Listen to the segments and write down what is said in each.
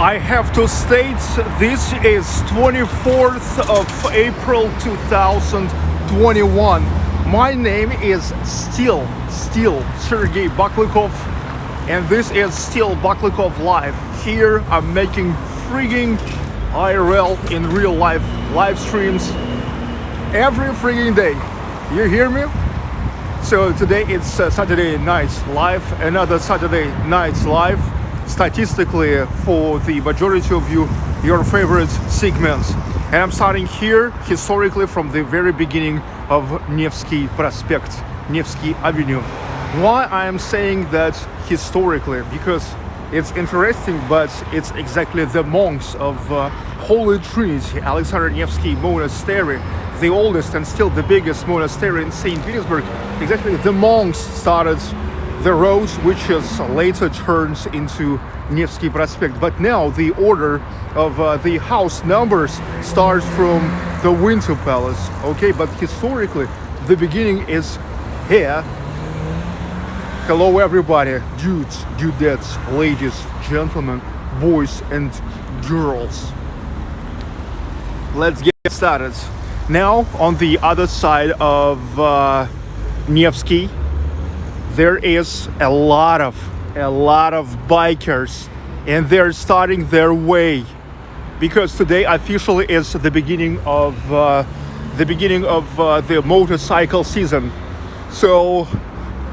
I have to state this is 24th of April 2021. My name is still Sergey Baklikov, and this is still Baklikov Live. Here I'm making frigging IRL in real life live streams every frigging day. You hear me? So today it's Saturday Nights Live, another Saturday Nights Live. Statistically, for the majority of you, your favorite segments. And I'm starting here historically from the very beginning of Nevsky Prospekt, Nevsky Avenue. Why I am saying that historically? Because it's interesting, but it's exactly the monks of Holy Trinity, Alexander Nevsky Monastery, the oldest and still the biggest monastery in St Petersburg. Exactly, the monks started the road, which is later turns into Nevsky Prospekt. But now the order of the house numbers starts from the Winter Palace. Okay, but historically, the beginning is here. Hello, everybody, dudes, dudettes, ladies, gentlemen, boys, and girls. Let's get started. Now, on the other side of Nevsky, there is a lot of bikers, and they're starting their way because today officially is the beginning of the motorcycle season. So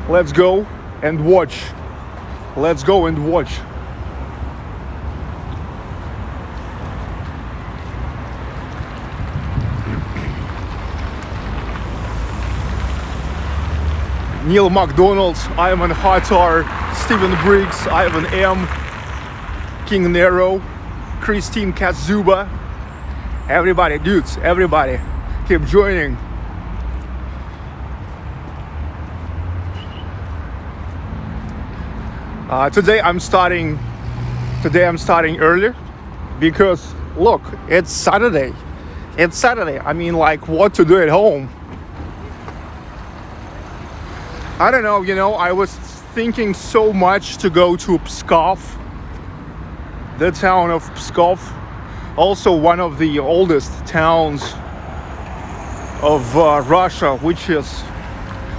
let's go and watch. Let's go and watch. Neil McDonald's, Ivan Hatar, Stephen Briggs, Ivan M, King Nero, Christine Kazuba. Everybody, dudes, everybody, keep joining. Today I'm starting early because look, it's Saturday. It's Saturday. I mean, like, what to do at home? I don't know, I was thinking so much to go to Pskov, the town of Pskov, also one of the oldest towns of Russia, which is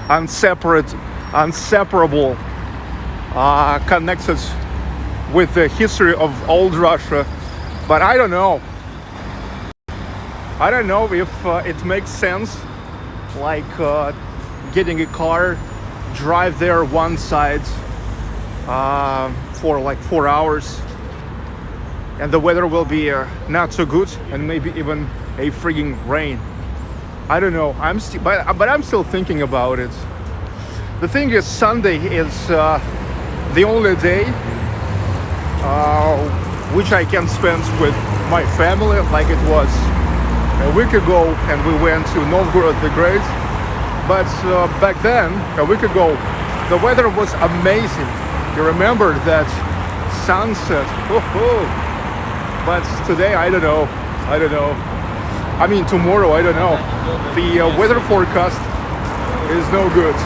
inseparable, connected with the history of old Russia. But I don't know if it makes sense, like getting a car, drive there one side for like 4 hours, and the weather will be not so good, and maybe even a frigging rain. I don't know. But I'm still thinking about it. The thing is, Sunday is the only day which I can spend with my family, like it was a week ago, and we went to Novgorod the Great. But back then, a week ago, the weather was amazing. You remember that sunset? But today, I don't know. I mean, tomorrow, I don't know. The weather forecast is no good.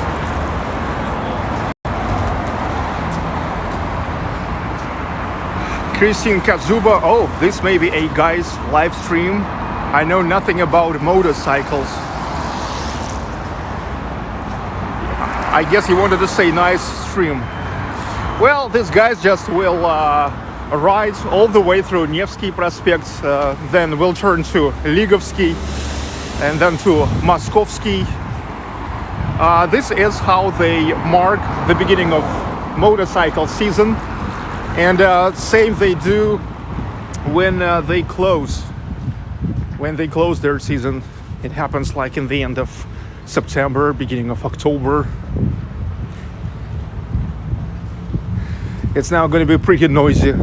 Christine Kazuba. Oh, this may be a guy's live stream. I know nothing about motorcycles. I guess he wanted to say nice stream. Well, these guys just will ride all the way through Nevsky Prospekt, then will turn to Ligovsky, and then to Moskovsky. This is how they mark the beginning of motorcycle season, and same they do when they close their season. It happens like in the end of September, beginning of October. It's now going to be pretty noisy.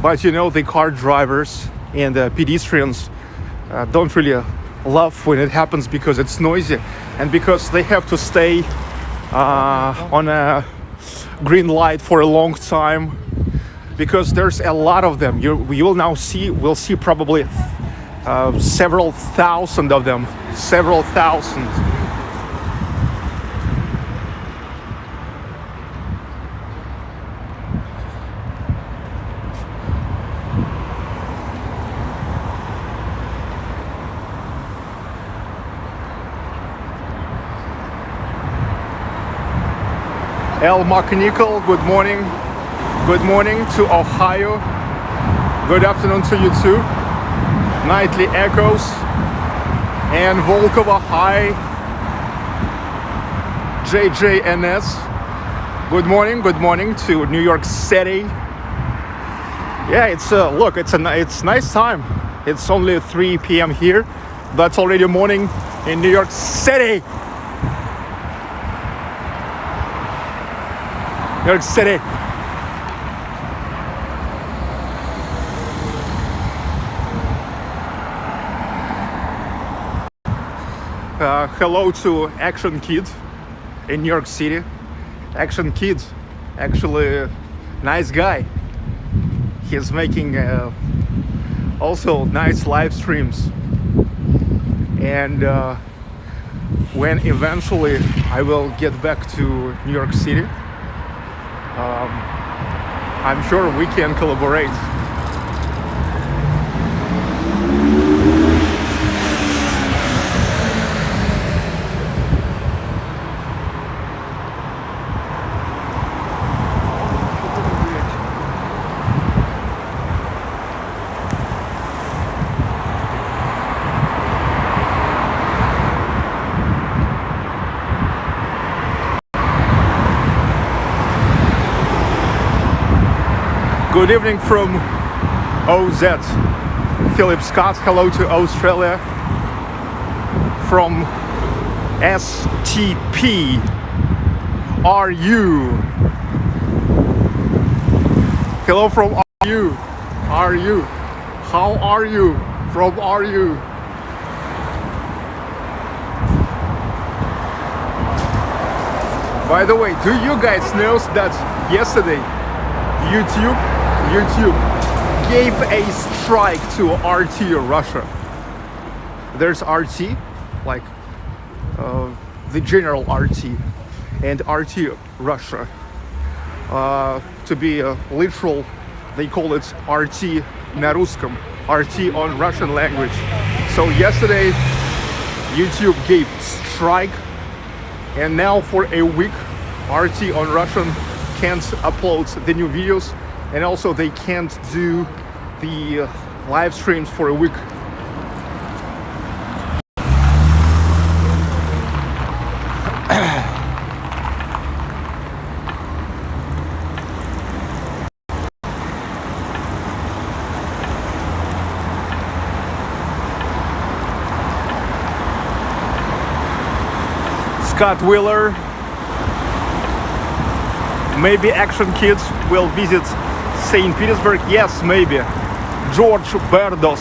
But the car drivers and pedestrians don't really love when it happens because it's noisy, and because they have to stay on a green light for a long time, because there's a lot of them. We'll see probably several thousand of them. El Mechanical, good morning. Good morning to Ohio. Good afternoon to you too. Nightly Echoes. And Volkova, hi. JJNS. Good morning to New York City. Yeah, it's look, it's nice time. It's only 3 p.m. here. That's already morning in New York City. New York City. Hello to Action Kid in New York City. Action Kid, actually nice guy. He's making also nice live streams. And when eventually I will get back to New York City, I'm sure we can collaborate. Good evening from OZ. Philip Scott, hello to Australia. From STP. Are you? Hello from RU. Are you? How are you? From RU. By the way, do you guys know that yesterday YouTube gave a strike to RT Russia? There's RT, like the general RT, and RT Russia. To be literal, they call it RT на русском, RT on Russian language. So yesterday, YouTube gave strike, and now for a week, RT on Russian can't upload the new videos, and also they can't do the live streams for a week. Scott Wheeler. Maybe Action Kids will visit St. Petersburg. Yes, maybe. George Berdos.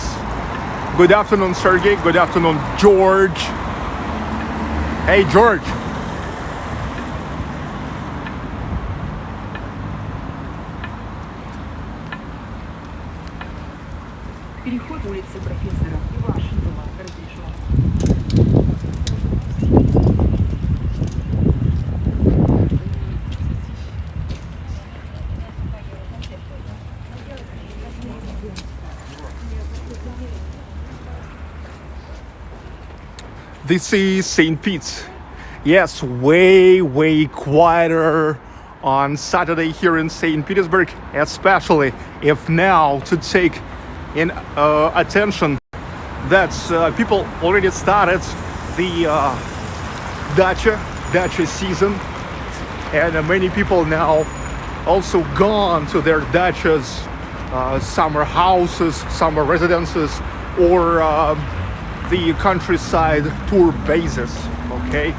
Good afternoon, Sergey. Good afternoon, George. Hey, George. Переход улицы профессора Ивашинова разрешен. This is St. Pete's. Yes, way quieter on Saturday here in St. Petersburg, especially if now to take in attention that people already started the dacha season, and many people now also gone to their dachas, summer houses, summer residences, or the countryside tour bases. Okay.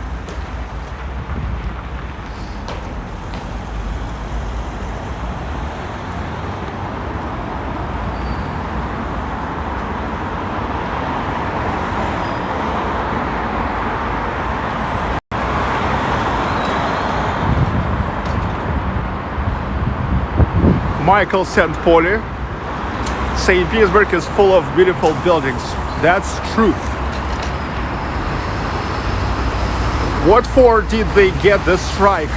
Michael St. Pauli. St. Petersburg is full of beautiful buildings. That's true. What for did they get the strike?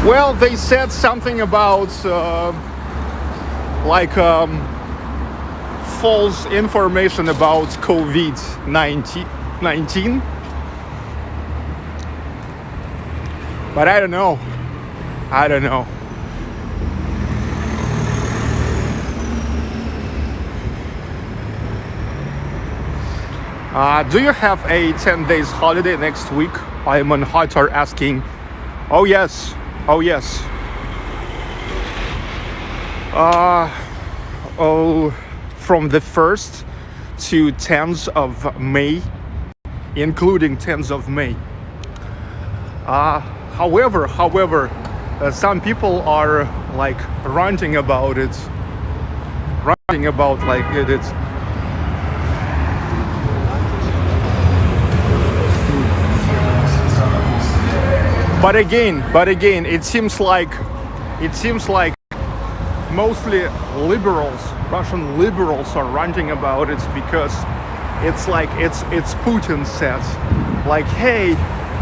Well, they said something about false information about COVID-19. But I don't know. I don't know. Do you have a 10 days holiday next week? Ayman Hatar asking. Oh yes. Oh yes. From the 1st to 10th of May, including 10th of May. However, some people are like ranting about it. Ranting about like it's. But again, it seems like mostly liberals, Russian liberals, are ranting about it because it's like it's Putin says, like, hey,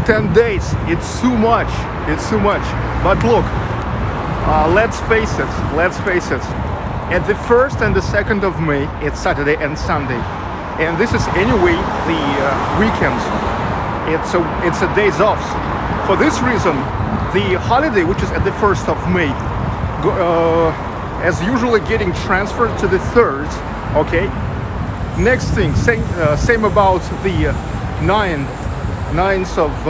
10 days, it's too much. But look, let's face it. At the 1st and the 2nd of May, it's Saturday and Sunday, and this is anyway the weekend. It's a days off. For this reason, the holiday, which is at the 1st of May, as usually getting transferred to the 3rd. Okay. Next thing, same about the 9th of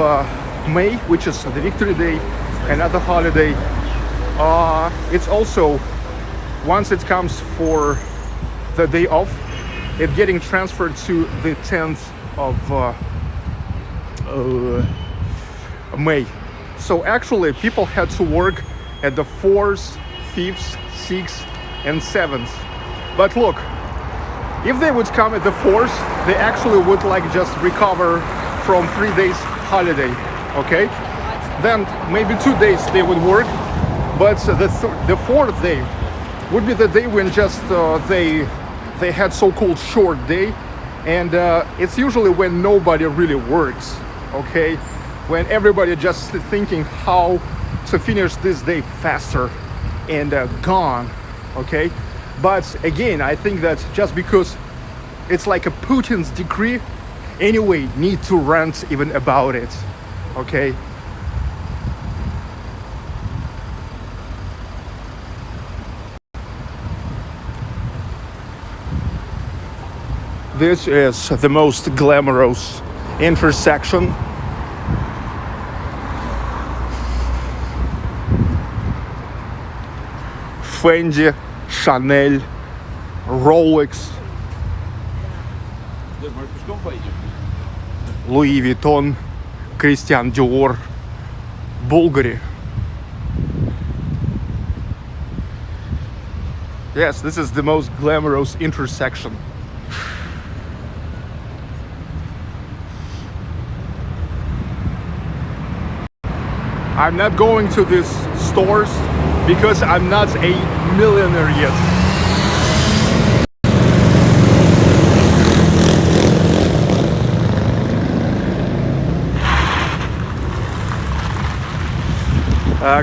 May, which is the Victory Day, another holiday. It's also, once it comes for the day off, it's getting transferred to the 10th of May. So actually people had to work at the 4th, 5th, 6th and 7th. But look, if they would come at the 4th, they actually would like just recover from 3 days holiday. Okay, then maybe 2 days they would work, but the 4th day would be the day when just they had so-called short day, and it's usually when nobody really works. Okay, when everybody just thinking how to finish this day faster and gone. Okay, but again, I think that just because it's like a Putin's decree, anyway, need to rant even about it. Okay. This is the most glamorous intersection. Fendi, Chanel, Rolex, Louis Vuitton, Christian Dior, Bulgari. Yes, this is the most glamorous intersection. I'm not going to these stores because I'm not a millionaire yet.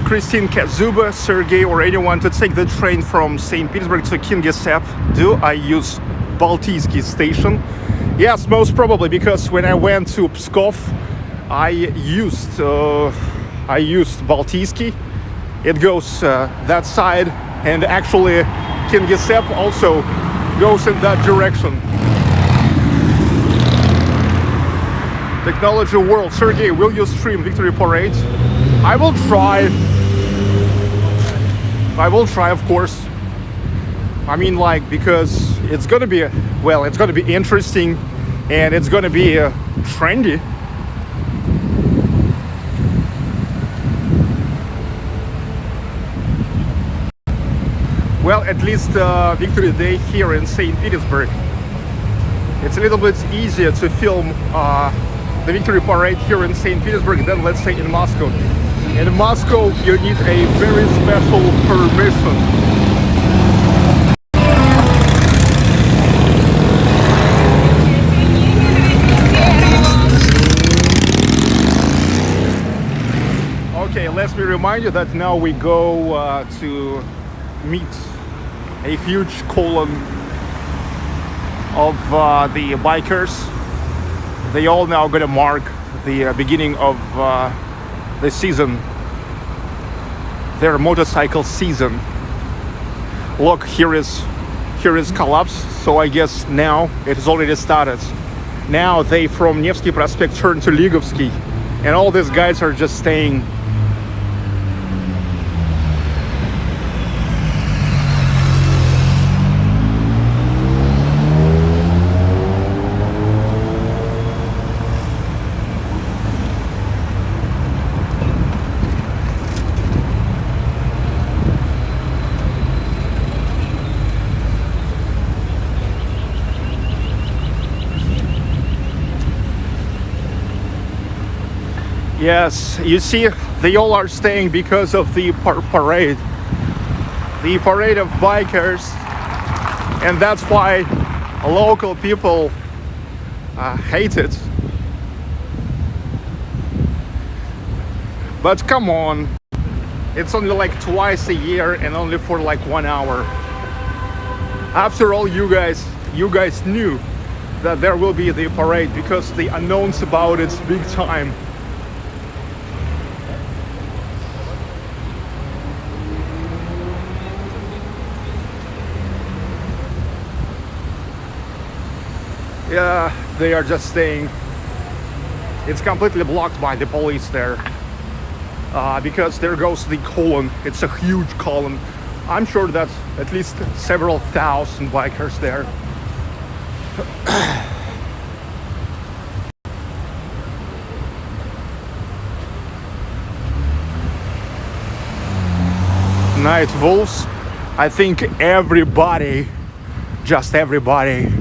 Christine Kazuba, Sergey, or anyone to take the train from St. Petersburg to Kingisepp. Do I use Baltijsky station? Yes, most probably, because when I went to Pskov, I used Baltijsky. It goes that side, and actually Kingisepp also goes in that direction. Technology World, Sergey, will you stream Victory Parade? I will try, of course. I mean, like, because it's gonna be, well, it's gonna be interesting, and it's gonna be trendy. Well, at least Victory Day here in St. Petersburg. It's a little bit easier to film the Victory Parade here in St. Petersburg than, let's say, in Moscow. In Moscow, you need a very special permission. Okay, let me remind you that now we go to meet a huge column of the bikers. They all now gonna mark the beginning of the season, their motorcycle season. Look, here is collapse, so I guess now it has already started. Now they from Nevsky Prospekt turn to Ligovsky, and all these guys are just staying. Yes, you see, they all are staying because of the parade. The parade of bikers. And that's why local people hate it. But come on. It's only like twice a year and only for like 1 hour. After all, you guys knew that there will be the parade because they announced about it big time. Yeah, they are just staying. It's completely blocked by the police there. Because there goes the column. It's a huge column. I'm sure that's at least several thousand bikers there. Night wolves. I think everybody, just everybody,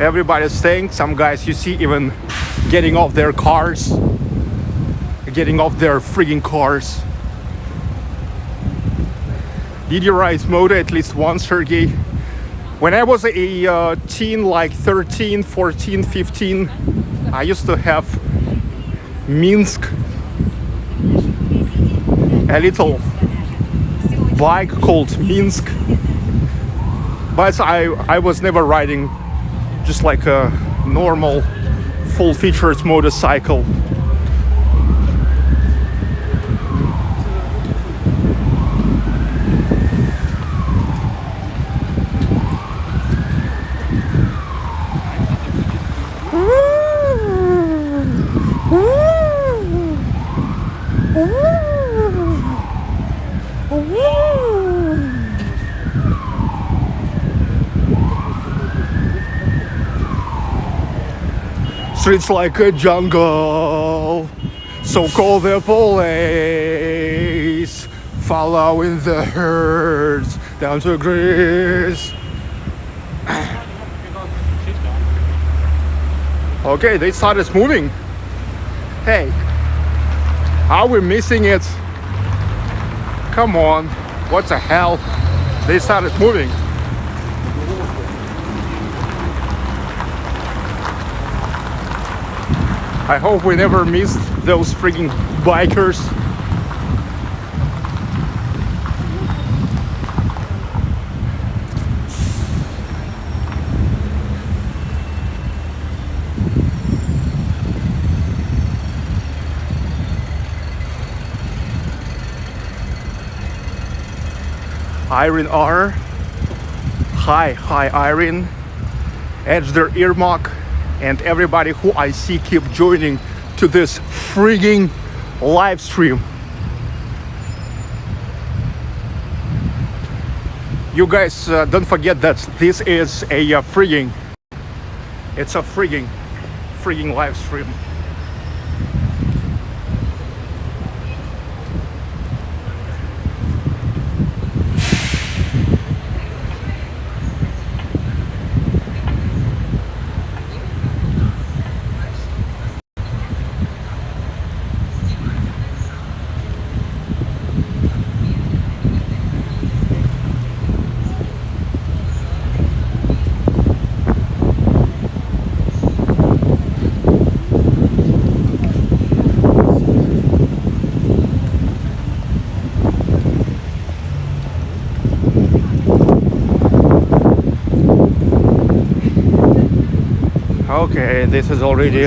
everybody's staying. Some guys you see even getting off their cars, getting off their frigging cars. Did you ride motor at least once, Sergey? When I was a teen, like 13, 14, 15, I used to have Minsk, a little bike called Minsk, but I was never riding just like a normal full-featured motorcycle. Streets like a jungle, so call the police, following the herds down to Greece. Okay, they started moving. Hey, are we missing it? Come on, what the hell? They started moving. I hope we never missed those freaking bikers. Irene R. Hi Irene. Edge their earmark. And everybody who I see keep joining to this frigging live stream. You guys don't forget that this is a frigging, it's a frigging live stream. Okay, this is already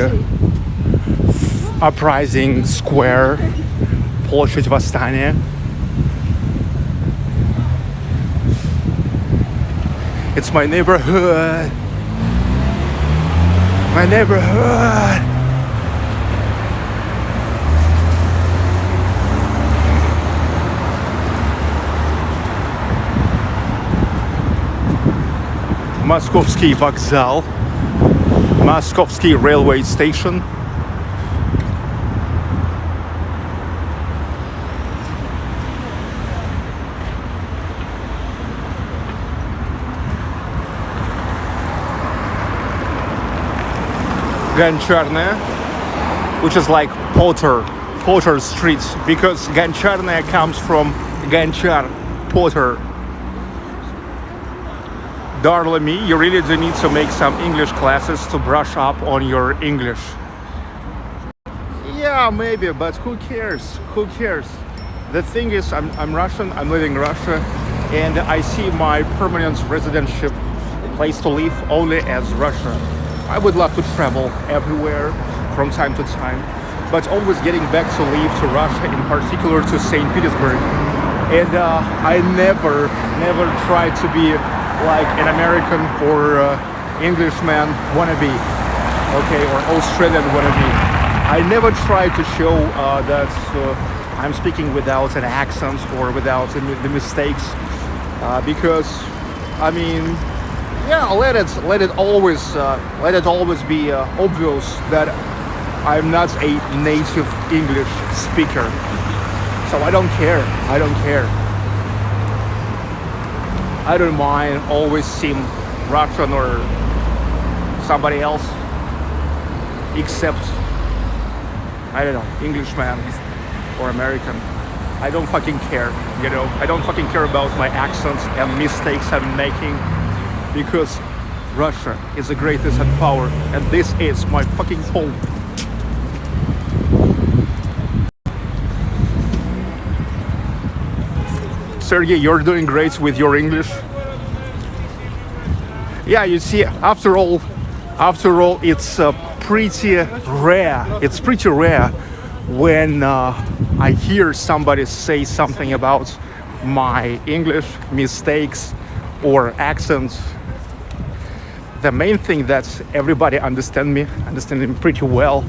uprising square, площадь Восстания. It's my neighborhood. My neighborhood. Moskovsky вокзал. Moskovsky railway station. Goncharnaya, which is like Potter streets, because Goncharnaya comes from Gonchar, Potter. Darling me, you really do need to make some English classes to brush up on your English. Yeah, maybe, but who cares? Who cares? The thing is, I'm Russian, I'm living in Russia, and I see my permanent residentship place to live only as Russia. I would love to travel everywhere from time to time, but always getting back to live to Russia, in particular to St. Petersburg. And I never tried to be like an American or Englishman wannabe, okay, or Australian wannabe. I never tried to show that I'm speaking without an accent or without the mistakes, because I mean, yeah, let it always be obvious that I'm not a native English speaker. So I don't care. I don't mind always seem Russian or somebody else, except, I don't know, Englishman or American. I don't fucking care, you know. I don't fucking care about my accents and mistakes I'm making, because Russia is the greatest at power, and this is my fucking home. Sergey, you're doing great with your English. Yeah, you see, after all, it's pretty rare. It's pretty rare when I hear somebody say something about my English mistakes or accents. The main thing that everybody understand me pretty well,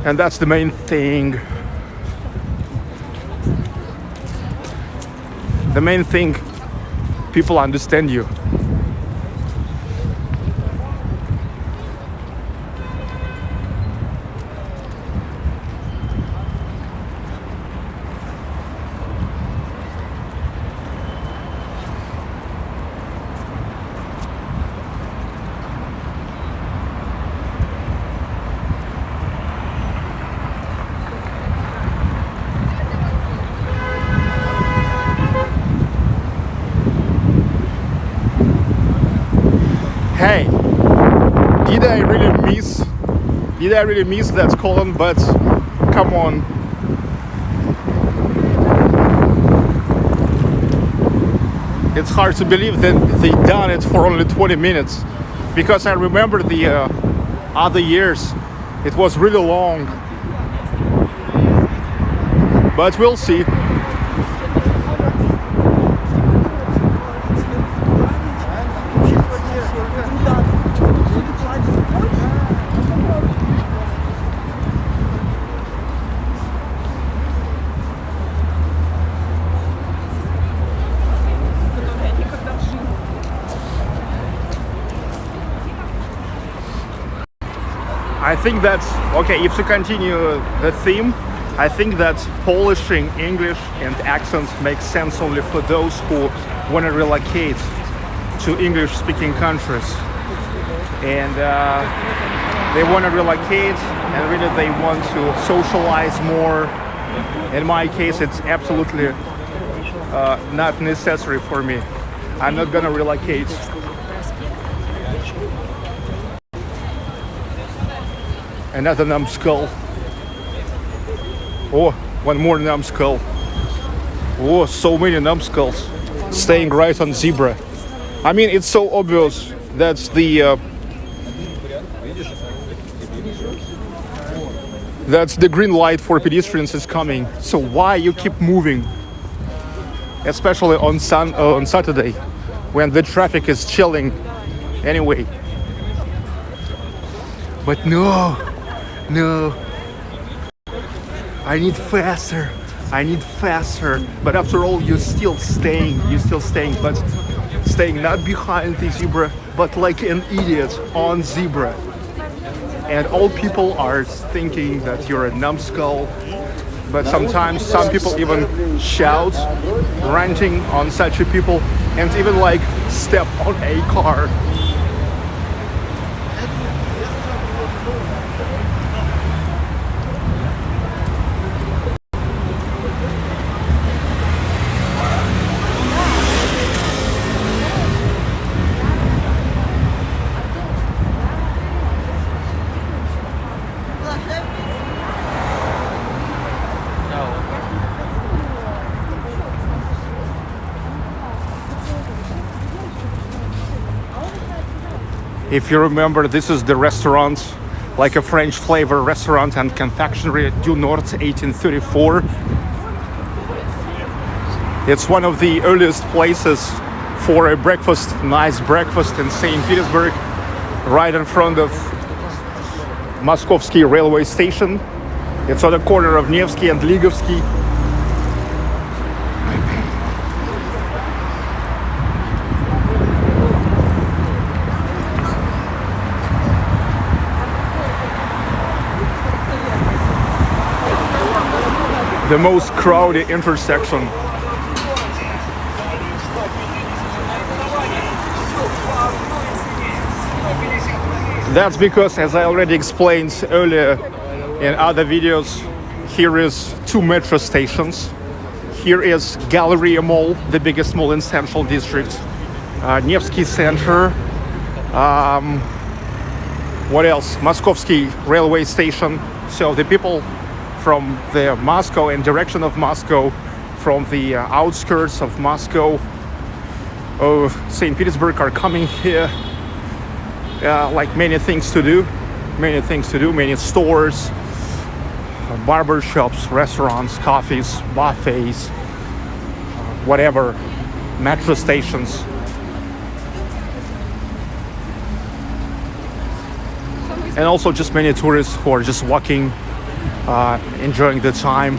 and that's the main thing. The main thing, people understand you. Hey, did I really miss that column? But come on. It's hard to believe that they done it for only 20 minutes, because I remember the other years it was really long. But we'll see. I think that's okay. If to continue the theme, I think that polishing English and accents makes sense only for those who want to relocate to English-speaking countries, and they want to relocate and really they want to socialize more. In my case, it's absolutely not necessary for me. I'm not gonna relocate. Another numbskull. Oh, one more numbskull. Oh, so many numbskulls staying right on zebra. I mean, it's so obvious that's the That's the green light for pedestrians is coming. So why you keep moving? Especially on Saturday, when the traffic is chilling anyway. But no, I need faster. But after all, you're still staying, but staying not behind the zebra, but like an idiot on zebra. And all people are thinking that you're a numbskull. But sometimes some people even shout, ranting on such a people, and even like step on a car. If you remember, this is the restaurant, like a French flavor restaurant and confectionery du Nord 1834. It's one of the earliest places for a breakfast, nice breakfast in St. Petersburg, right in front of Moskovsky railway station. It's on the corner of Nevsky and Ligovsky. The most crowded intersection. That's because, as I already explained earlier in other videos, here is 2 metro stations. Here is Galleria Mall, the biggest mall in Central District. Nevsky Center. What else? Moskovsky railway station. So the people from the Moscow and direction of Moscow, from the outskirts of Moscow, St. Petersburg are coming here. Like many things to do, many stores, barber shops, restaurants, coffees, buffets, whatever, metro stations. And also just many tourists who are just walking, enjoying the time.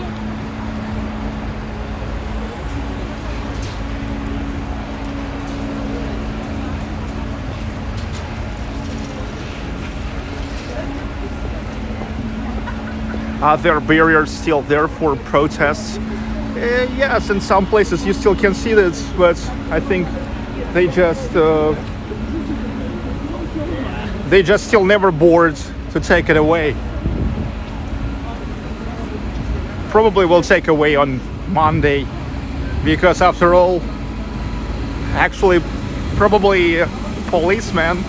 There are barriers still there for protests. Yes, in some places you still can see this, but I think they just still never bored to take it away. Probably will take away on Monday, because after all, actually probably policemen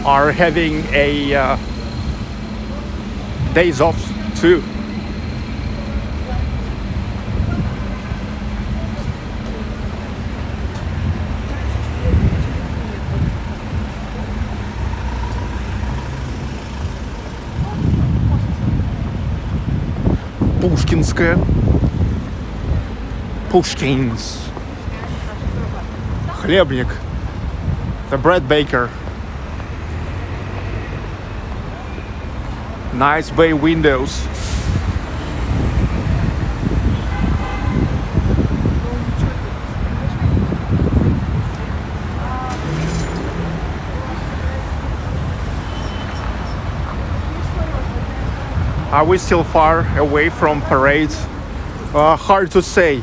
are having a days off too. Pushkinskaya. Pushkins. Хлебник. The bread baker. Nice bay windows. Are we still far away from parades? Hard to say.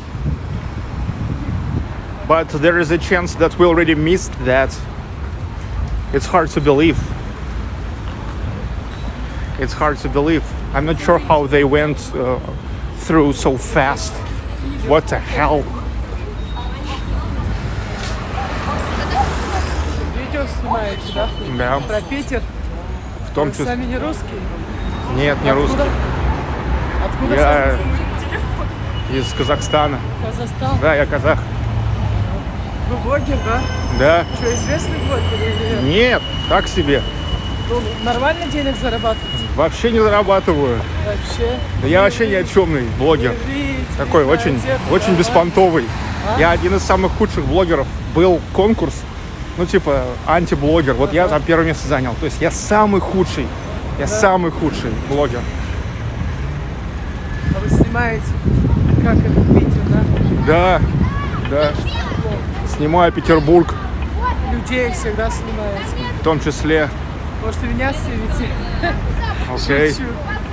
But there is a chance that we already missed that. It's hard to believe. It's hard to believe. I'm not sure how they went through so fast. What the hell? Видео снимаете, да? Да. Про Питер? В том Вы числе. сами не русские? Нет, не русский. Откуда Я сами? из Казахстана. Казахстан? Да, я казах. Вы блогер, да? Да. Что, известный блогер или нет? Нет, так себе. Ну, нормально денег зарабатывать? Вообще не зарабатываю. Вообще. Да я вообще ни о чемный блогер. Видите, Такой очень, очень беспонтовый. Я один из самых худших блогеров. Был конкурс, ну типа антиблогер. Вот я там первое место занял. То есть я самый худший. Я самый худший блогер. А вы снимаете, как это видео, да? Да, да. Снимаю Петербург, Людей всегда снимаете. в том числе. Может, и меня снимете? Окей. Шучу.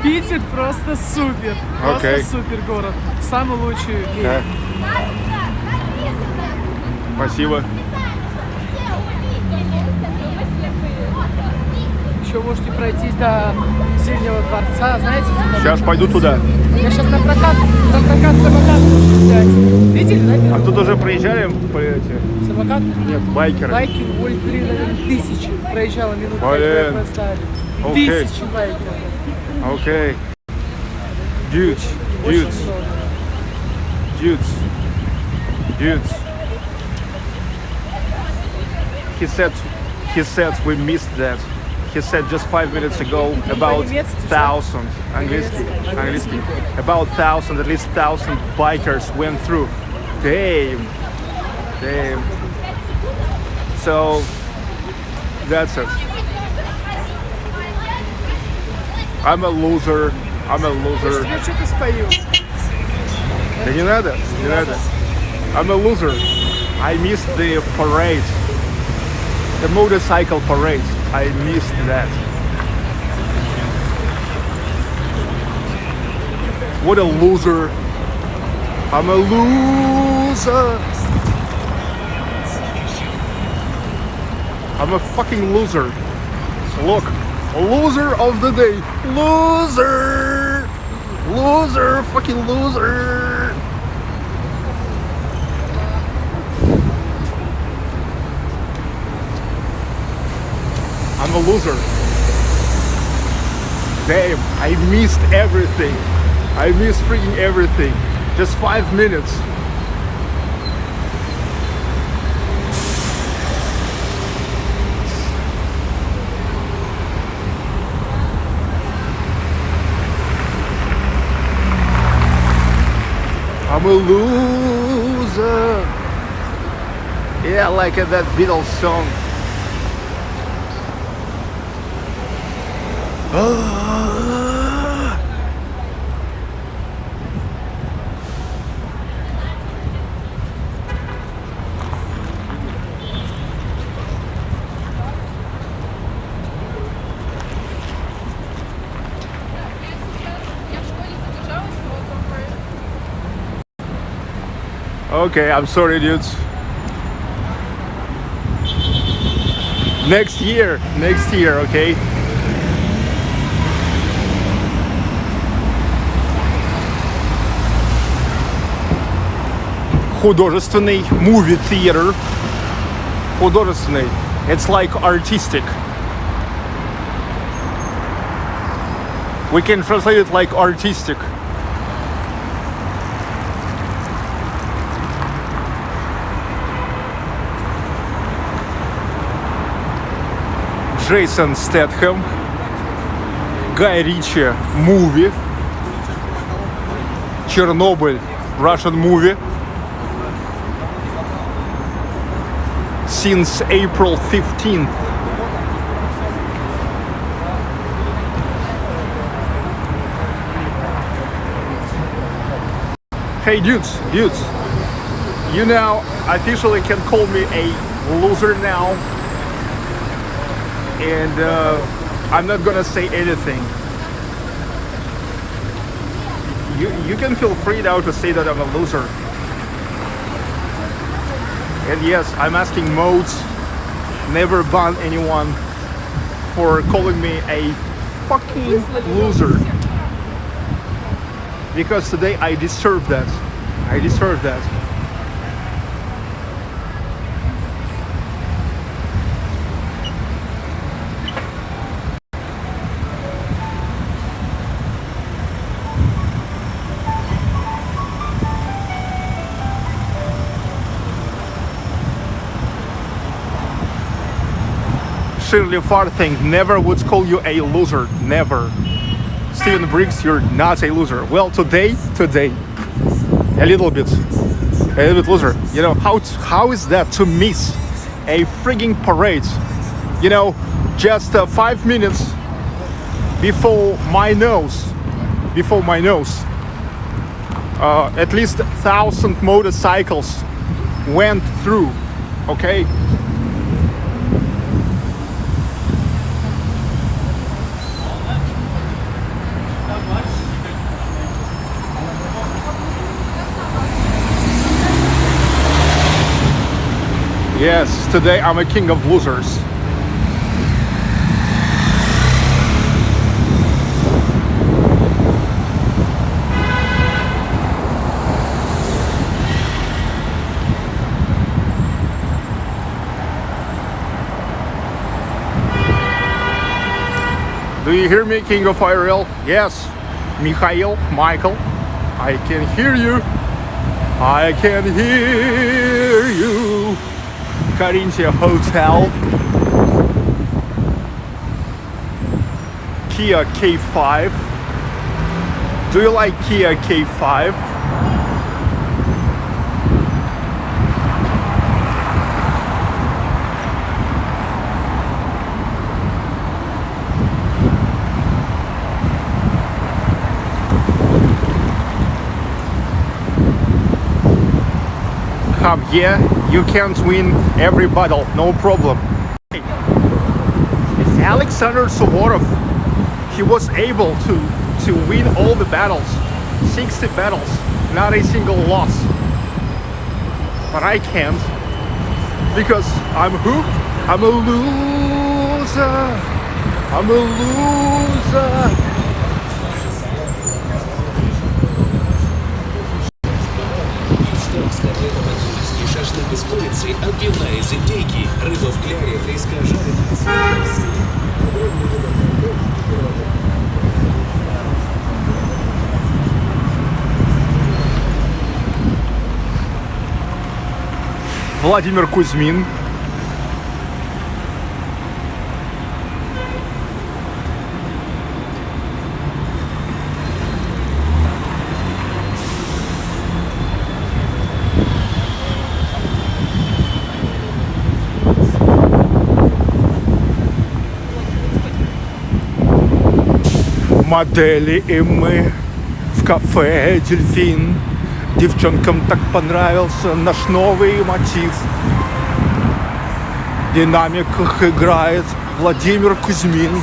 Питер просто супер. Просто Окей. супер город. Самый лучший в мире. Да. Спасибо. Еще можете пройтись до Зимнего дворца. Знаете, где там- Сейчас пойду туда. Я сейчас на прокат самокат хочу взять. Видели, да? А тут уже проезжали эти? Самокат? Нет, байкеры. Байки, ой, блин, наверное, тысячи проезжало минут. Блин. Как поставили. Окей. Тысячи байкеров. Okay. Dudes, Очень dudes, много. dudes. He said we missed that. He said just 5 minutes ago about по-немецки, 1,000 английский, about 1,000, at least 1,000 bikers went through. Damn. So that's it. I'm a loser. Я что-то спою. Да не надо. I'm a loser. I missed the parade. The motorcycle parade. I missed that. What a loser. I'm a loser. I'm a fucking loser. Look. Loser of the day. Loser. Fucking loser. I'm a loser. Damn, I missed everything. I missed freaking everything. Just 5 minutes. I'm a loser. Yeah, like that Beatles song. Okay, I'm sorry, dudes. Next year, okay? Художественный movie theater. Художественный. It's like artistic. We can translate it like artistic. Джейсон Стэтхэм, Гай Ричи, movie, Чернобыль, Russian movie, since April 15th. Hey dudes, you now officially can call me a loser now. And I'm not gonna say anything. You can feel free now to say that I'm a loser. And yes, I'm asking modes, never ban anyone for calling me a fucking loser. Because today I deserve that. Shirley Farthing never would call you a loser. Never. Steven Briggs, you're not a loser. Well, today, a little bit loser. You know, how is that to miss a frigging parade? You know, just 5 minutes before my nose, at least 1,000 motorcycles went through, okay? Yes, today I'm a king of losers. Do you hear me, King of IRL? Yes, Michael, I can hear you. I can hear you. Carinthia Hotel. Kia K5. Do you like Kia K5? Yeah, you can't win every battle, no problem. Alexander Suvorov, he was able to win all the battles, 60 battles, not a single loss. But I can't, because I'm who? I'm a loser. I'm a loser. Шашлык из курицы, отбивная из индейки, рыба в кляре, треска жареная. Владимир Кузьмин. Модели и мы в кафе «Дельфин». Девчонкам так понравился наш новый мотив. В динамиках играет Владимир Кузьмин.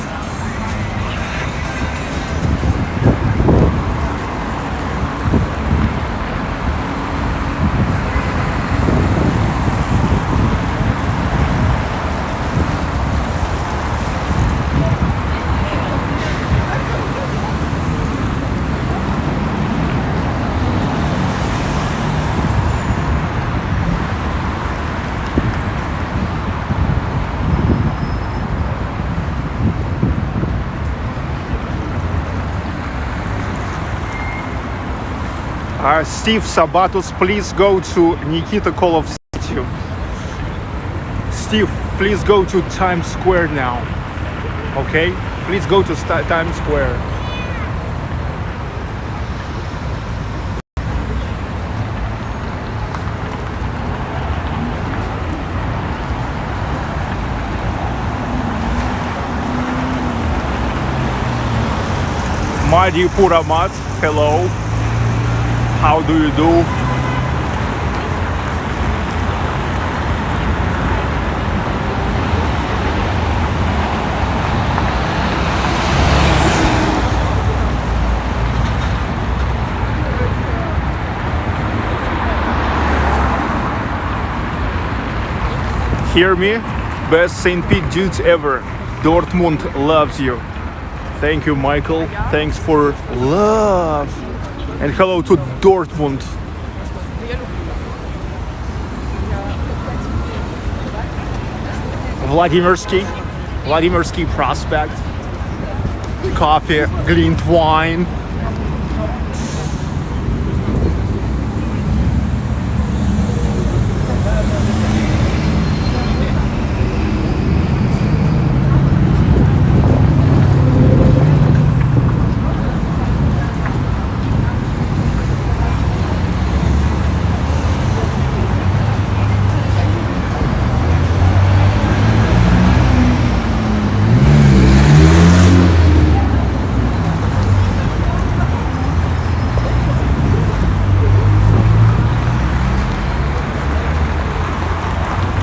Steve Sabatos, please go to Nikita Kolov statue. Steve, please go to Times Square now. Okay? Please go to Times Square. Madi Puramat, hello. How do you do? Hear me? Best St. Pete dudes ever. Dortmund loves you. Thank you, Michael. Thanks for love. And hello to Dortmund. Vasilyevsky Prospekt. Coffee, Glintwein.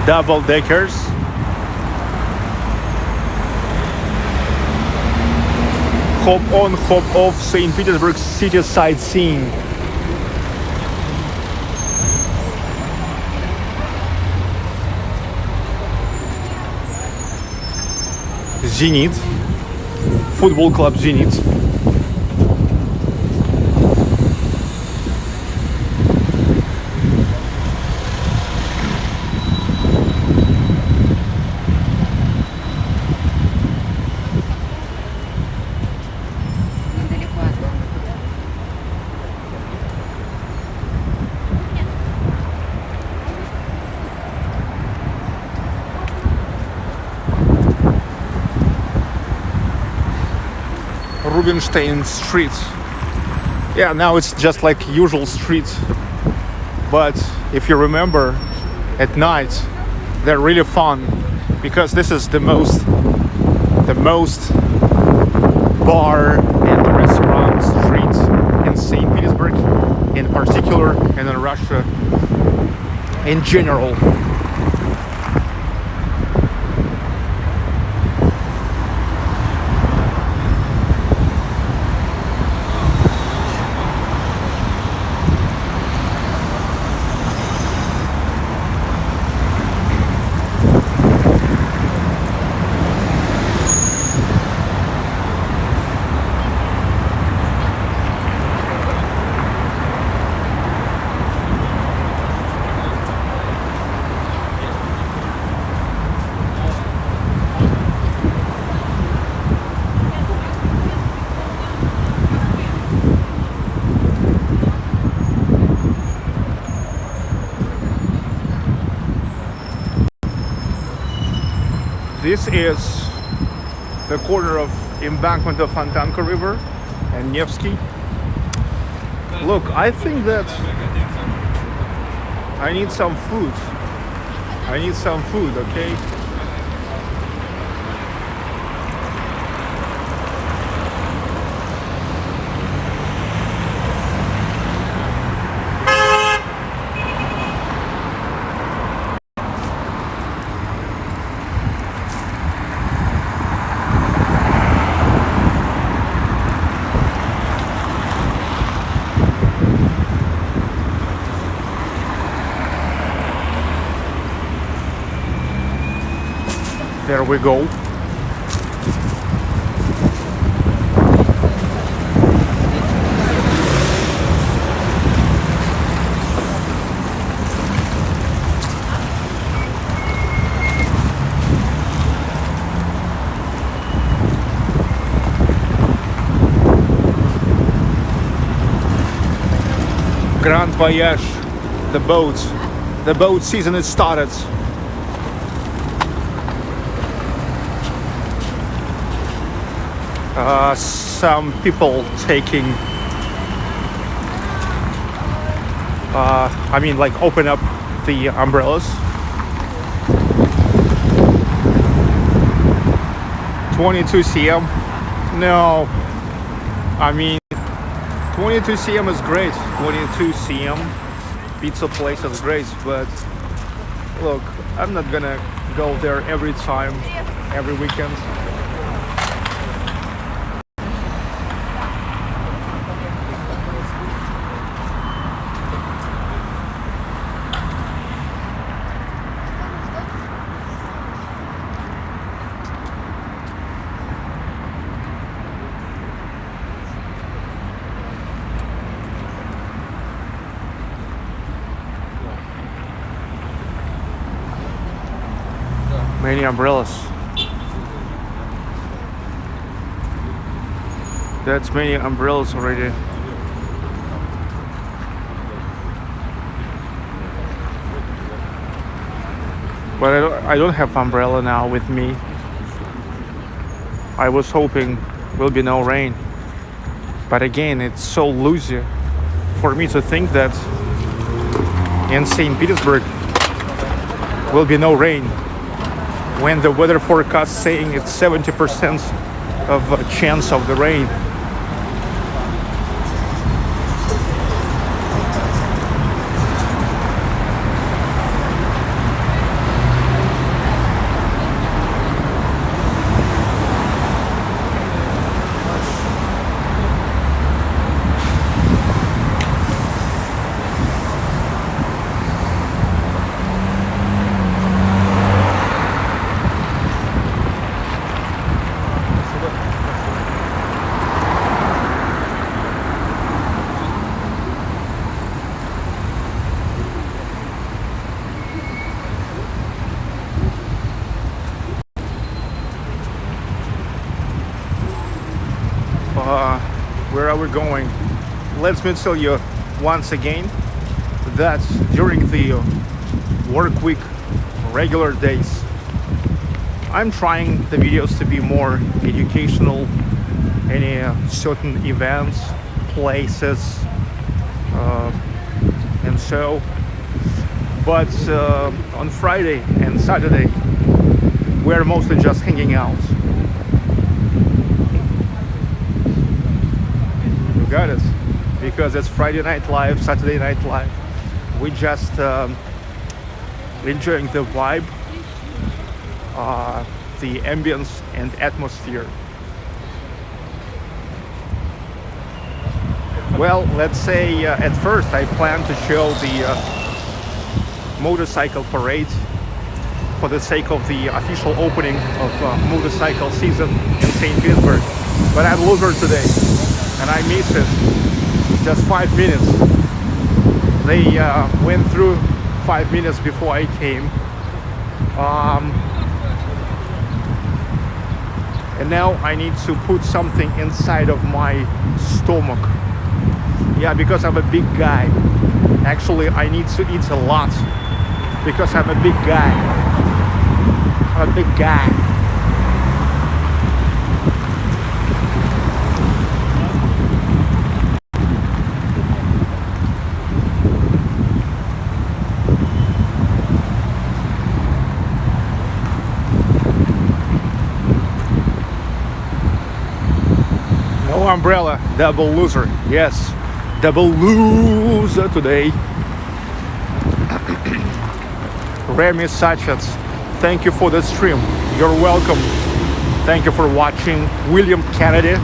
double deckers. Hop on, hop off, St. Petersburg city sightseeing. Zenit, football club Zenit. Rubinstein Street. Yeah, now it's just like usual streets. But if you remember, at night they're really fun because this is the most bar and restaurant streets in St. Petersburg in particular and in Russia in general. This is the corner of embankment of Fontanka River and Nevsky. Look, I think that I need some food. I need some food, okay? There we go. Grand Voyage, the boat. The boat season is started. Some people taking like open up the umbrellas. 22 cm. No, I mean 22 cm is great. 22 cm pizza place is great, but look, I'm not gonna go there every time, every weekend. Many umbrellas. That's many umbrellas already. But I don't have umbrella now with me. I was hoping will be no rain. But again, it's so loosey for me to think that in St. Petersburg will be no rain, when the weather forecast saying it's 70% of a chance of the rain. are we going? Let me tell you once again that during the work week, regular days, I'm trying the videos to be more educational, any certain events, places, and so. But on Friday and Saturday, we're mostly just hanging out. You got it? Because it's Friday Night Live, Saturday Night Live. We just enjoying the vibe, the ambience and atmosphere. Well, let's say at first I plan to show the motorcycle parade for the sake of the official opening of motorcycle season in St. Petersburg. But I'm loser today and I missed it. Just 5 minutes. They went through 5 minutes before I came. And now I need to put something inside of my stomach. Yeah, because I'm a big guy. Actually, I need to eat a lot because I'm a big guy. I'm a big guy. No umbrella, double loser. Yes, double loser today. Remy Sachets, thank you for the stream. You're welcome. Thank you for watching. William Kennedy.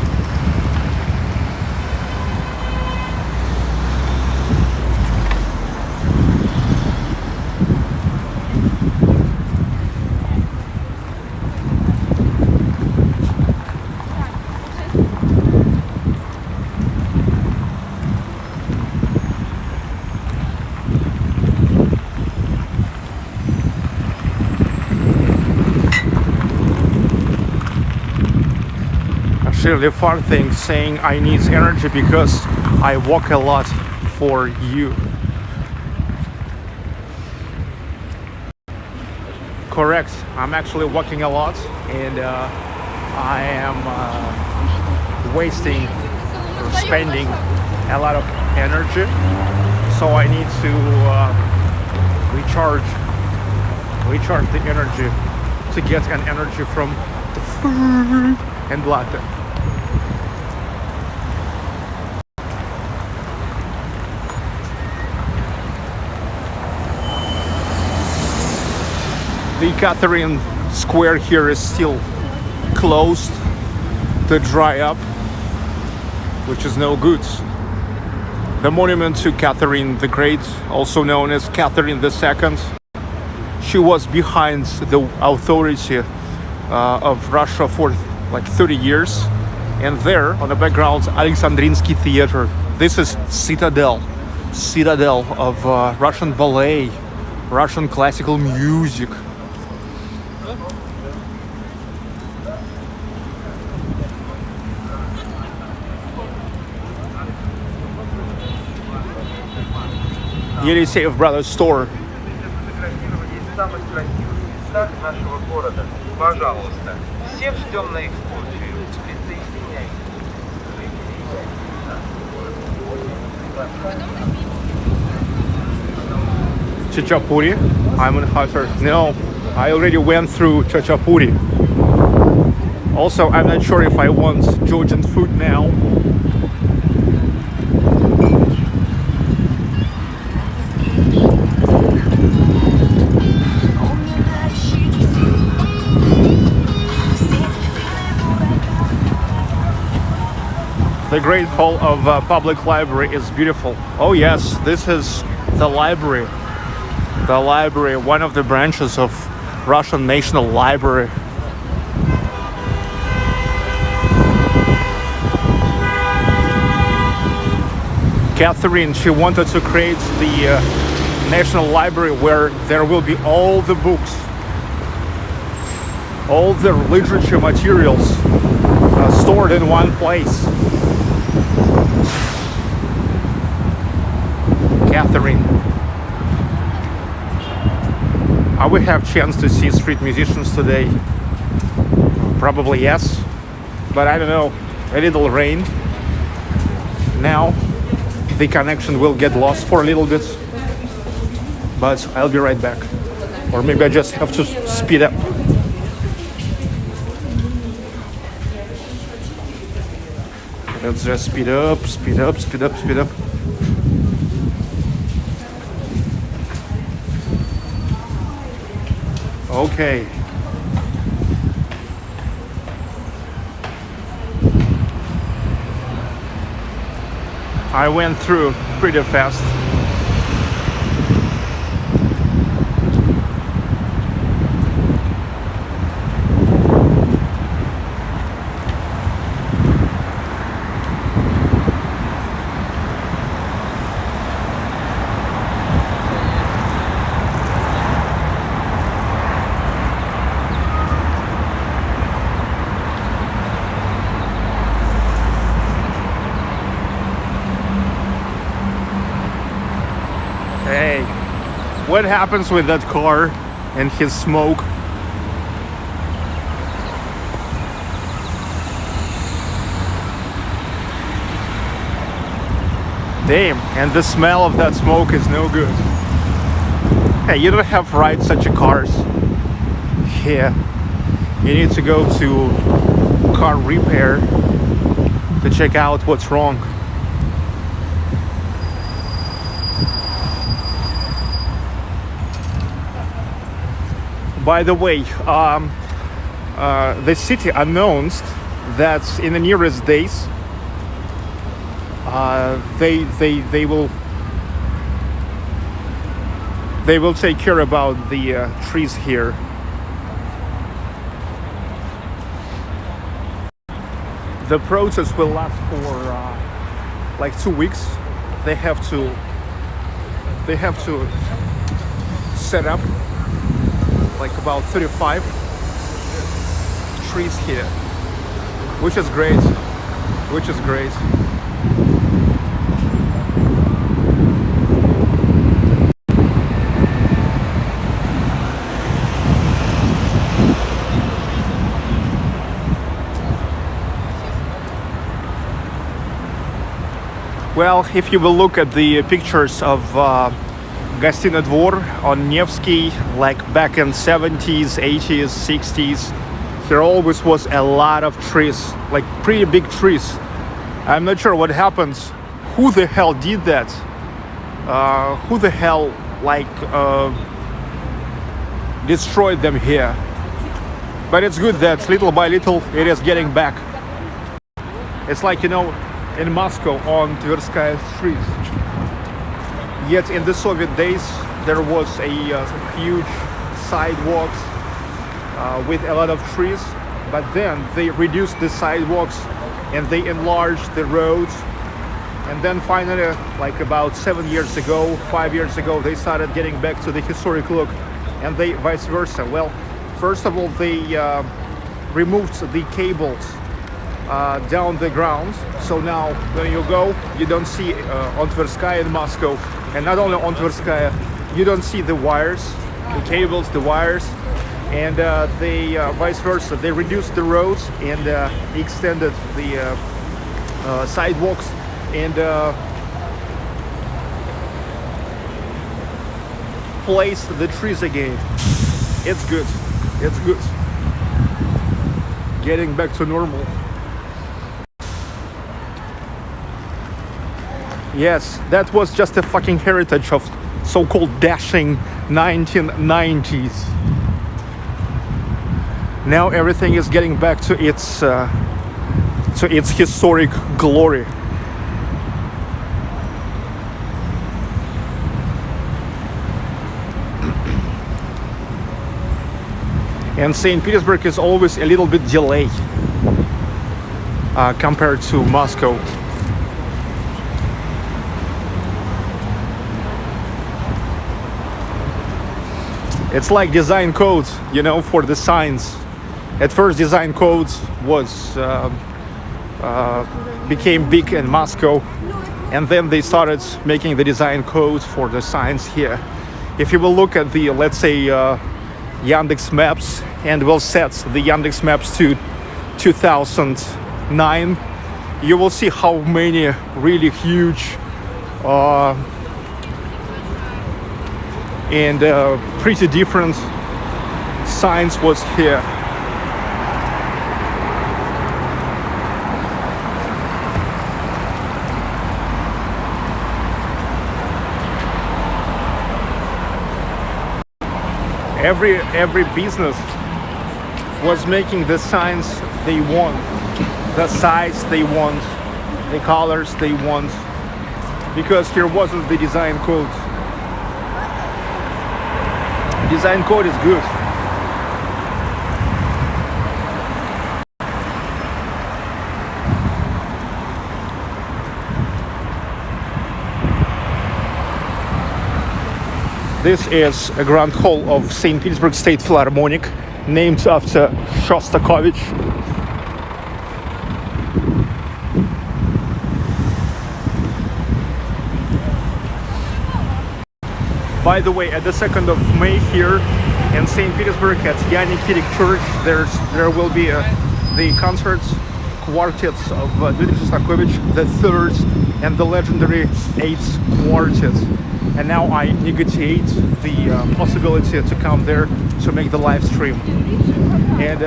Shirley Far thing saying I need energy because I walk a lot for you. Correct. I'm actually walking a lot and I am wasting or spending a lot of energy. So I need to recharge the energy to get an energy from the food and latte. The Catherine Square here is still closed to dry up, which is no good. The monument to Catherine the Great, also known as Catherine II, she was behind the authority of Russia for like 30 years. And there, on the background, Alexandrinsky Theater. This is citadel of Russian ballet, Russian classical music. Елисеев Brothers store. Самых красивых местах нашего города. Пожалуйста, всех ждем на экскурсию. Присоединяйтесь. Chachapuri. I'm in Hatter. No, I already went through Chachapuri. Also, I'm not sure if I want Georgian food now. The Great Hall of Public Library is beautiful. Oh yes, this is the library. The library, one of the branches of Russian National Library. Catherine, she wanted to create the National Library where there will be all the books, all the literature materials stored in one place. Catherine. I will have chance to see street musicians today. Probably yes, but I don't know. A little rain. Now the connection will get lost for a little bit, but I'll be right back. Or maybe I just have to speed up. Let's just speed up, speed up, speed up, speed up. Okay. I went through pretty fast. Hey, what happens with that car and his smoke? Damn, and the smell of that smoke is no good. Hey, you don't have to ride such a cars here. You need to go to car repair to check out what's wrong. By the way, the city announced that in the nearest days they will take care about the trees here. The process will last for like 2 weeks. They have to set up like about 35 trees here, which is great, which is great. Well, if you will look at the pictures of Гостиный двор on Nevsky, like back in 70s, 80s, 60s, there always was a lot of trees, like pretty big trees. I'm not sure what happens. Who the hell did that? Who the hell destroyed them here? But it's good that little by little it is getting back. It's like, you know, in Moscow on Tverskaya Street. Yet in the Soviet days, there was a huge sidewalks with a lot of trees, but then they reduced the sidewalks and they enlarged the roads. And then finally, like about 7 years ago, 5 years ago, they started getting back to the historic look, and they vice versa. Well, first of all, they removed the cables down the ground. So now when you go, you don't see on Tverskaya in Moscow, and not only on Tverskaya, you don't see the wires, the cables, the wires, and they vice versa. They reduced the roads and extended the sidewalks and placed the trees again. It's good. It's good. Getting back to normal. Yes, that was just a fucking heritage of so-called dashing 1990s. Now everything is getting back to its historic glory. And St. Petersburg is always a little bit delayed compared to Moscow. It's like design codes, you know, for the signs. At first, design codes was became big in Moscow, and then they started making the design codes for the signs here. If you will look at the, let's say, Yandex Maps, and we'll set the Yandex Maps to 2009, you will see how many really huge and pretty different signs was here. Every business was making the signs they want, the size they want, the colors they want, because here wasn't the design code. Design code is good. This is a grand hall of St. Petersburg State Philharmonic, named after Shostakovich. By the way, at the 2nd of May here in St. Petersburg at Yannikirik Church, there will be the concerts, quartets of Dmitry Shostakovich, the third and the legendary eighth quartet. And now I negotiate the possibility to come there to make the live stream. And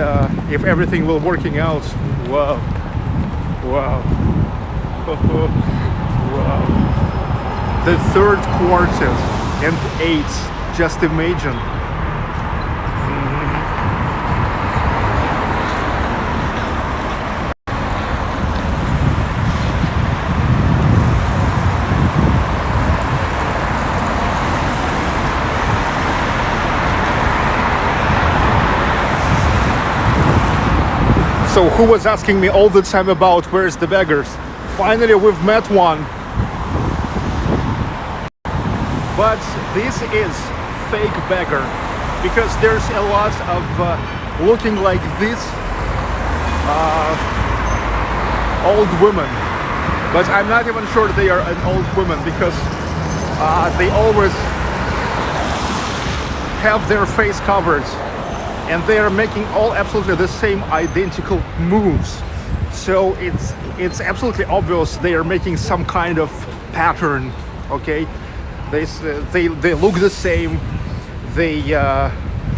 if everything will working out, wow, wow, wow. The third quartet and eighth, just imagine. So who was asking me all the time about where's the beggars? Finally we've met one. But this is fake beggar, because there's a lot of looking like this old women. But I'm not even sure they are an old woman, because they always have their face covered. And they are making all absolutely the same identical moves. So it's absolutely obvious they are making some kind of pattern, okay? They look the same, they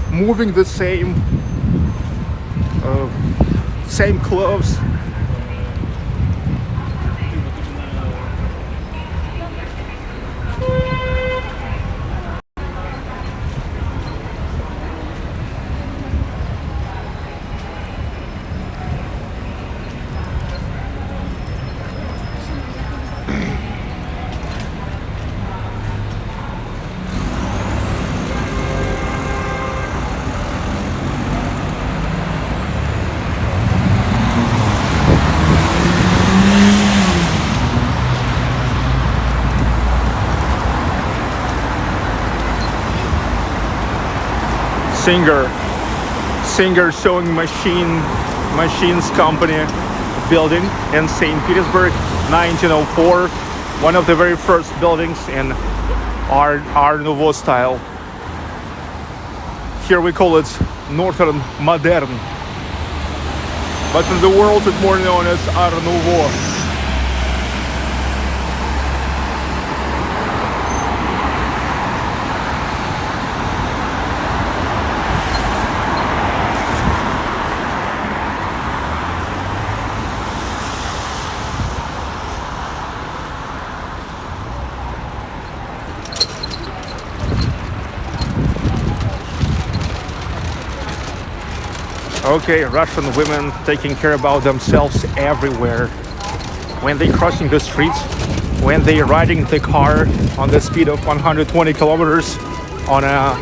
moving the same, same clothes. Singer sewing machines company building in St. Petersburg, 1904. One of the very first buildings in Art Nouveau style. Here we call it Northern Modern, but in the world it's more known as Art Nouveau. Okay, Russian women taking care about themselves everywhere. When they crossing the streets, when they riding the car on the speed of 120 kilometers on a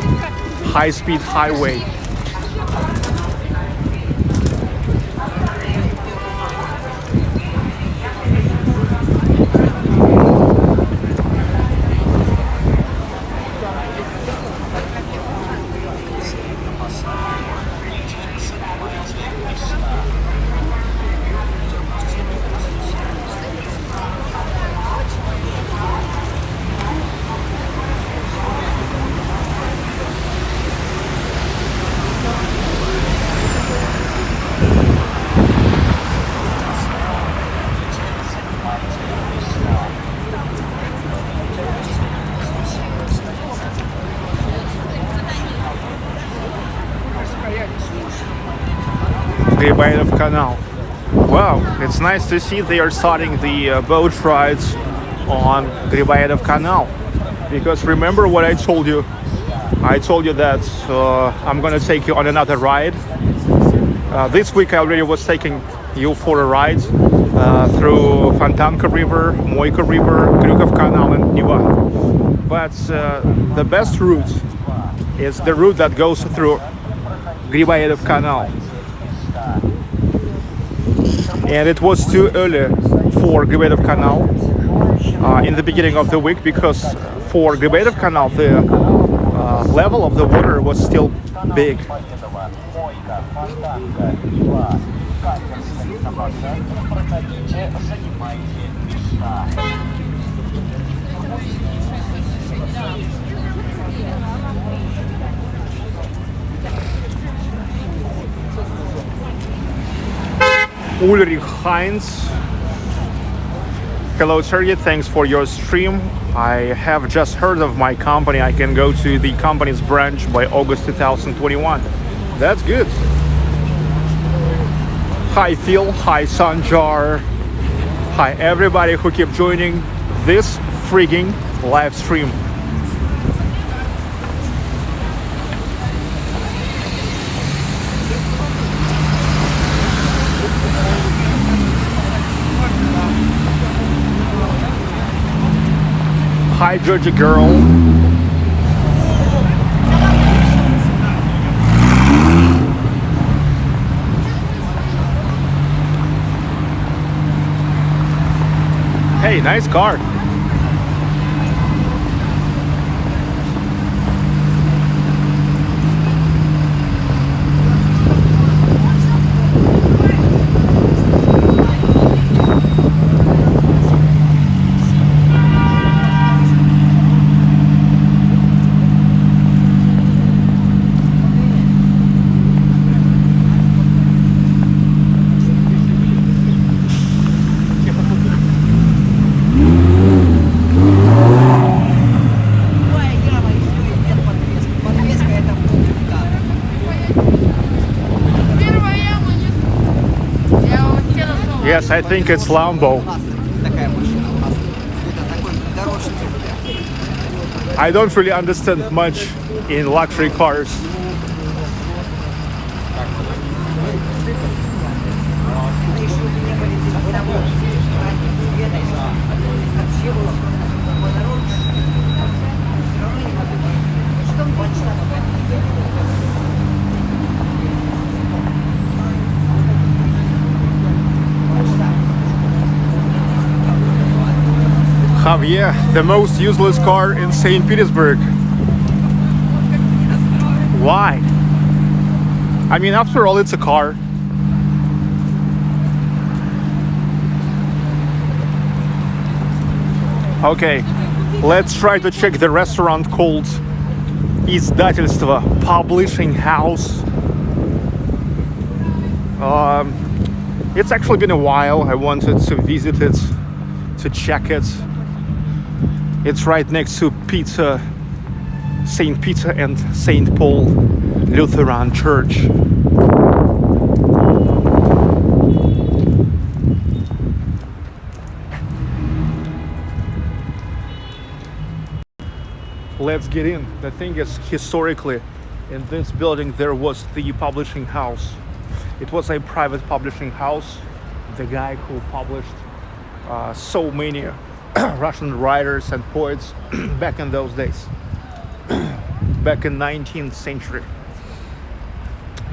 high-speed highway. Gribayev Canal. Wow, it's nice to see they are starting the boat rides on Gribayev Canal. Because remember what I told you? I told you that I'm gonna take you on another ride. This week I already was taking you for a ride through Fontanka River, Moika River, Kryukov Canal and Niva. But the best route is the route that goes through Gribayev Canal. And it was too early for Gribayev Canal in the beginning of the week, because for Gribayev Canal the level of the water was still big. Ulrich Heinz. Hello Sergey, thanks for your stream. I have just heard of my company. I can go to the company's branch by August 2021. That's good. Hi Phil, hi Sanjar, hi everybody who keep joining this frigging live stream. Hi Georgia girl. Hey, nice car. Yes, I think it's Lambo. I don't really understand much in luxury cars. Javier, the most useless car in St. Petersburg. Why? I mean, after all, it's a car. Okay, let's try to check the restaurant called Издательство, Publishing House. It's actually been a while. I wanted to visit it, to check it. It's right next to St. Peter and St. Paul Lutheran Church. Let's get in. The thing is, historically, in this building there was the publishing house. It was a private publishing house. The guy who published so many Russian writers and poets back in those days, back in 19th century.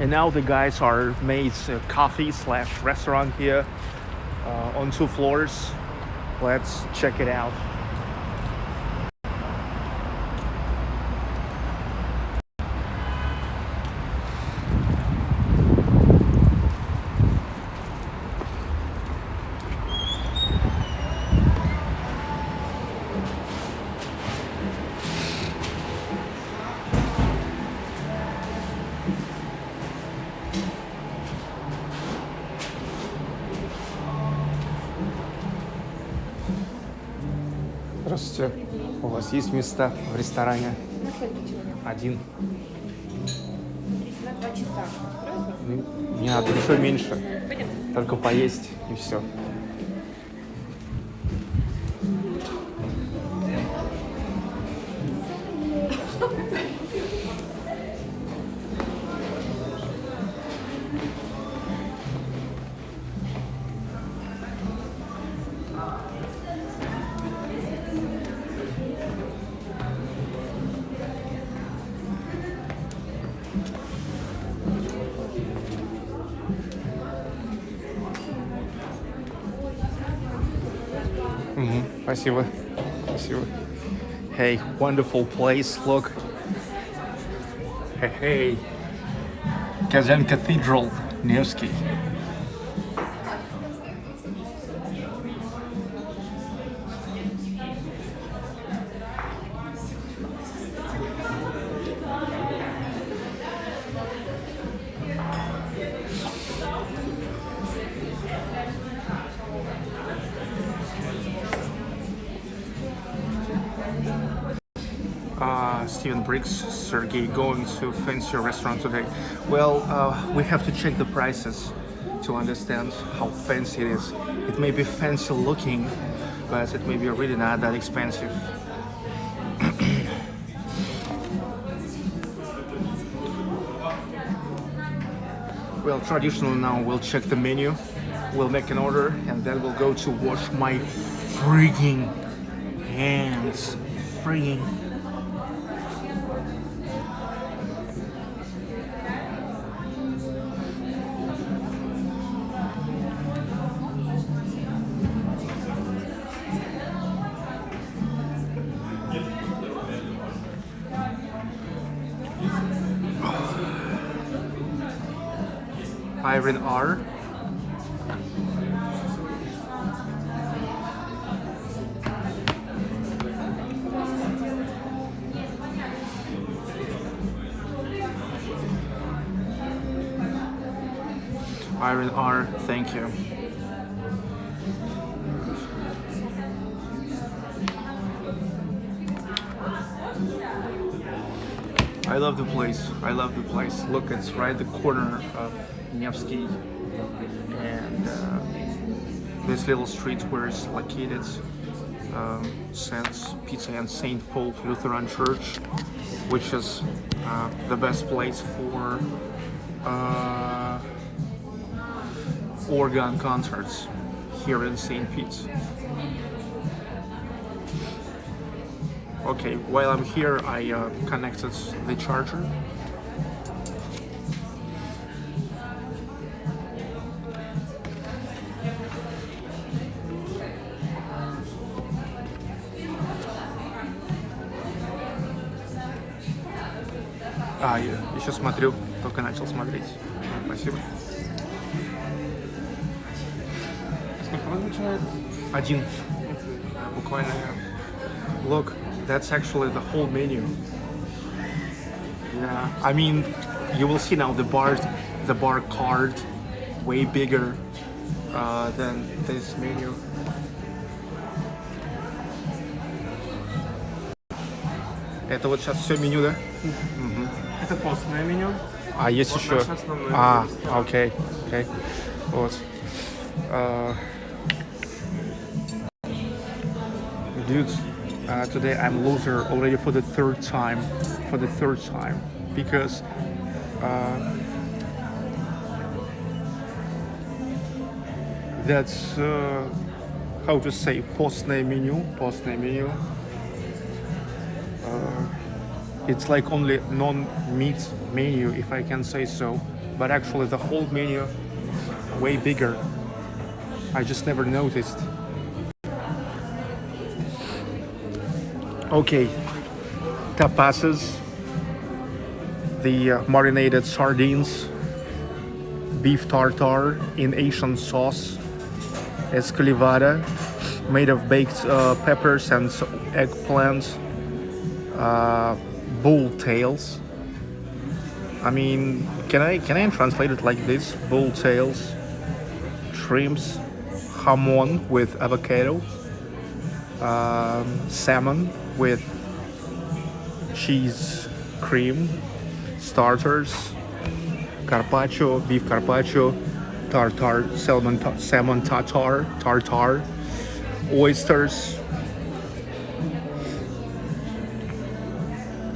And now the guys are made coffee / restaurant here on 2 floors. Let's check it out. Здравствуйте. У вас есть места в ресторане? Один. 2 часа. Устроит вас? Не надо ничего меньше. Пойдем. Только поесть и все. Спасибо. Спасибо. Hey, wonderful place, look. Hey. Kazan Cathedral, Nevsky. Steven Briggs, Sergey, going to fancy restaurant today. Well, we have to check the prices to understand how fancy it is. It may be fancy looking, but it may be really not that expensive. Well, traditionally now we'll check the menu, we'll make an order, and then we'll go to wash my freaking hands. Freaking. Iron R. Iron R, thank you. I love the place. I love the place. Look, it's right the corner of Nevsky and this little street where it's located, St. Peter and St. Paul Lutheran Church, which is the best place for organ concerts here in St. Pete. Okay, while I'm here, I connected the charger. Я еще смотрю, только начал смотреть. Спасибо. Сколько вас начинает? Один. Буквально. Look, that's actually the whole menu. Yeah, I mean, you will see now the bar card way bigger than this menu. Это вот сейчас все меню, да? Это постное меню. А есть Вот еще? наше основное ресторан. Окей. Вот. Dude, today I'm loser already for the third time. Because that's how to say постное menu. It's like only non-meat menu, if I can say so, but actually the whole menu way bigger. I just never noticed. Okay, tapases, the marinated sardines, beef tartare in Asian sauce, escalivada made of baked peppers and eggplant, bull tails. I mean, can I translate it like this? Bull tails, shrimps, hamon with avocado, salmon with cheese cream, starters, carpaccio, beef carpaccio, tartar, salmon tartar, oysters,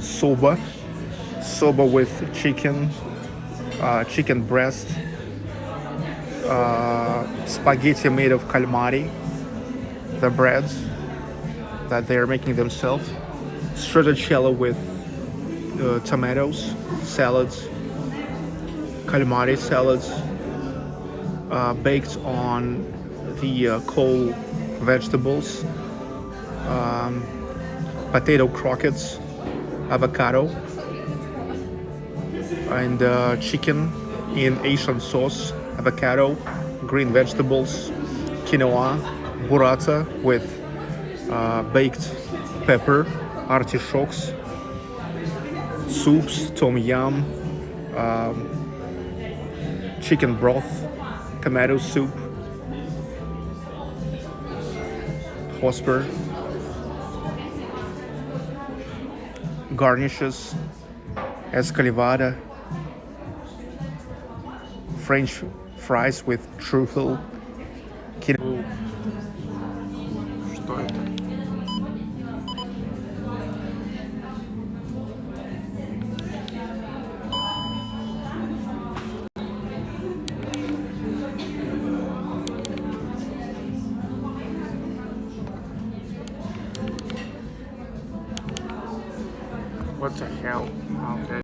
soba with chicken, chicken breast, spaghetti made of calamari, the breads that they are making themselves, stracciatella with tomatoes, salads, calamari salads, baked on the cold vegetables, potato croquettes, avocado, and chicken in Asian sauce, avocado, green vegetables, quinoa, burrata with baked pepper, artichokes, soups, tom yum, chicken broth, tomato soup, hosper, garnishes, escalivada, French fries with truffle. Что это? What the hell? Okay.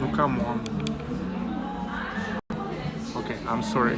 No, come on. Okay, I'm sorry.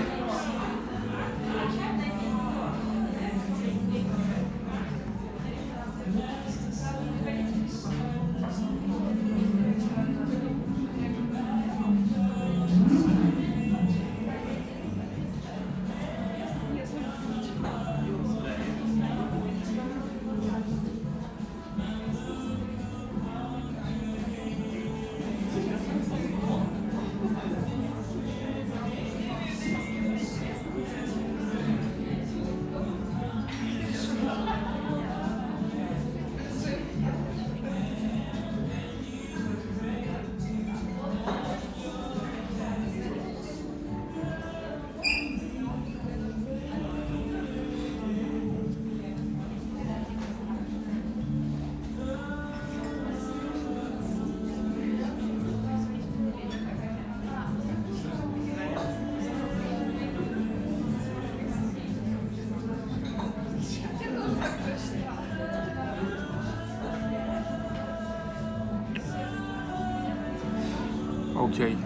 Okay,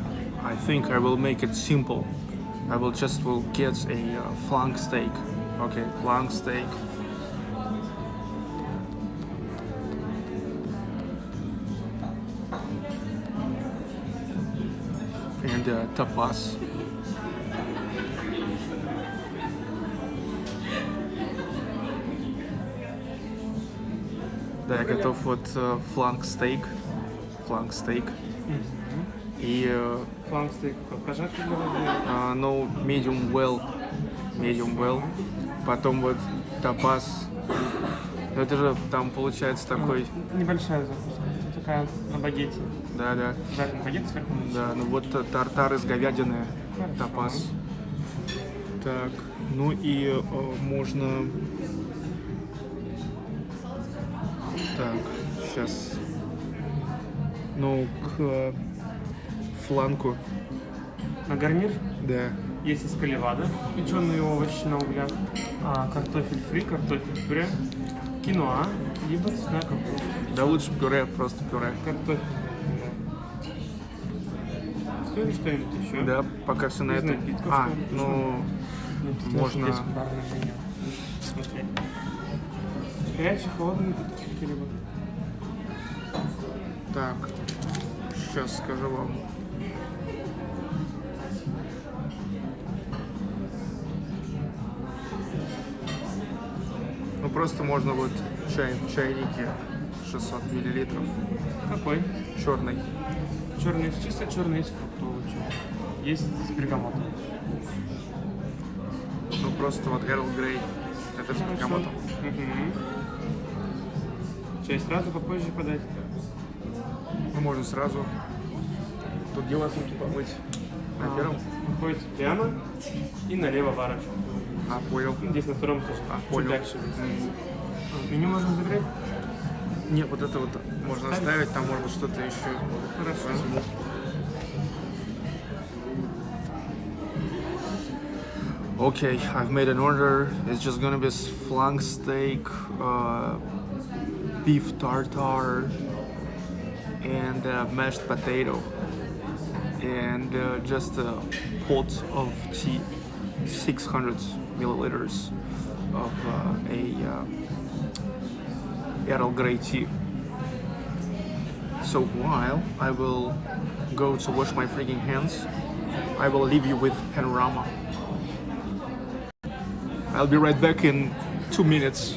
I think I will make it simple. I will get a flank steak. Okay, flank steak. And tapas. Да, я готов вот фланк стейк. И Фланг стейк пожарки ну, medium well. Потом вот тапас. Это же там получается такой. Небольшая закуска. Это такая на багете. Да. Жареный багет сверху. Да, ну вот тартар из говядины, Хорошо. тапас. Так, ну и можно. Так, сейчас. Ну, к фланку. На гарнир Да. есть эскаливада, печеные овощи на углях, картофель фри, картофель пюре, киноа, либо цветная капуста. Да лучше пюре, просто пюре. Картофель. Стоит что-нибудь еще? Да, пока все на Из это. напитков А, что-нибудь? ну, Нет, можно. Есть барное меню. Смотри. Горячие, холодные напитки какие-либо. Так, сейчас скажу вам. просто можно вот в чайнике 600 миллилитров. Какой? Черный. Черный есть чисто, черный есть фруктовый. Есть с бергамотом. Ну просто вот Эрл Грей. Это с бергамотом. Чай сразу попозже подать? Ну можно сразу. Тут где вас руки помыть? На первом? Выходите прямо и налево варочку. Понял. Здесь на втором тоже. Понял. Чуть дальше. Меню можно закрыть? Нет, вот это вот можно оставить, там может быть что-то еще. Хорошо. Okay, I've made an order. It's just gonna be flank steak, beef tartare, and mashed potato, and just a pot of tea, 600 milliliters of Earl Grey tea. So while I will go to wash my freaking hands, I will leave you with panorama. I'll be right back in 2 minutes.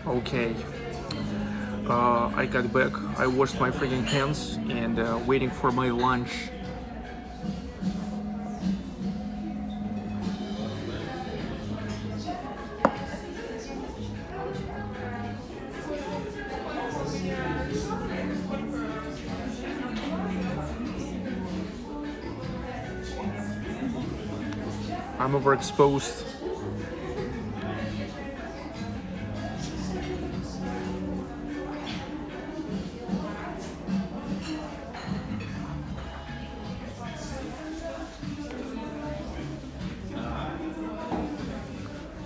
Okay, I got back, I washed my freaking hands and waiting for my lunch. I'm overexposed.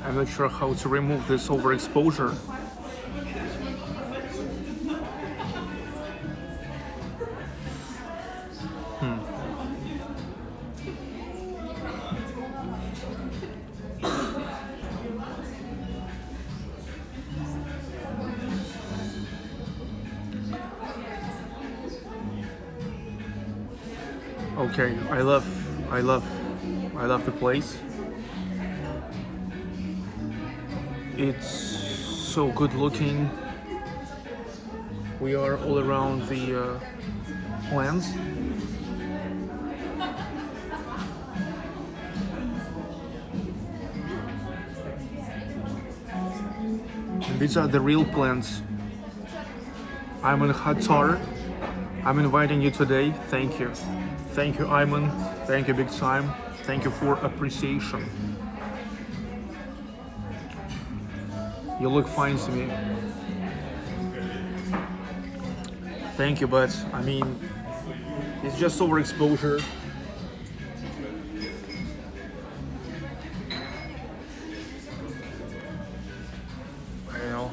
I'm not sure how to remove this overexposure. Okay, I love the place. It's so good looking. We are all around the plants. These are the real plants. Ayman Khatar, I'm inviting you today. Thank you. Thank you, Ayman. Thank you big time. Thank you for appreciation. You look fine to me. Thank you, but I mean, it's just overexposure. I don't know.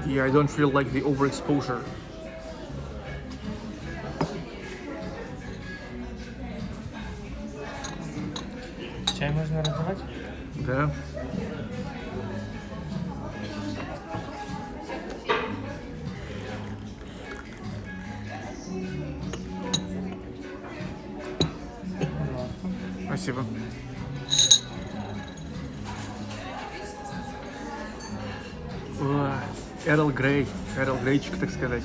Yeah, I don't feel like the overexposure. Чай можно разливать? Да. Спасибо. Эрл Грейчик, так сказать.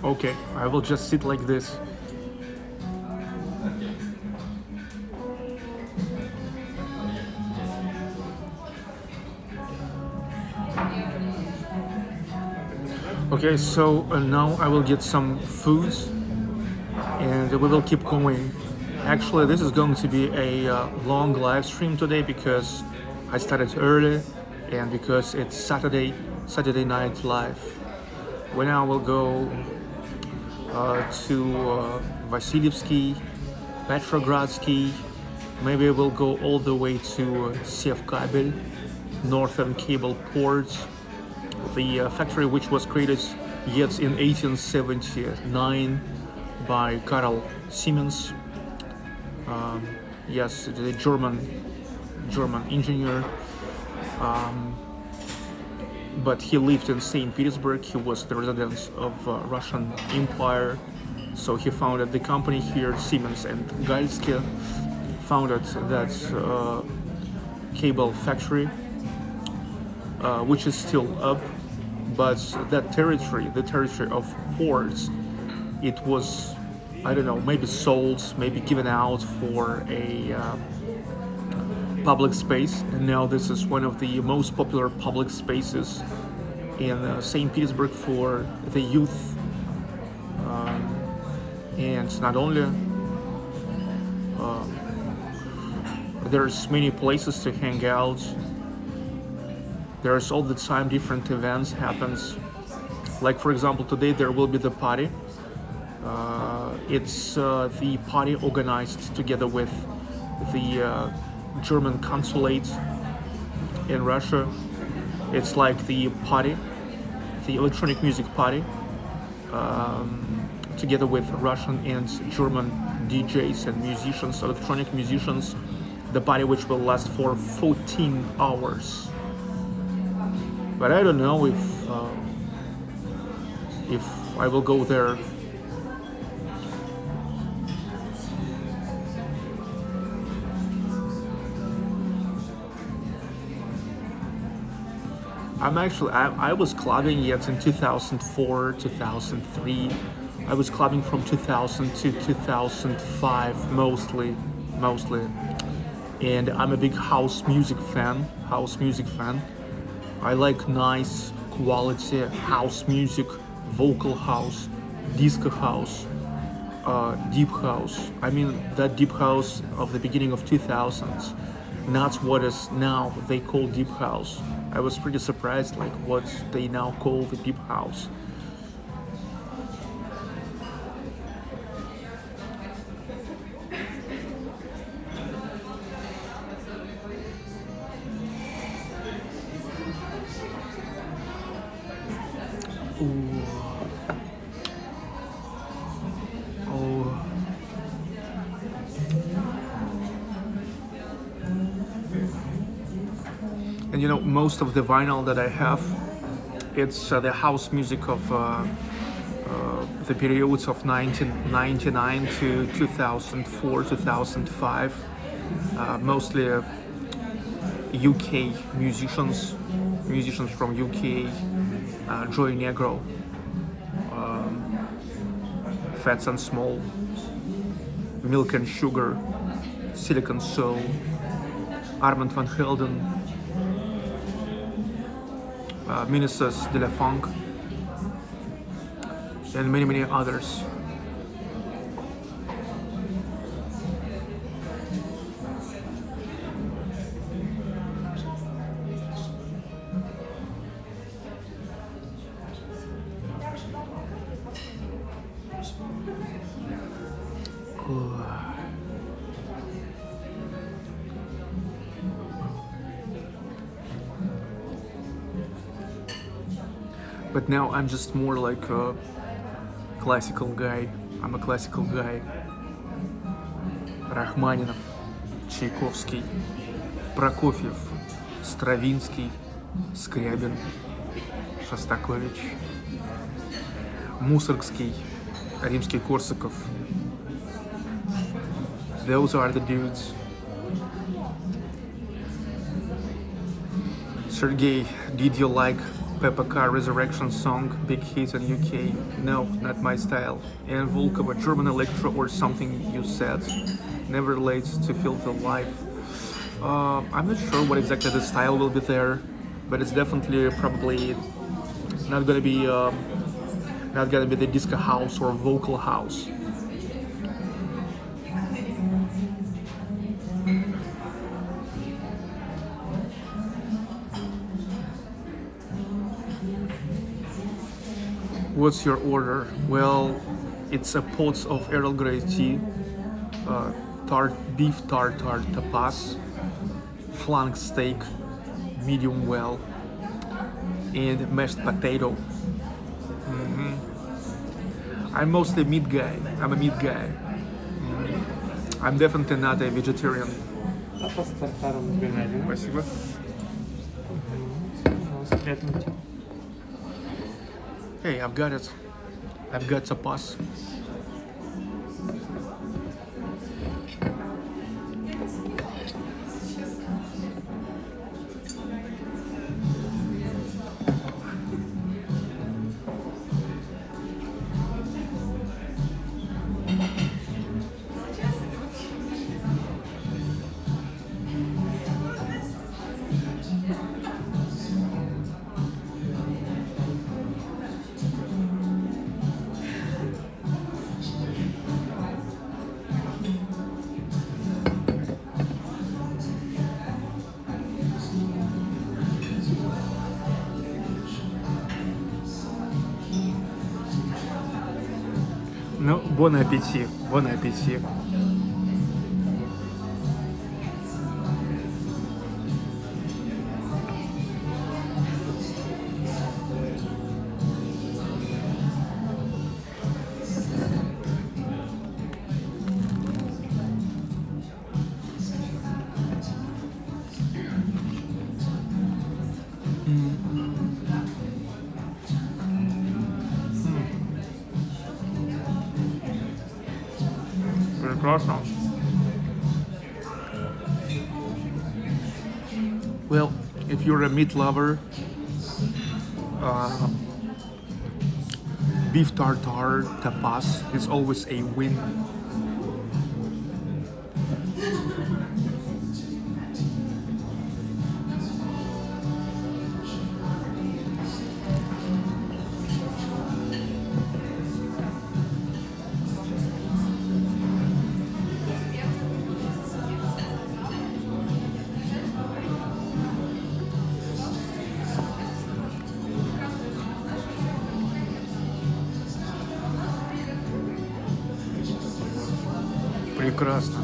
Okay, I will just sit like this. Okay, so now I will get some food and we will keep going. Actually, this is going to be a long live stream today because I started early and because it's Saturday night live. When I will go to Vasilyevsky, Petrogradsky, maybe we'll go all the way to Sevkabel, Northern Cable Port, the factory which was created yet in 1879 by Karl Siemens. Yes, the German engineer. But he lived in St. Petersburg. He was the resident of Russian Empire, so he founded the company here. Siemens and Galsky founded that cable factory, which is still up. But that territory, the territory of ports, it was, I don't know, maybe sold, maybe given out for a public space, and now this is one of the most popular public spaces in St. Petersburg for the youth, and not only there's many places to hang out. There's all the time different events happens, like for example today there will be the party. It's the party organized together with the German consulate in Russia. It's like the party, the electronic music party, together with Russian and German DJs and musicians, electronic musicians. The party which will last for 14 hours. But I don't know if I will go there. I was clubbing yet in 2004, 2003. I was clubbing from 2000 to 2005 mostly. And I'm a big house music fan. I like nice quality house music, vocal house, disco house, deep house. I mean that deep house of the beginning of 2000s, not what is now they call deep house. I was pretty surprised like what they now call the deep house. And you know, most of the vinyl that I have, It's the house music of the periods of 1999 to 2004, 2005. Mostly UK musicians from UK, Joy Negro, Fats and Small, Milk and Sugar, Silicon Soul, Armand van Helden, Ministers de la Funk, and many others. But now I'm just more like a classical guy. I'm a classical guy. Rachmaninov, Tchaikovsky, Prokofiev, Stravinsky, Scriabin, Shostakovich, Mussorgsky, Rimsky-Korsakov. Those are the dudes. Sergey, did you like Peppa Car Resurrection song, big hit in UK? No, not my style. And Volkova, German electro or something you said. Never late to feel the life. I'm not sure what exactly the style will be there, but it's definitely probably not gonna be the disco house or vocal house. What's your order? Well, it's a pot of Earl Grey tea, beef tartare tapas, flank steak, medium well, and mashed potato. I'm mostly meat guy. I'm a meat guy. I'm definitely not a vegetarian. Тапас с тартаром с говядиной. Спасибо. Пожалуйста, приятного аппетита. Hey, I've got it. I've got tapas. Ну, bon appétit, bon appétit. Прекрасно. Well, if you're a meat lover, beef tartare tapas is always a win. Прекрасно.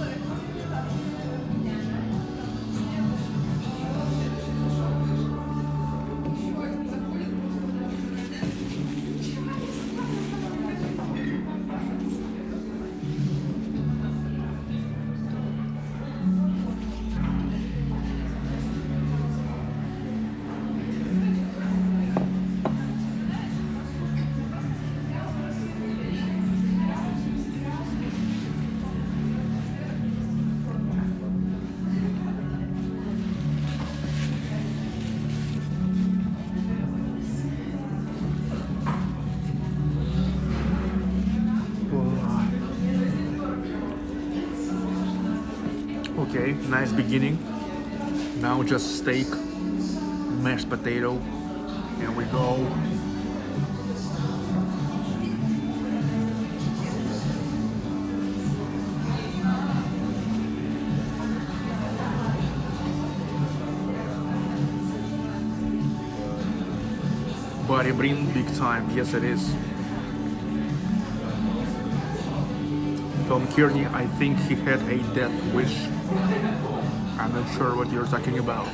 Okay, nice beginning. Now just steak, mashed potato, and we go. Body brain big time, yes it is. Tom Kearney, I think he had a death wish. I'm not sure what you're talking about.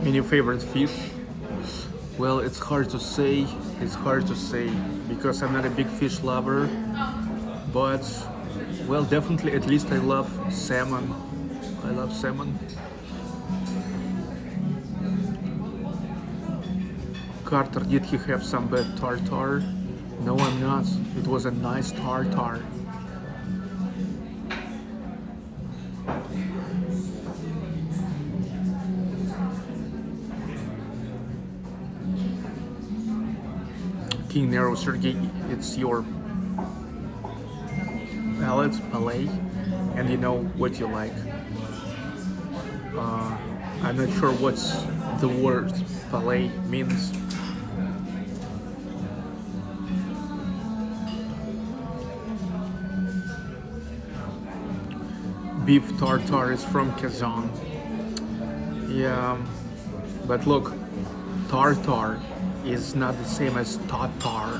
Any favorite fish? Well, it's hard to say. It's hard to say because I'm not a big fish lover. But, well, definitely at least I love salmon. I love salmon. Carter, did he have some bad tartar? No, I'm not. It was a nice tartar. King Nero, Sergey, it's your palate, and you know what you like. I'm not sure what's the word palate means. Beef tartar is from Kazan. Yeah, but look, tartar is not the same as tatar.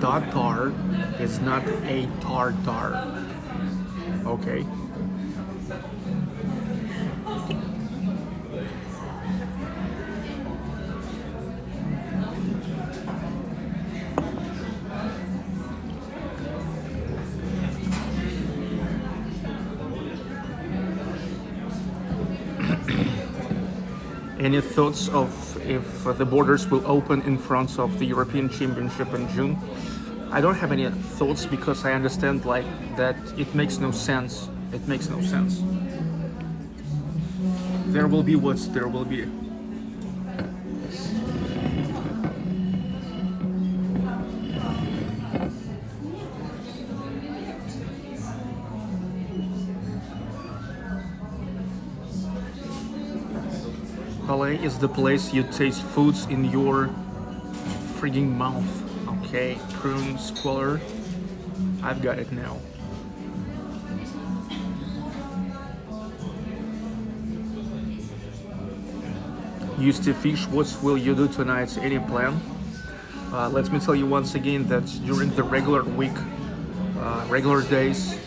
Tatar is not a tartar. Okay. Any thoughts of if the borders will open in front of the European Championship in June? I don't have any thoughts because I understand like that it makes no sense. It makes no sense. There will be what there will be. Palais is the place you taste foods in your frigging mouth. Okay, prune squalor. I've got it now. Used to fish, what will you do tonight? Any plan? Let me tell you once again that during the regular week, regular days,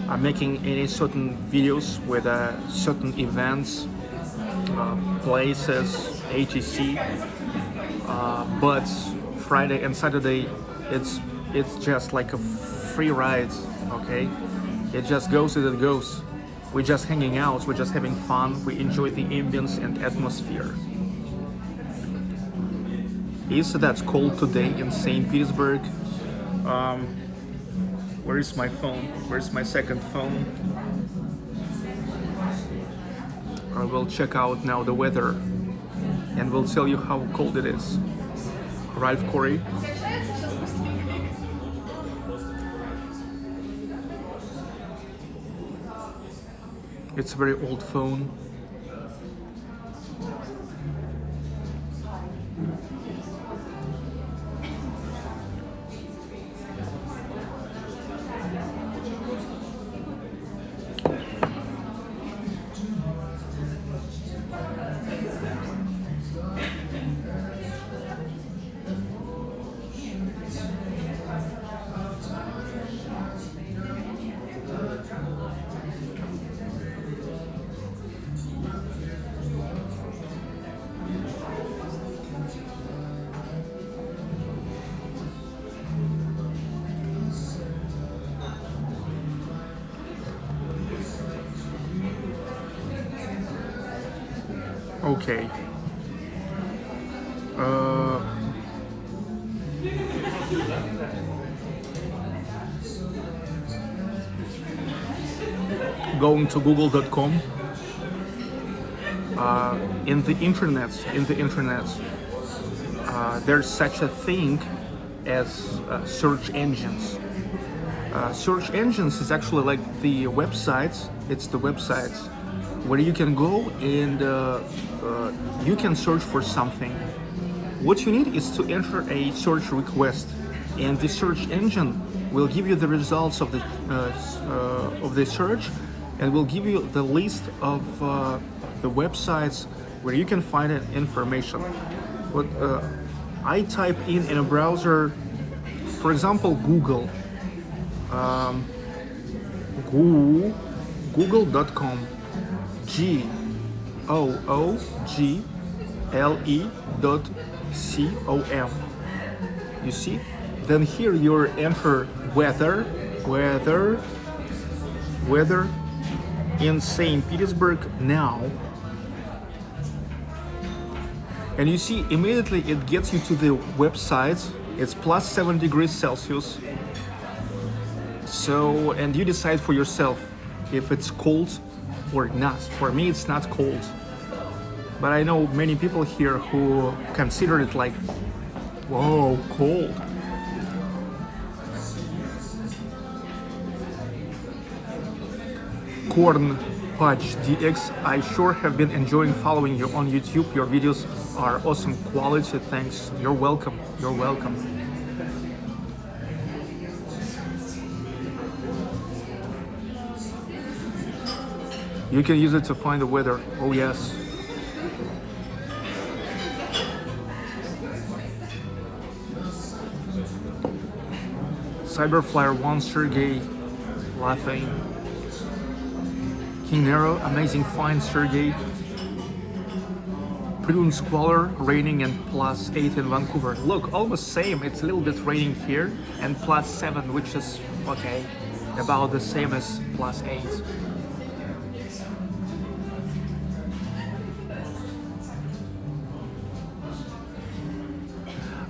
I'm making any certain videos with certain events, places, etc. But Friday and Saturday, it's just like a free ride. Okay, it just goes as it goes. We're just hanging out. We're just having fun. We enjoy the ambience and atmosphere. Is that cold today in St. Petersburg? Where is my phone? Where's my second phone? I will check out now the weather and will tell you how cold it is. Right, Corey? It's a very old phone. Okay. Going to google.com. In the internet, there's such a thing as search engines. Search engines is actually like the websites. It's the websites where you can go and you can search for something. What you need is to enter a search request, and the search engine will give you the results of the search, and will give you the list of the websites where you can find information. But I type in a browser, for example, Google. Google.com. google.com. You see? Then here you enter weather in St. Petersburg now. And you see, immediately it gets you to the website. It's plus 7 degrees Celsius. So, and you decide for yourself if it's cold or not. For me, it's not cold. But I know many people here who consider it like, whoa, cold. Corn Pudge DX, I sure have been enjoying following you on YouTube. Your videos are awesome quality. Thanks. You're welcome. You're welcome. You can use it to find the weather. Oh yes. Cyberflyer1, Sergey, laughing. King Nero, amazing find, Sergey. Prudent Squalor, raining and plus 8 in Vancouver. Look, almost same. It's a little bit raining here, and plus 7, which is okay, about the same as plus 8.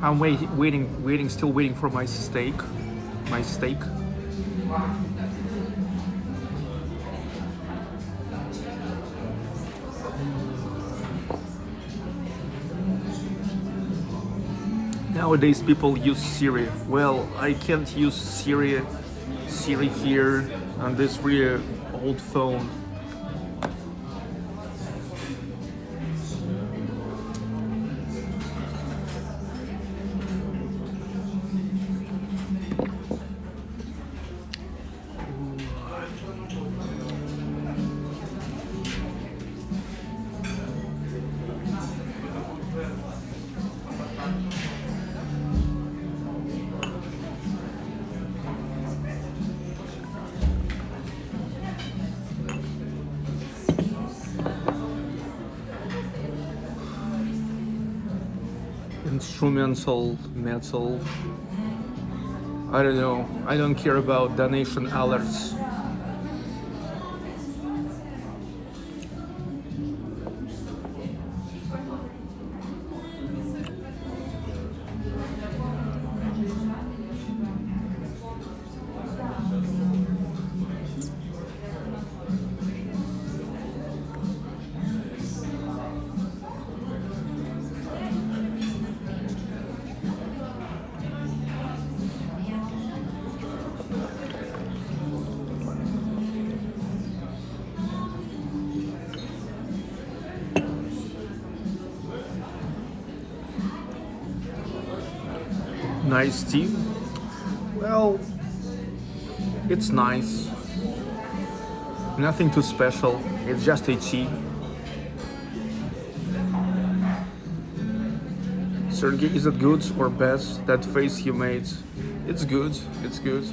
I'm still waiting for my steak. Nowadays people use Siri. Well, I can't use Siri here on this really old phone. Instrumental metal. I don't know. I don't care about donation alerts. Nice tea. Well, it's nice. Nothing too special. It's just a tea. Sergey, is it good or bad? That face you made. It's good. It's good.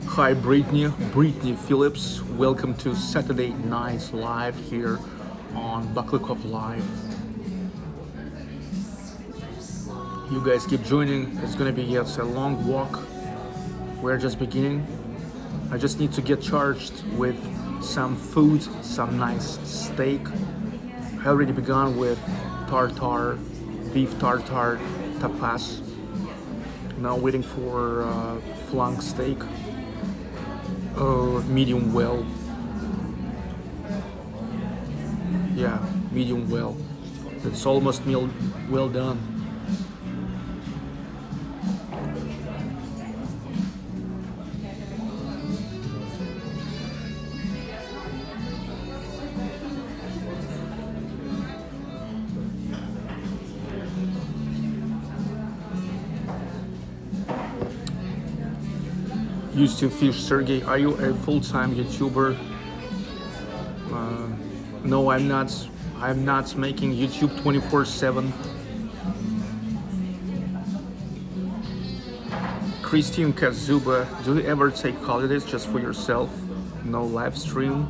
Hi Brittany Phillips, welcome to Saturday Night Live here on Baklikov Live. You guys keep joining. It's gonna be, yes, a long walk. We're just beginning. I just need to get charged with some food, some nice steak. I already begun with tartar, beef tartar, tapas. Now waiting for flank steak, medium well. Yeah, medium well. It's almost well done. Used to fish. Sergey, are you a full-time YouTuber? No, I'm not. I'm not making YouTube 24/7. Christian Kazuba, do you ever take holidays just for yourself? No live stream?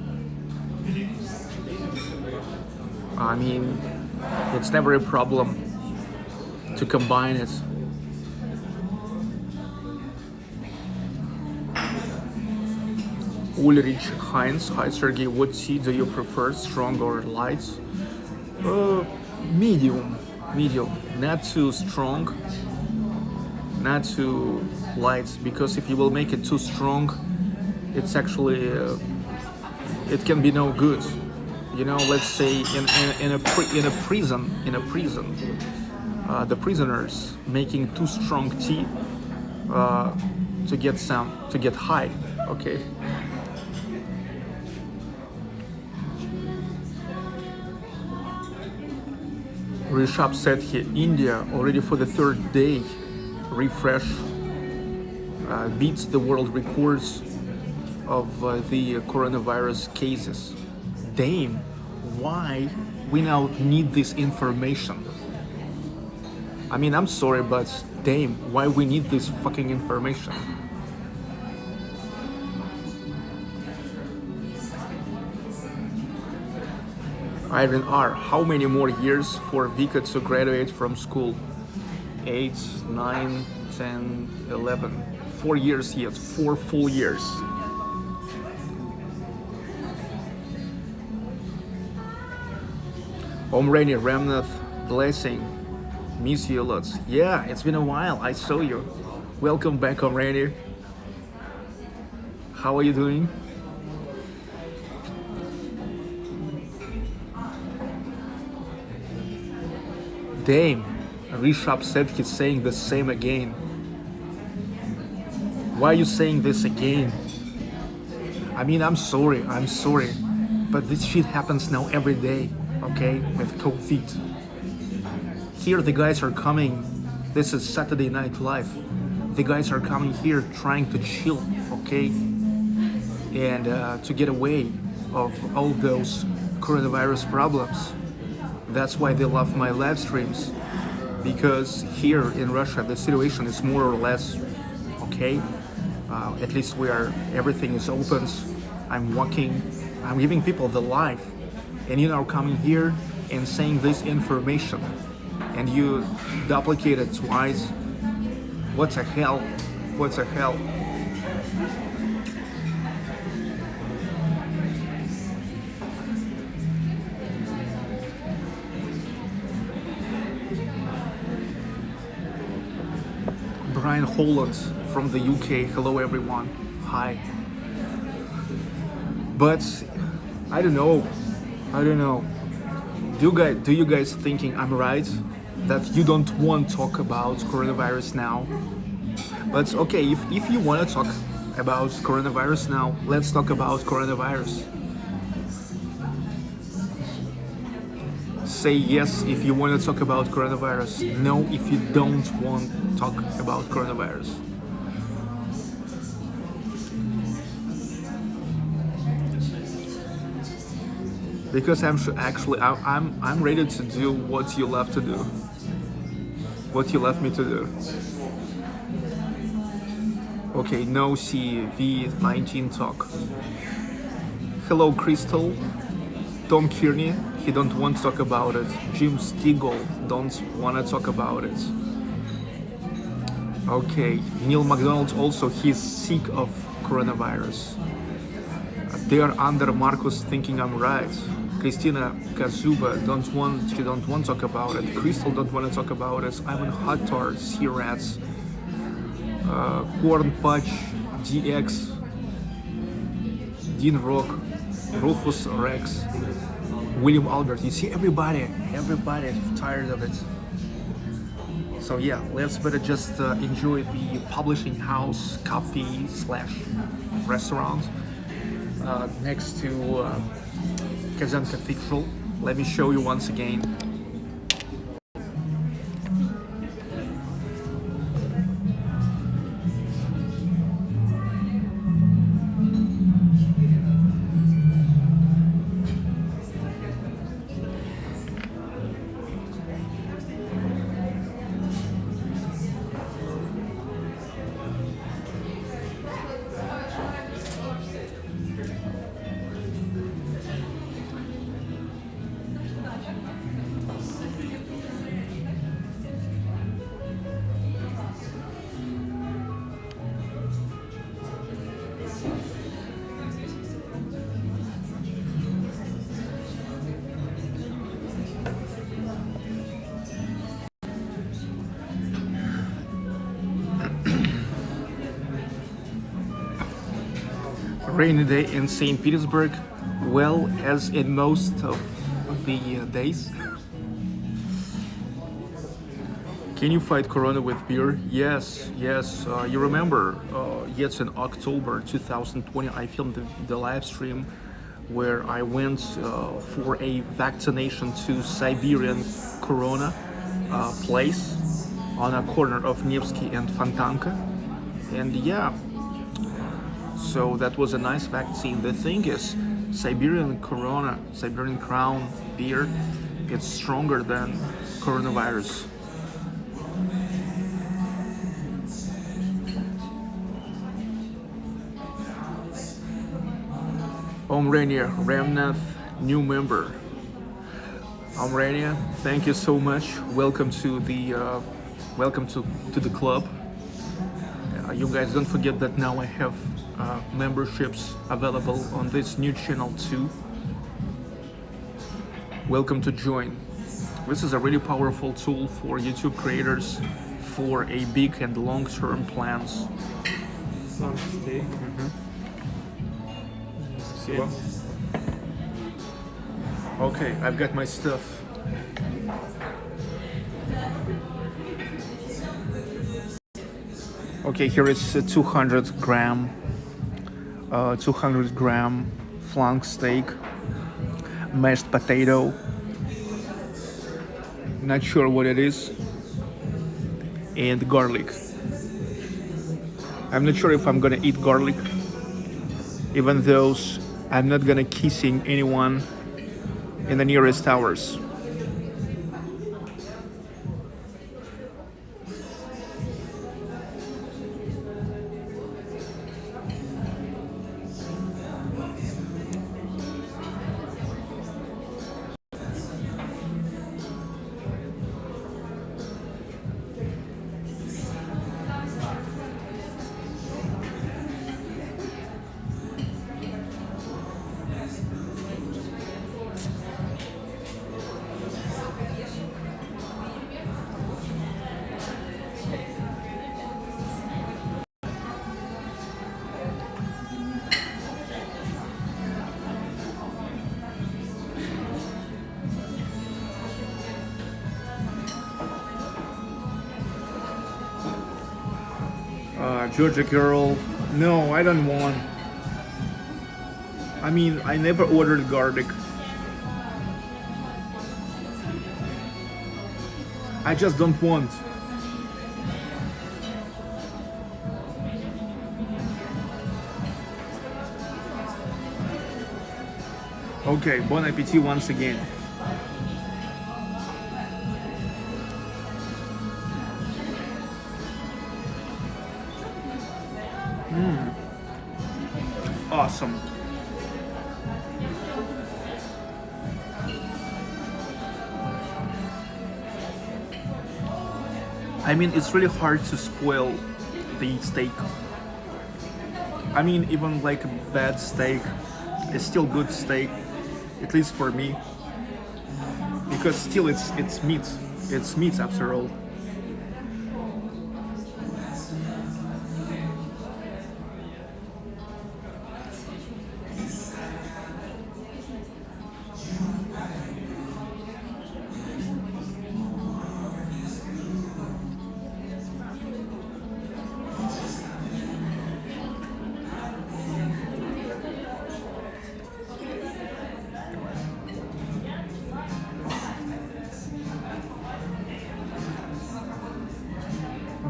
I mean, it's never a problem to combine it. Ulrich Heinz, hi Sergey, what tea do you prefer, strong or light? Medium, not too strong, not too light, because if you will make it too strong, it's actually, it can be no good. You know, let's say in a prison, the prisoners making too strong tea to get high, okay? Rishabh said here, India already for the third day, refresh, beats the world records of the coronavirus cases. Damn, why we now need this information? I mean, I'm sorry, but damn, why we need this fucking information? Ivan R, how many more years for Vika to graduate from school? 8, 9, 10, 11. 4 years yet, 4 full years. Om Rainy Ramnath, blessing. Miss you lots. Yeah, it's been a while, I saw you. Welcome back, Om Rainy. How are you doing? Damn, Rishabh said he's saying the same again. Why are you saying this again? I mean, I'm sorry, but this shit happens now every day, okay, with COVID. Here the guys are coming, this is Saturday Night Live. The guys are coming here trying to chill, okay, and to get away of all those coronavirus problems. That's why they love my live streams, because here in Russia the situation is more or less okay. At least everything is open. I'm walking, I'm giving people the life, and you know, coming here and saying this information, and you duplicate it twice. What the hell? What the hell? Brian Holland from the UK. Hello everyone. Hi. But I don't know. Do you guys thinking I'm right that you don't want to talk about coronavirus now? But okay, if you want to talk about coronavirus now, let's talk about coronavirus. Say yes if you want to talk about coronavirus. No if you don't want to talk about coronavirus. Because I'm ready to do what you love to do. What you left me to do. Okay, no CV19 talk. Hello Crystal. Tom Kearney, he don't want to talk about it. Jim Stigall don't want to talk about it. Okay, Neil McDonald's also, he's sick of coronavirus. They're under Marcos thinking I'm right. Christina Kazuba she don't want to talk about it. Crystal don't want to talk about it. Ivan Hottar, Sea Rats, Corn Patch, DX, Dean Rock, Rufus Rex, William Albert. You see, everybody tired of it. So yeah, let's better just enjoy the publishing house, coffee / restaurant next to Kazan Cathedral. Let me show you once again. Rainy day in St. Petersburg, well, as in most of the days. Can you fight Corona with beer? Yes. You remember, yes, in October 2020, I filmed the live stream where I went for a vaccination to Siberian Corona place on a corner of Nevsky and Fontanka. And yeah, so that was a nice vaccine. The thing is, Siberian Crown beer, it's stronger than coronavirus. Omrania Ramnath, new member. Omrania, thank you so much. Welcome to the club. You guys don't forget that now I have memberships available on this new channel too. Welcome to join. This is a really powerful tool for YouTube creators for a big and long-term plans. Some steak. Okay, I've got my stuff. Okay, here is a 200 gram flank steak, mashed potato, not sure what it is, and garlic. I'm not sure if I'm gonna eat garlic, even though I'm not gonna kissing anyone in the nearest hours. Georgia girl, no, I don't want. I mean, I never ordered garlic. I just don't want. Okay, bon appetit once again. Awesome. I mean, it's really hard to spoil the steak. I mean, even like a bad steak is still good steak, at least for me, because still it's meat. It's meat after all.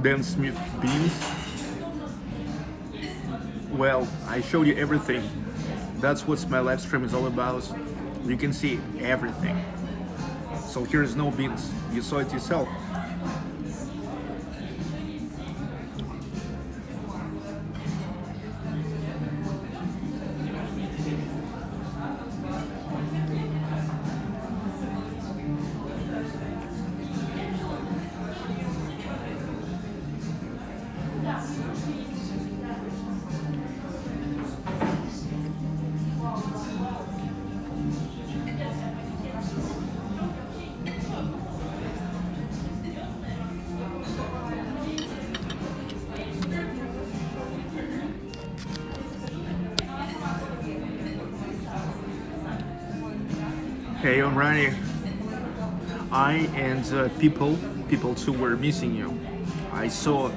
Dan Smith beans. Well, I showed you everything. That's what my live stream is all about. You can see everything. So here's no beans. You saw it yourself. Hey, I'm Ronnie. I and people too were missing you. I saw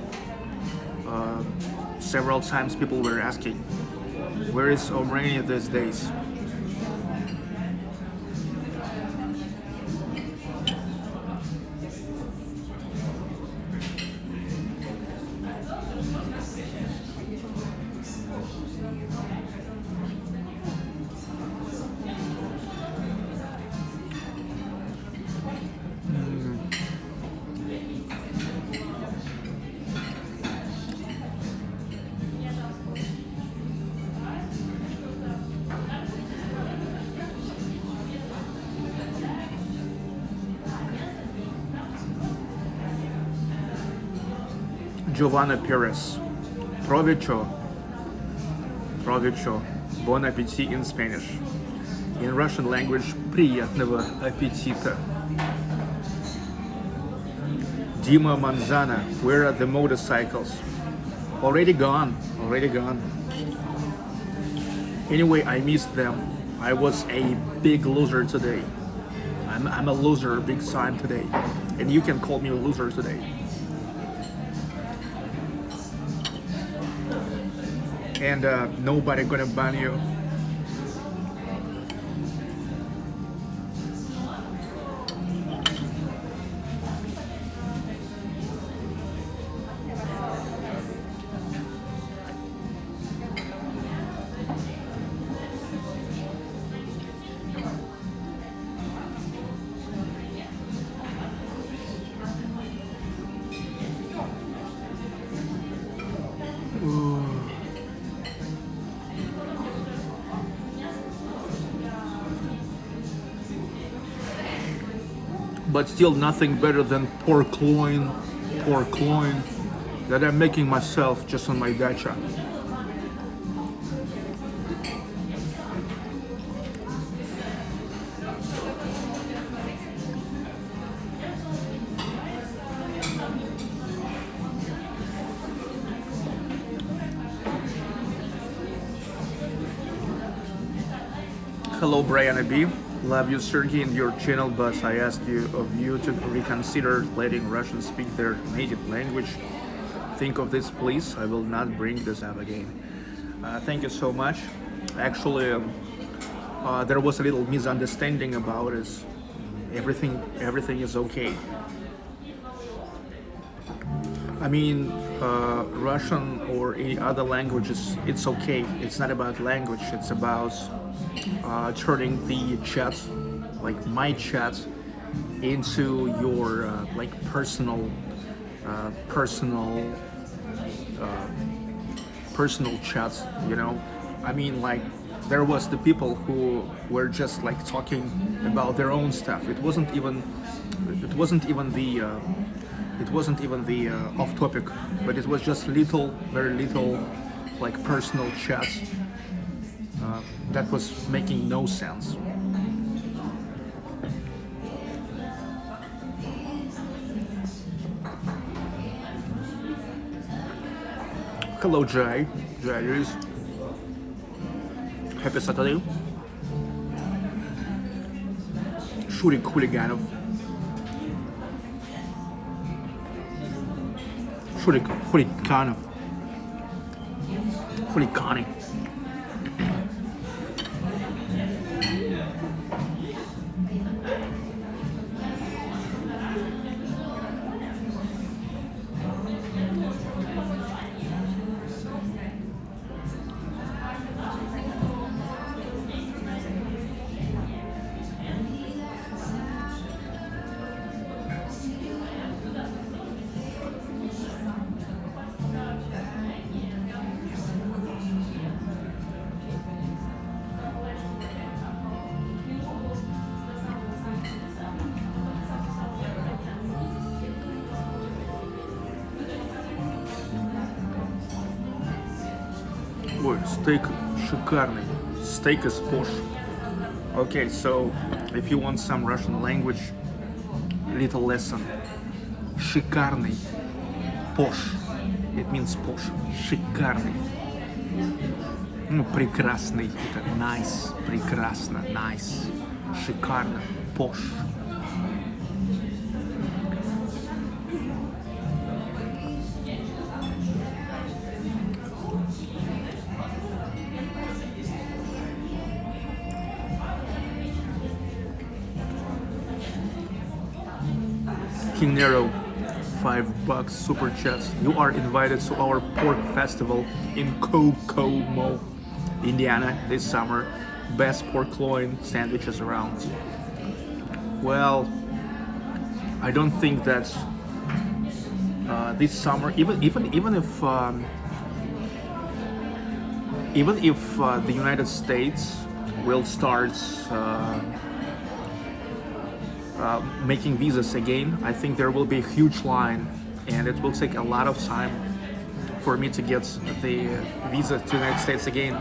several times people were asking, where is Omrani these days? Giovanna Perez. Provecho. Bon appetit in Spanish. In Russian language, приятного аппетита. Dima Manzana, where are the motorcycles? Already gone. Anyway, I missed them. I was a big loser today. I'm a loser big time today. And you can call me a loser today. And nobody gonna ban you. But still nothing better than pork loin that I'm making myself just on my dacha. Hello, Brianna B. Love you, Sergey, and your channel, but I ask of you to reconsider letting Russians speak their native language. Think of this, please. I will not bring this up again. Thank you so much. Actually, there was a little misunderstanding about it. Everything is okay. I mean, Russian or any other languages, it's okay. It's not about language. It's about turning the chat, like my chat, into your like personal chats. You know, I mean, like there was the people who were just like talking about their own stuff. It wasn't even the it wasn't even the off topic, but it was just little, very little, like personal chats that was making no sense. Hello, Jai. Jai is. Happy Saturday. Shurik Huliganov. Shurik Hulikanov. Hulikani. Ой, steak шикарный. Steak is posh. Okay, so if you want some Russian language, little lesson. Шикарный. Posh. It means posh. Шикарный. Ну, прекрасный. Это nice. Прекрасно. Nice. Шикарно. Posh. King Nero, $5 super chats. You are invited to our pork festival in Kokomo, Indiana this summer. Best pork loin sandwiches around. Well, I don't think that this summer, even if the United States will start making visas again, I think there will be a huge line, and it will take a lot of time for me to get the visa to the United States again.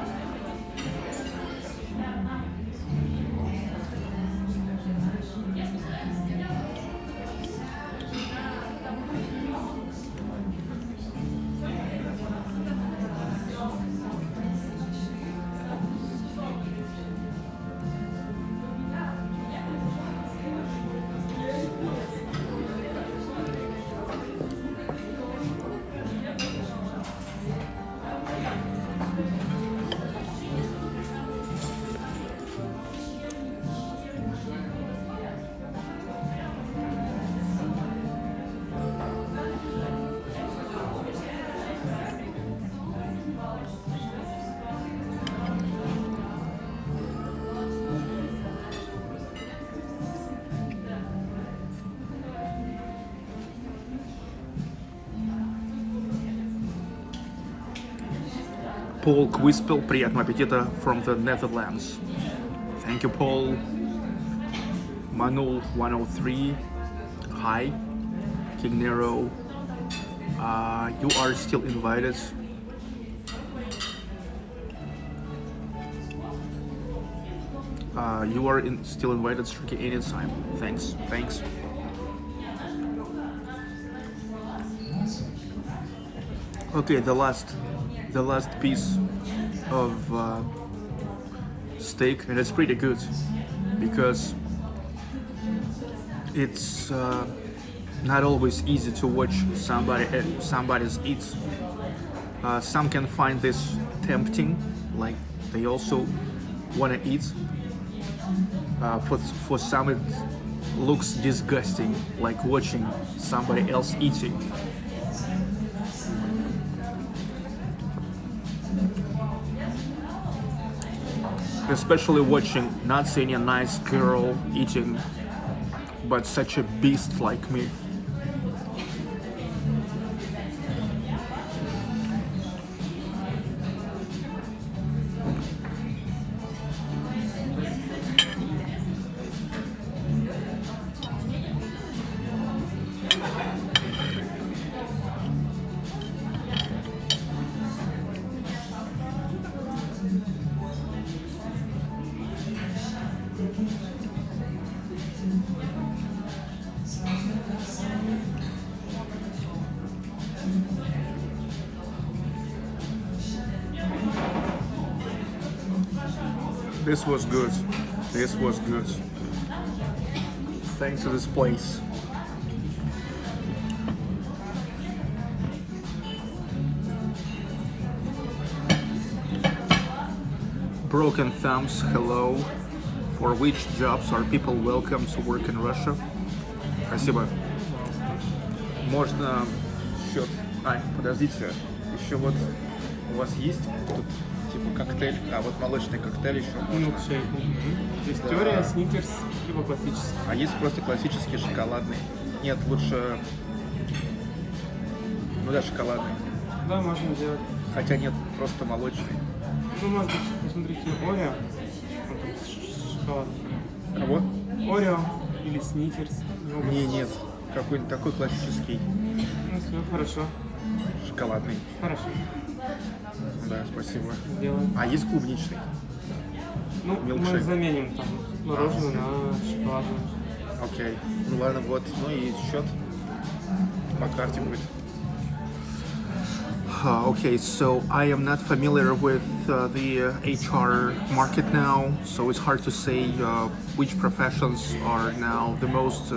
Paul Quispel, приятного аппетита from the Netherlands. Thank you, Paul. Manul 103, hi. King Nero, you are still invited. You are still invited, Sergey, anytime. Thanks. Okay, the last piece of steak, and it's pretty good because it's not always easy to watch somebody's eat. Some can find this tempting, like they also want to eat. For some it looks disgusting, like watching somebody else eating. Especially watching, not seeing a nice girl eating, but such a beast like me. This was good. This was good. Thanks to this place. Broken thumbs, hello. For which jobs are people welcome to work in Russia? Спасибо. Можно счет. Подождите. Еще вот у вас есть тут типа коктейль, а вот молочный коктейль еще можно. Милкшейк. Есть теория, сникерс, либо классический. А есть просто классический шоколадный? Нет, лучше... Ну да, шоколадный. Да, можно делать. Хотя нет, просто молочный. Ну, может быть, посмотрите, Орео. Вот там шоколад. Кого? Орео или сникерс. Не, нет. Какой-нибудь такой классический. Ну, все, хорошо. Шоколадный. Хорошо. Да, спасибо. Сделаем. А есть клубничный? Ну, Милкшейк. мы заменим там мороженое на шоколадное. Окей. Ну ладно, вот. Ну и счет по карте будет. Okay, so I am not familiar with the HR market now, so it's hard to say which professions are now the most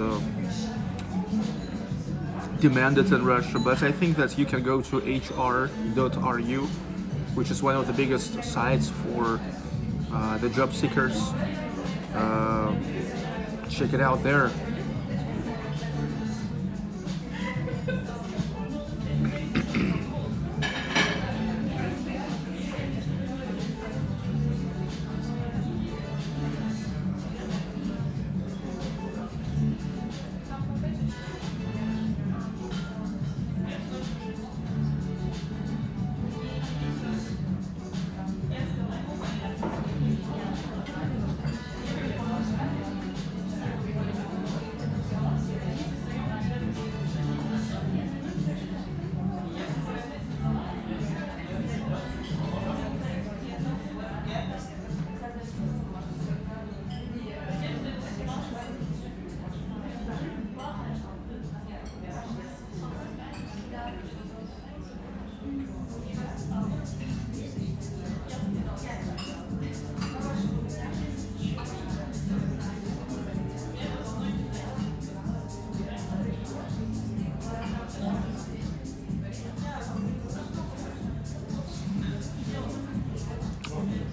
demanded in Russia, but I think that you can go to hr.ru, which is one of the biggest sites for the job seekers. Check it out there.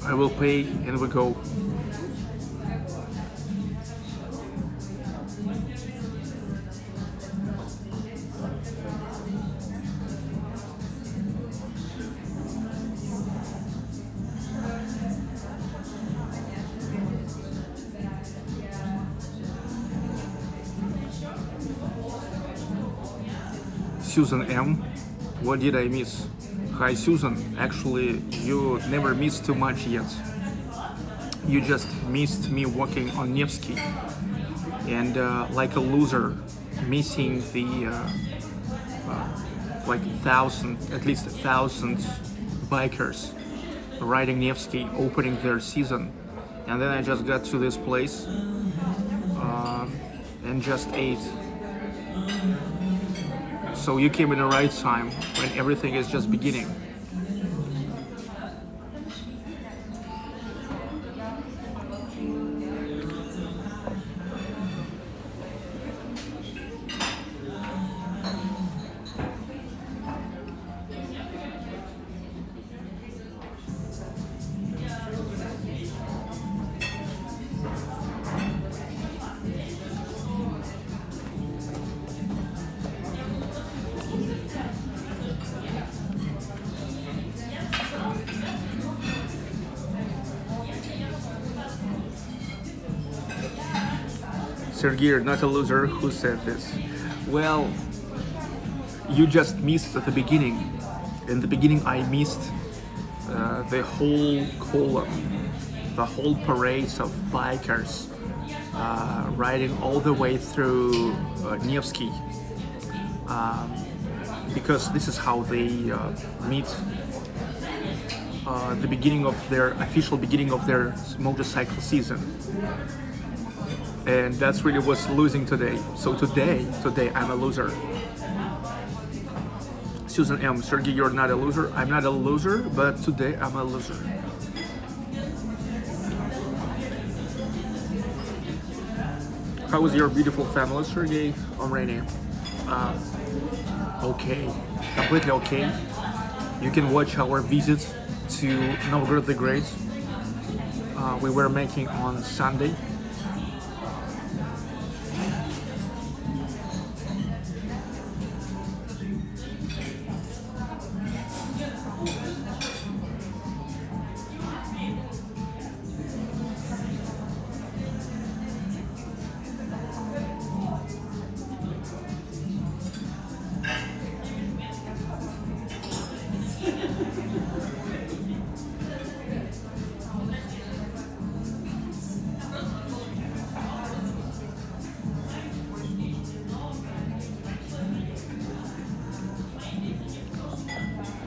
I will pay and we go. Susan M, what did I miss? Hi Susan, actually you never missed too much yet. You just missed me walking on Nevsky and like a loser missing the like at least 1,000 bikers riding Nevsky opening their season, and then I just got to this place and just ate. So you came in the right time when everything is just beginning. Sergey, you're not a loser. Who said this? Well, you just missed at the beginning. In the beginning, I missed the whole column, the whole parades of bikers riding all the way through Nevsky, because this is how they meet the beginning of their official beginning of their motorcycle season. And that's really what's losing today. So today I'm a loser. Susan M, Sergey, you're not a loser. I'm not a loser, but today I'm a loser. How is your beautiful family, Sergey? I'm Rainy. Okay, completely okay. You can watch our visit to Novgorod the Great. We were making on Sunday.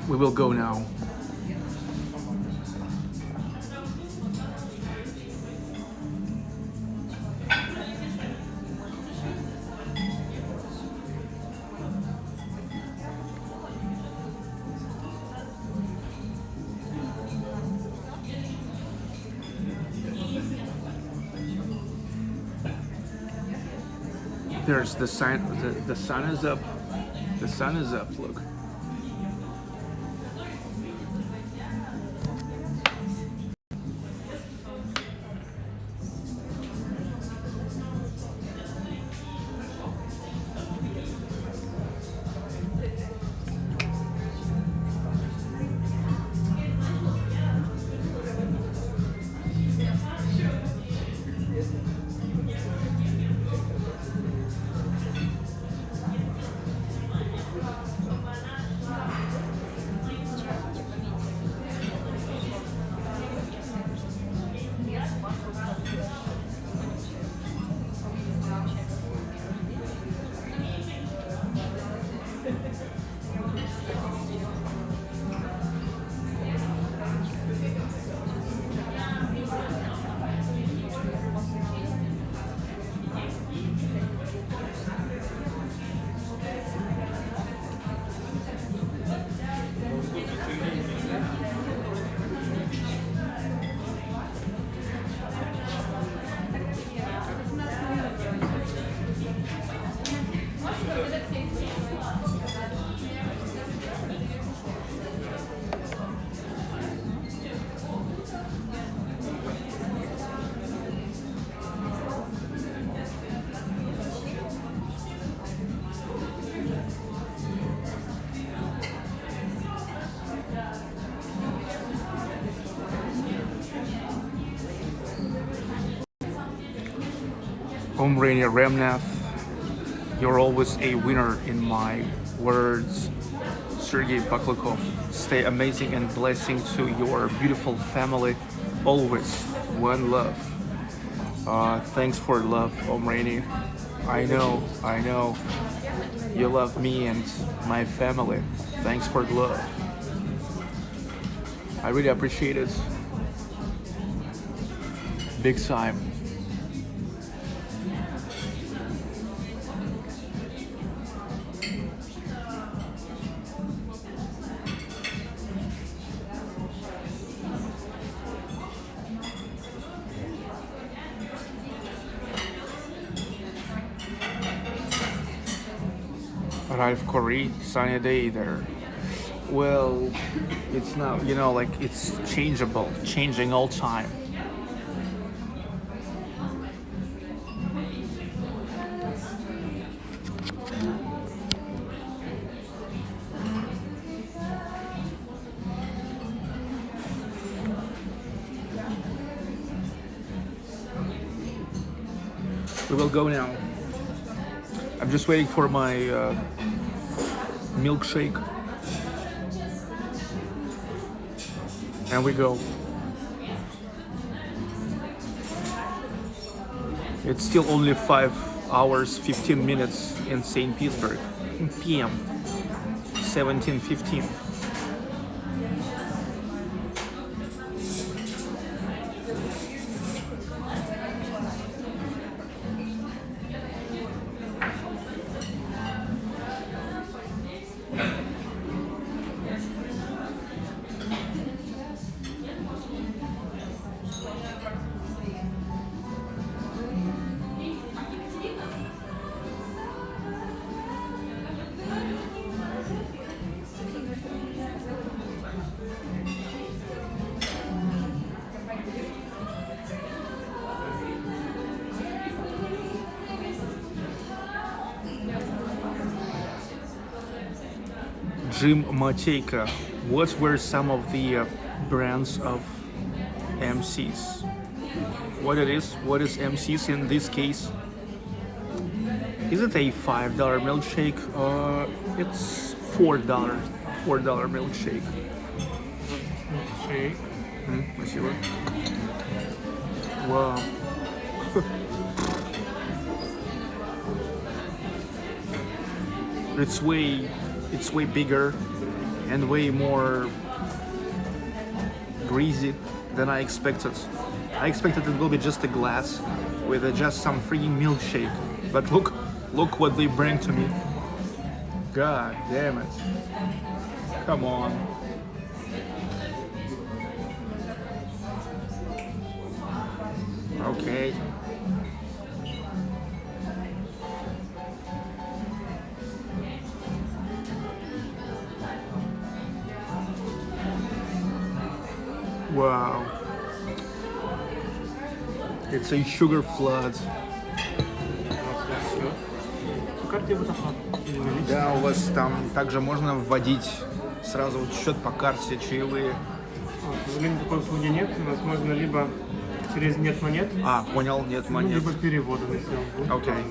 We will go now. There's the sign. The sun is up. The sun is up. Look. Rainier Remnath, you're always a winner in my words. Sergey Baklukov, stay amazing and blessing to your beautiful family. Always one love. Thanks for love, Rainier. I know. You love me and my family. Thanks for the love. I really appreciate it. Big time. Arrive Korea, sunny day there. Well, it's now, like it's changeable, changing all time. We will go now. I'm just waiting for my milkshake. And we go. It's still only 5 hours, 15 minutes in St. Petersburg. PM, 17:15. Jim Matejka. What were some of the brands of MCs? What it is? What is MCs in this case? Is it a $5 milkshake? It's $4 milkshake. Шейк. Спасибо. Wow. It's way bigger and way more greasy than I expected. I expected it will be just a glass with just some freaking milkshake. But look what they bring to me. God damn it. Come on. Okay. Wow. It's a sugar flood. Карте водопад. Да, у вас там также можно вводить сразу счет по карте, чаевые. К сожалению, такой услуги нет. У нас можно либо через нет монет, А, понял, нет ну, монет. либо переводы, если он будет. Окей.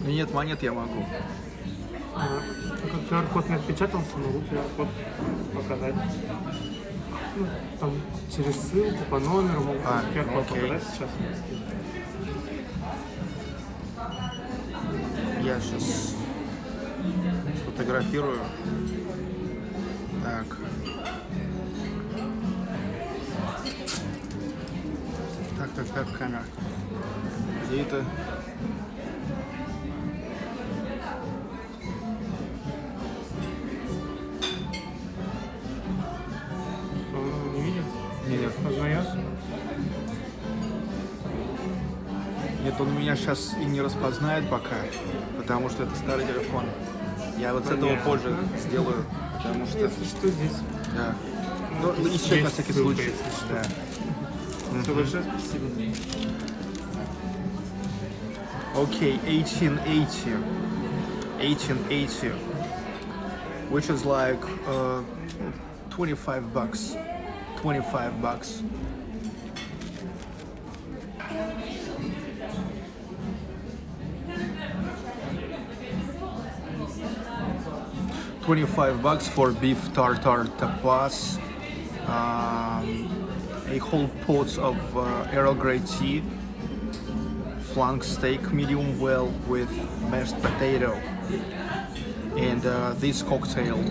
Ну нет монет я могу. Как QR-код не отпечатался, могу QR-код показать. Ну, там через ссылку по номеру могу QR-код окей. показать сейчас. Я сейчас сфотографирую. Так. Так, камера. Где это? Он не видит? Нет. Познаешь? Нет, он меня сейчас и не распознает пока, потому что это старый телефон. Я вот с этого Понятно. позже сделаю, потому что... Если что, здесь. Да. Ну, ищи на всякий ссылка, случай. если что. Да. Все, большое спасибо. Okay, 1880. 1880. Which is like $25. $25. $25 for beef tartar tapas, a whole pot of Earl Grey tea, flank steak medium well with mashed potato, and this cocktail.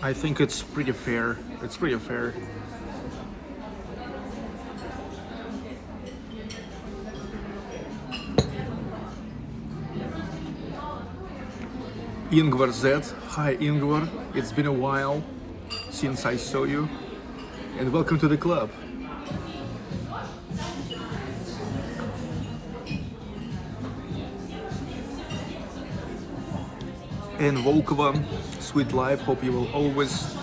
I think it's pretty fair. It's pretty fair. Ingvar Z. Hi Ingvar. It's been a while since I saw you. And welcome to the club. And Volkova, sweet life. Hope you will always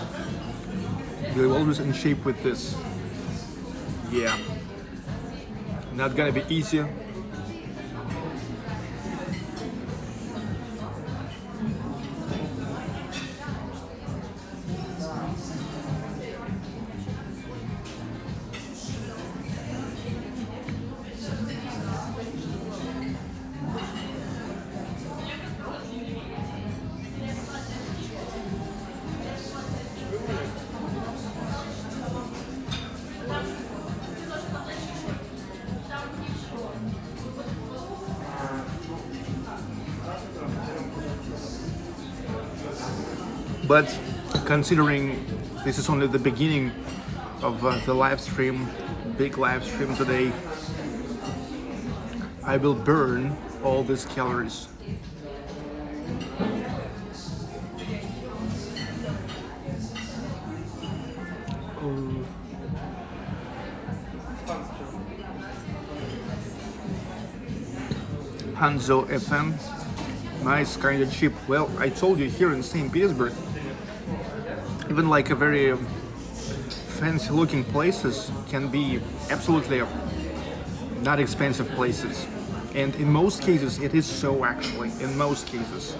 in shape with this. Yeah, not gonna be easy. But considering this is only the beginning of the live stream, big live stream today, I will burn all these calories. Hanzo FM, nice, kind of cheap. Well, I told you here in St. Petersburg, even like a very fancy looking places can be absolutely not expensive places. And in most cases, it is so actually, in most cases.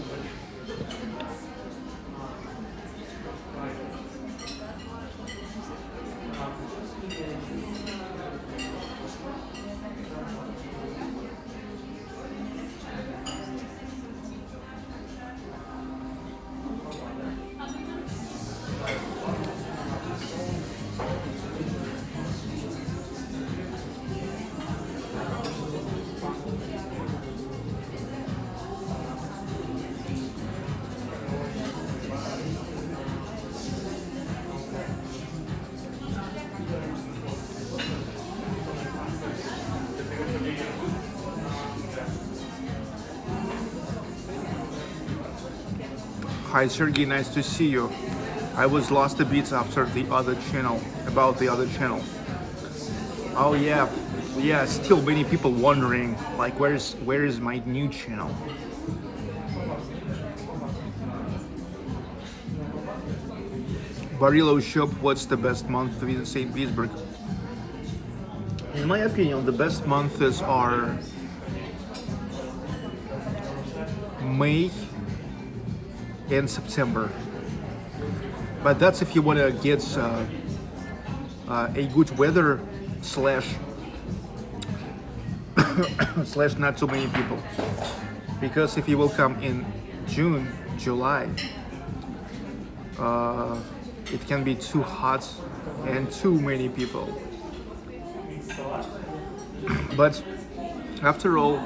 Hi Sergey, nice to see you. I was lost a bit after the other channel, about the other channel. Oh yeah, still many people wondering, like where is my new channel? Barilo shop, what's the best month to visit St. Petersburg? In my opinion, the best months are May and September, but that's if you want to get a good weather slash not too many people, because if you will come in June, July, it can be too hot and too many people. But after all,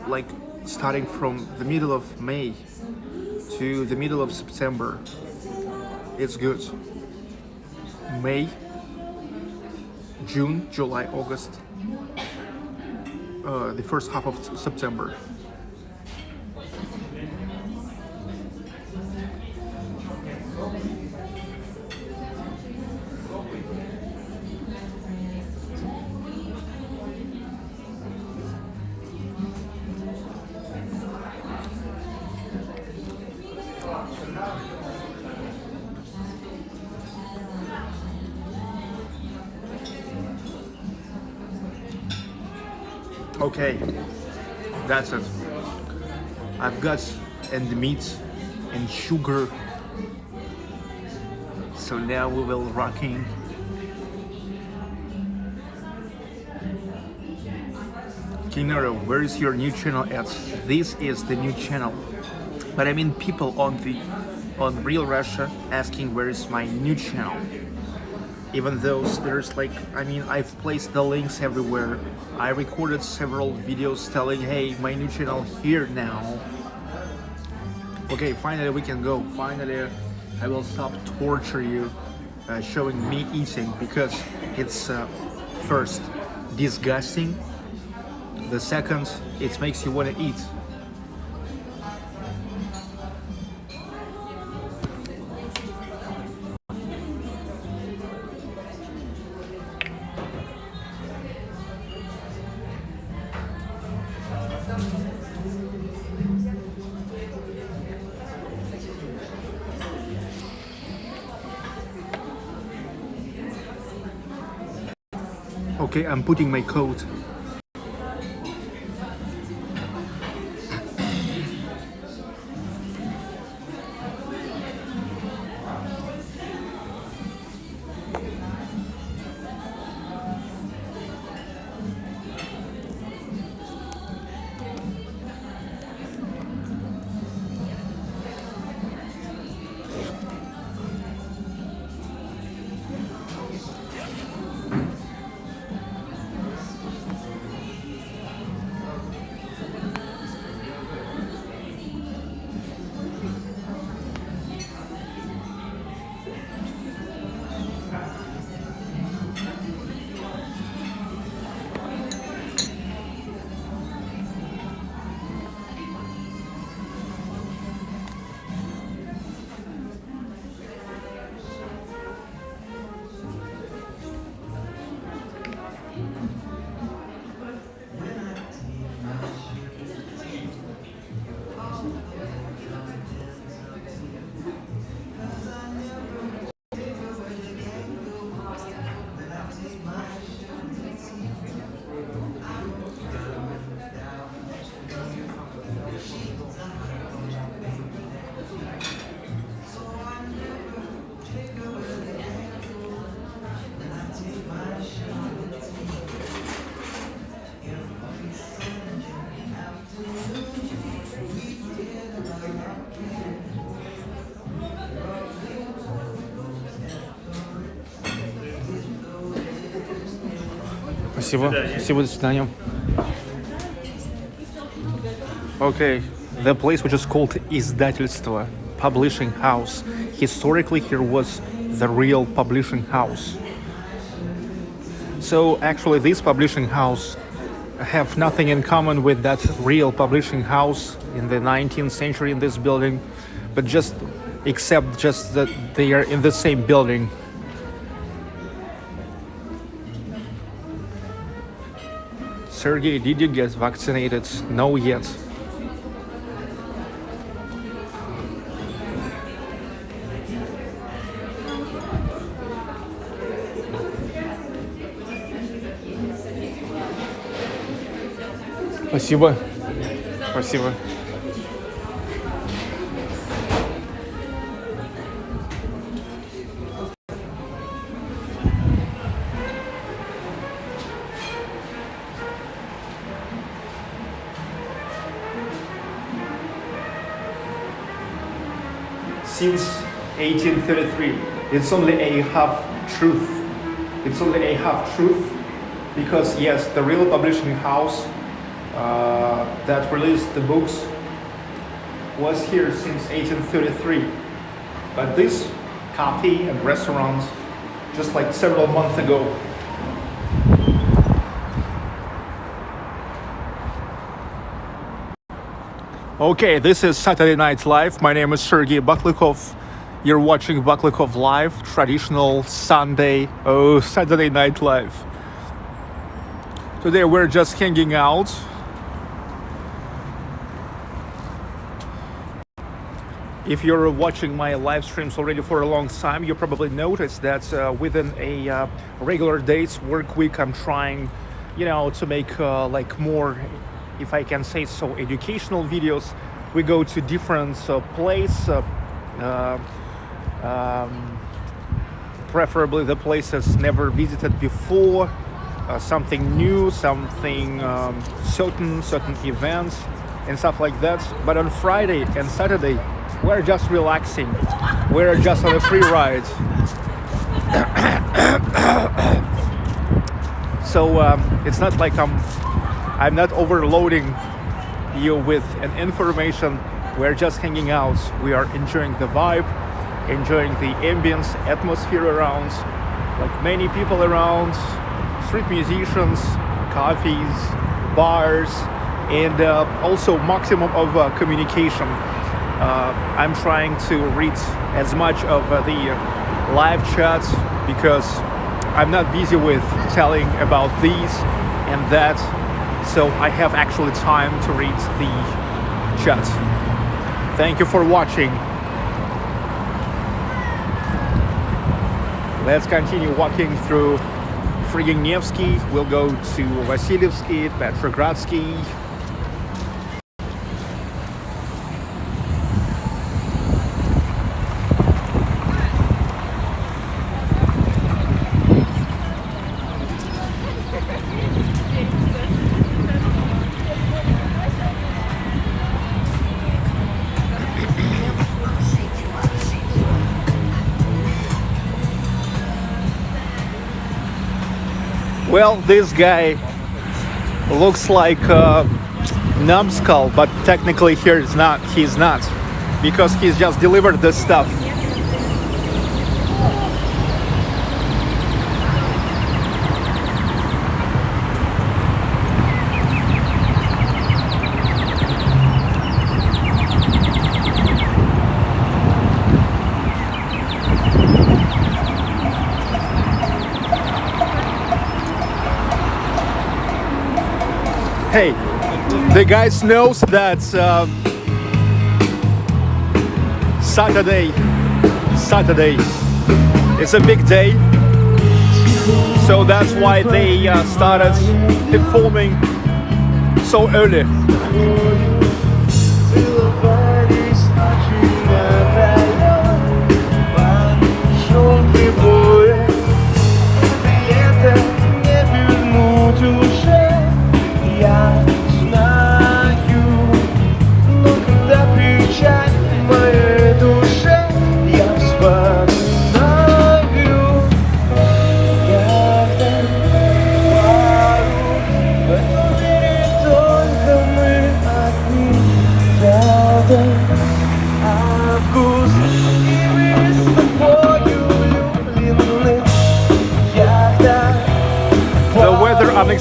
like starting from the middle of May to the middle of September, it's good. May, June, July, August, the first half of September. Okay, that's it. I've got and the meat and sugar. So now we will rocking. Kinero, where is your new channel at? This is the new channel. But I mean people on Real Russia asking where is my new channel. Even though there's like, I mean, I've placed the links everywhere. I recorded several videos telling, hey, my new channel here now. Okay, finally we can go. Finally, I will stop torture you, showing me eating, because it's first disgusting. The second, it makes you want to eat. Okay, I'm putting my coat. Спасибо. Спасибо, до свидания. Okay, the place which is called Издательство, publishing house. Historically, here was the real publishing house. So actually, this publishing house have nothing in common with that real publishing house in the 19th century in this building, but just that they are in the same building. Sergey, did you get vaccinated? No yet. Спасибо. Спасибо. Since 1833, it's only a half truth. It's only a half truth because yes, the real publishing house that released the books was here since 1833. But this cafe and restaurant just like several months ago. Okay, this is Saturday Night Live. My name is Sergey Baklikov. You're watching Baklikov Live, traditional Saturday Night Live. Today we're just hanging out. If you're watching my live streams already for a long time, you probably noticed that within a regular day's work week, I'm trying, to make like more, if I can say so, educational videos. We go to different places, preferably the places never visited before, something new, something certain events and stuff like that. But on Friday and Saturday, we're just relaxing. We're just on a free ride. So it's not like I'm not overloading you with an information. We're just hanging out. We are enjoying the vibe, enjoying the ambience, atmosphere around, like many people around, street musicians, coffees, bars, and also maximum of communication. I'm trying to read as much of the live chats because I'm not busy with telling about these and that, so I have actually time to read the chat. Thank you for watching. Let's continue walking through frigging Nevsky. We'll go to Vasilyevsky, Petrogradsky. Well, this guy looks like numbskull, but technically here he's not, because he's just delivered this stuff. Hey, the guys knows that Saturday is a big day, so that's why they started performing so early.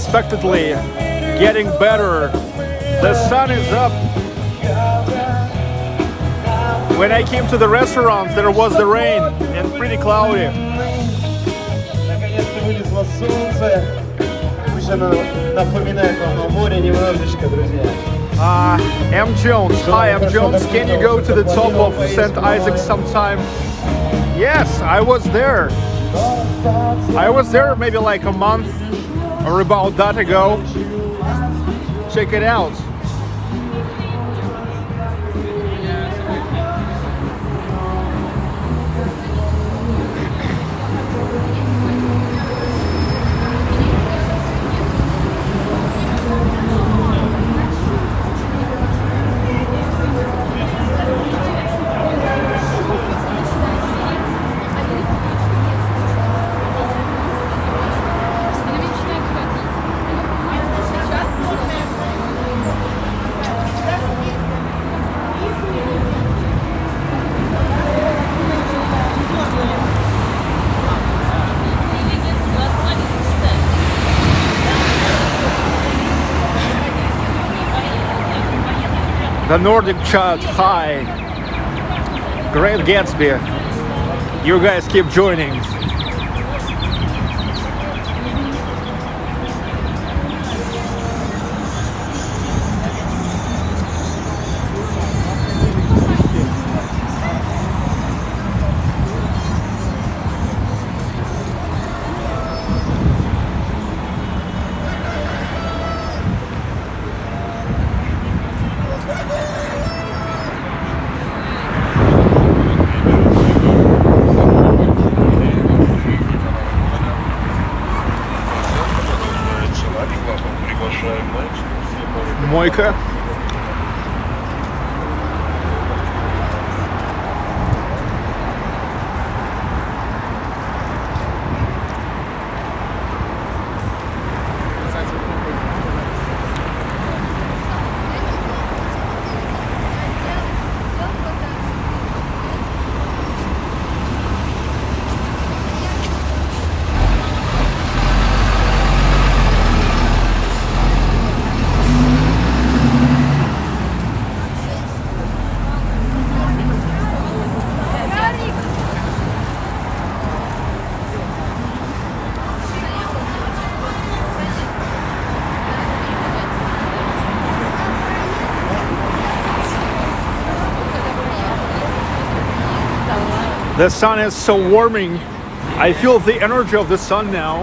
unexpectedly getting better. The sun is up. When I came to the restaurant, there was the rain and pretty cloudy. Наконец-то вылезло солнце. Пусть оно напоминает вам о море немножечко, друзья. M. Jones. Hi, M. Jones. Can you go to the top of St. Isaac's sometime? Yes, I was there. I was there maybe like a month or about that ago. Check it out. The Nordic chat, hi. Great Gatsby. You guys keep joining. Мойка. The sun is so warming. I feel the energy of the sun now.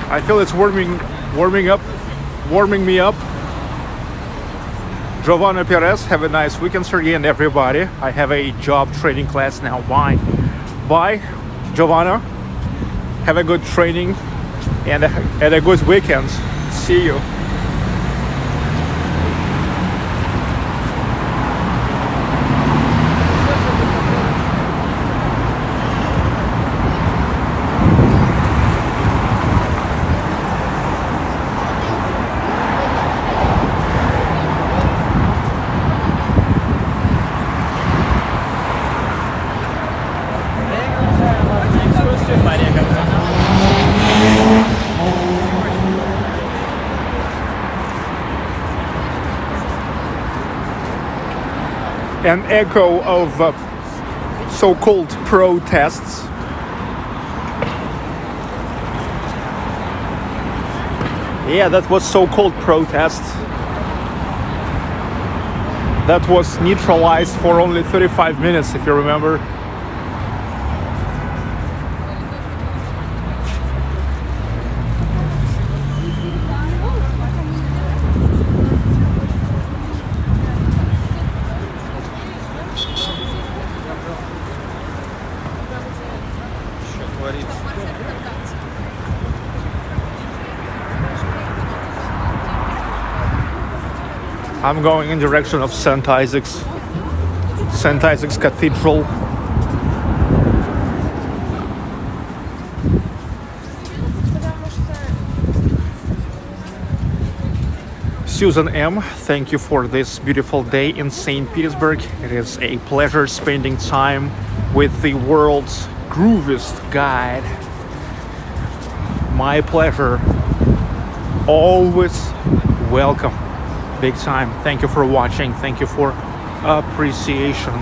I feel it's warming me up. Giovanna Perez, have a nice weekend, Sergey, and everybody. I have a job training class now. Bye, Giovanna. Have a good training and a good weekend. See you. An echo of so-called protests. Yeah, that was so-called protest. That was neutralized for only 35 minutes, if you remember. I'm going in direction of St. Isaac's Cathedral. Susan M, thank you for this beautiful day in St. Petersburg. It is a pleasure spending time with the world's grooviest guide, My pleasure. Always welcome. Big time. Thank you for watching. Thank you for appreciation.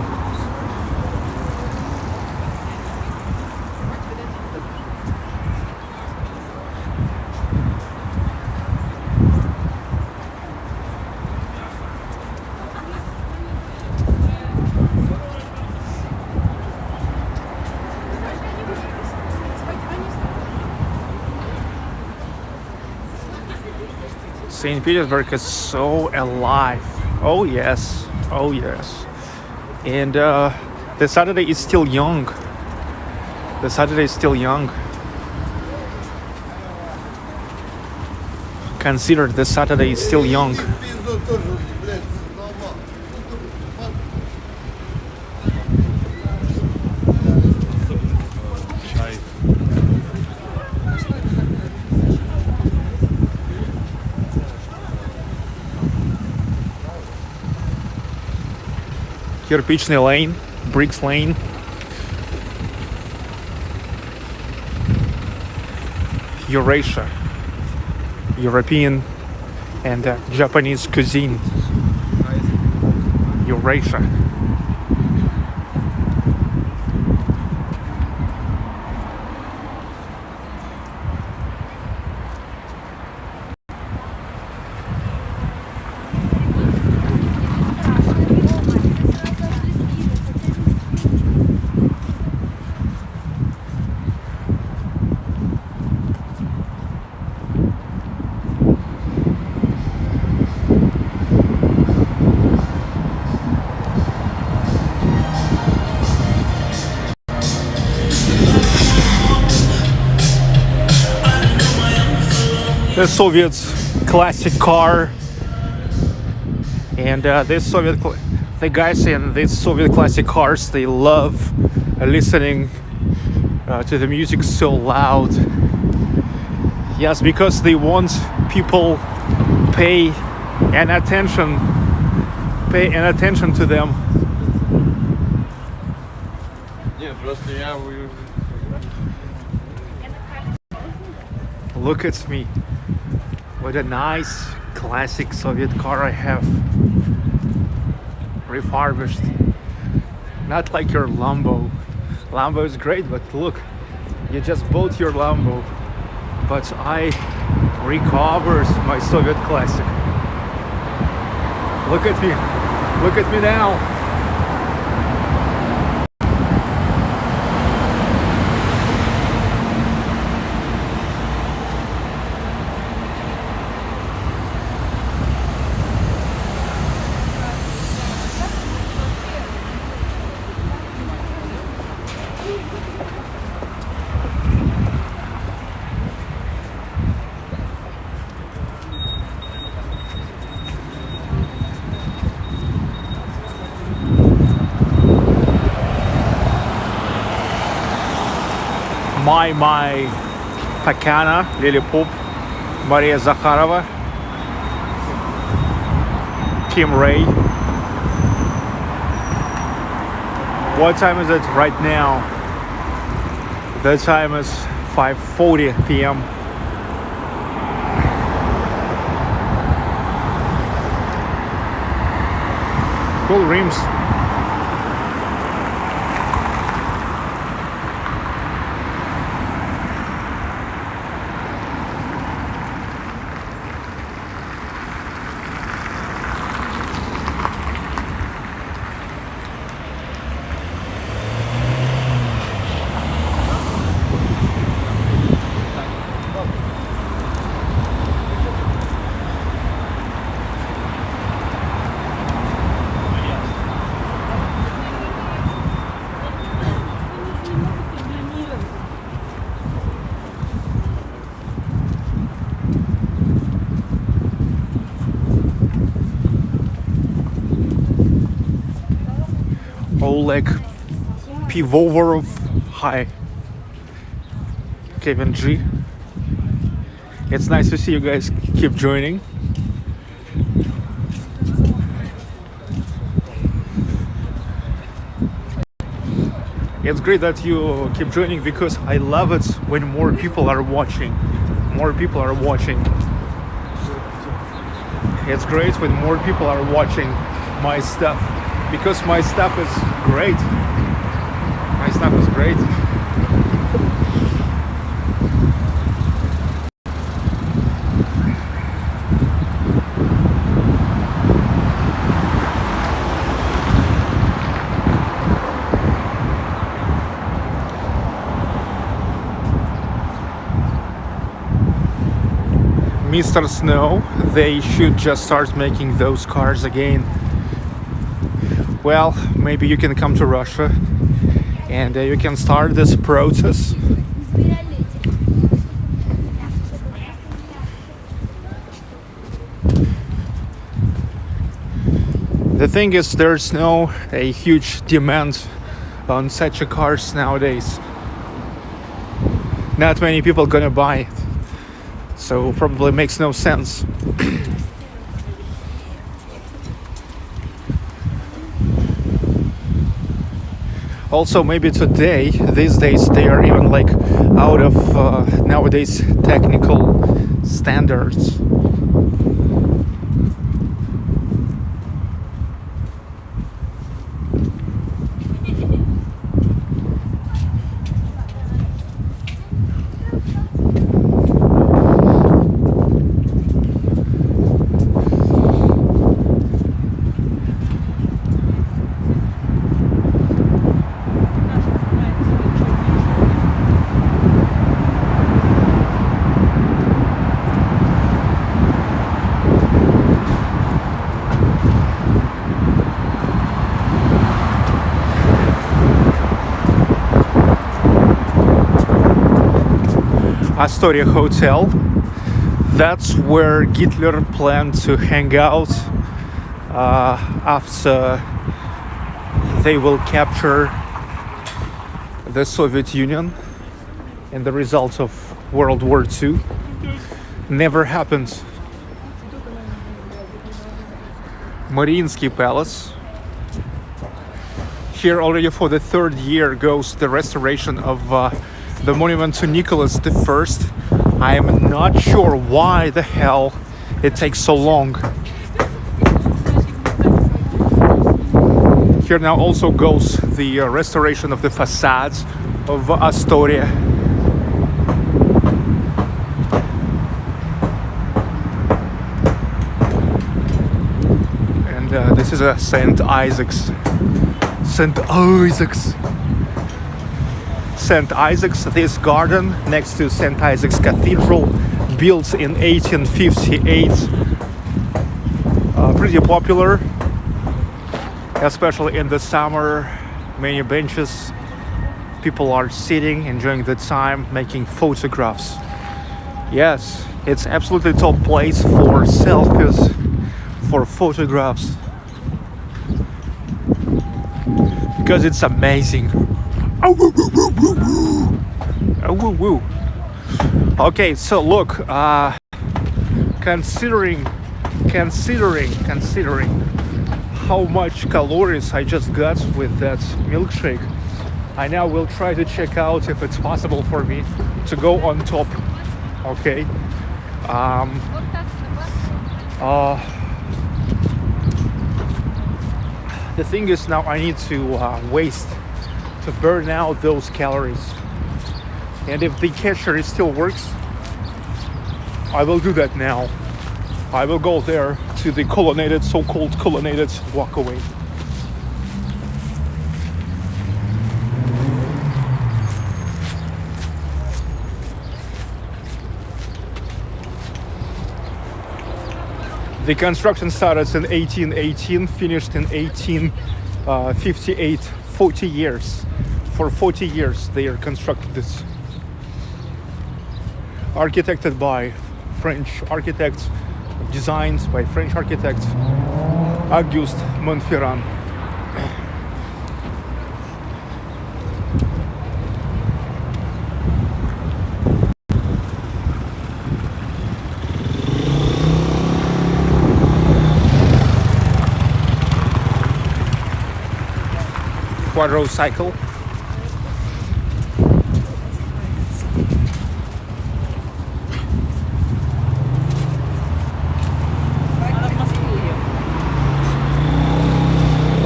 St. Petersburg is so alive. Oh yes, oh yes. And the Saturday is still young. The Saturday is still young. Consider the Saturday is still young. Кирпичный lane, bricks lane. Eurasia, European and Japanese cuisine. Eurasia. The Soviet classic car, and the guys in these Soviet classic cars, they love listening to the music so loud. Yes, because they want people pay an attention to them. Look at me. What a nice classic Soviet car I have. Refurbished. Not like your Lambo. Lambo is great, but look, you just bought your Lambo. But I recovered my Soviet classic. Look at me. Look at me now. My Takana, Lilipop, Maria Zakharova, Kim Ray. What time is it right now? The time is 5:40 p.m. Cool rims. Oleg Pivovarov, hi. Kevin G. It's nice to see you guys keep joining. It's great that you keep joining because I love it when more people are watching. more people are watching. It's great when more people are watching my stuff, because my stuff is great. My stuff is great. Mr. Snow, they should just start making those cars again. Well, maybe you can come to Russia and you can start this process. The thing is, there's no a huge demand on such a cars nowadays. Not many people gonna buy it. So probably makes no sense. Also, maybe today, these days, they are even like out of nowadays technical standards. Astoria Hotel. That's where Hitler planned to hang out after they will capture the Soviet Union and the results of World War II. Never happened. Mariinsky Palace. Here already for the third year goes the restoration of the monument to Nicholas I. I am not sure why the hell it takes so long. Here now also goes the restoration of the facades of Astoria. And this is a St. Isaac's. St. Isaac's. St. Isaac's, this garden next to St. Isaac's Cathedral, built in 1858. Pretty popular, especially in the summer. Many benches, people are sitting, enjoying the time, making photographs. Yes, it's absolutely top place for selfies, for photographs, because it's amazing. Oh, woo, woo, woo, woo, woo. Oh, woo, woo. Okay, so look, considering how much calories I just got with that milkshake, I now will try to check out if it's possible for me to go on top. Okay. The thing is, now I need to burn out those calories, and if the catcher still works, I will do that now. I will go there to the colonnaded, so-called colonnaded walkway. The construction started in 1818, finished in 1858. 40 years. For 40 years they are constructed this. Architected by French architects, designed by French architect Auguste Montferrand. Quadricycle.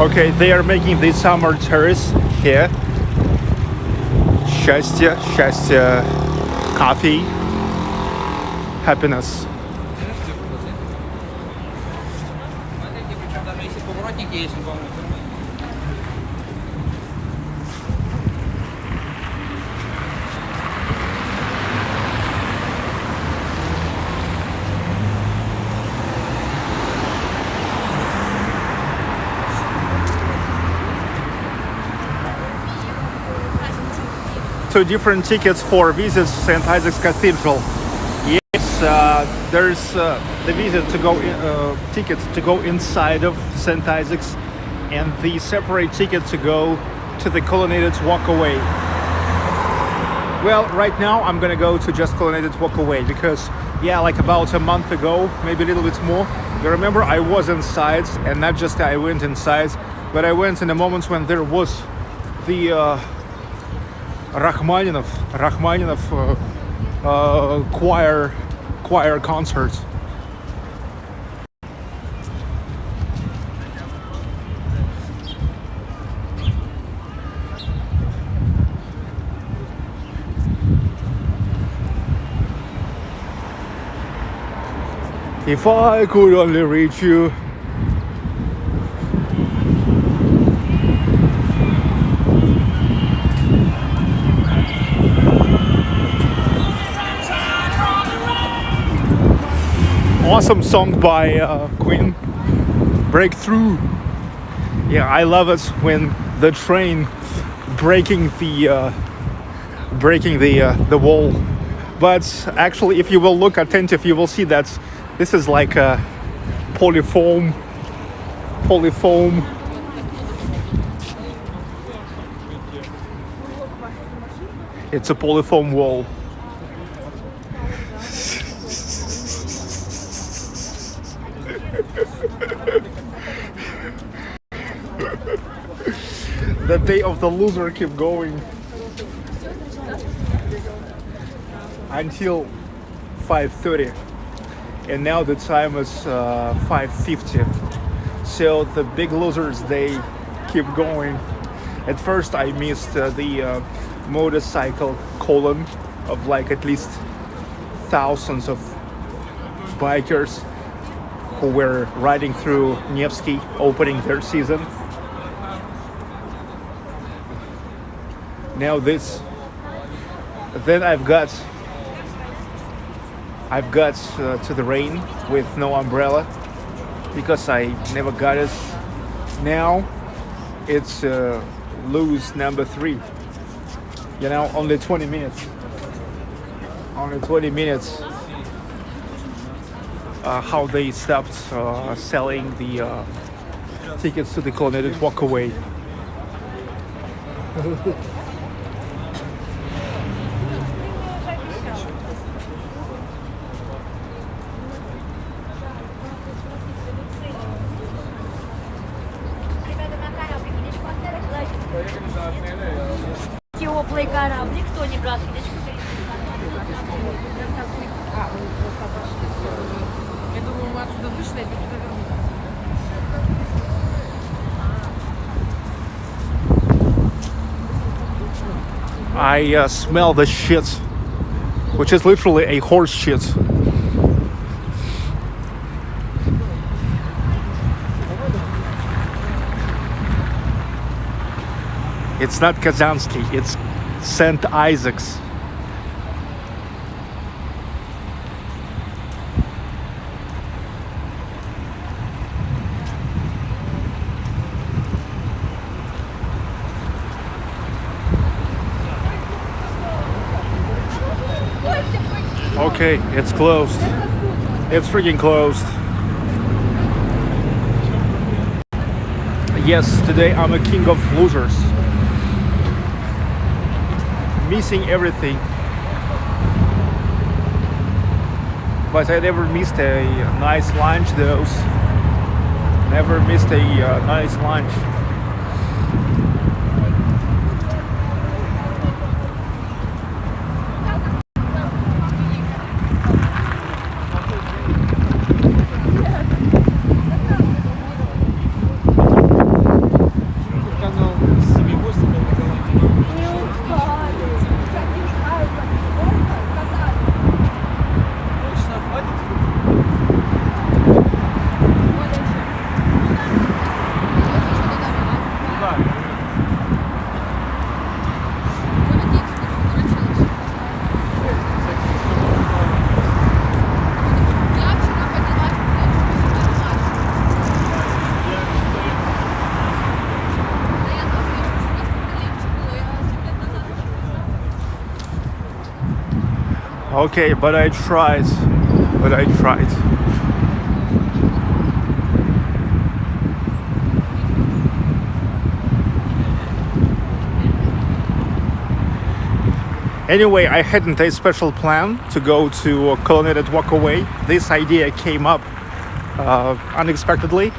Okay, they are making the summer terrace here. Счастье, счастье, coffee, happiness. Two different tickets for visits St. Isaac's Cathedral. Yes, there's the visit to go tickets to go inside of St. Isaac's, and the separate ticket to go to the colonnaded walkway. Well, right now I'm gonna go to just colonnaded walkway because, yeah, like about a month ago, maybe a little bit more. You remember I was inside, and not just I went inside, but I went in the moments when there was the Rachmaninov choir concert. If I could only reach you. Awesome song by Queen, Breakthrough. Yeah, I love it when the train breaking the wall. But actually, if you will look attentive, you will see that this is like a polyfoam. It's a polyfoam wall. The day of the loser keep going until 5:30, and now the time is 5:50. So the big losers, they keep going. At first I missed the motorcycle column of like at least thousands of bikers who were riding through Nevsky, opening their season. Now this, then I've got to the rain with no umbrella because I never got it. Now it's lose number 3. You know, only 20 minutes. Only 20 minutes. How they stopped selling the tickets to the colonnaded walkway. Теплый кораблик, кто не брал скидочку? Я думаю, мы отсюда вышли, опять туда вернулись. I smell the shit, which is literally a horse shit. It's not Kazansky, it's St. Isaac's. Okay, it's closed. It's freaking closed. Yes, today I'm a king of losers. Missing everything. But I never missed a nice lunch though. Never missed a nice lunch. Okay, but I tried. Anyway, I hadn't a special plan to go to Colonnaded Walkaway. This idea came up unexpectedly.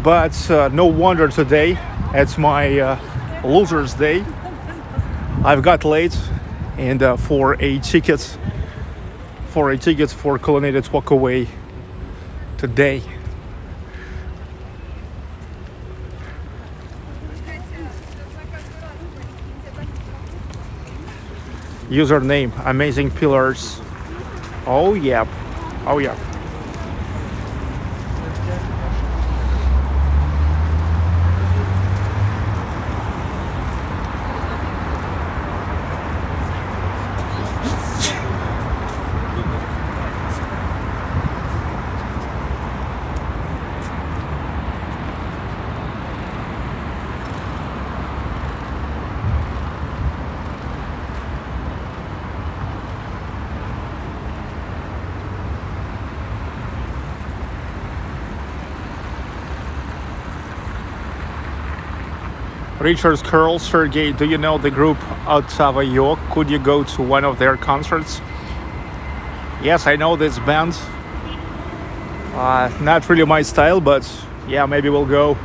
But no wonder today, it's my loser's day. I've got late and for a ticket for Colonnaded Walkaway today. Username Amazing Pillars. Oh yeah. Richard's Curl, Sergey, do you know the group Ottava? Could you go to one of their concerts? Yes, I know this band. Not really my style, but yeah, maybe we'll go.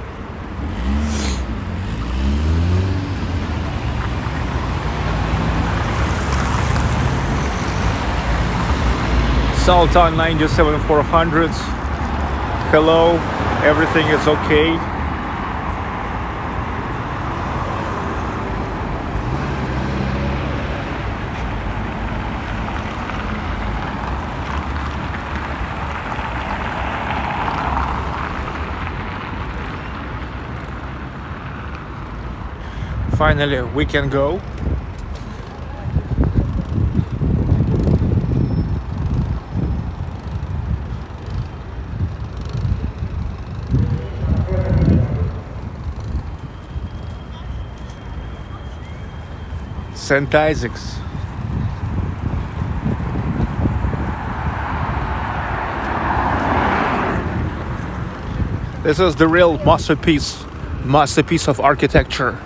Sultan 97400. Hello, everything is okay. Finally, we can go. St. Isaac's. This is the real masterpiece of architecture.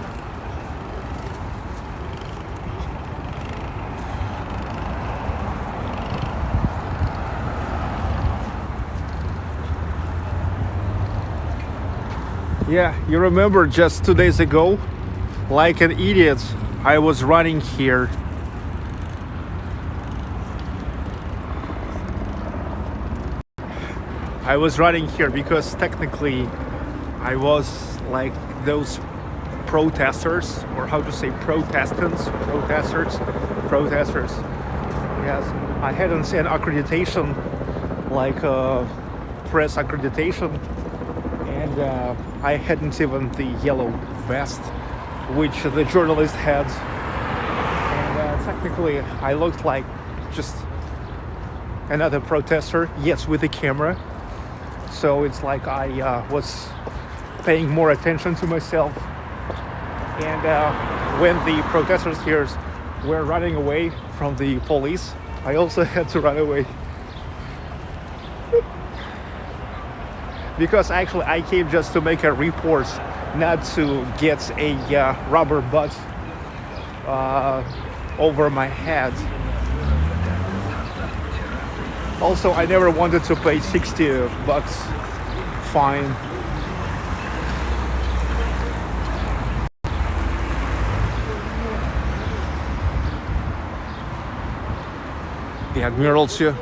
Yeah, you remember just 2 days ago, like an idiot, I was running here. I was running here because technically I was like those protesters, or how to say protesters. Yes, I hadn't seen accreditation, like press accreditation. And I hadn't even the yellow vest which the journalist had, and technically I looked like just another protester, yes, with a camera. So it's like I was paying more attention to myself. And when the protesters here were running away from the police, I also had to run away. Because actually I came just to make a report, not to get a rubber butt over my head. Also, I never wanted to pay $60 fine. The Admiralty.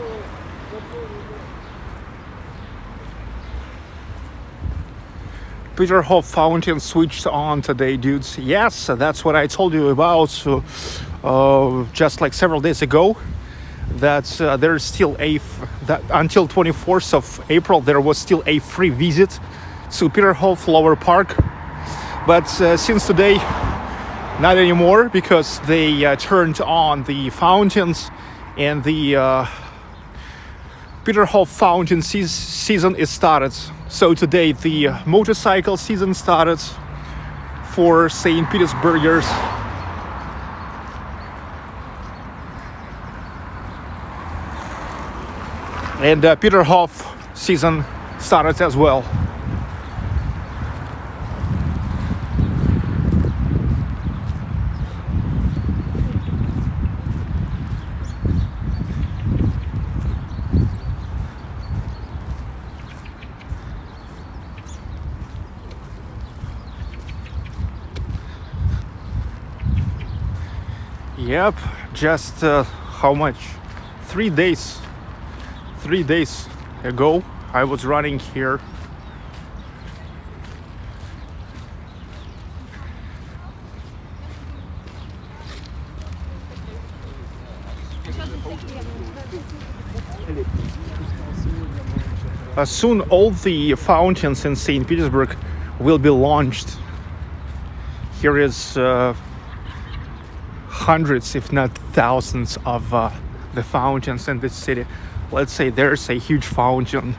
Peterhof fountain switched on today, dudes. Yes, that's what I told you about just like several days ago. That there's still that until 24th of April there was still a free visit to Peterhof Lower Park. But since today, not anymore, because they turned on the fountains, and the Peterhof fountain season is started. So today the motorcycle season started for St. Petersburgers. And Peterhof season started as well. Yep, just how much? 3 days. 3 days ago I was running here. Soon all the fountains in St. Petersburg will be launched. Here is hundreds, if not thousands, of the fountains in this city. Let's say there's a huge fountain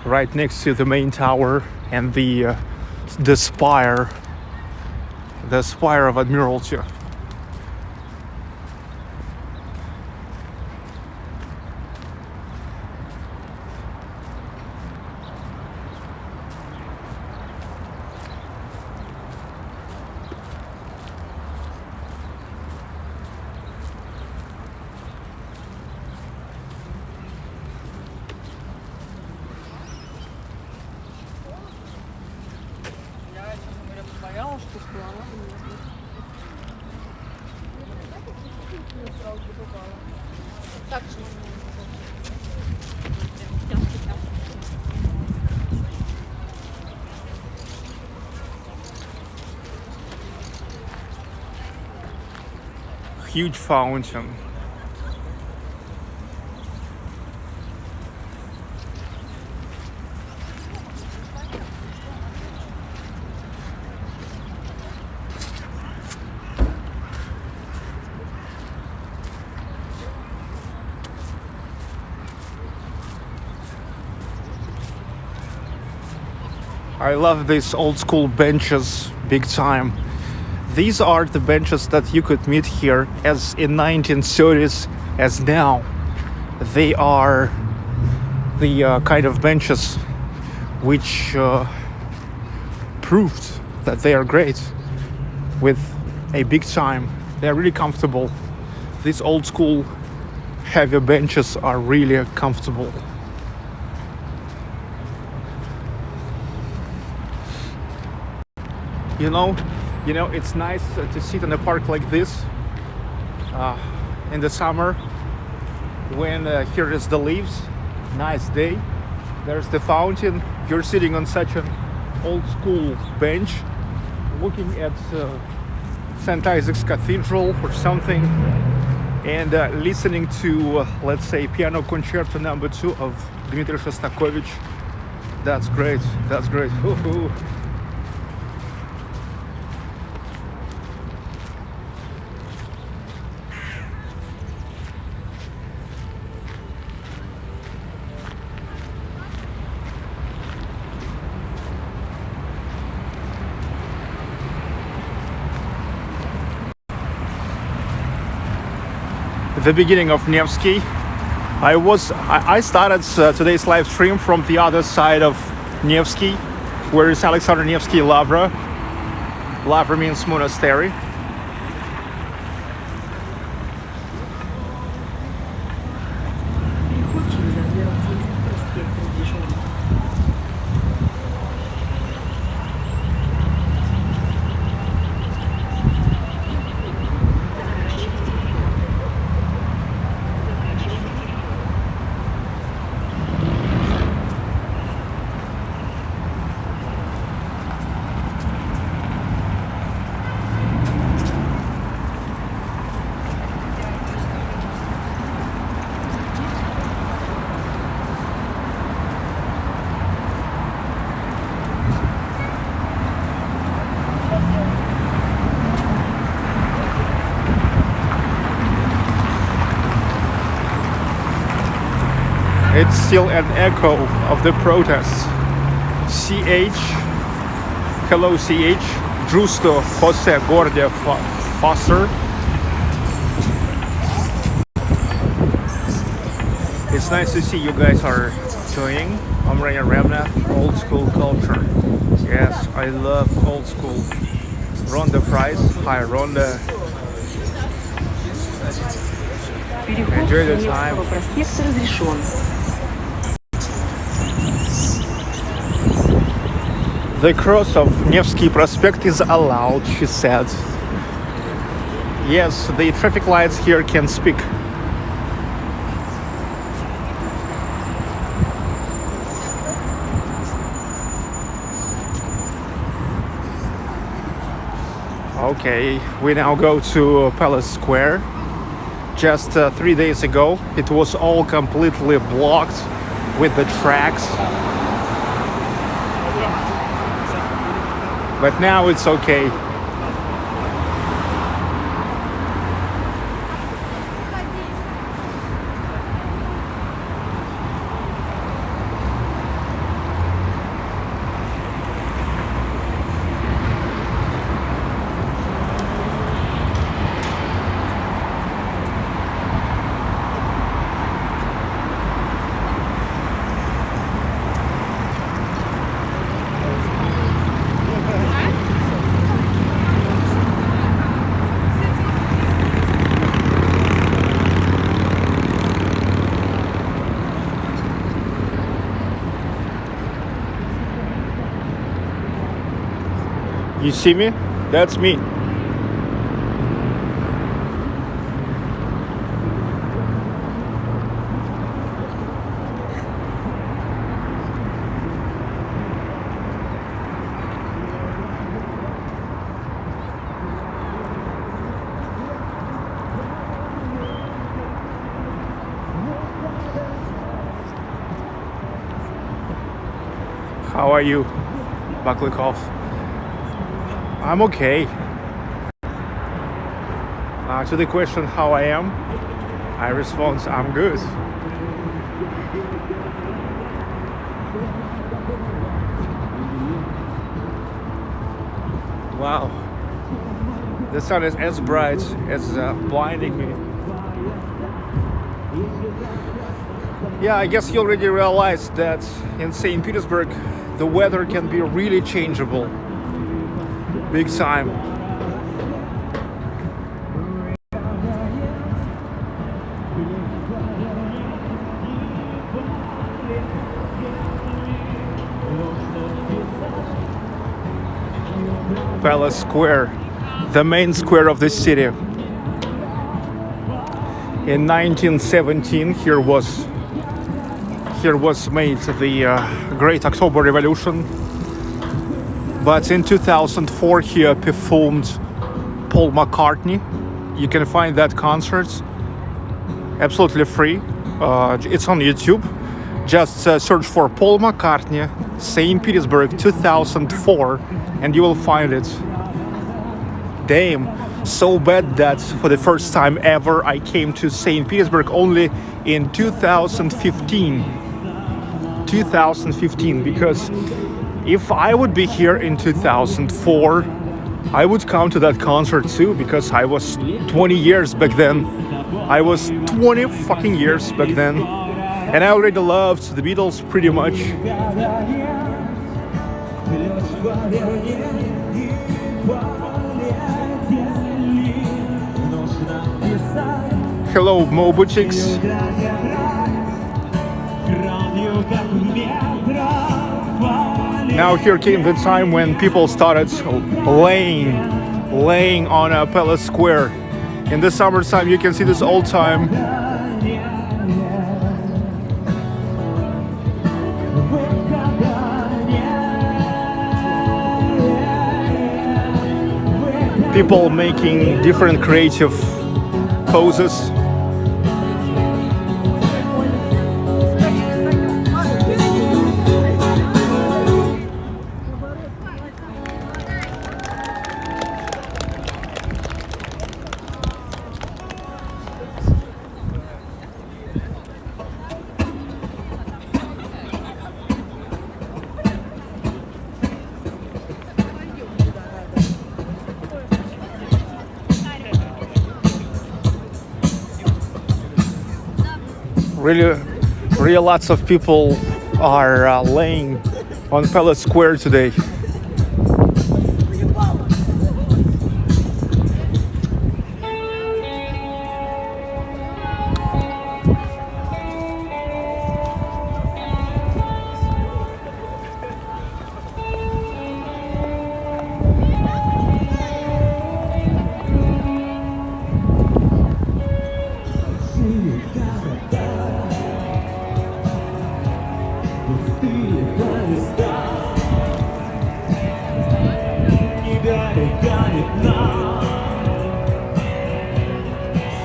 right next to the main tower and the spire of Admiralty. Боялась, что она так же. Huge fountain. I love these old school benches big time. These are the benches that you could meet here as in 1930s as now. They are the kind of benches which proved that they are great with a big time. They're really comfortable. These old school heavy benches are really comfortable. You know, it's nice to sit in a park like this in the summer when here is the leaves. Nice day. There's the fountain. You're sitting on such an old school bench looking at St. Isaac's Cathedral or something and listening to, let's say, piano concerto number 2 of Dmitri Shostakovich. That's great. That's great. Woo-hoo. The beginning of Nevsky. I started today's live stream from the other side of Nevsky, where is Alexander Nevsky Lavra. Lavra means monastery. It's still an echo of the protests. CH, hello CH, Justo Jose Gordia Foster. It's nice to see you guys are doing Omranya Remna old school culture. Yes, I love old school. Ronda Price, hi Ronda. Enjoy the time. The cross of Nevsky Prospekt is allowed, she said. Yes, the traffic lights here can speak. Okay, we now go to Palace Square. Just 3 days ago, it was all completely blocked with the tracks. But now it's okay. You see me? That's me. How are you, Baklikov? I'm okay. To the question how I am, I respond, I'm good. Wow, the sun is as bright as blinding me. Yeah, I guess you already realized that in St. Petersburg the weather can be really changeable. Big time. Palace Square, the main square of the city. In 1917, here was made the Great October Revolution. But in 2004, here performed Paul McCartney. You can find that concert absolutely free. It's on YouTube. Just search for Paul McCartney, St. Petersburg 2004, and you will find it. Damn, so bad that for the first time ever I came to St. Petersburg only in 2015. 2015, because if I would be here in 2004, I would come to that concert too, because I was 20 years back then. I was 20 fucking years back then. And I already loved the Beatles pretty much. Hello, Mo Boutiques. Now here came the time when people started laying on a Palace Square. In the summertime, you can see this all time. People making different creative poses. Really Really, lots of people are laying on Palace Square today.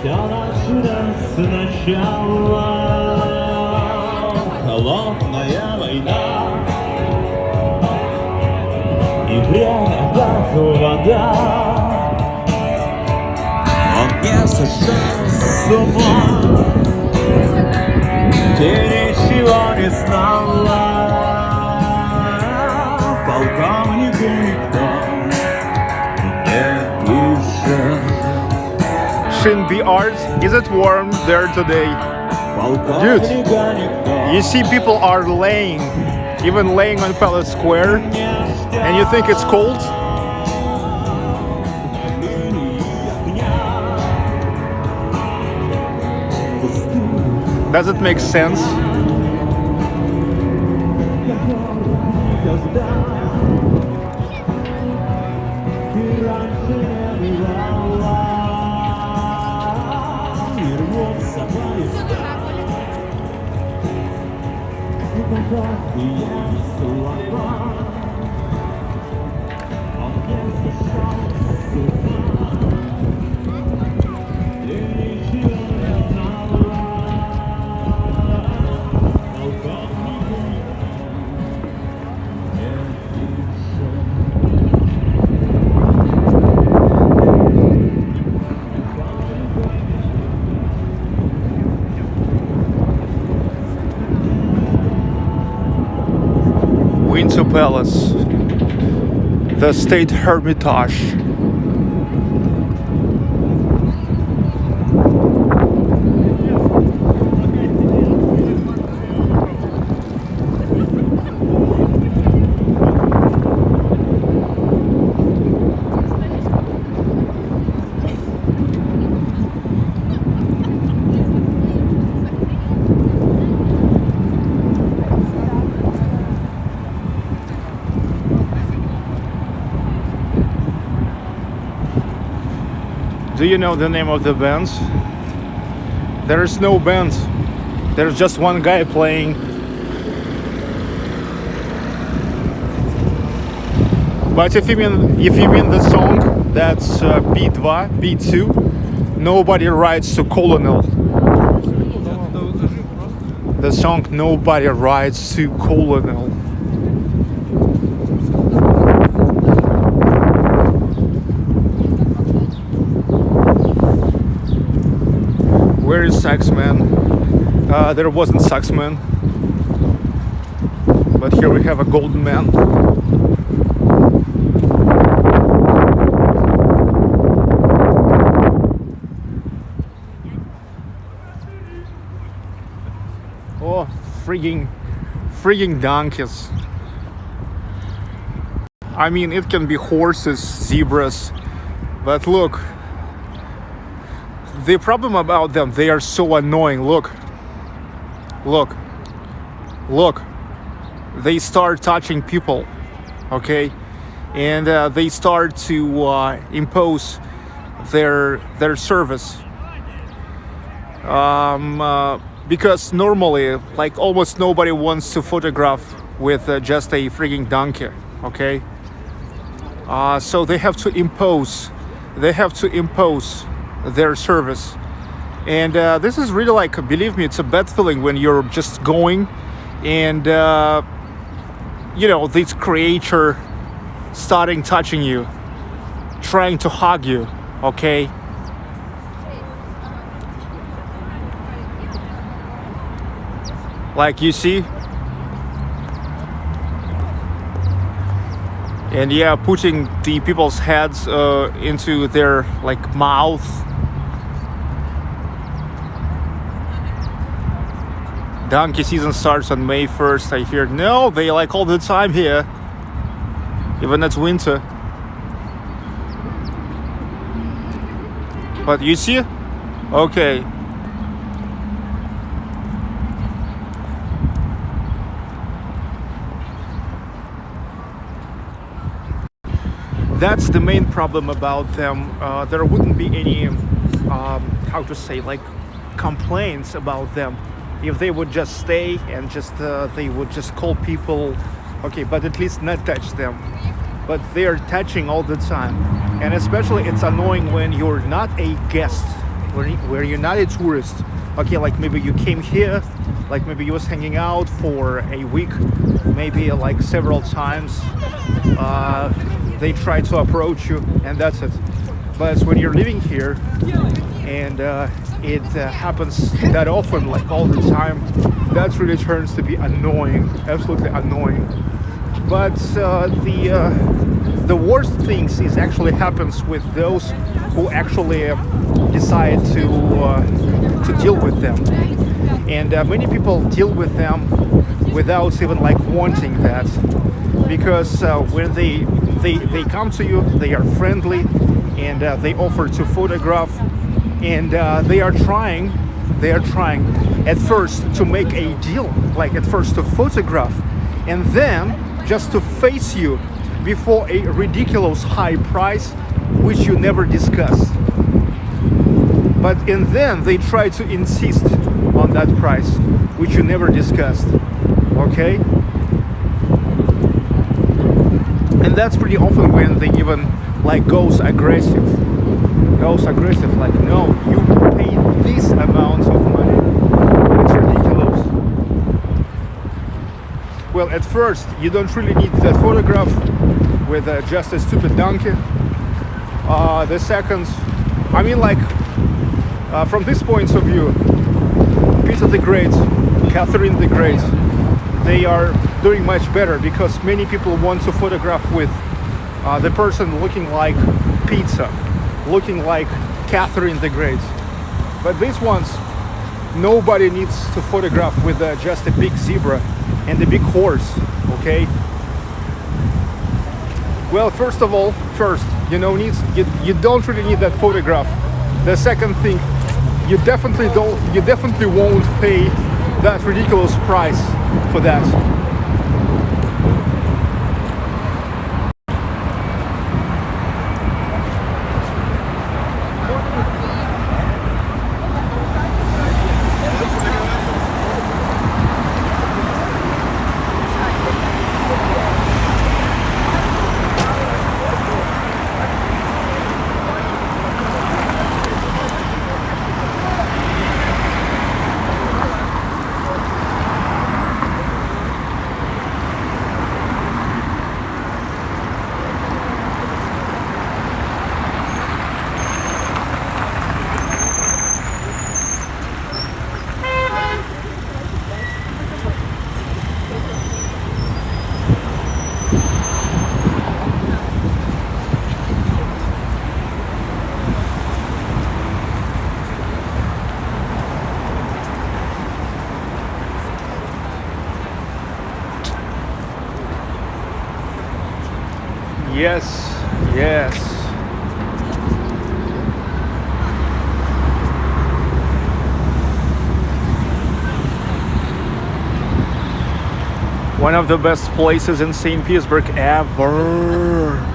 Все началось сначала. Холодная война. И время как вода. Он не сошел с ума. Ты ничего не знала. Полковнику никто не пишет. Shouldn't be art. Is it warm there today? Dude, you see people are laying, even laying on Palace Square, and you think it's cold? Does it make sense? Windsor Palace, the State Hermitage. Do you know the name of the bands? There's no band. There's just one guy playing. But if you mean the song, that's B2, B2. Nobody rides to Colonel. The song Nobody Rides to Colonel. Where is Saxman? There wasn't Saxman. But here we have a golden man. Oh, frigging donkeys. I mean, it can be horses, zebras, but look. The problem about them, they are so annoying. Look. They start touching people, okay? And they start to impose their service. Because normally, like, almost nobody wants to photograph with just a frigging donkey, okay? So they have to impose their service. And this is really, like, believe me, it's a bad feeling when you're just going and you know, this creature starting touching you, trying to hug you, okay? Like, you see? And yeah, putting the people's heads into their, like, mouth. Donkey season starts on May 1st, I hear. No, they like all the time here. Even it's winter. But you see? Okay. That's the main problem about them. There wouldn't be any, how to say, like complaints about them if they would just stay and just they would just call people, okay, but at least not touch them. But they are touching all the time, and especially it's annoying when you're not a guest, where you're not a tourist. Okay, like maybe you came here, like maybe you was hanging out for a week, maybe like several times. They try to approach you, and that's it. But when you're living here, and it happens that often, like all the time, that really turns to be annoying, absolutely annoying. But the worst things is actually happens with those who actually decide to deal with them, and many people deal with them without even like wanting that, because when they come to you, they are friendly, and they offer to photograph, and they are trying at first to make a deal, like at first to photograph, and then just to face you before a ridiculous high price which you never discuss. But and then they try to insist on that price which you never discussed. Okay? And that's pretty often when they even like goes aggressive, like, no, you pay this amount of money. It's ridiculous. Well, at first you don't really need that photograph with just a stupid donkey. The second, I mean, like from this point of view, Peter the Great, Catherine the Great, they are doing much better, because many people want to photograph with the person looking like pizza, looking like Catherine the Great. But these ones, nobody needs to photograph with just a big zebra and a big horse, okay? Well, first of all, you don't really need that photograph. The second thing, you definitely won't pay that ridiculous price for that. Yes. One of the best places in St. Petersburg ever.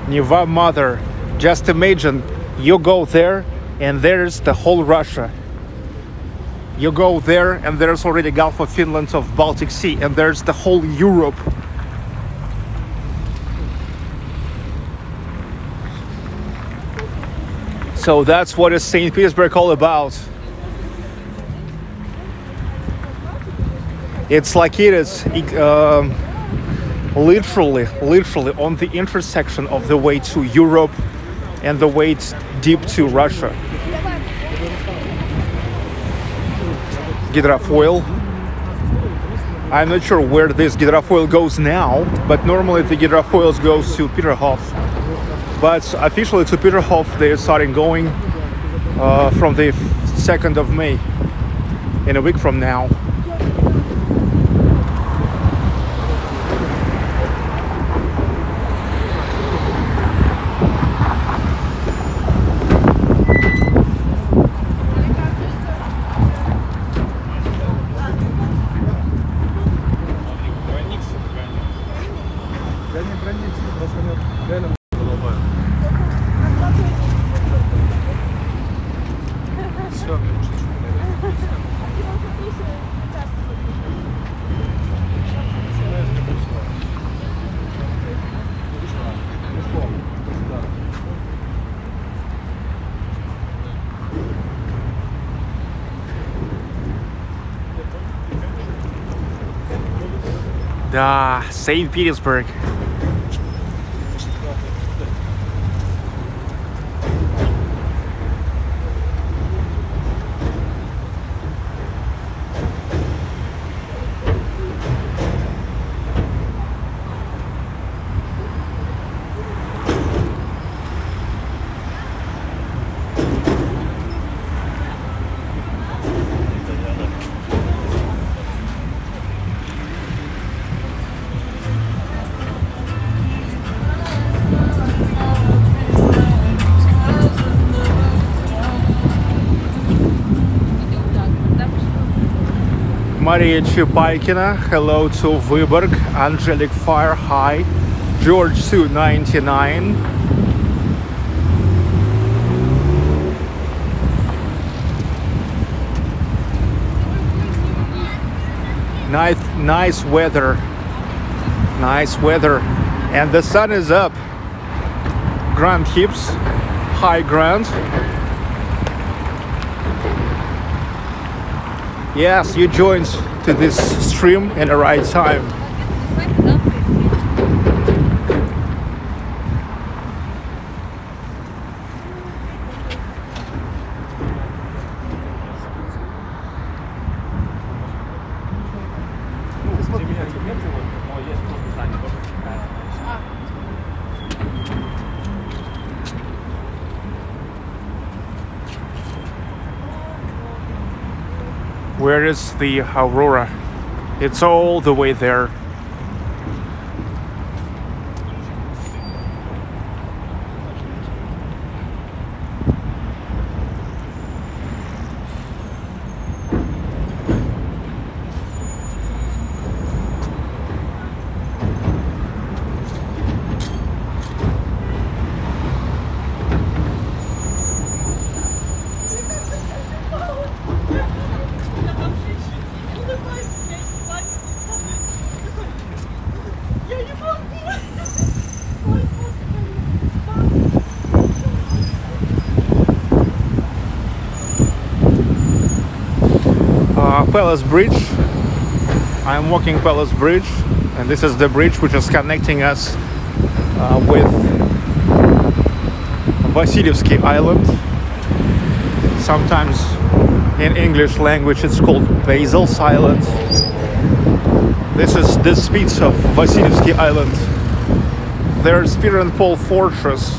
Neva mother. Just imagine you go there and there's the whole Russia. You go there and there's already Gulf of Finland, of Baltic Sea, and there's the whole Europe. So that's what is St. Petersburg all about. It's like it is literally on the intersection of the way to Europe and the way deep to Russia. Hydrofoil. I'm not sure where this hydrofoil goes now, but normally the hydrofoil goes to Peterhof. But officially to Peterhof they're starting going from the 2nd of May, in a week from now. St. Petersburg. Maria Chupaikina, hello to Vyborg, Angelic Fire, hi, George 299. Nice weather, and the sun is up. Grand hips, hi Grant. Yes, you joined to this stream at the right time. Where is the Aurora? It's all the way there. Palace Bridge. I'm walking Palace Bridge, and this is the bridge which is connecting us with Vasilyevsky Island. Sometimes in English language it's called Basil's Island. This is the speeds of Vasilyevsky Island. There's Peter and Paul Fortress.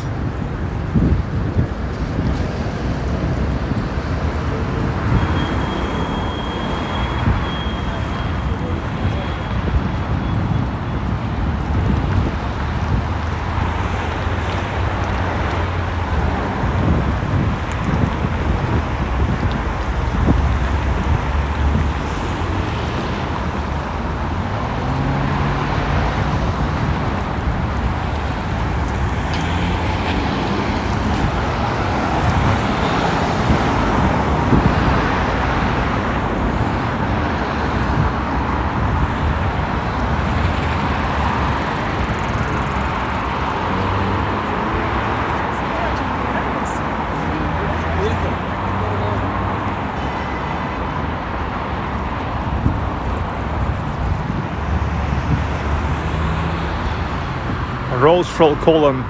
rostral colon.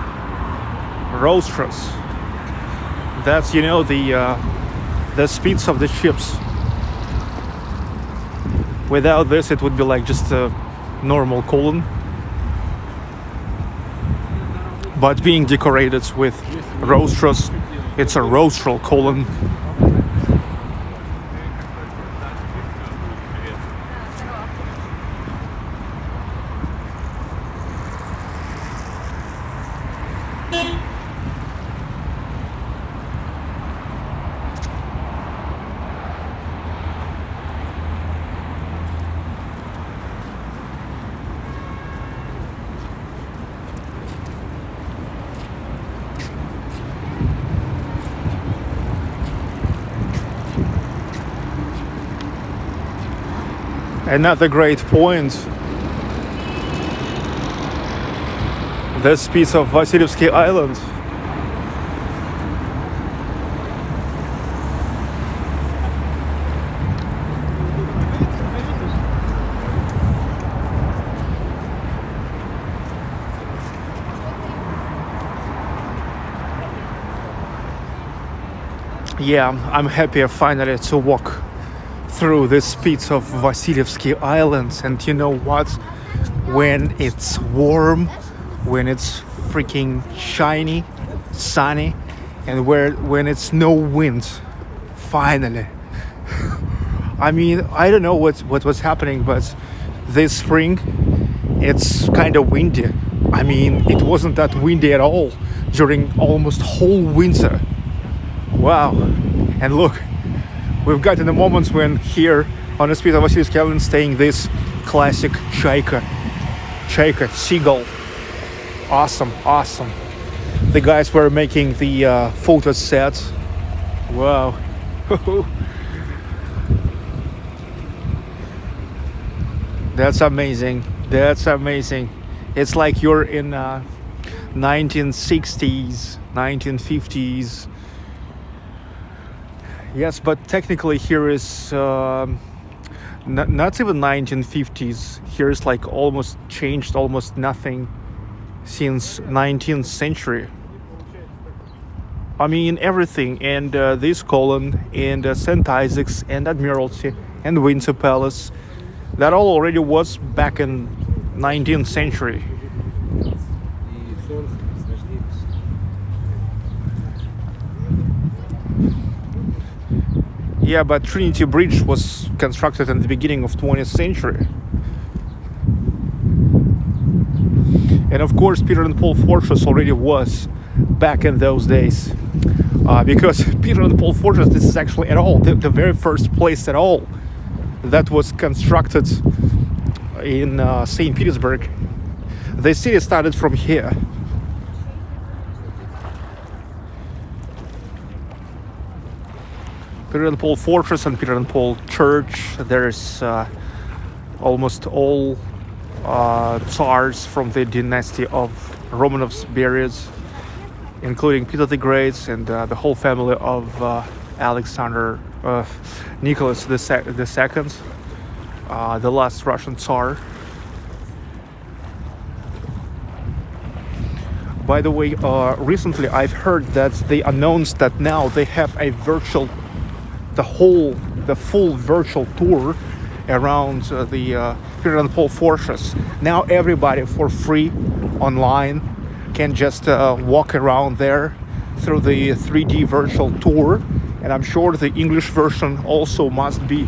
Rostros. That's, you know, the speeds of the ships. Without this, it would be like just a normal colon. But being decorated with rostros, it's a rostral colon. Another great point. This piece of Vasilyevsky Island. Yeah, I'm happy finally to walk through this piece of Vasilyevsky Island. And you know what? When it's warm, when it's freaking shiny, sunny, and when it's no wind, finally. I mean, I don't know what was happening, but this spring it's kind of windy. I mean, it wasn't that windy at all during almost whole winter. Wow. And look, we've gotten the moments when here on the speed of Vasilyevsky Island staying this classic chaika, seagull. Awesome. The guys were making the photo set. Wow. That's amazing. It's like you're in 1960s, 1950s. Yes, but technically here is not even 1950s. Here is like almost changed, almost nothing since 19th century. I mean everything, and this column, and St. Isaac's, and Admiralty, and Windsor Palace, that all already was back in 19th century. Yeah, but Trinity Bridge was constructed in the beginning of 20th century. And of course, Peter and Paul Fortress already was back in those days. Because Peter and Paul Fortress, this is actually at all the very first place at all that was constructed in St. Petersburg. The city started from here. Peter and Paul Fortress and Peter and Paul Church. There's almost all tsars from the dynasty of Romanovs buried, including Peter the Great and the whole family of Alexander Nicholas II, the last Russian Tsar. By the way, recently I've heard that they announced that now they have a the full virtual tour around the Peter and Paul Fortress. Now everybody for free online can just walk around there through the 3D virtual tour, and I'm sure the English version also must be.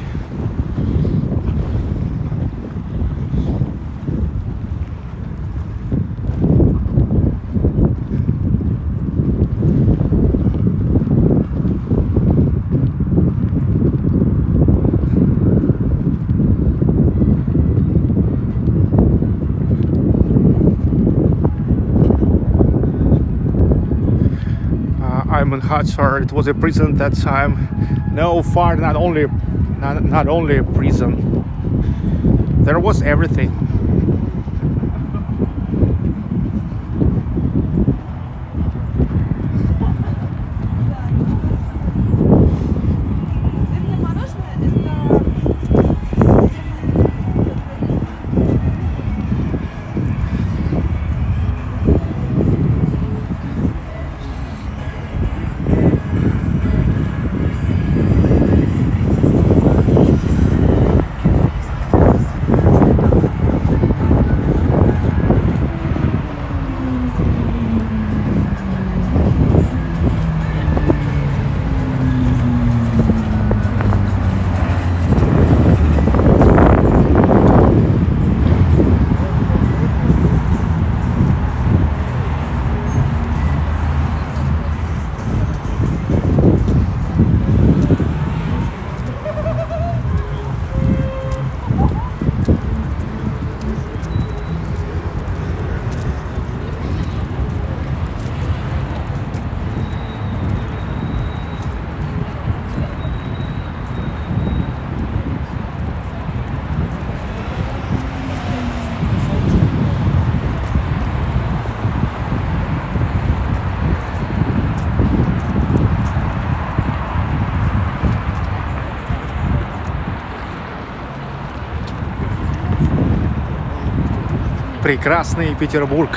I'm in Hatsar. It was a prison that time. No, far not only a prison. There was everything. прекрасный Петербург.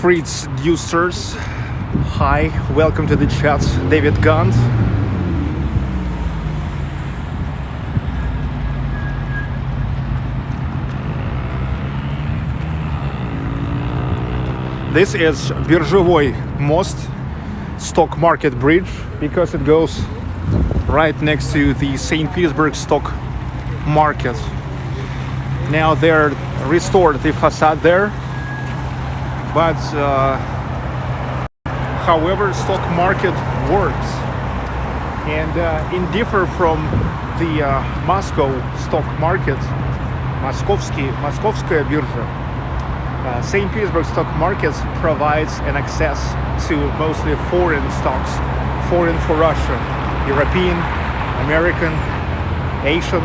Fritz Dusters. Hi, welcome to the chat. David Gant. This is Биржевой Most stock market bridge because it goes right next to the St. Petersburg stock market. Now they're restored the facade there, but however stock market works, and in differ from the Moscow stock market, Moskovskaya биржа, St. Petersburg stock market provides an access to mostly foreign stocks, foreign for Russia, European, American, Asian.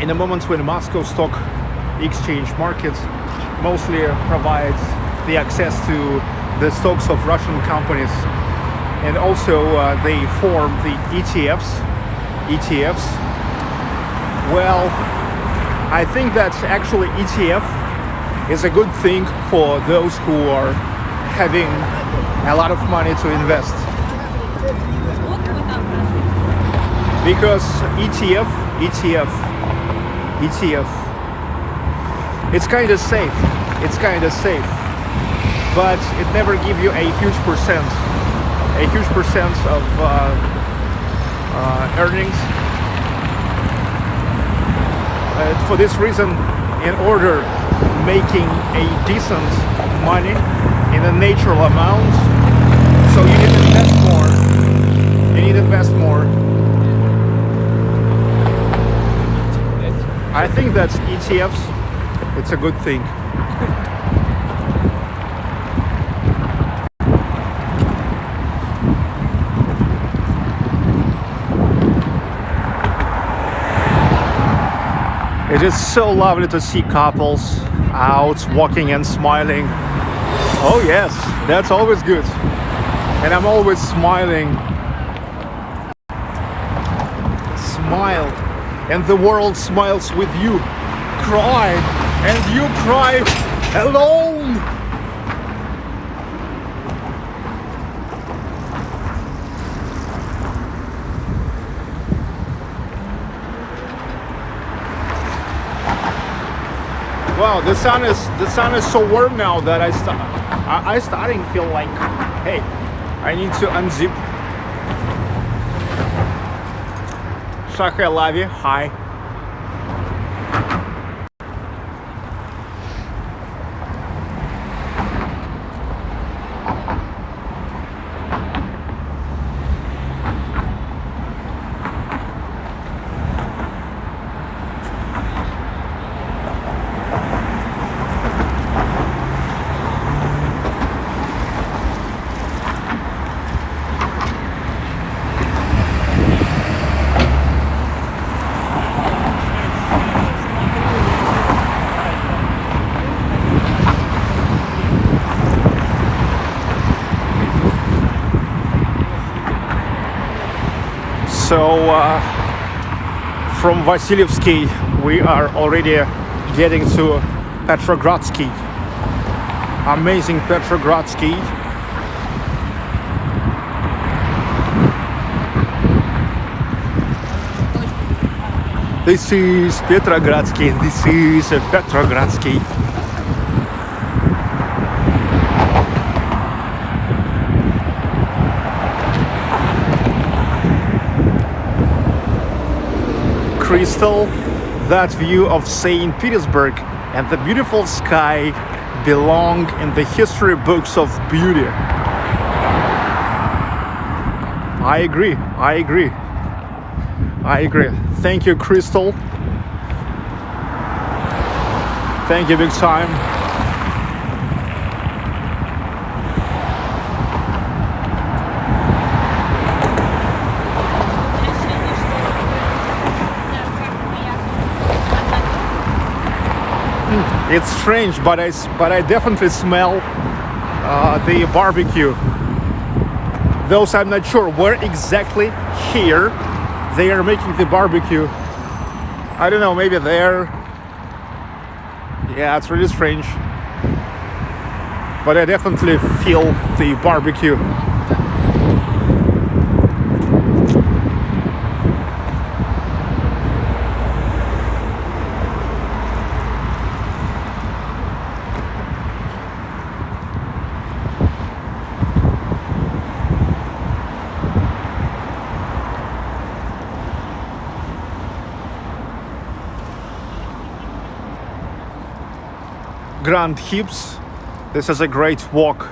In a moment when Moscow stock exchange market mostly provides the access to the stocks of Russian companies, and also they form the ETFs. Well, I think that actually ETF is a good thing for those who are having a lot of money to invest. Because ETF, it's kind of safe, but it never gives you a huge percent of earnings. For this reason, in order making a decent money in a natural amount, so you need to invest more. I think that ETFs, it's a good thing. It is so lovely to see couples out walking and smiling. Oh yes, that's always good. And I'm always smiling. Smile, and the world smiles with you. Cry, and you cry alone. Wow, the sun is so warm now that I starting to feel like, hey, I need to unzip. Shahel Lavi, hi. So from Vasilyevsky we are already getting to Petrogradsky. Amazing Petrogradsky. This is Petrogradsky. This is Petrogradsky. Crystal, that view of St. Petersburg and the beautiful sky belong in the history books of beauty. I agree. Thank you, Crystal. Thank you big time. It's strange, but I definitely smell the barbecue. Those I'm not sure where exactly here they are making the barbecue. I don't know, maybe there. Yeah, it's really strange. But I definitely feel the barbecue. Grand Hips. This is a great walk.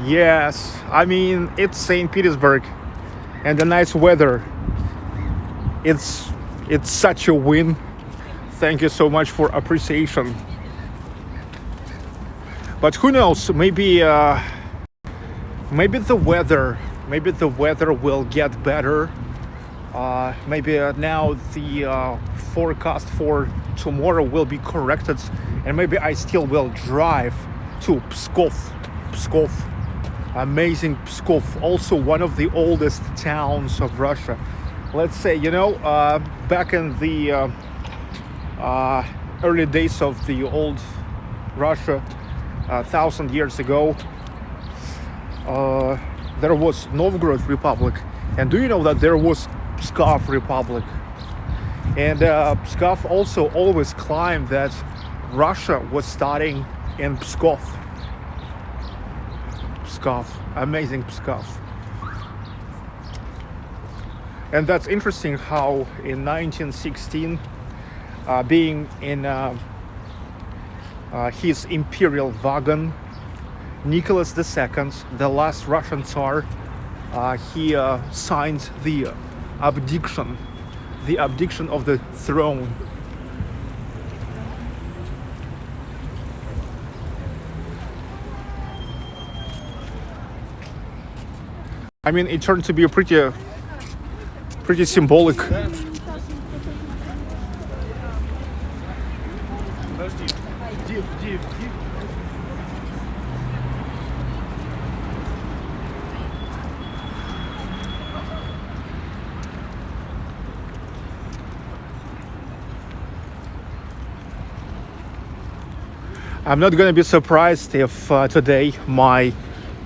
Yes, I mean, it's St. Petersburg and the nice weather. It's such a win. Thank you so much for appreciation. But who knows, maybe the weather will get better. Maybe now the forecast for tomorrow will be corrected, and maybe I still will drive to Pskov. Amazing Pskov, also one of the oldest towns of Russia. Let's say, back in the early days of the old Russia, 1,000 years ago, there was Novgorod Republic, and do you know that there was Pskov Republic? And Pskov also always claimed that Russia was starting in Pskov. Pskov, amazing Pskov. And that's interesting how in 1916, being in his imperial wagon, Nicholas II, the last Russian Tsar, he signed the abdication of the throne. I mean, it turned to be a pretty symbolic. I'm not gonna be surprised if today my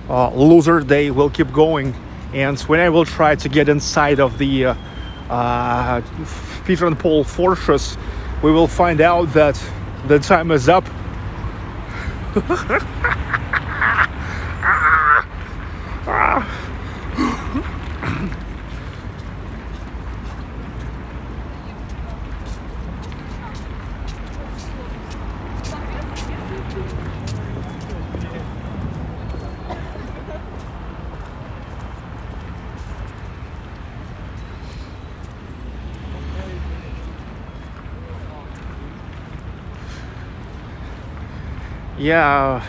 loser day will keep going, and when I will try to get inside of the Petrogradsky fortress, we will find out that the time is up. Yeah,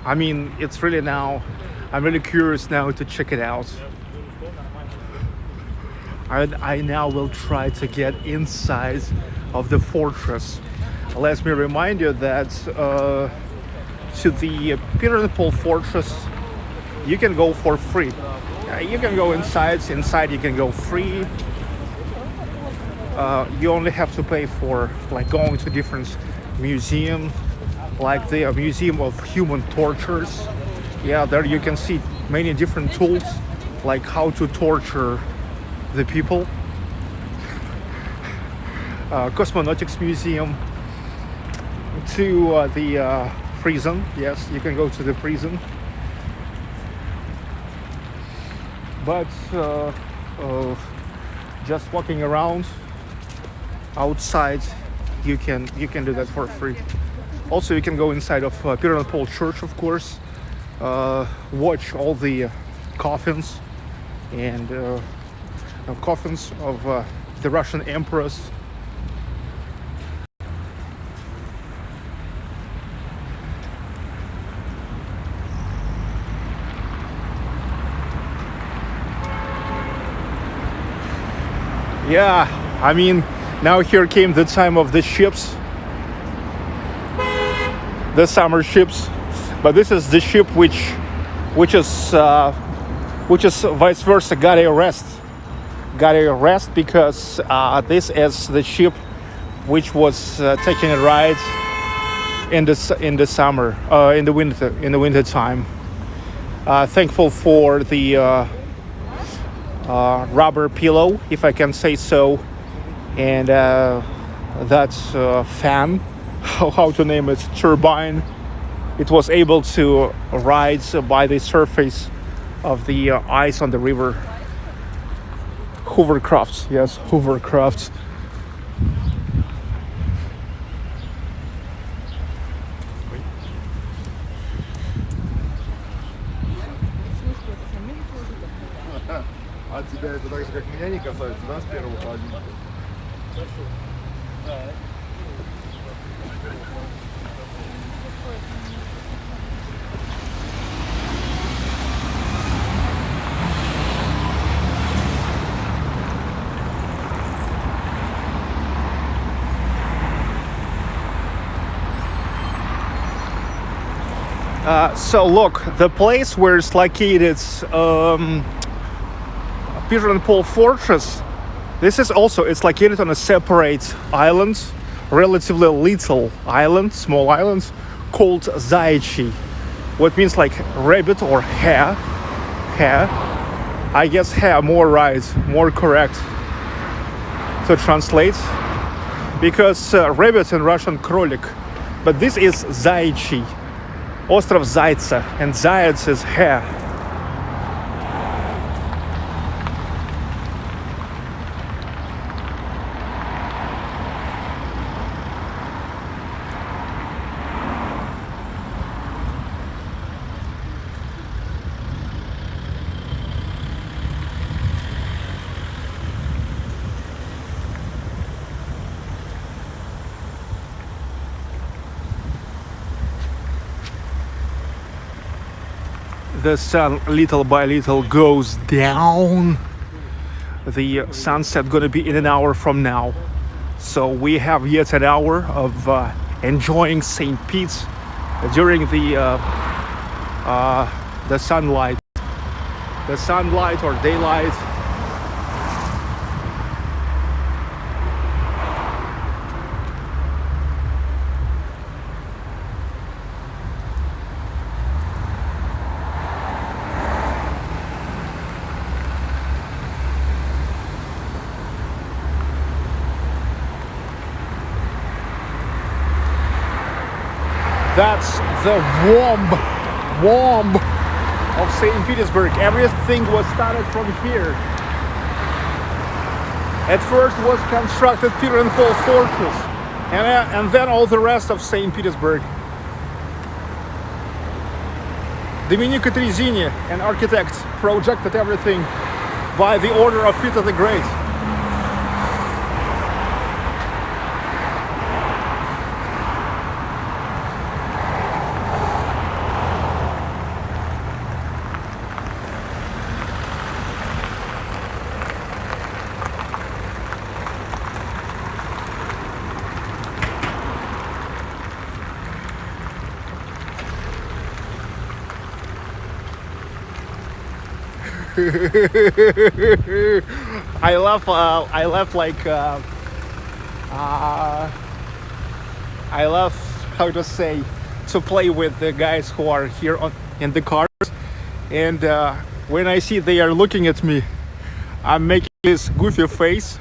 I mean, it's really now, I'm really curious now to check it out. I now will try to get inside of the fortress. Let me remind you that to the Petrogradsky fortress, you can go for free. You can go inside you can go free. You only have to pay for like going to different museums, like the Museum of Human Tortures. Yeah, there you can see many different tools, like how to torture the people. Cosmonautics Museum, to the prison. Yes, you can go to the prison. But just walking around outside, you can do that for free. Also, you can go inside of Petrogradsky Church, of course, watch all the coffins and coffins of the Russian emperors. Yeah, I mean, now here came the time of the ships. The summer ships, but this is the ship which which is vice versa got arrested because this is the ship which was taking a ride in the summer, in the winter time. Thankful for the rubber pillow, if I can say so, and that fan, how to name it, turbine. It was able to ride by the surface of the ice on the river. Hovercrafts, yes, hovercrafts. А тебя это так же, как меня, не касается, да, с первого по один? So look, the place where it's located, Peter and Paul Fortress, this is also, it's located on a separate island, relatively little island, small island, called Zayachi, what means like rabbit or hare. I guess hare more right, more correct to translate, because rabbit in Russian krolik, but this is Zayachi, Остров Зайца, and Zаяц is hare. The sun little by little goes down. The sunset gonna be in an hour from now, so we have yet an hour of enjoying St. Pete's during the sunlight or daylight. That's the womb of St. Petersburg. Everything was started from here. At first was constructed Peter and Paul Fortress, and then all the rest of St. Petersburg. Domenico Trezini, an architect, projected everything by the order of Peter the Great. I love how to say, to play with the guys who are here in the cars, and when I see they are looking at me, I'm making this goofy face.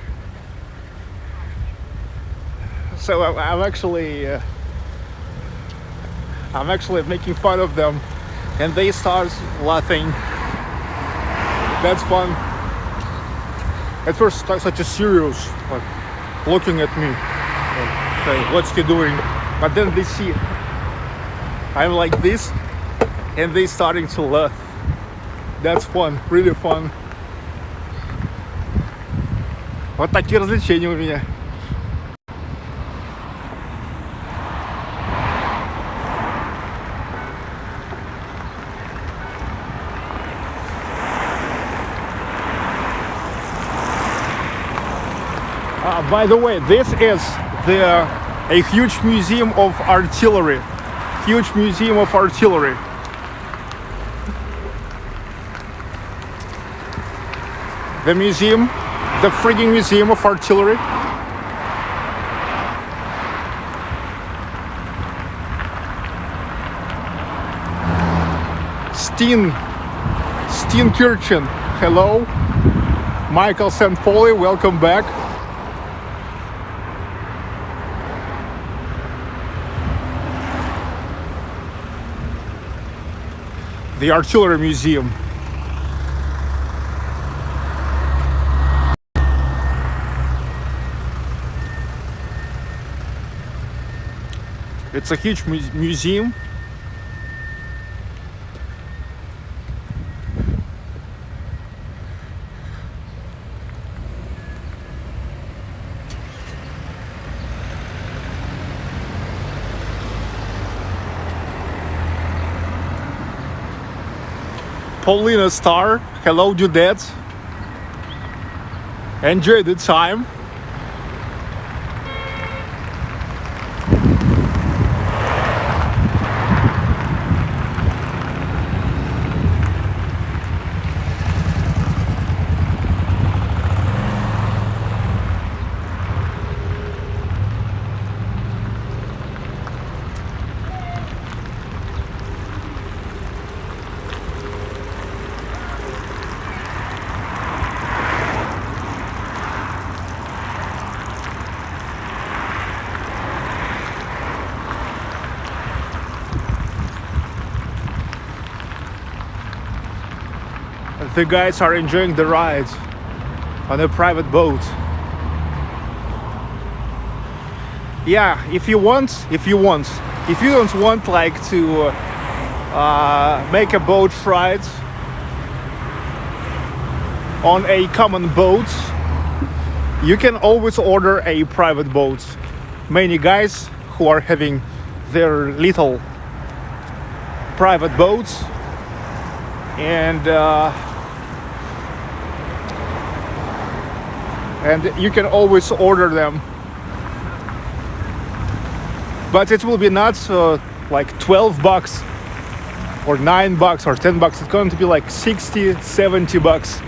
So I'm actually making fun of them, and they start laughing. That's fun. At first, such a serious, like, looking at me, like, hey, what's he doing? But then they see I'm like this, and they starting to laugh. That's fun, really fun. Вот такие развлечения у меня. By the way, this is a huge museum of artillery. Huge museum of artillery. the museum, the frigging museum of artillery. Steenkirchen, hello. Michael St. Pauli, welcome back. The Artillery Museum. It's a huge museum. Paulina Star, hello dudettes. Enjoy the time. The guys are enjoying the ride on a private boat. Yeah, if you don't want like to make a boat ride on a common boat, you can always order a private boat. Many guys who are having their little private boats, and you can always order them, but it will be not like 12 bucks or 9 bucks or 10 bucks. It's going to be like 60, 70 bucks.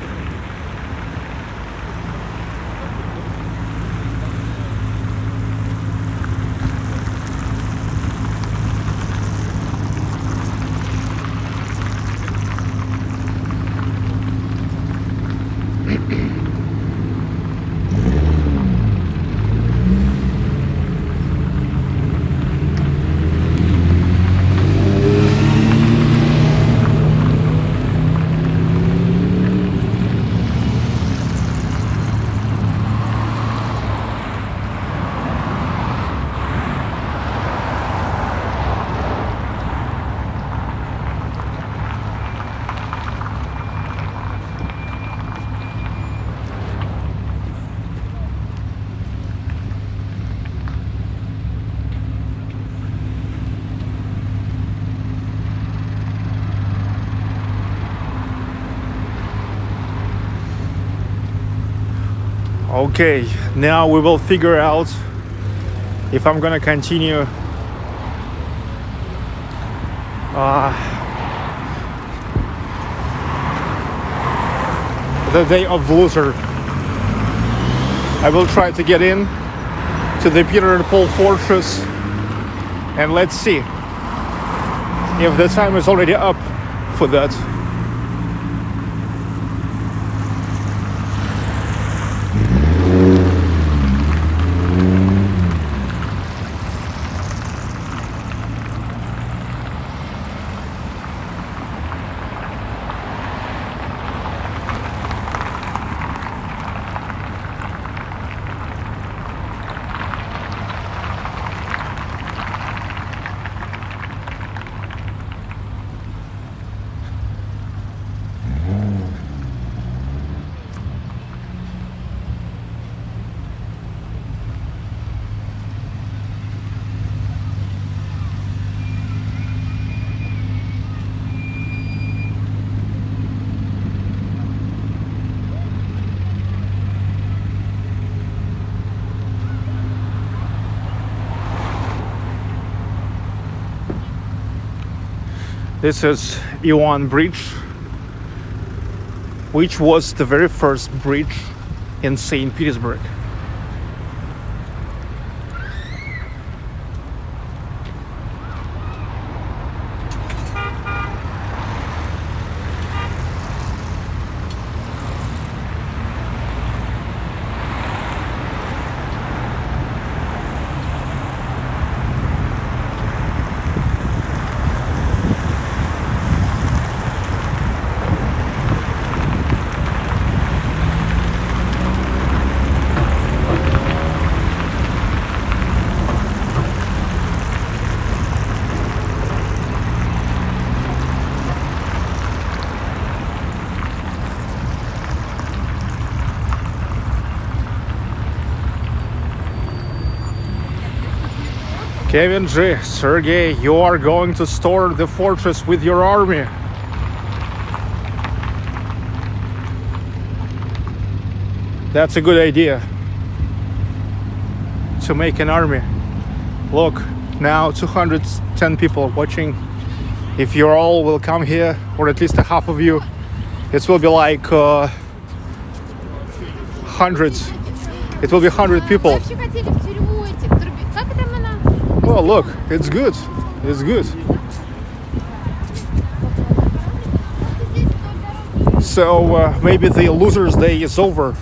Okay, now we will figure out if I'm gonna continue the day of loser. I will try to get in to the Petersburg Fortress, and let's see if the time is already up for that. This is Iwan Bridge. which was the very first bridge in St. Petersburg. Kevin G, Sergey, you are going to storm the fortress with your army. That's a good idea. To make an army. Look, now 210 people watching. If you all will come here, or at least a half of you, it will be like hundreds. It will be 100 people. Well, look, it's good. It's good. So maybe the loser's day is over.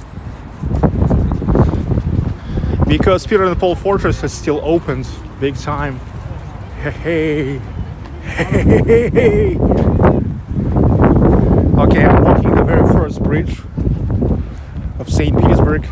Because Peter and Paul Fortress is still opened big time. Hey, hey, hey, hey. Okay, I'm walking the very first bridge of St. Petersburg.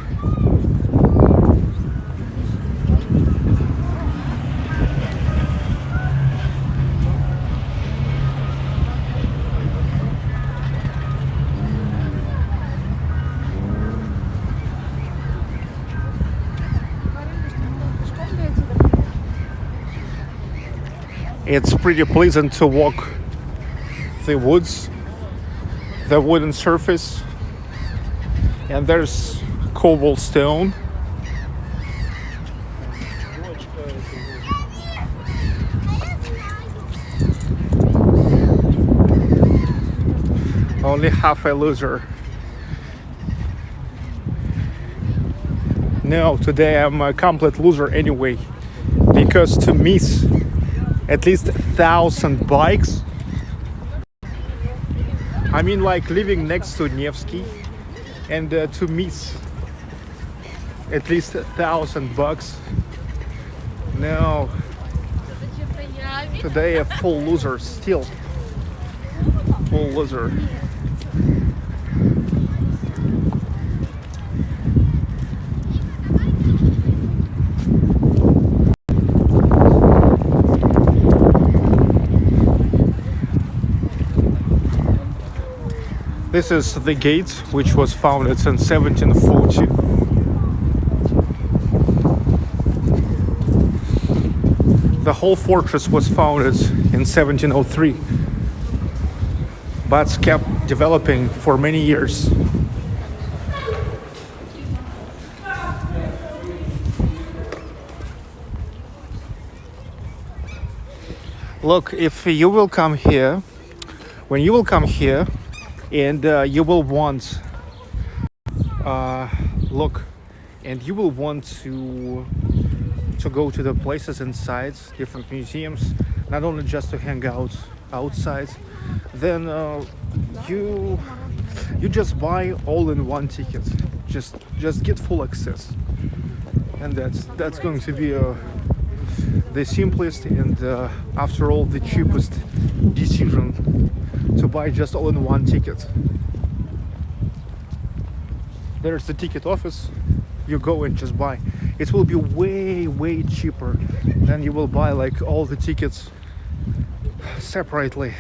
It's pretty pleasant to walk the woods, the wooden surface, and there's cobblestone. Only half a loser. No, today I'm a complete loser anyway, because to miss at least 1,000 bikes. I mean, like living next to Nevsky, and to miss at least 1,000 bucks. No, today a full loser still. Full loser. This is the gate, which was founded in 1740. The whole fortress was founded in 1703, but kept developing for many years. Look, if you will come here, when you will come here, and you will want look, and you will want to go to the places inside, different museums, not only just to hang out outside, then you just buy all-in-one ticket, just get full access, and that's going to be the simplest and after all the cheapest decision, to buy just all-in-one ticket. There's the ticket office, you go and just buy. It will be way cheaper than you will buy like all the tickets separately.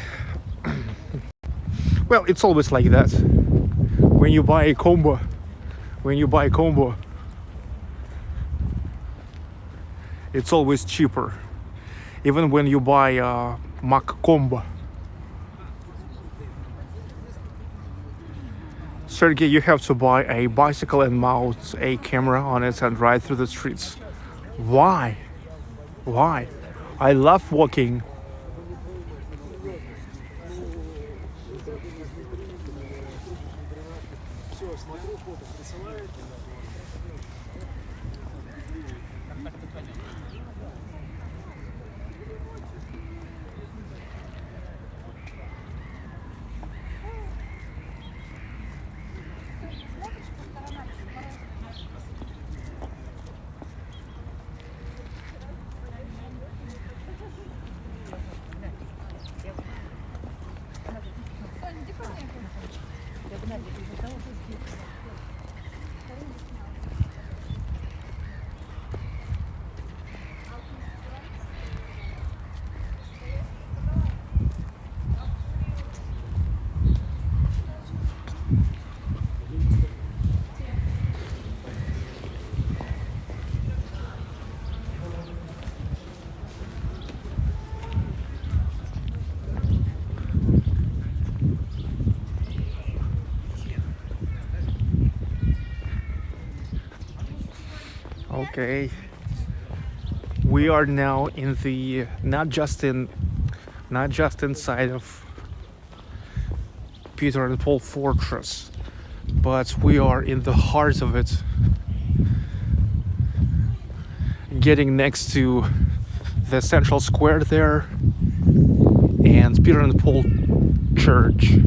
Well, it's always like that. When you buy a combo, it's always cheaper. Even when you buy a Mac combo. Sergey, you have to buy a bicycle and mount a camera on it and ride through the streets. Why? Why? I love walking. Okay. We are now in the not just inside of Peter and Paul Fortress, but we are in the heart of it, getting next to the central square there and Peter and Paul Church.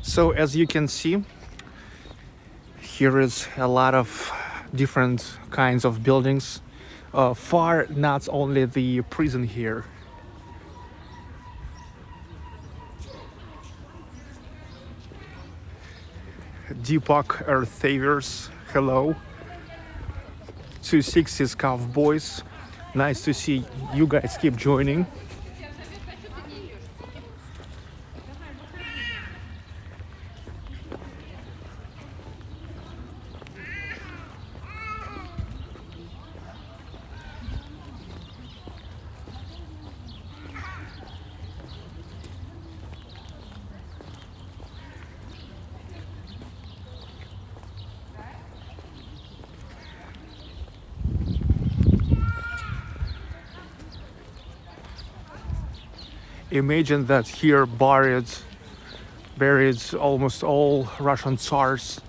So as you can see, here is a lot of different kinds of buildings. Far not only the prison here. Deepak Earth Saviors, hello. 260s Cowboys, nice to see you guys keep joining. Imagine that here buried almost all Russian Tsars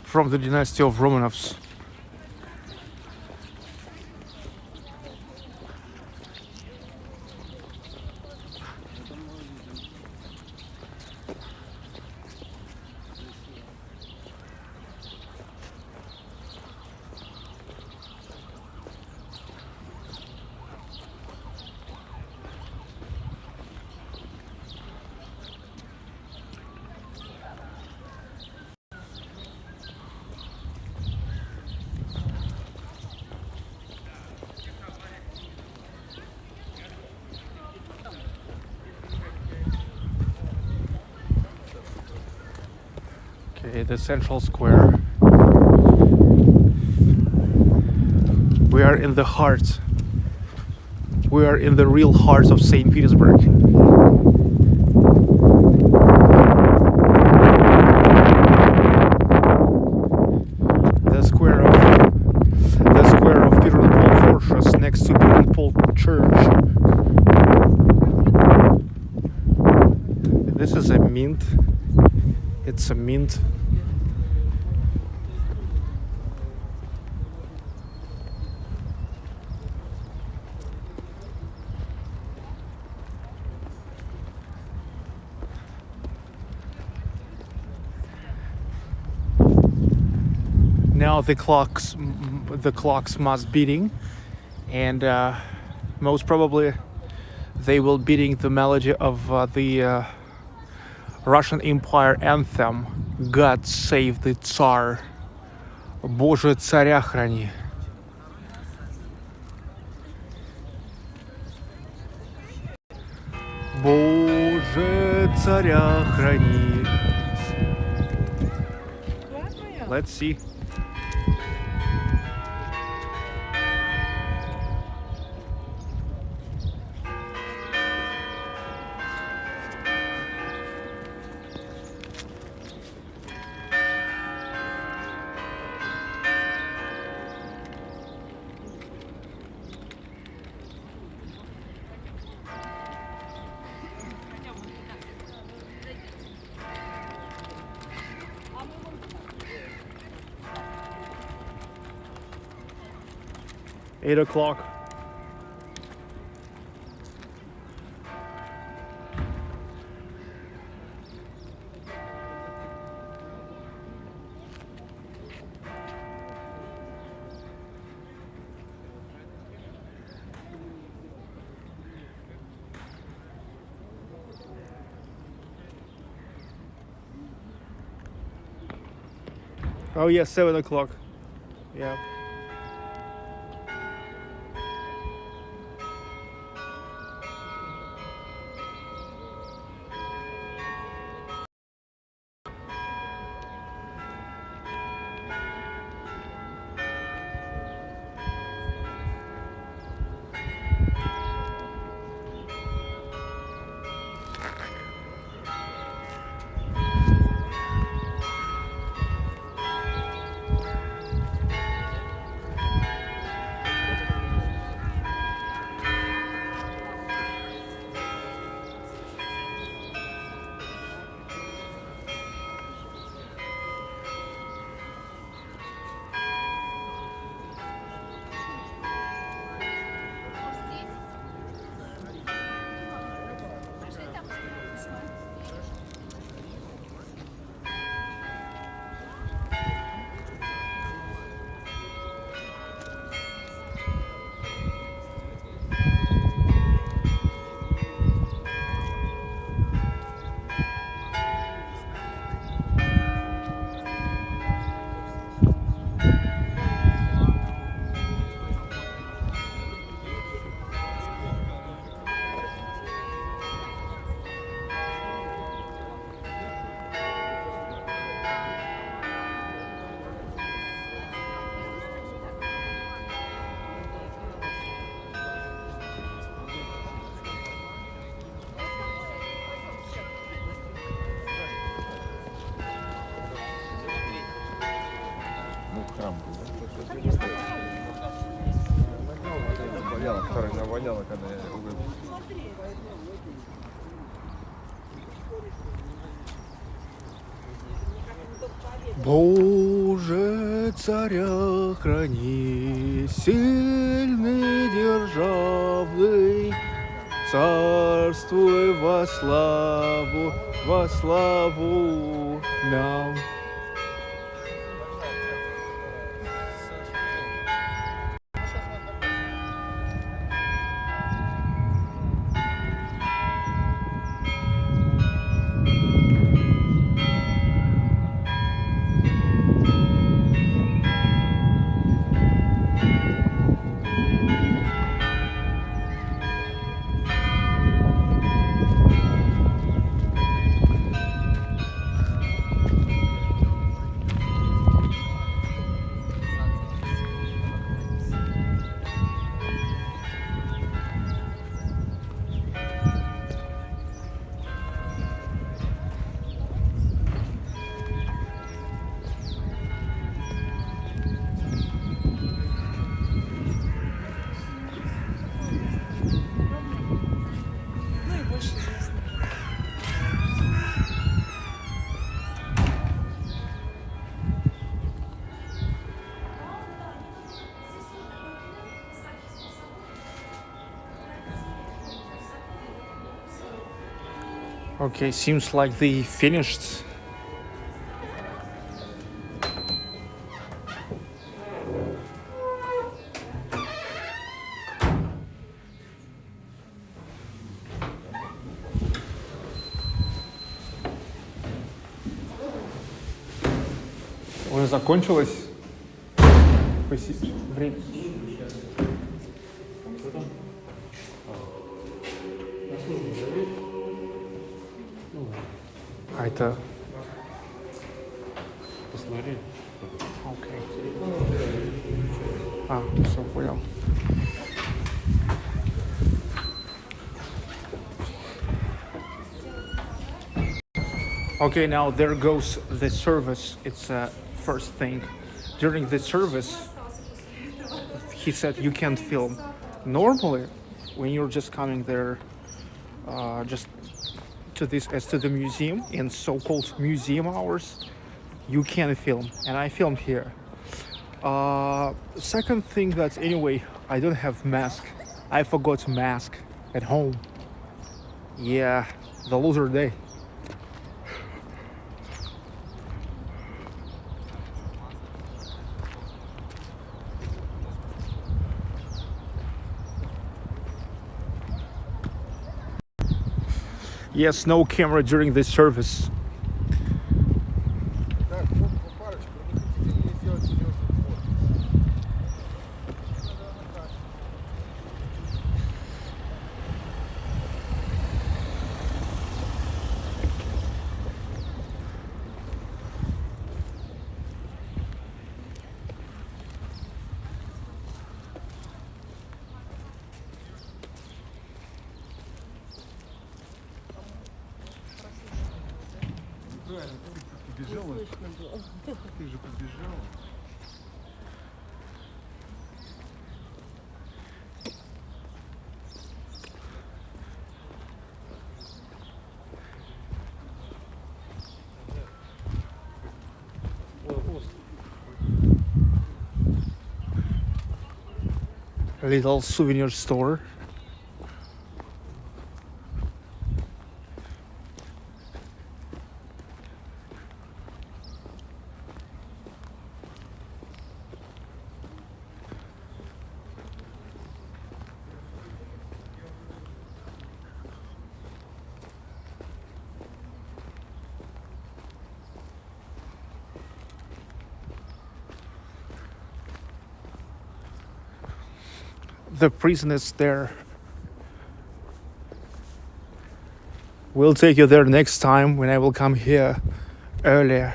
from the dynasty of Romanovs. Okay, the central square. We are in the heart. We are in the real heart of St. Petersburg. The square of Peter and Paul Fortress next to Peter and Paul Church. This is a mint. It's a mint. Now the clocks must beating, and most probably they will beating the melody of the Russian Empire anthem, God save the Tsar, Боже царя храни. Боже царя храни. Let's see. Eight o'clock. Oh yes, 7 o'clock. Yeah. дело, которое меня воняло, когда я увидел. Боже, царя храни, сильный, державный, царствуй во славу нам. Okay, seems like they finished. Уже закончилось время. А это... Посмотри. Окей. А, все, понял. Okay, now there goes the service. It's first thing. During the service, he said you can't film. Normally, when you're just coming there, just to this as to the museum in so-called museum hours, you can film, and I filmed here. Second thing that anyway, I don't have mask. I forgot mask at home. Yeah, the loser day. Yes, no camera during this service. Так, вот парочку, не хотите мне сделать серьезный фото? Правильно, ты побежала. Ты же побежала. Little souvenir store. The prison is there. We'll take you there next time when I will come here earlier.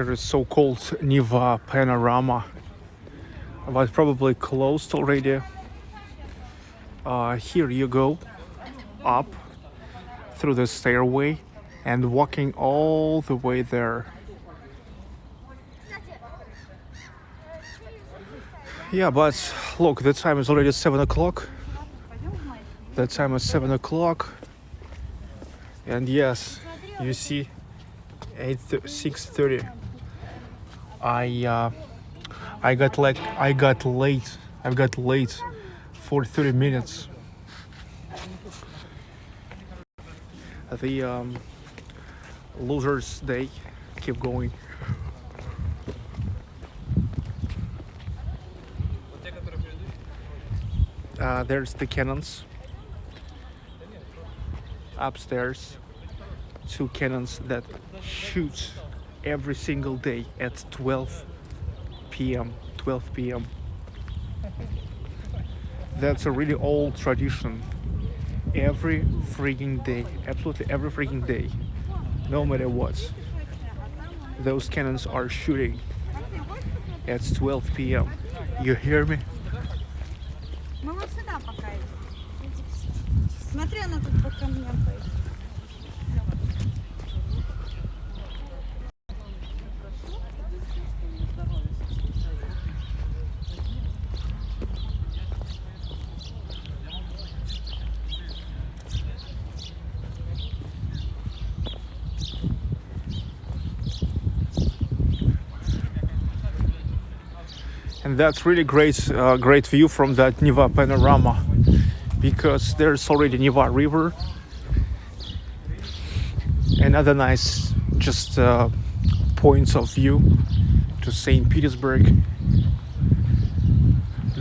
Here is so-called Neva panorama, but probably closed already. Here you go up through the stairway and walking all the way there. Yeah, but look, the time is already 7 o'clock. The time is 7 o'clock. And yes, you see, 6:30. I got late for 30 minutes. The losers, they keep going. There's the cannons upstairs. 2 cannons that shoot every single day at 12 p.m. That's a really old tradition. Every freaking day, absolutely every freaking day, no matter what, those cannons are shooting at 12 p.m. You hear me? Мы вот сюда пока идем. Смотри, она тут по камням пойдет. And that's really great view from that Neva panorama, because there's already Neva River. Another nice just points of view to St. Petersburg,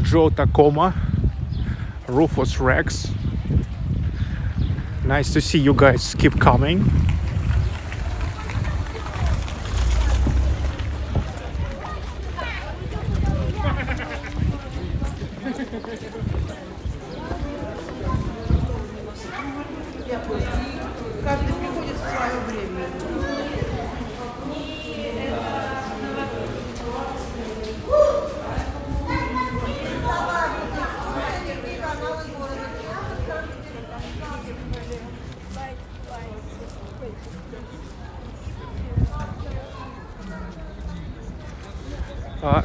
Joe Tacoma, Rufus Rex. Nice to see you guys keep coming.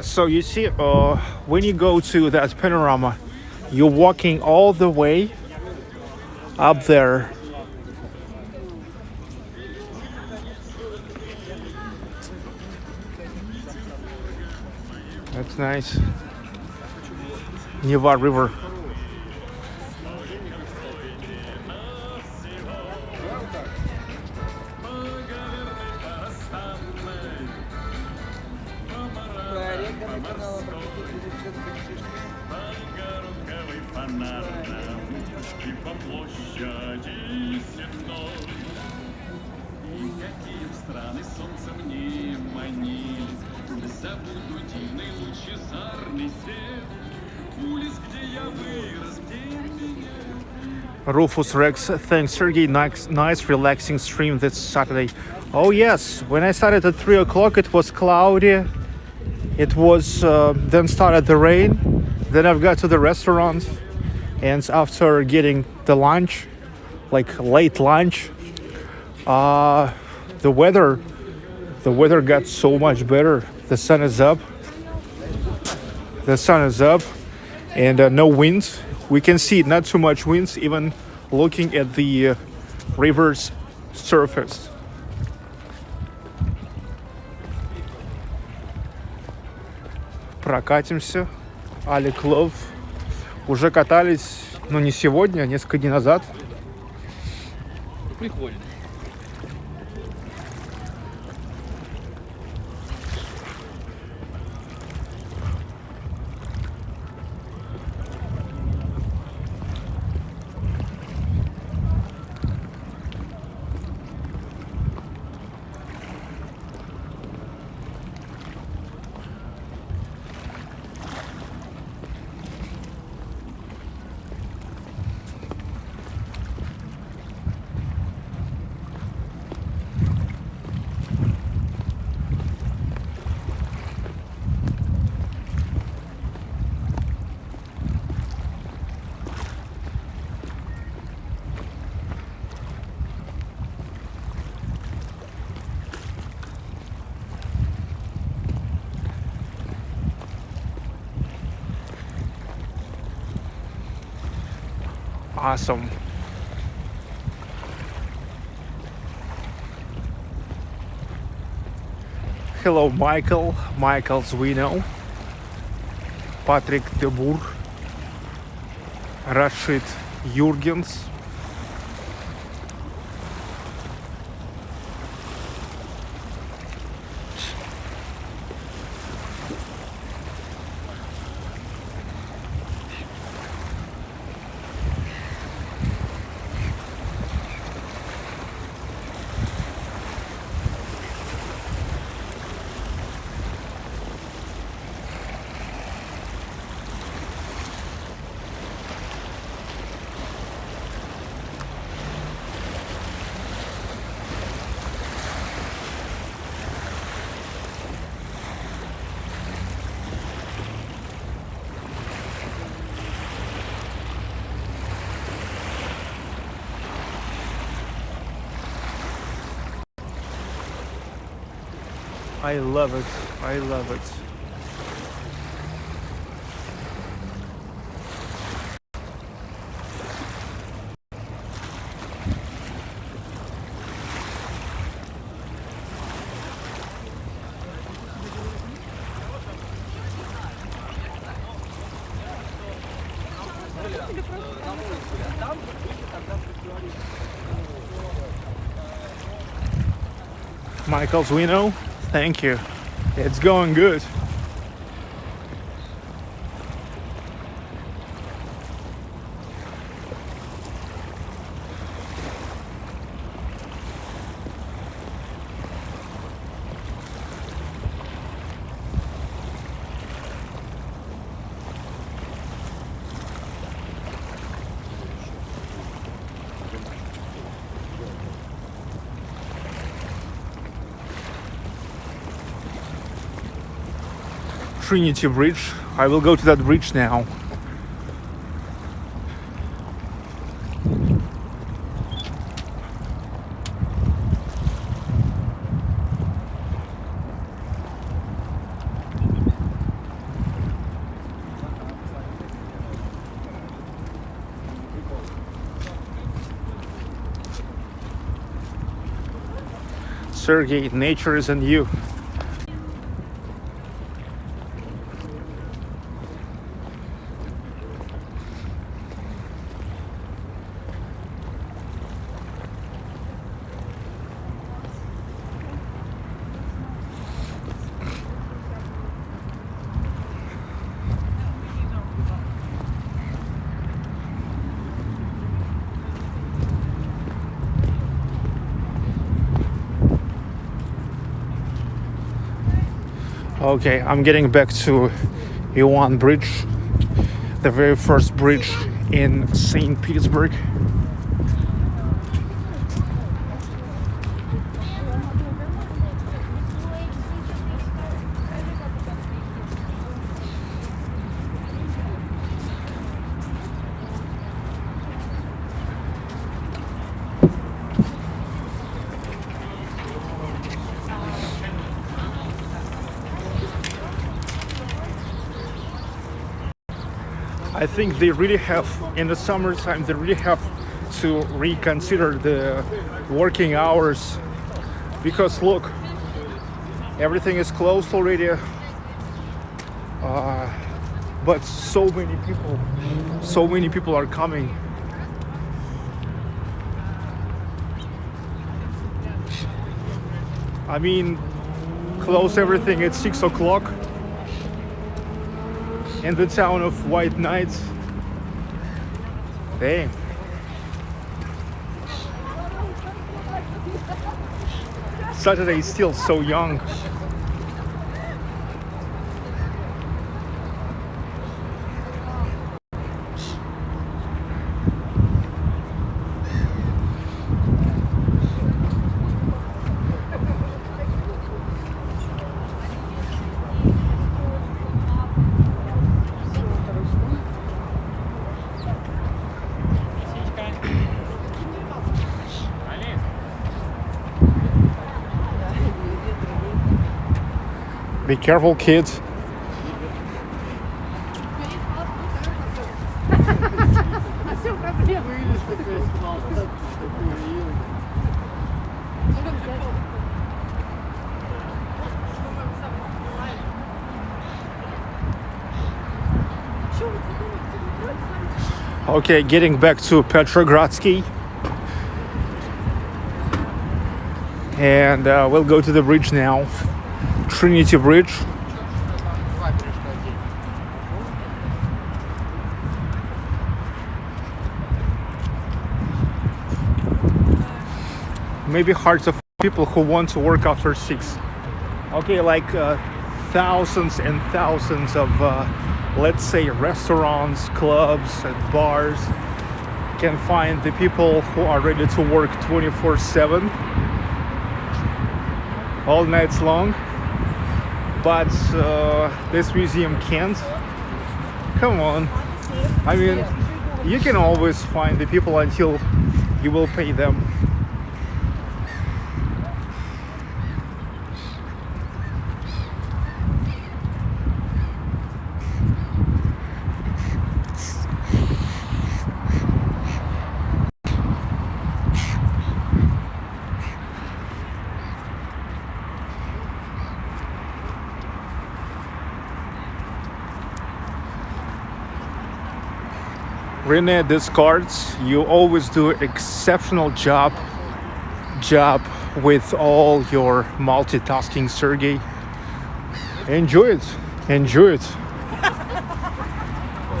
So you see, when you go to that panorama, you're walking all the way up there. That's nice. Neva River. Rufus Rex, thanks Sergey. Nice relaxing stream this Saturday. Oh yes, when I started at 3 o'clock it was cloudy. It was then started the rain. Then I've got to the restaurant, and after getting the lunch, like late lunch, the weather got so much better. The sun is up. And no winds. We can see not too much winds, even looking at the river's surface. Прокатимся. Алик Лов. Уже катались, но не сегодня, а несколько дней назад. Прикольно. Awesome. Hello, Michael Zwino, Patrick de Boer, Rashid Jurgens. I love it. I love it. Michael Zwino, thank you. It's going good. Trinity Bridge. I will go to that bridge now. Sergey, nature is in you. Okay, I'm getting back to Iwan Bridge, the very first bridge in St. Petersburg. I think they really have, in the summertime, they really have to reconsider the working hours, because look, everything is closed already, but so many people are coming. I mean, close everything at 6 o'clock. In the town of White Knights. Damn. Saturday is still so young. Be careful, kids. Okay, getting back to Petrogradsky. And we'll go to the bridge now. Trinity Bridge. Maybe hearts of people who want to work after 6. Okay, like thousands and thousands of, let's say, restaurants, clubs, and bars can find the people who are ready to work 24/7, all nights long. But this museum can't. Come on. I mean, you can always find the people until you will pay them. Rene Descartes, you always do exceptional job with all your multitasking, Sergey. Enjoy it.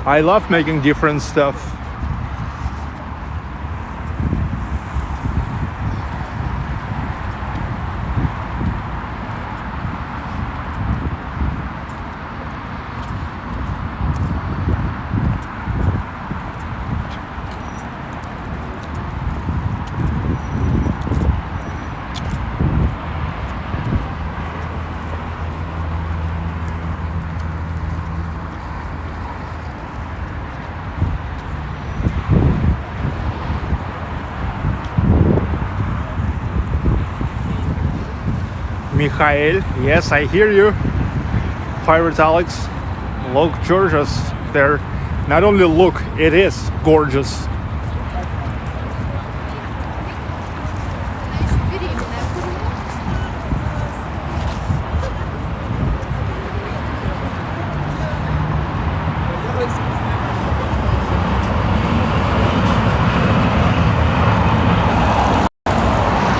I love making different stuff. Mikhail, yes, I hear you. Pirate Alex, look gorgeous there. Not only look, it is gorgeous.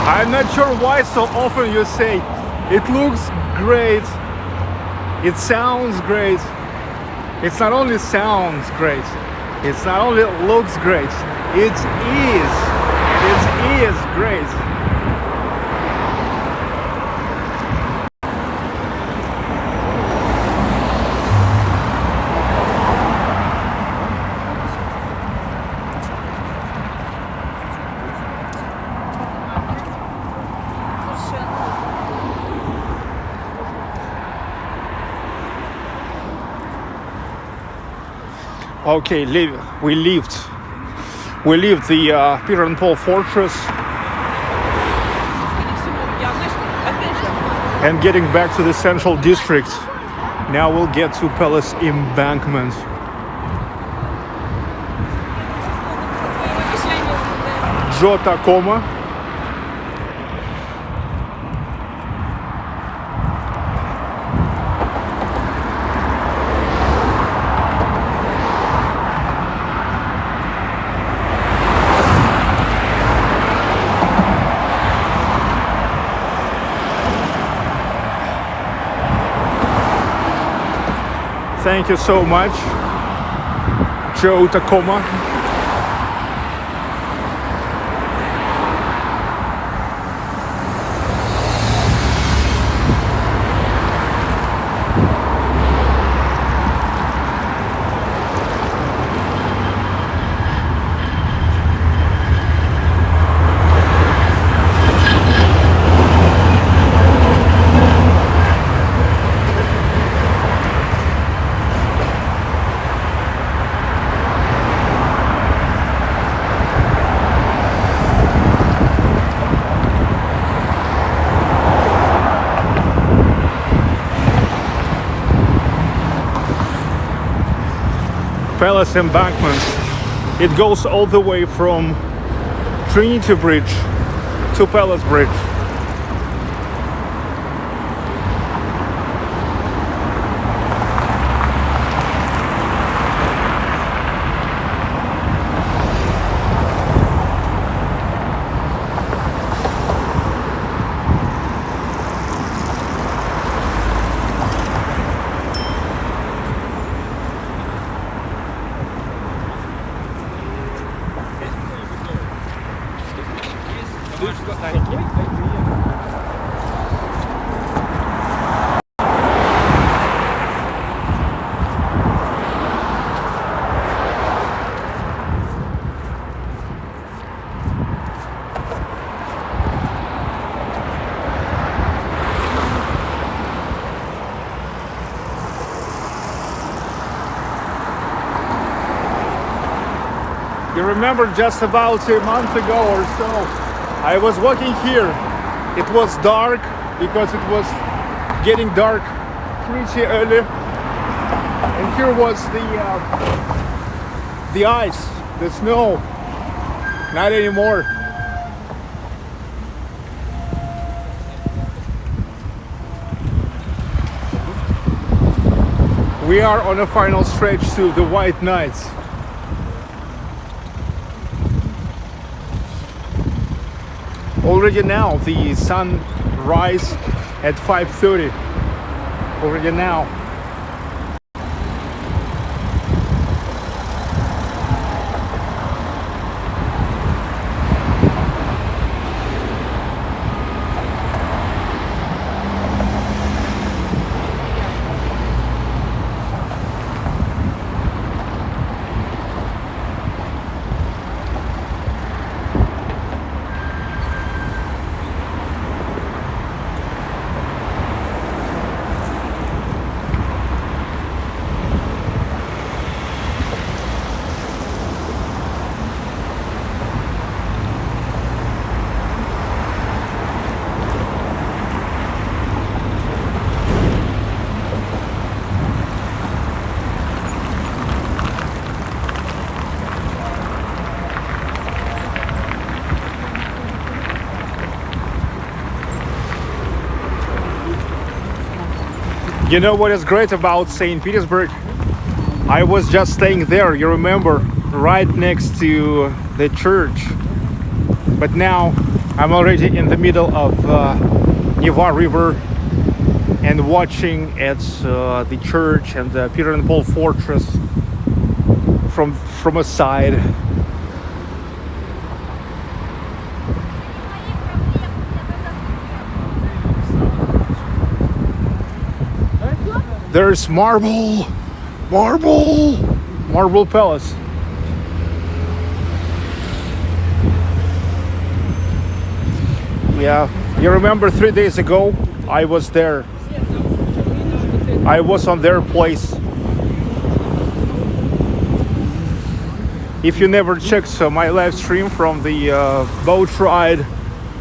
I'm not sure why so often you say it looks great, it sounds great. It's not only sounds great, it's not only looks great, it is great. Okay, we left the Peter and Paul Fortress and getting back to the Central District. Now we'll get to Palace Embankment. Joe Tacoma. Thank you so much, Joe Tacoma. Palace Embankment. It goes all the way from Trinity Bridge to Palace Bridge. remember just about a month ago or so, I was walking here. It was dark because it was getting dark pretty early. And here was the ice, the snow. Not anymore. We are on a final stretch to the White Nights. Already now the sun rise at 5:30. Already now. You know what is great about St. Petersburg? I was just staying there, you remember, right next to the church. But now I'm already in the middle of Neva River and watching at the church and the Peter and Paul Fortress from a side. There's Marble Palace. Yeah, you remember 3 days ago, I was there. I was on their place. If you never checked my live stream from the boat ride,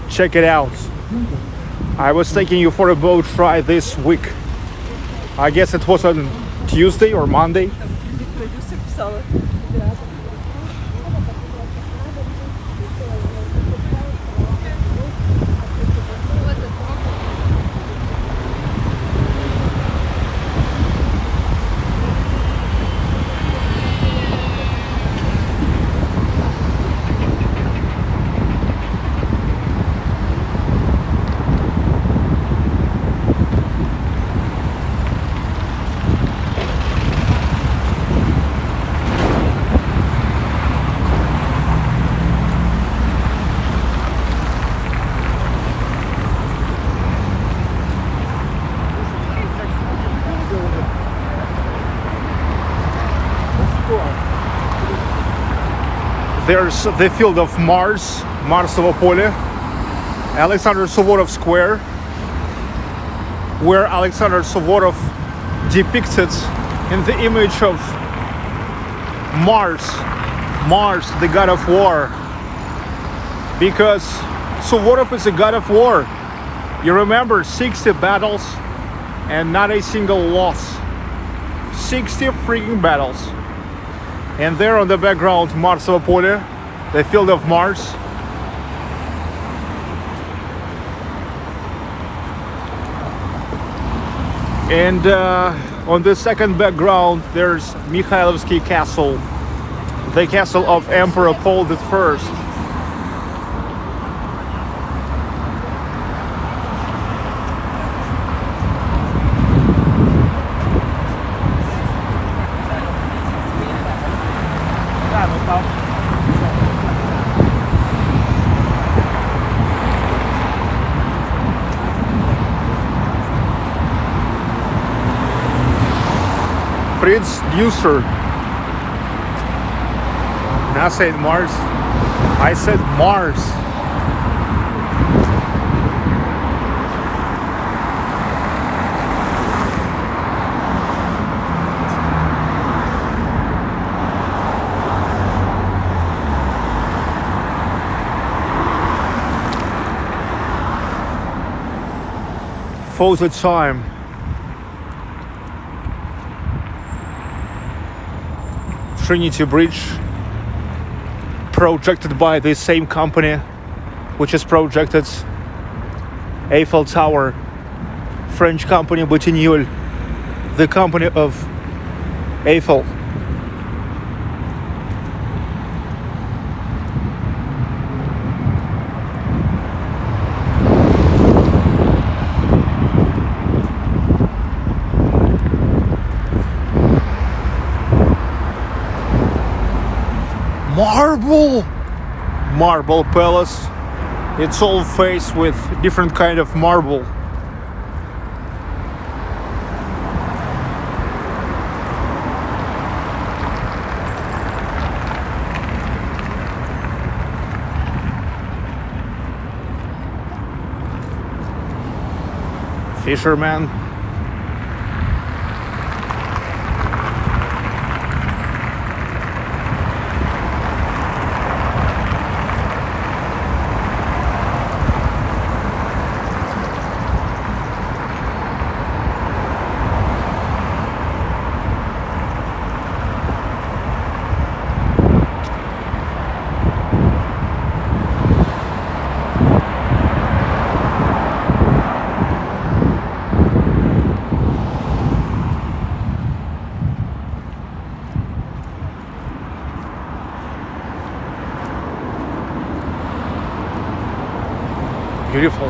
check it out. I was taking you for a boat ride this week. I guess it was on Tuesday or Monday. There's the field of Mars, Marsovo Pole, Alexander Suvorov Square, where Alexander Suvorov depicted in the image of Mars, the god of war. Because Suvorov is a god of war. You remember 60 battles and not a single loss. 60 freaking battles. And there on the background, Marsovo Pole, the field of Mars. And on the second background, there's Mikhailovsky Castle, the castle of Emperor Paul I. Fritz Dusser. I said Mars. I said Mars. photo time. Trinity Bridge, projected by the same company which has projected Eiffel Tower, French company Batignolles, the company of Eiffel. Marble palace. It's all faced with different kind of marble. Fisherman. Beautiful.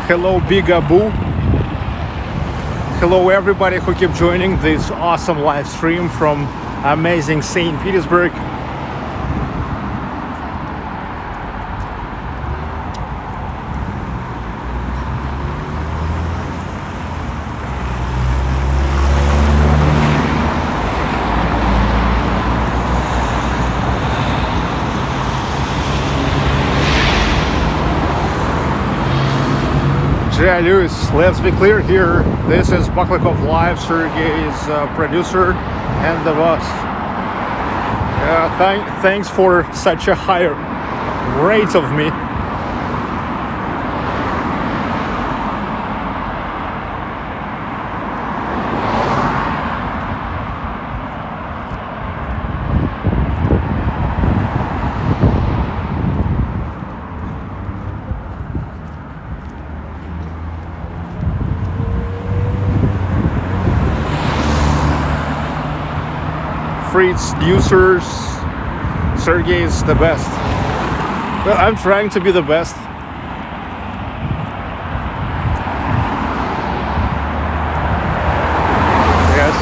Hello Big Abu. Hello everybody who keep joining this awesome live stream from amazing St. Petersburg. Yeah, Lewis, let's be clear here. This is Baklikov Live, Sergey's producer and the boss. Thanks for such a high rate of me. Fritz, users, Sergey is the best. Well, I'm trying to be the best. Yes.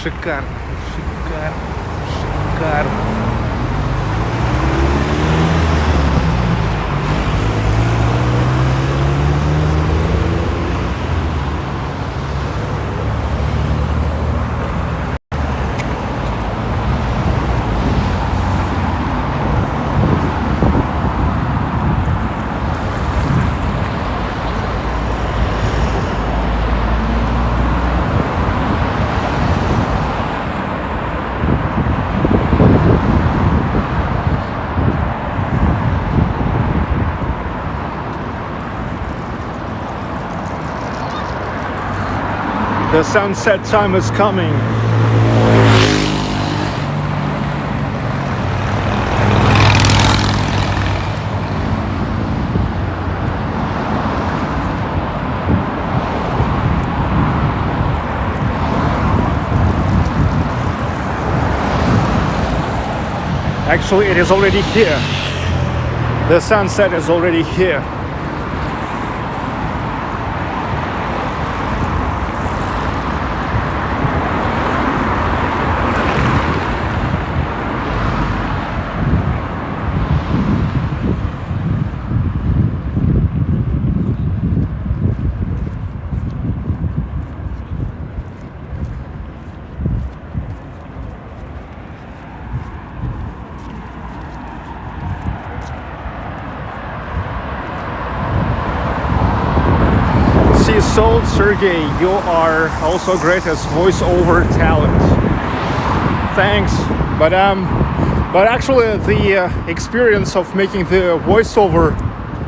Шикарно, шикарно, шикарно. The sunset time is coming. Actually, it is already here. The sunset is already here. So, Sergey, you are also great as voiceover talent. Thanks, but actually the experience of making the voiceover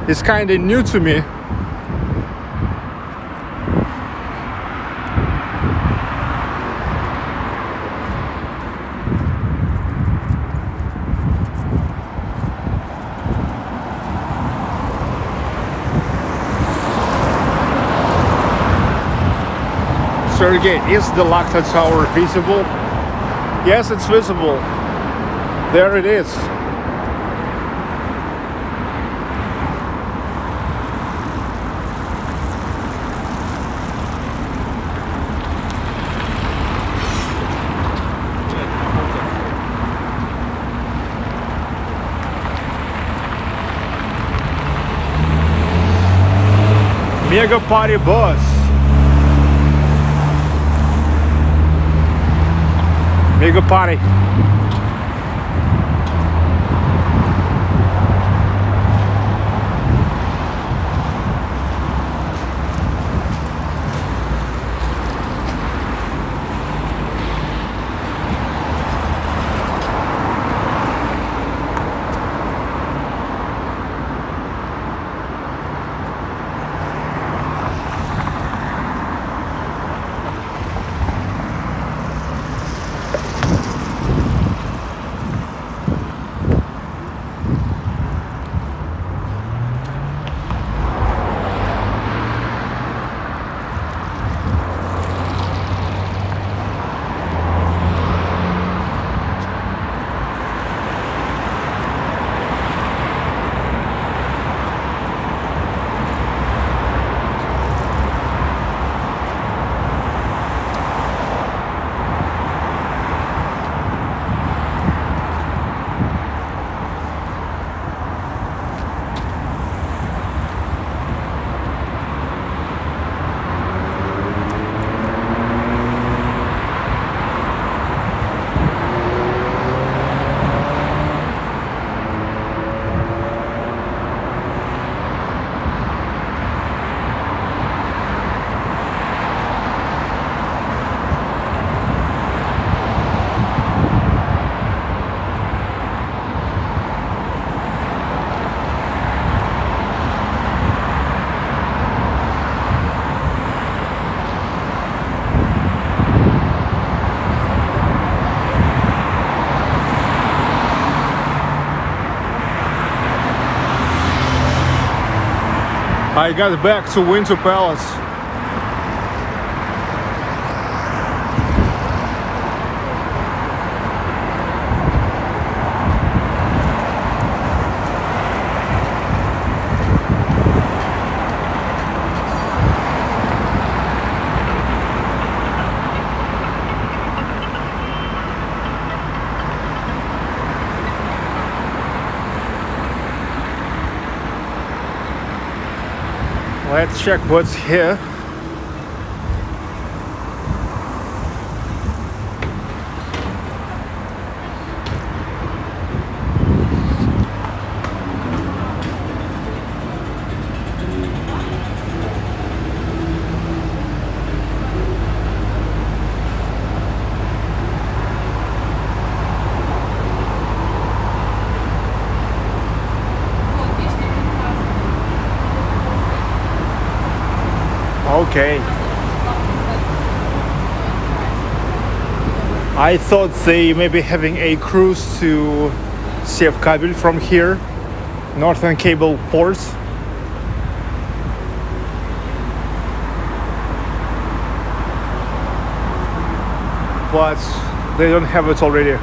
is kind of new to me. Sergey, is the Lakhta Tower visible? Yes, it's visible. There it is. Mega party bus. Mega party. I got back to Winter Palace. Let's check what's here. Okay. I thought they may be having a cruise to Sevkabil from here, Northern Cable ports. But they don't have it already.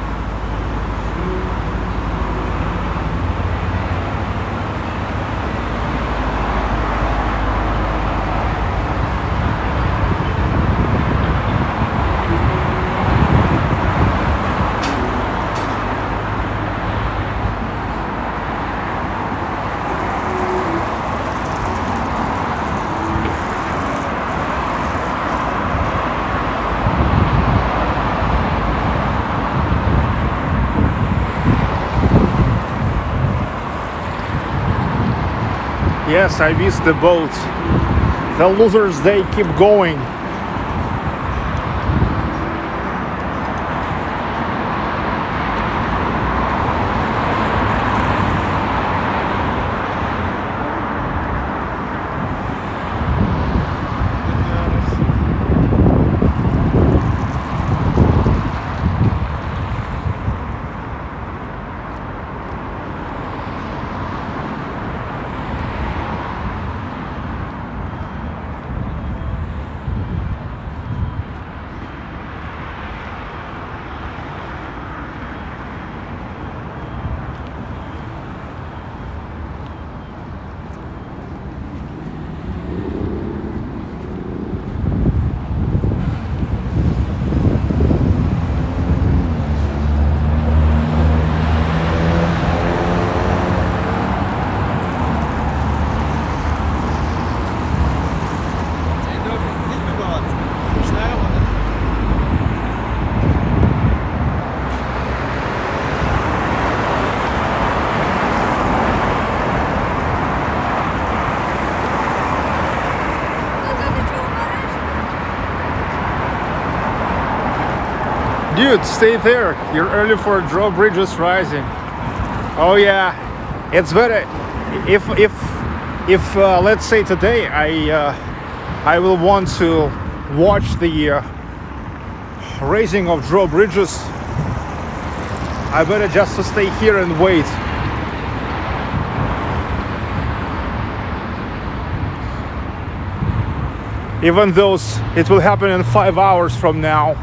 Yes, I missed the boat. The losers, they keep going. Dude, stay there. You're early for drawbridges rising. Oh yeah, it's better if let's say today I will want to watch the raising of drawbridges. I better just to stay here and wait. Even though it will happen in 5 hours from now.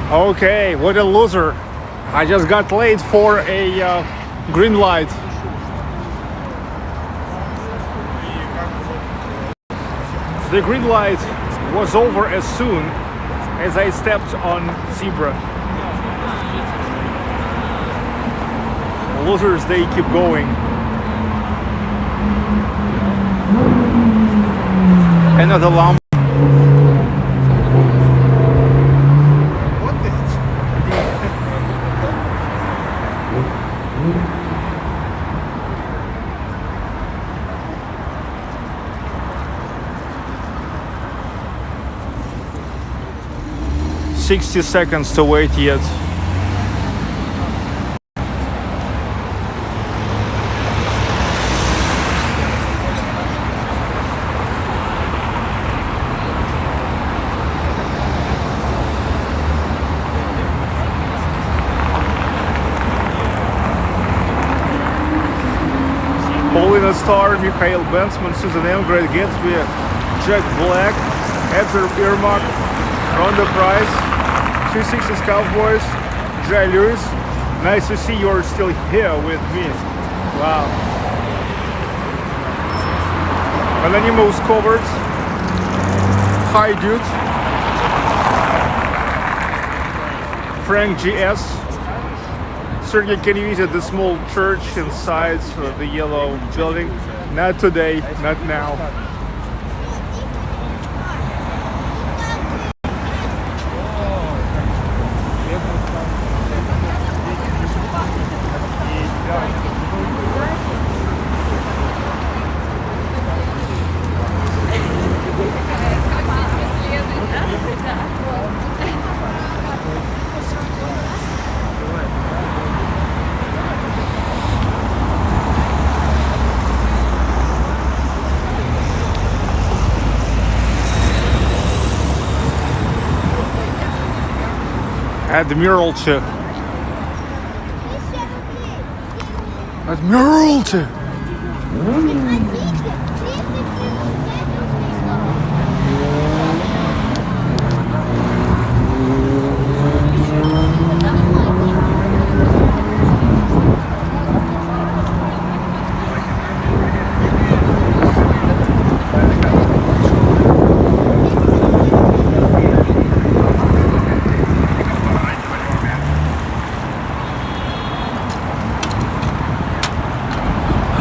Okay, what a loser. I just got late for a green light. The green light was over as soon as I stepped on zebra. Losers, they keep going. Another lamp. 60 seconds to wait yet. Paulina Star, Mikhail Bensman, Susan M, Great Gatsby, Jack Black, Edgar Irmak, Ronda Price, 360s Cowboys, Jay Lewis. Nice to see you're still here with me. Wow. Anonymous covered. Hi dude. Frank GS. Sergey, can you visit the small church inside the yellow building? Not today, not now. Admiralty. Admiralty.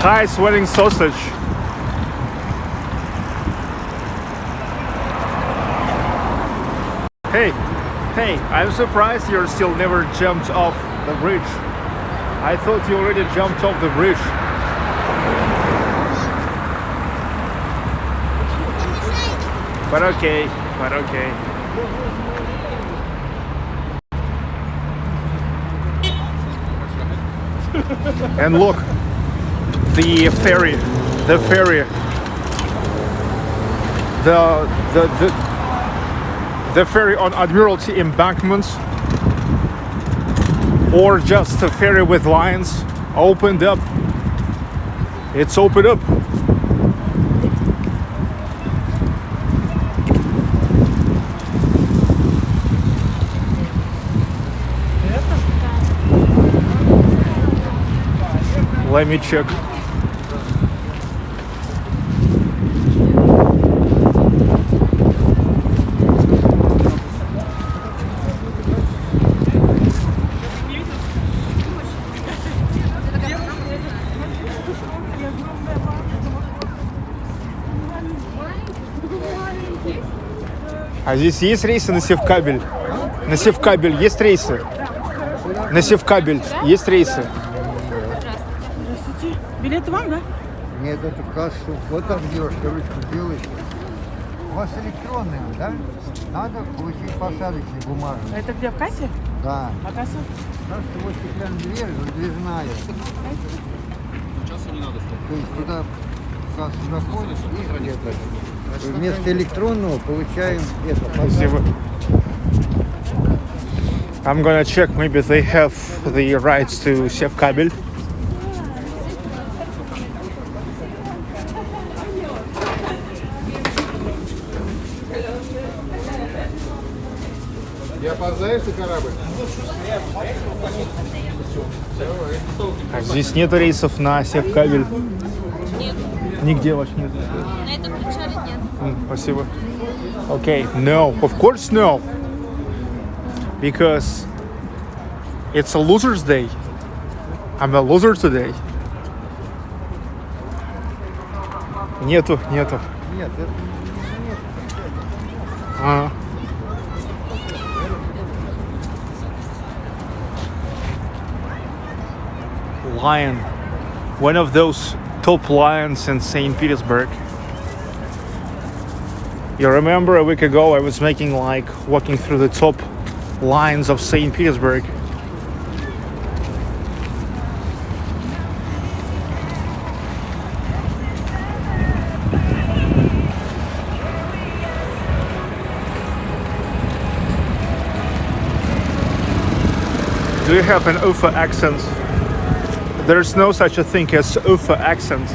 Hi, sweating sausage. Hey, I'm surprised you're still never jumped off the bridge. I thought you already jumped off the bridge. But okay. And look. The ferry, the ferry on Admiralty embankments, or just a ferry with lines opened up. It's opened up. Let me check. А здесь есть рейсы на Севкабель? На Севкабель есть рейсы? На Севкабель есть рейсы? Здравствуйте. Билеты вам, да? Нет, это в кассу. Вот там девушка ручку делаешь. У вас электронные, да? Надо получить посадочный бумажный. А это где, в кассе? Да. А касса? Так что вот стеклянная дверь, выдвижная. Часу не надо стоять. То есть туда в кассу заходишь и где-то. Вместо электронного получаем это. Спасибо. I'm gonna check, maybe they have the rights to Sevkabel. Не опоздаешь ты корабль? А здесь нет рейсов на Севкабель? Нет. Нигде вообще нет. На этом причале нет. Спасибо. Okay, no, of course no. Because it's a loser's day. I'm a loser today. Нету. Нет, это нет. Lion. One of those top lions in St. Petersburg. You remember a week ago I was making like walking through the top lines of St. Petersburg. Do you have an Ufa accent? There's no such a thing as Ufa accent.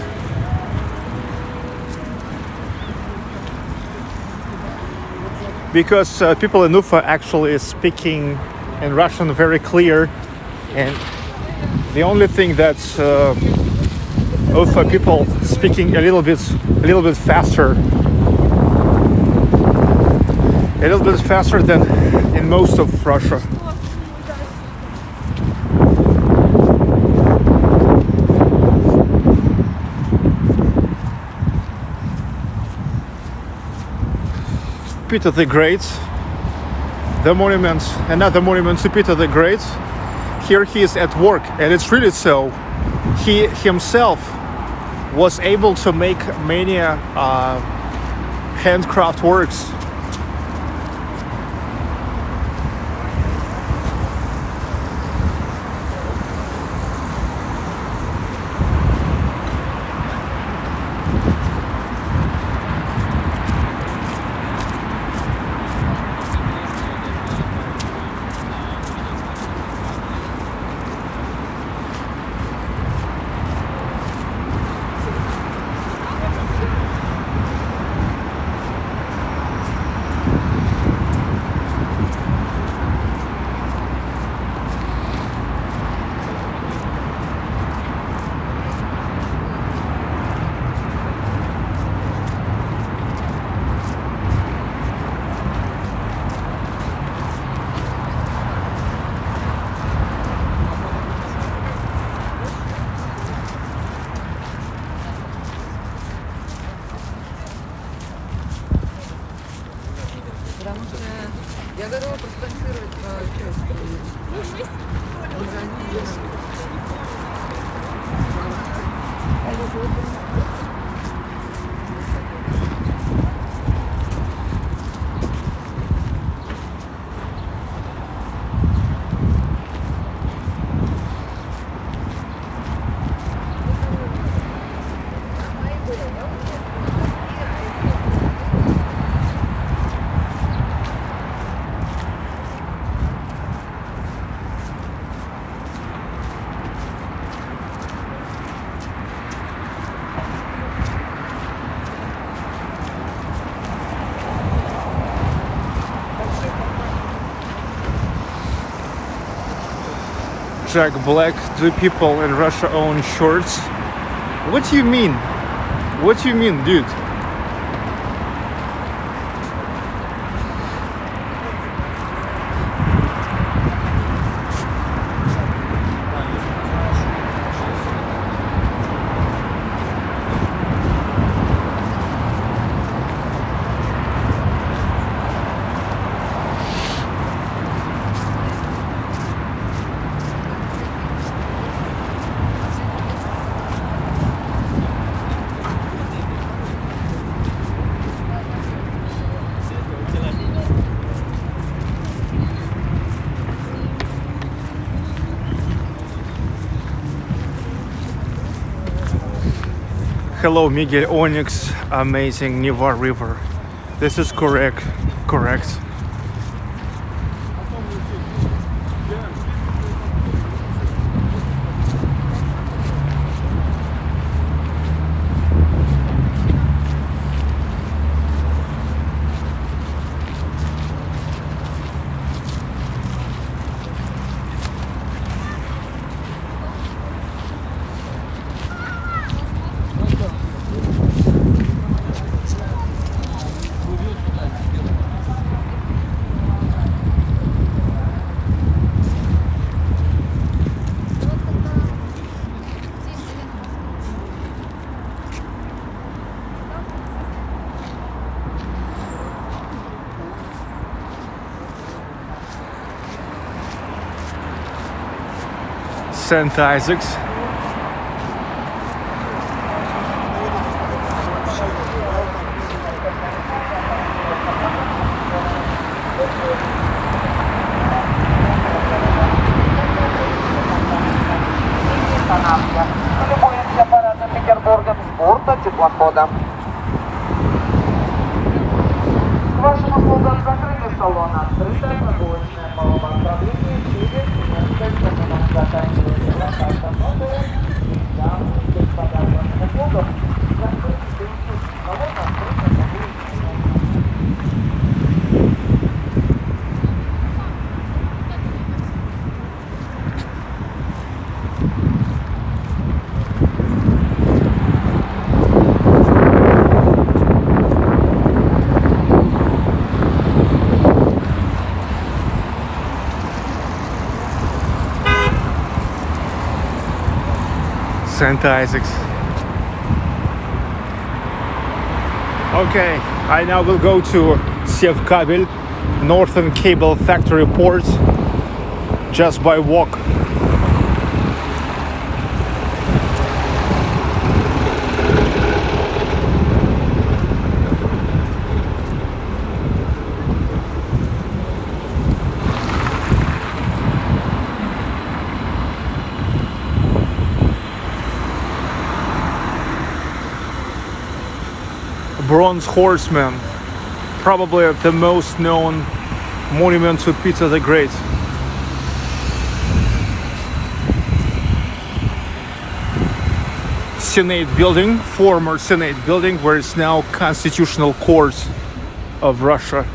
Because people in Ufa actually speaking in Russian very clear, and the only thing that's Ufa people speaking a little bit faster, than in most of Russia. Peter the Great, the monument, another monument to Peter the Great. Here he is at work, and it's really so. He himself was able to make many handcraft works. Я готова проспонсировать часть. Jack Black, do people in Russia own shorts? What do you mean? What do you mean, dude? Hello, Miguel Onyx, amazing Neva River. This is correct. St. Isaac's. теплохода. К вашим услугам закрытие салона, открытая прогулочная палуба, отправление через несколько минут заканчивается рассадка модуля. Дамы и господа ваших услугам, закрытие салона, открытая прогулочная St. Isaac's. Okay, I now will go to Sevkabel, Northern Cable Factory Port, just by walk. Bronze Horseman, probably the most known monument to Peter the Great. Senate building, former Senate building, where it's now Constitutional Court of Russia.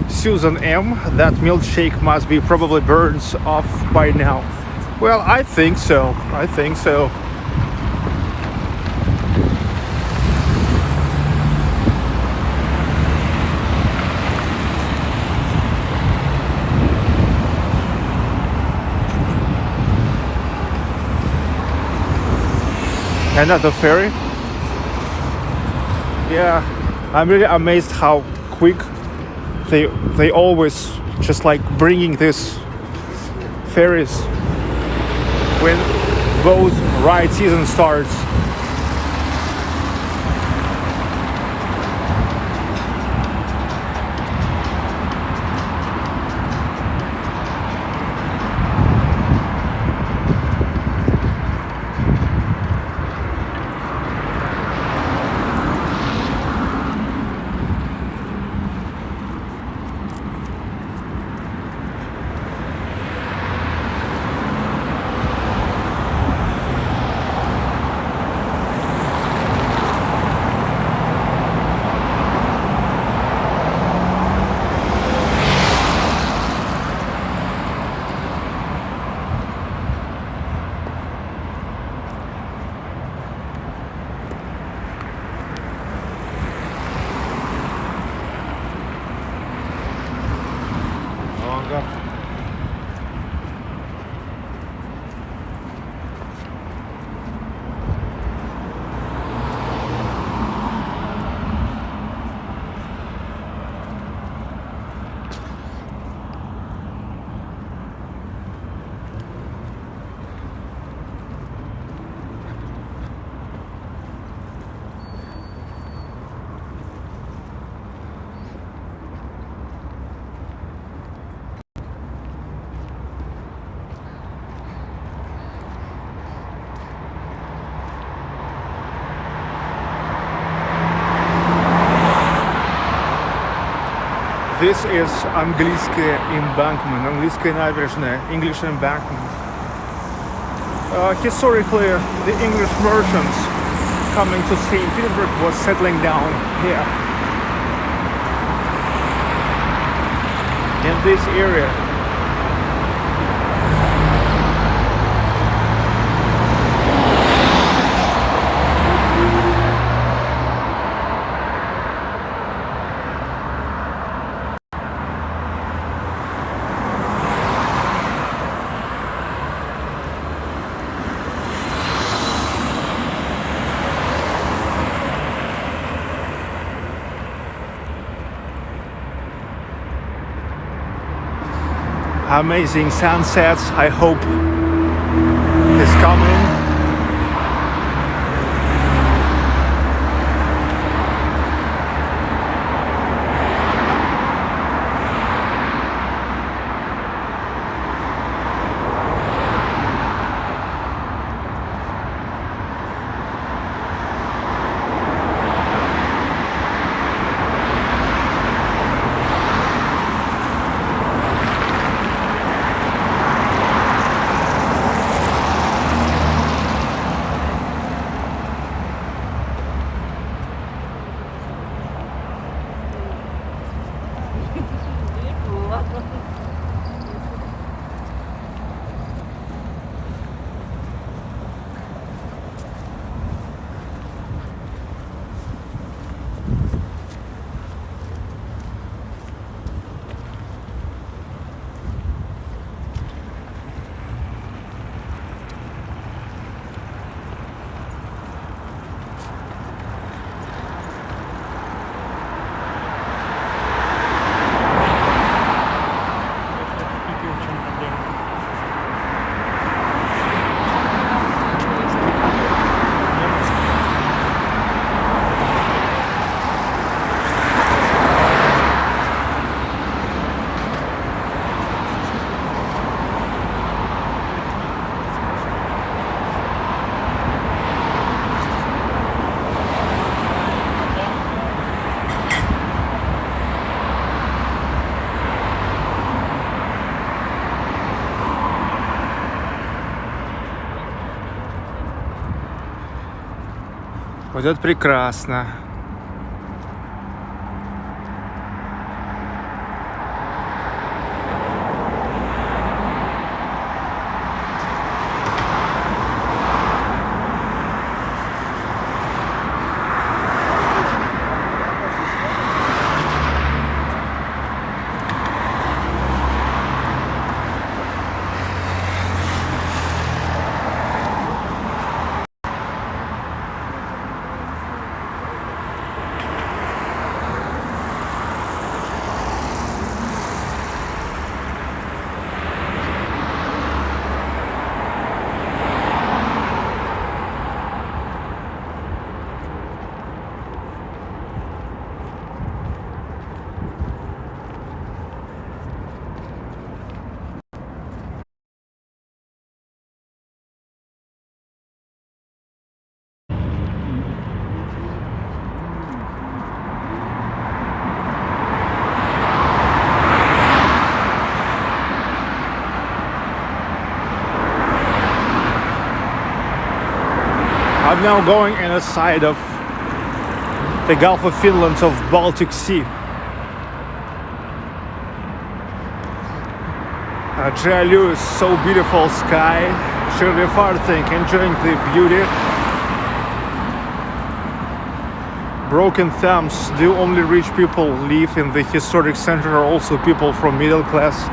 Susan M, that milkshake must be probably burned off by now. Well, I think so. I think so. Another ferry. Yeah, I'm really amazed how quick they always just like bringing these ferries when boat ride season starts. This is английская embankment, английская набережная, English embankment. Historically, the English merchants coming to St. Petersburg was settling down here in this area. amazing sunsets. I hope it's coming. Вот это прекрасно. I'm now going in the side of the Gulf of Finland of Baltic Sea. Джалю is so beautiful sky. Shirley Farthing enjoying the beauty. Broken thumbs. Do only rich people live in the historic center, or also people from middle class?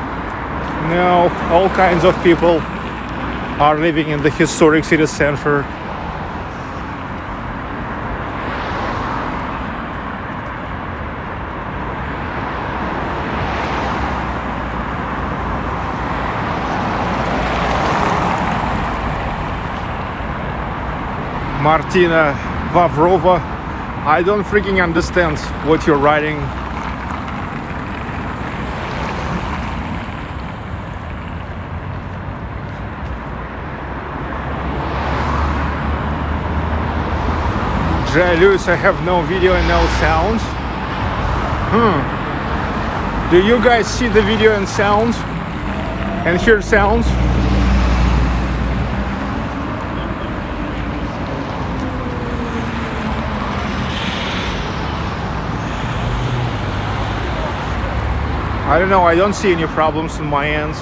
No, all kinds of people are living in the historic city center. Martina Vavrova, I don't freaking understand what you're writing. Jay Lewis, I have no video and no sound. Do you guys see the video and sound? And hear sounds? I don't know, I don't see any problems on my end.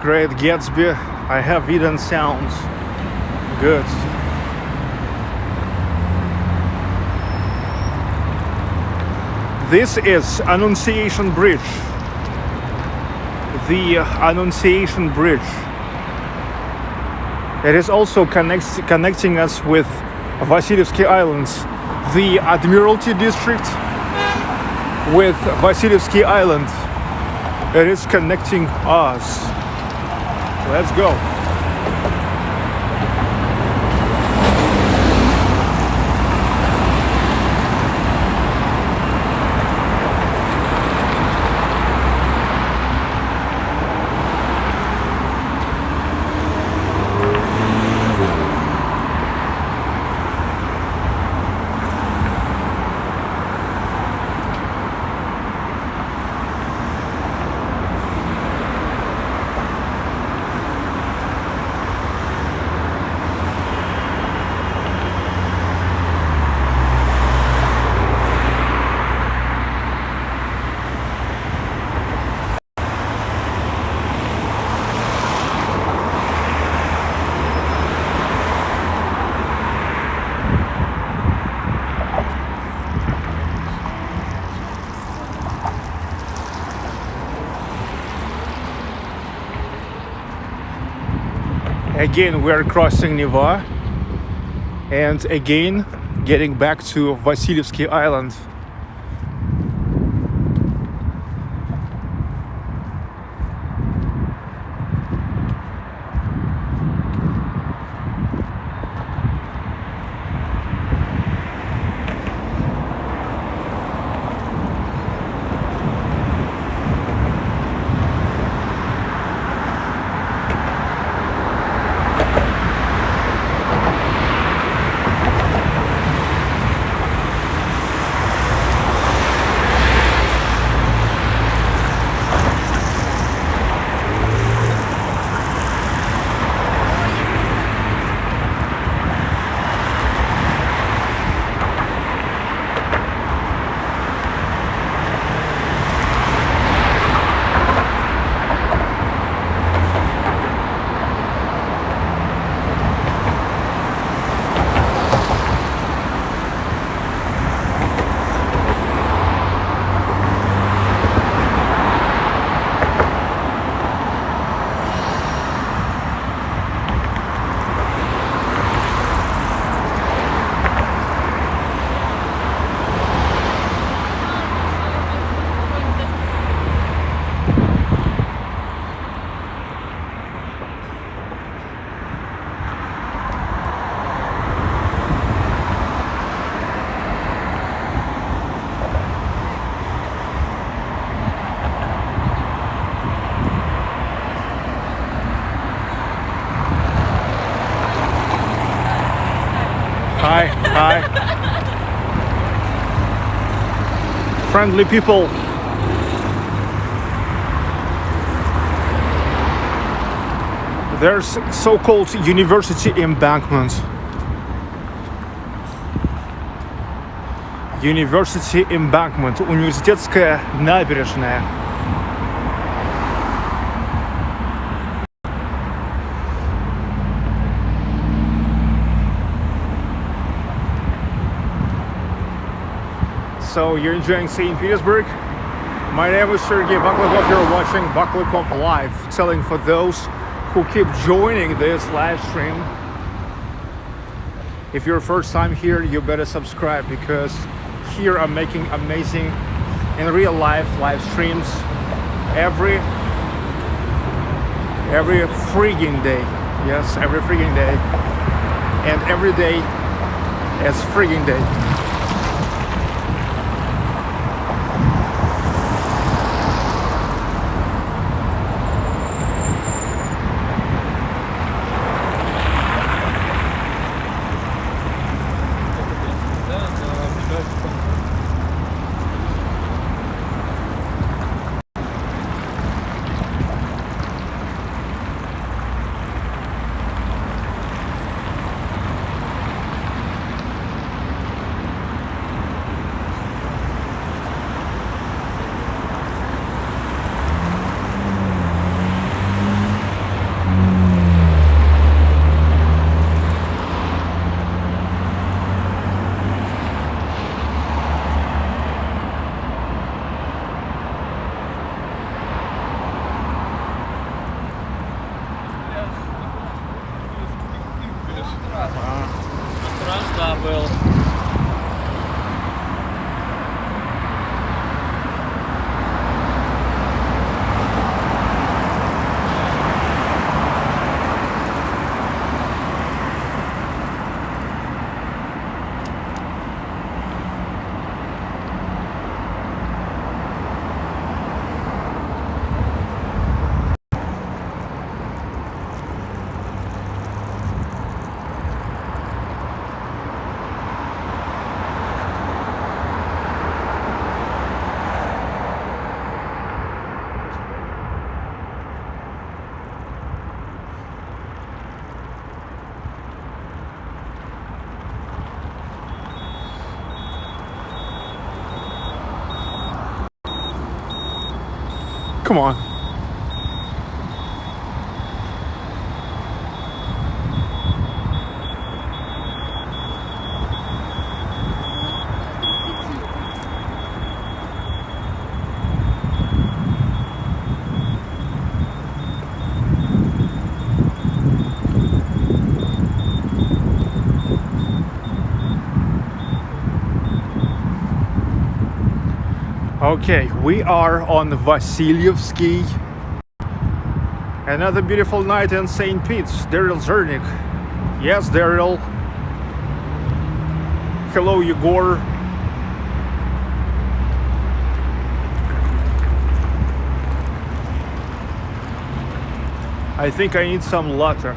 Great Gatsby, I have hidden sounds. Good. This is Annunciation Bridge. The Annunciation Bridge. It is also connecting us with Vasilyevsky Islands. The Admiralty District with Vasilyevsky Island. It is connecting us. Let's go. Again, we are crossing Neva and again getting back to Vasilyevsky Island. Hi. Friendly people. There's so-called university embankment. University embankment. Университетская набережная. So you're enjoying St. Petersburg? My name is Sergey Baklykov. You're watching Baklykov Live, telling for those who keep joining this live stream. If you're first time here, you better subscribe, because here I'm making amazing in real life live streams every frigging day. Yes, every frigging day. And every day is frigging day. Come on. Okay, we are on Vasilyevsky. Another beautiful night in St. Pete's. Daryl Zernik. Yes, Daryl. Hello, Igor. I think I need some latte.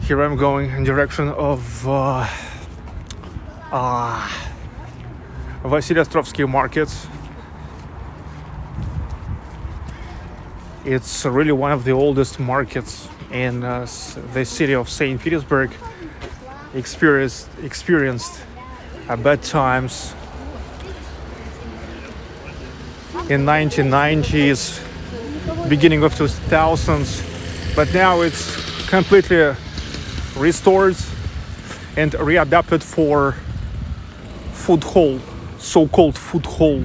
Here I'm going in direction of Vasilyevsky market. It's really one of the oldest markets in the city of St. Petersburg. Experienced bad times in 1990s, beginning of 2000s, but now it's completely restored and readapted for food hall, so-called food hall.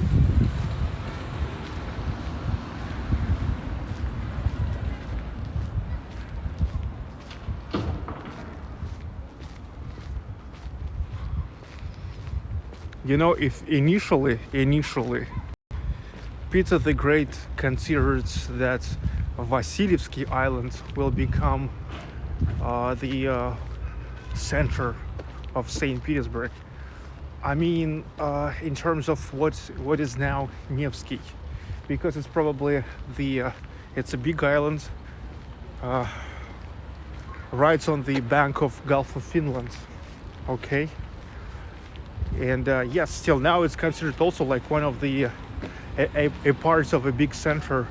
You know, if initially Peter the Great considered that Vasilyevsky Island will become the center of St. Petersburg. I mean, in terms of what is now Nevsky, because it's probably it's a big island, right on the bank of Gulf of Finland. Okay, and yes, still now it's considered also like one of the a part of a big center.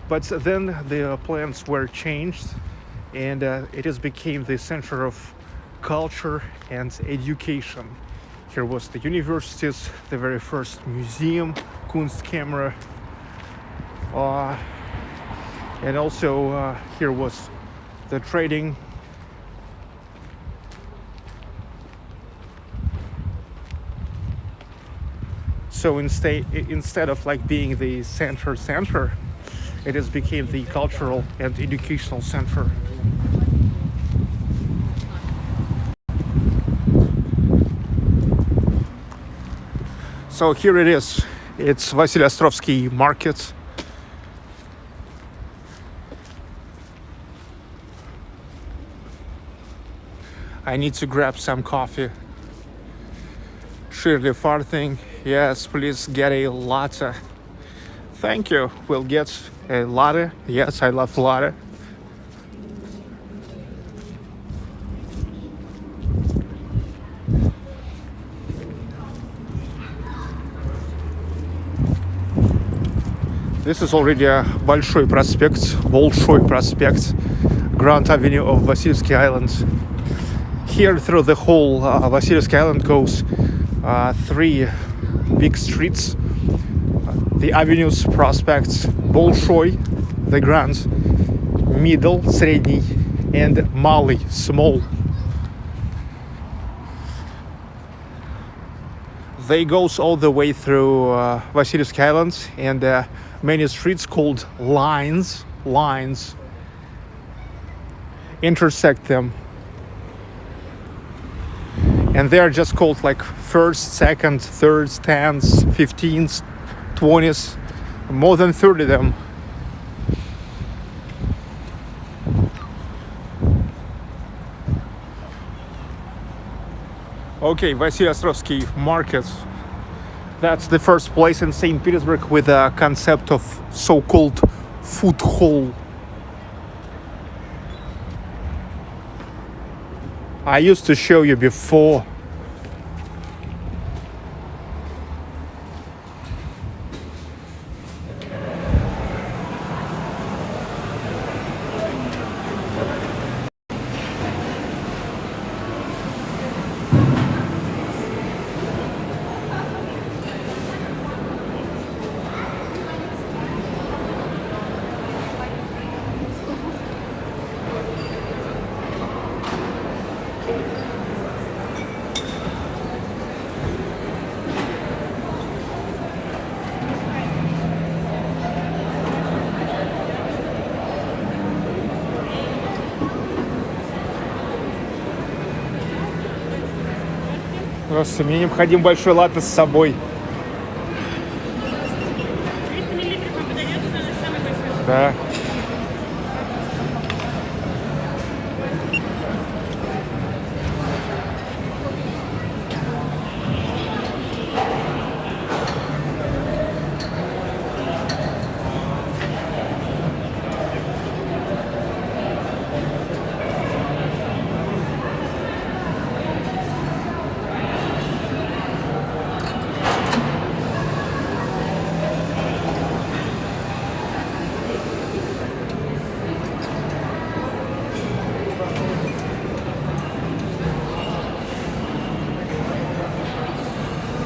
But then the plans were changed, and it has become the center of culture and education. Here was the universities, the very first museum, Kunstkamera, and also here was the trading. So instead of like being the center, it has become the cultural and educational center. So here it is. It's Vasilyevsky market. I need to grab some coffee. Shirley Farthing, yes, please get a latte. Thank you. We'll get a latte. Yes, I love latte. This is already a Большой Prospekt, Grand Avenue of Vasilyevsky Island. Here through the whole Vasilyevsky Island goes 3 big streets. The avenues, Prospects, Большой, the Grand, Middle, Средний, and Малый, Small. They goes all the way through Vasilyevsky Island, and many streets called lines intersect them. And they are just called like 1st, 2nd, 3rd, 10th, 15th, 20th, more than 30 of them. Okay, Vasilyevsky Market. That's the first place in St. Petersburg with a concept of so-called food hall. I used to show you before. Просто мне необходим большой латте с собой. 300 миллилитров вам подойдет, самый большой. Да.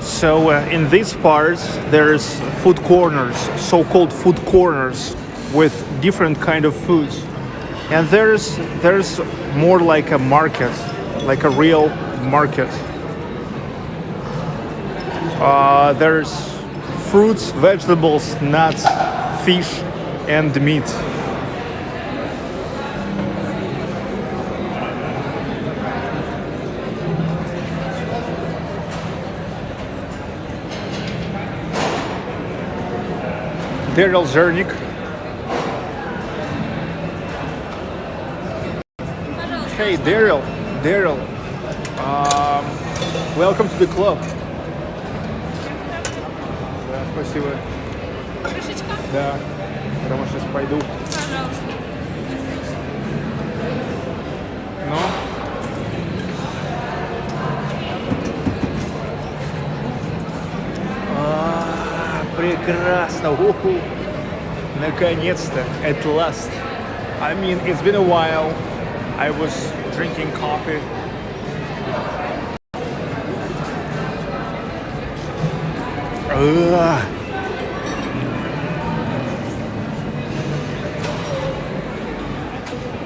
So in these parts there's food corners, so-called food corners with different kind of foods, and there's more like a market, like a real market. There's fruits, vegetables, nuts, fish, and meat. Daryl Zernik. Hey, Daryl. Welcome to the club. Да, спасибо. Крышечка? Да, потому что сейчас пойду. Пожалуйста. Ну? Прекрасно. Уху. Наконец-то. At last. I mean, it's been a while. I was drinking coffee.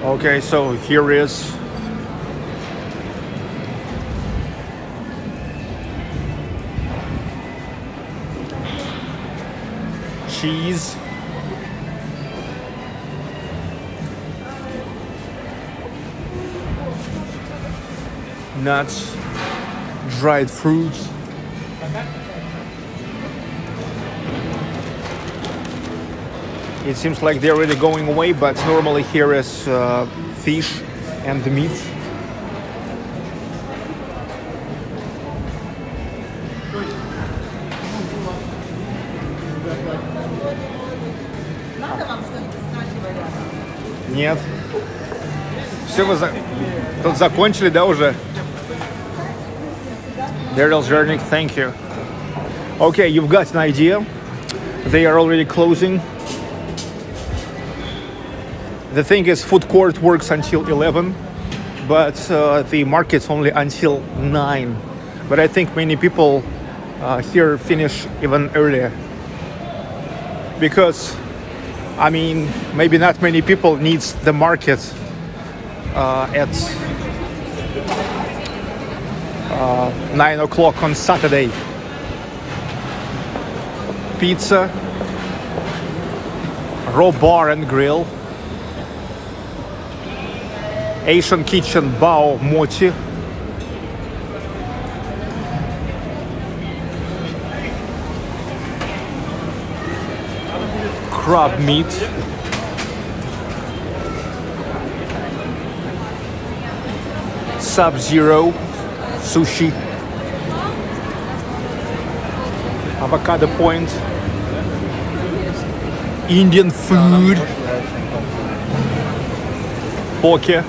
Okay, so here is cheese, nuts, dried fruits, it seems like they're really going away, but normally here is fish and meat. Нет. Все, вы тут закончили, да, уже? Daryl Zernik, thank you. Okay, you've got an idea. They are already closing. The thing is, food court works until 11, but the market's only until 9. But I think many people here finish even earlier. Because, I mean, maybe not many people needs the market at 9 o'clock on Saturday. Pizza, raw bar and grill, Asian kitchen bao mochi, crab meat, Sub-Zero sushi, avocado point, Indian food, poke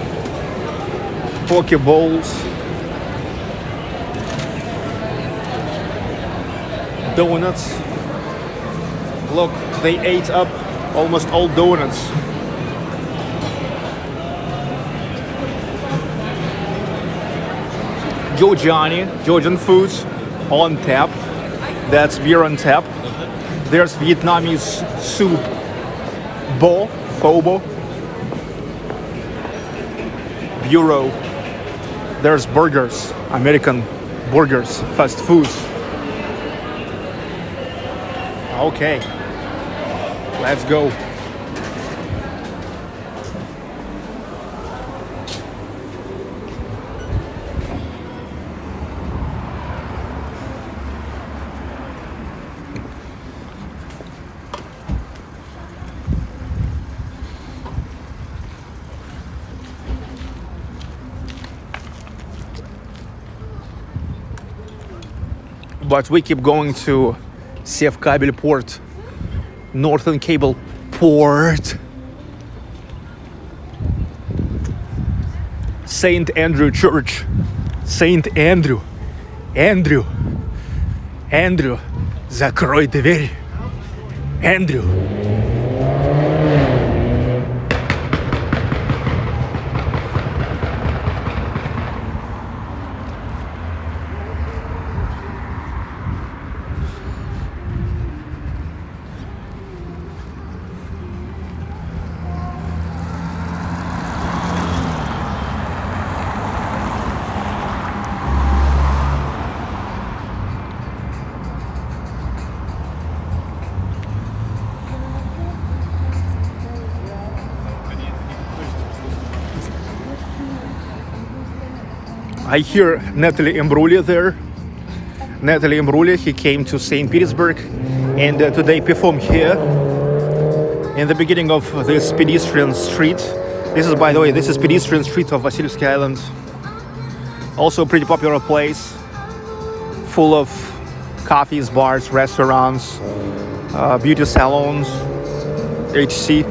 bowls, donuts. Look, they ate up almost all donuts. Georgian foods on tap. That's beer on tap. There's Vietnamese soup, pho. Bureau. There's burgers, American burgers, fast foods. Okay, let's go. But we keep going to Sevkabel port, Northern Cable port. St. Andrew Church. St. Andrew. Andrew, закрой дверь. Andrew. I hear Natalie Imbruglia there. Natalie Imbruglia, he came to St. Petersburg and today performed here in the beginning of this pedestrian street. This is, by the way, this is pedestrian street of Vasilyevsky Island. Also a pretty popular place, full of cafes, bars, restaurants, beauty salons, HC.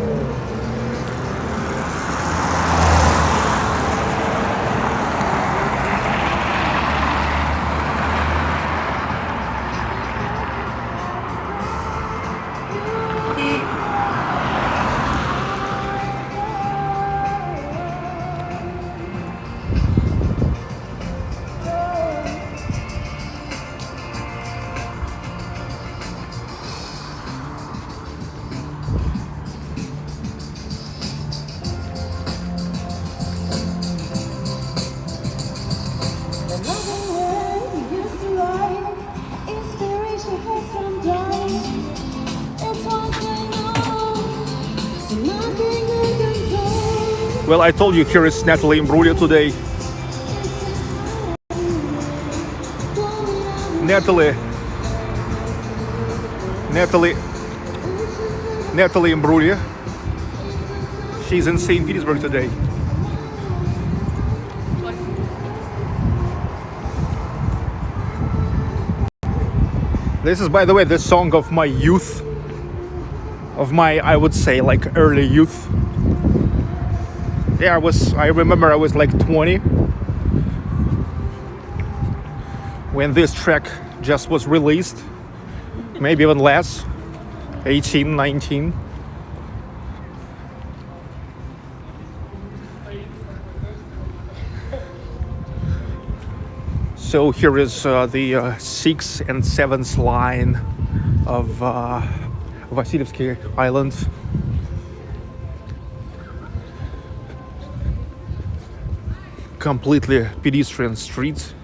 Well, I told you, here is Natalie Imbruglia today. Natalie Imbruglia. She's in St. Petersburg today. This is, by the way, the song of my youth. Of my, I would say, like early youth. Yeah, I remember I was like 20 when this track just was released, maybe even less, 18, 19. So here is the 6th and 7th line of Vasilyevsky Island. Completely pedestrian streets.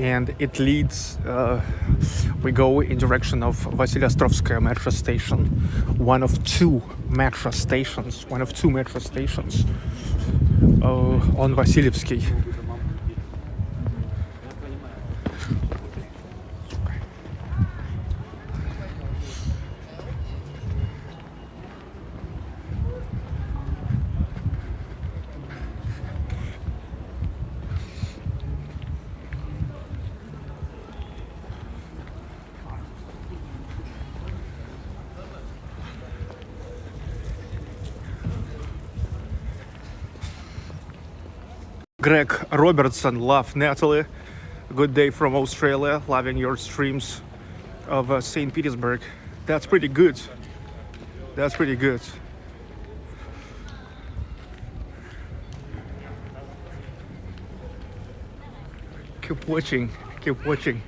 and it leads, we go in direction of Vasilyevsky metro station, one of two metro stations on Vasilyevsky. Greg Robertson, love Natalie. Good day from Australia. Loving your streams of St. Petersburg. That's pretty good. That's pretty good. Keep watching. Keep watching.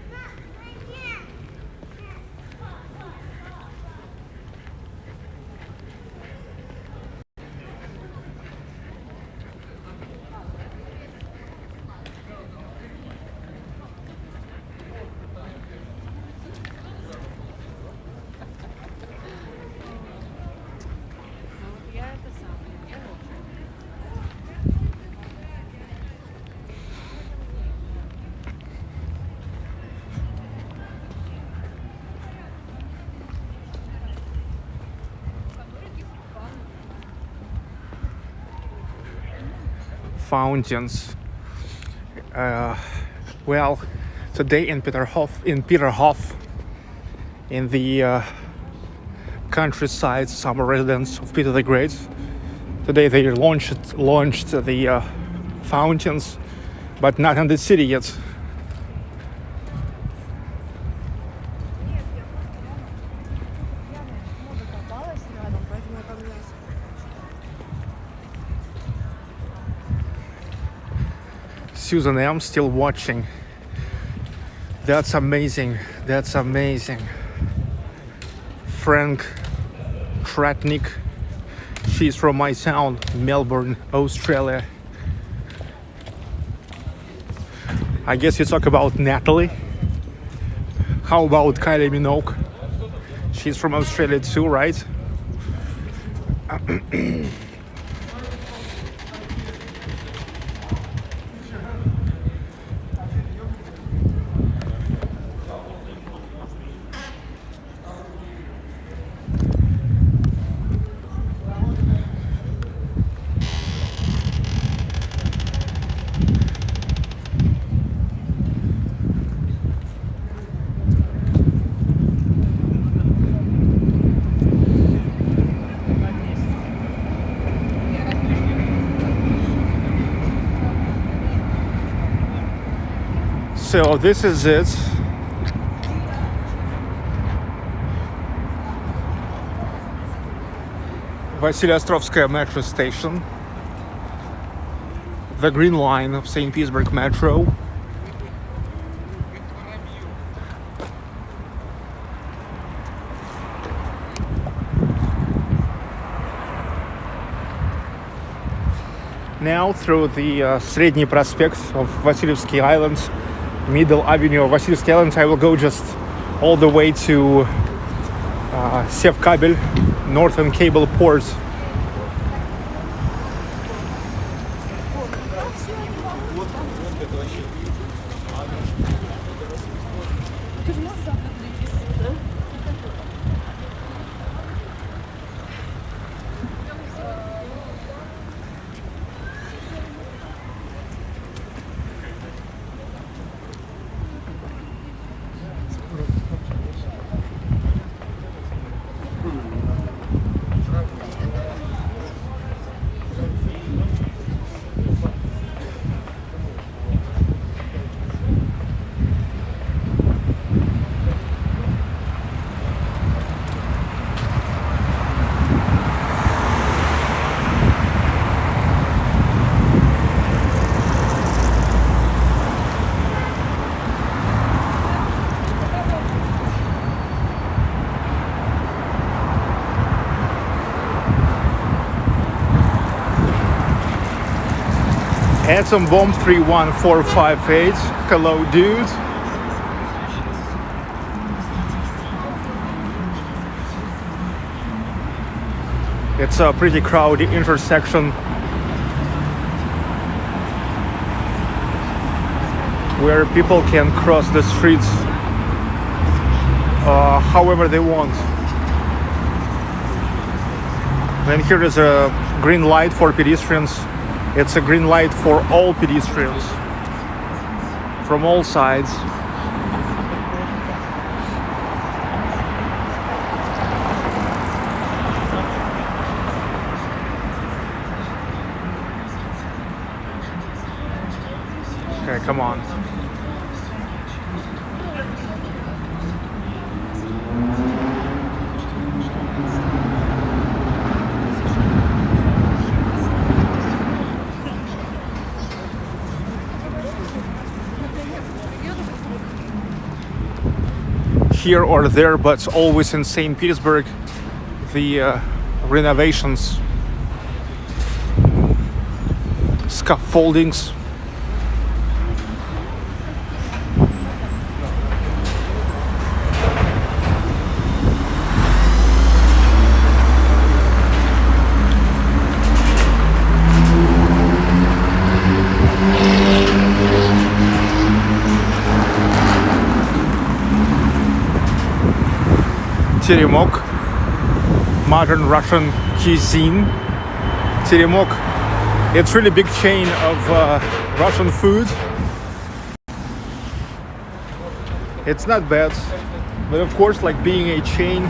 Fountains. Well, today in Peterhof, in the countryside, summer residence of Peter the Great. Today they launched the fountains, but not in the city yet. Susan M. still watching. That's amazing. That's amazing. Frank Tratnik. She's from my town, Melbourne, Australia. I guess you talk about Natalie. How about Kylie Minogue? She's from Australia too, right? So this is it. Vasilyevsky metro station. The green line of St. Petersburg metro. Now through the St Prospekt of Vasilyevsky Island, middle avenue of Vasilyevsky Island, I will go just all the way to Sevkabel, Northern Cable Port. Atom Bomb 31458. Hello, dude. It's a pretty crowded intersection where people can cross the streets however they want. And here is a green light for pedestrians. It's a green light for all pedestrians from all sides. Okay, come on. Here or there, but always in St. Petersburg, the renovations, scaffoldings. Teremok, modern Russian cuisine. Teremok, it's really big chain of Russian food. It's not bad, but of course, like being a chain,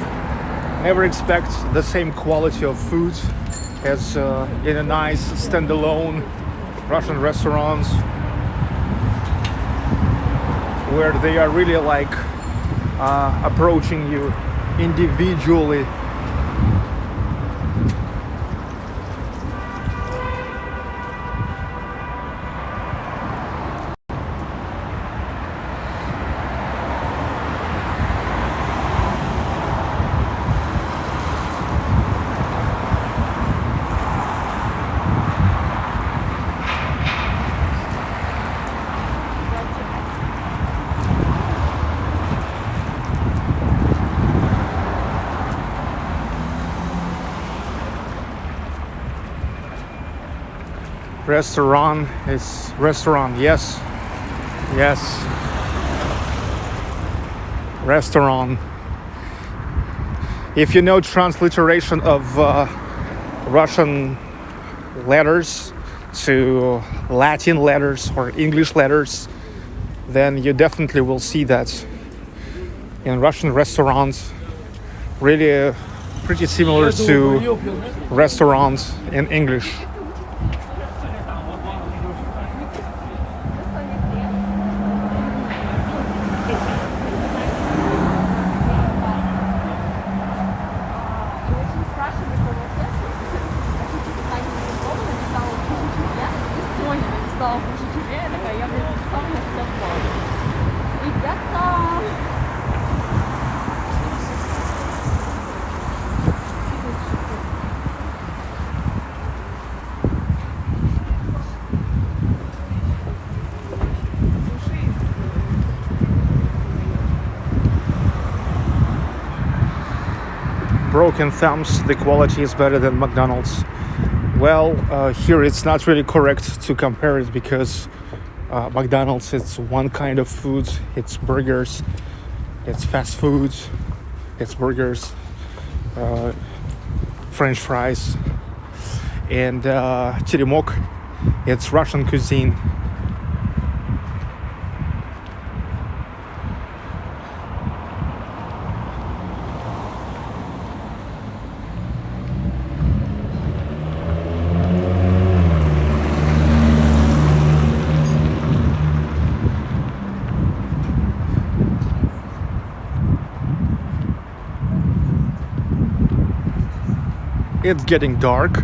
never expect the same quality of food as in a nice standalone Russian restaurants, where they are really like approaching you individually. Restaurant is restaurant, yes, yes, restaurant. If you know transliteration of Russian letters to Latin letters or English letters, then you definitely will see that in Russian restaurants, really pretty similar to restaurants in English. Broken thumbs, the quality is better than McDonald's. Well, here it's not really correct to compare it because McDonald's, it's one kind of food, it's burgers, it's fast food, it's burgers, French fries, and Teremok, it's Russian cuisine. It's getting dark.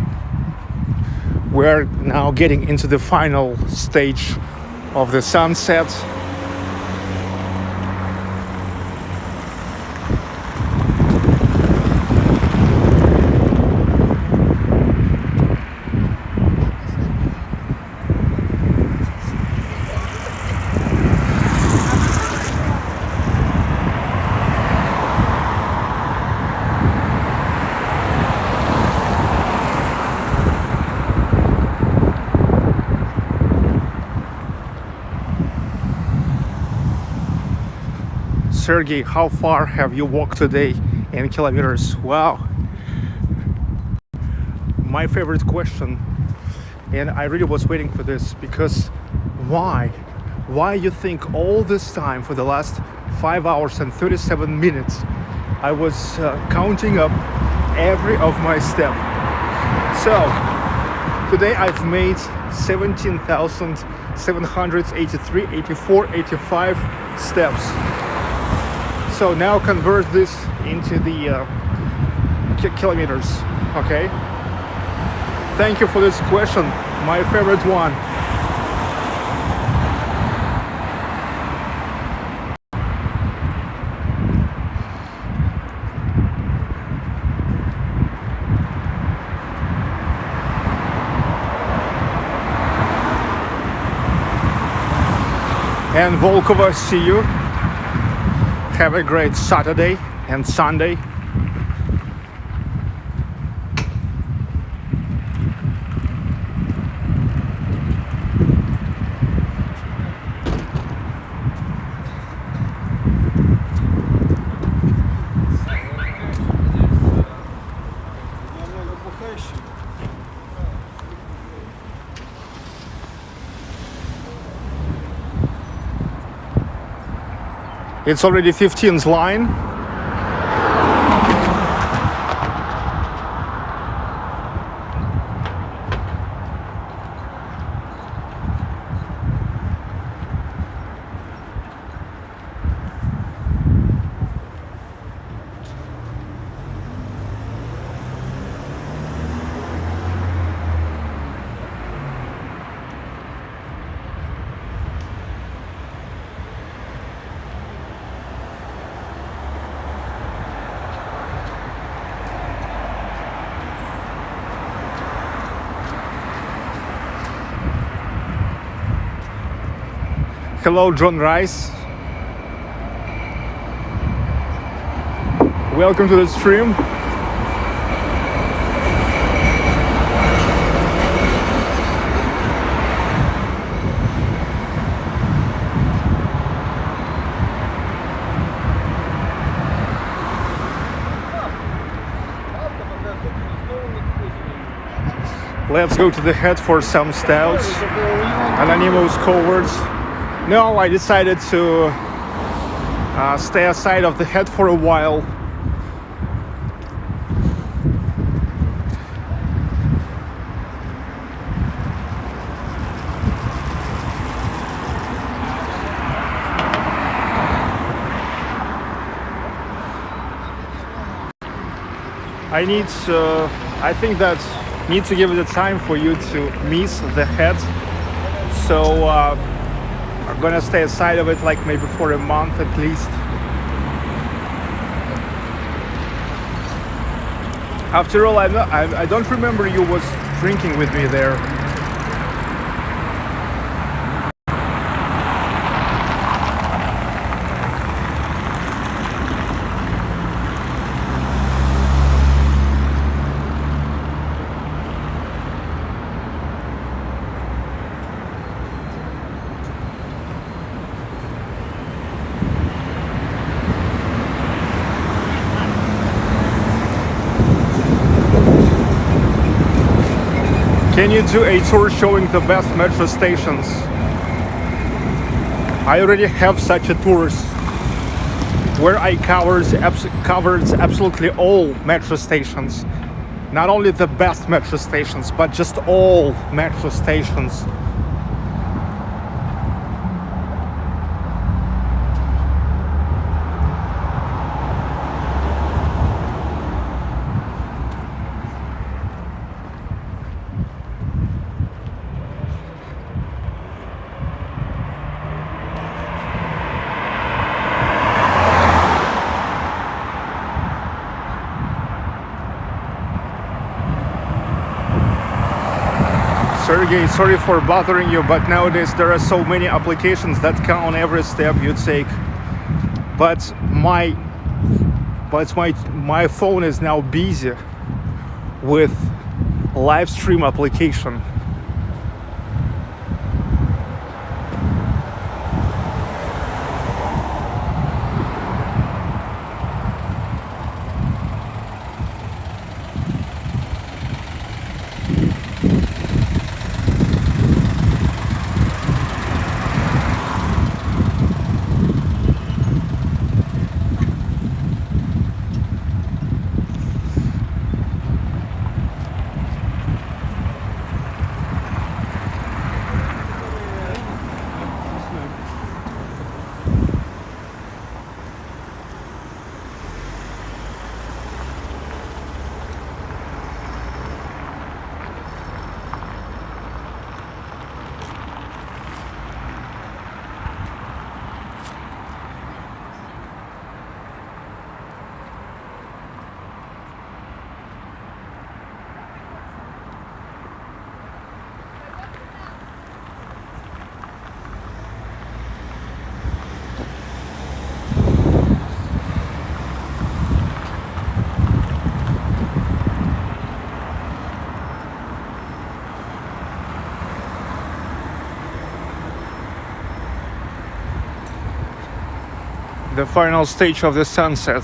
We're now getting into the final stage of the sunset. Sergey, how far have you walked today in kilometers? Wow. My favorite question, and I really was waiting for this, because why you think all this time, for the last 5 hours and 37 minutes, I was counting up every of my step. So today I've made 17,783, 84, 85 steps. So now convert this into the kilometers, okay? Thank you for this question, my favorite one. And Volkova, see you. Have a great Saturday and Sunday. It's already 15th line. Hello, John Rice. Welcome to the stream. Let's go to the head for some stouts. Anonymous cowards. No, I decided to stay aside of the head for a while. I think that need to give it a time for you to miss the head. So I'm gonna stay aside of it, like maybe for a month at least. After all, I don't remember you was drinking with me there. Can you do a tour showing the best metro stations? I already have such a tours where I covered absolutely all metro stations. Not only the best metro stations, but just all metro stations. Sergey, sorry for bothering you, but nowadays there are so many applications that count every step you take. But my phone is now busy with live stream application. the final stage of the sunset.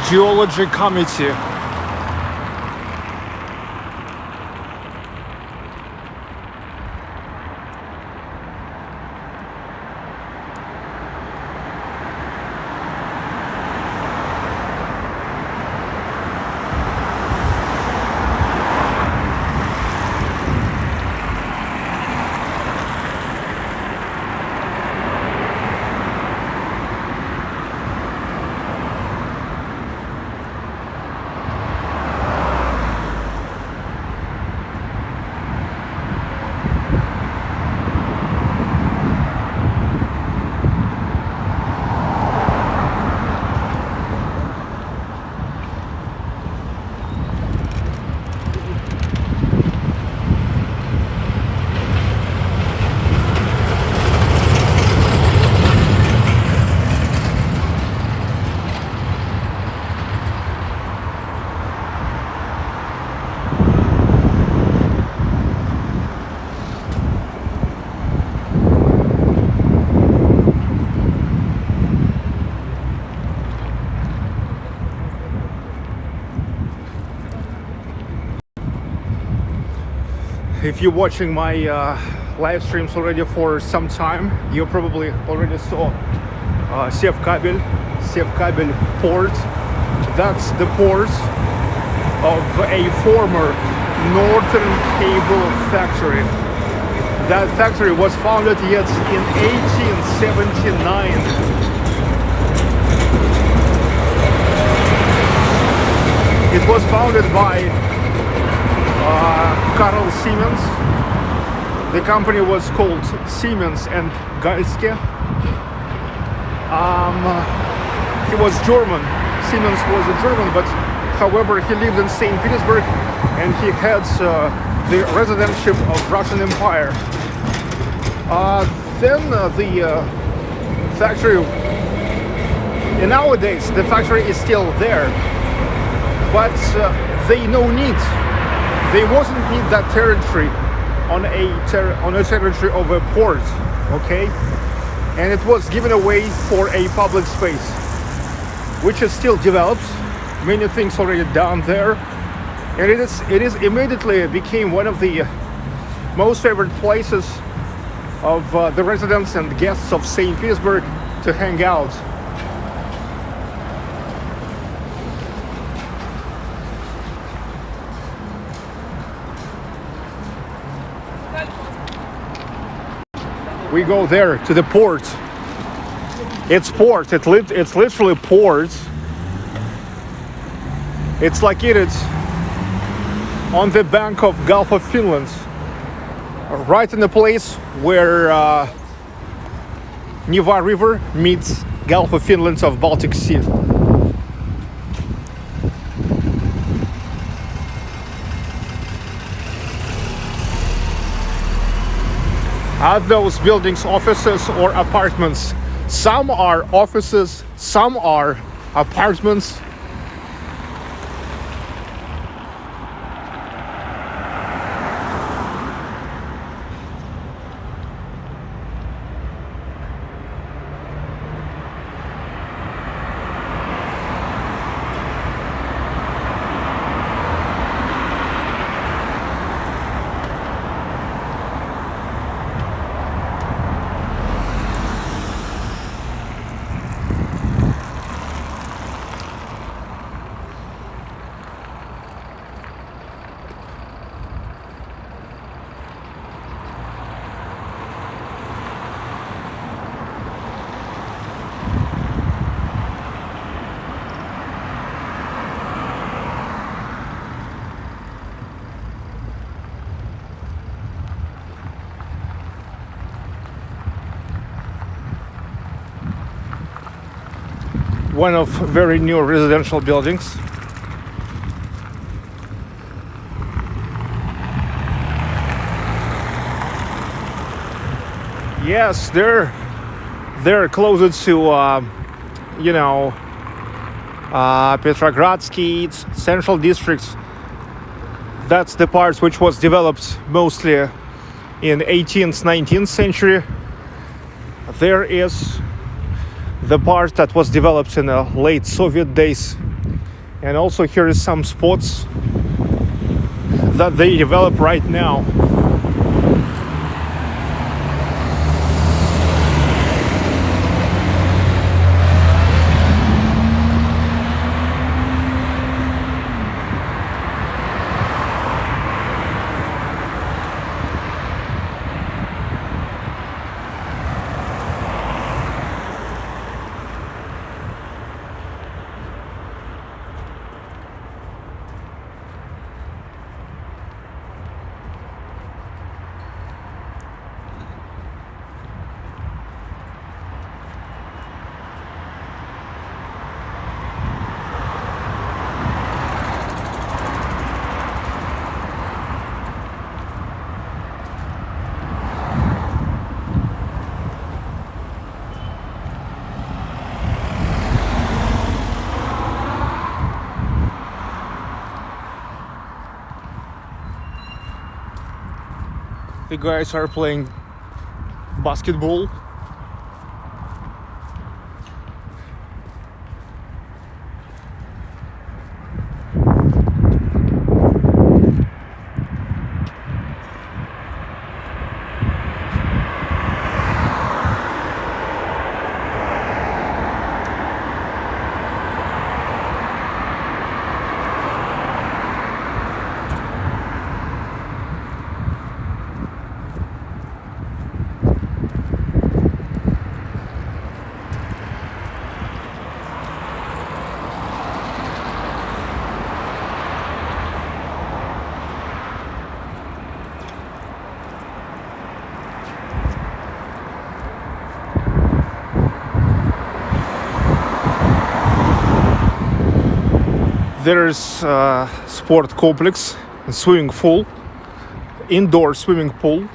Geology Committee. If you're watching my live streams already for some time, you probably already saw Sevkabel port. That's the port of a former Northern Cable factory. That factory was founded yet in 1879. It was founded by Karl Siemens. The company was called Siemens and Galske. He was German. Siemens was a German, but however he lived in St. Petersburg and he had the residentship of Russian Empire. Then the factory, and nowadays the factory is still there, but they no need. They wasn't need that territory on a territory of a port, okay? And it was given away for a public space, which is still developed. Many things already down there, and it is immediately became one of the most favorite places of the residents and guests of St. Petersburg to hang out. We go there to the port. It's port. It's literally port. It's located on the bank of Gulf of Finland, right in the place where Neva River meets Gulf of Finland of Baltic Sea. Are those buildings offices or apartments? Some are offices, some are apartments. one of very new residential buildings. Yes, they're closer to Petrogradsky Central District. That's the part which was developed mostly in 18th, 19th century. There is the part that was developed in the late Soviet days. And also here is some spots that they develop right now. The guys are playing basketball. There's a sport complex, a swimming pool, indoor swimming pool.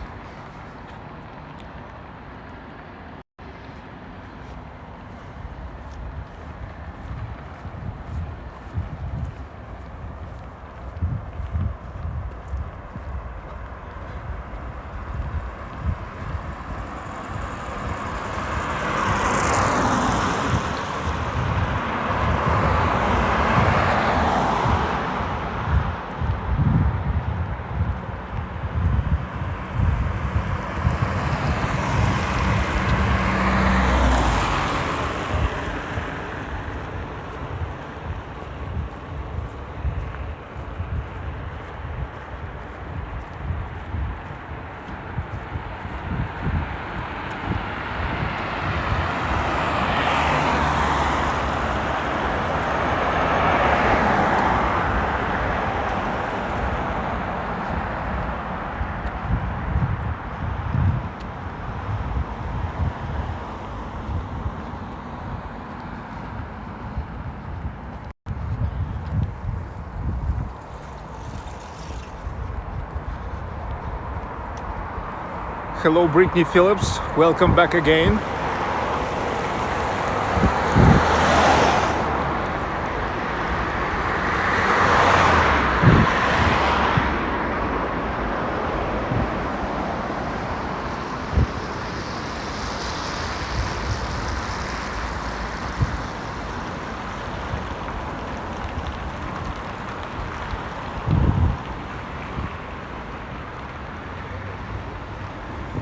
Hello, Brittany Phillips. Welcome back again.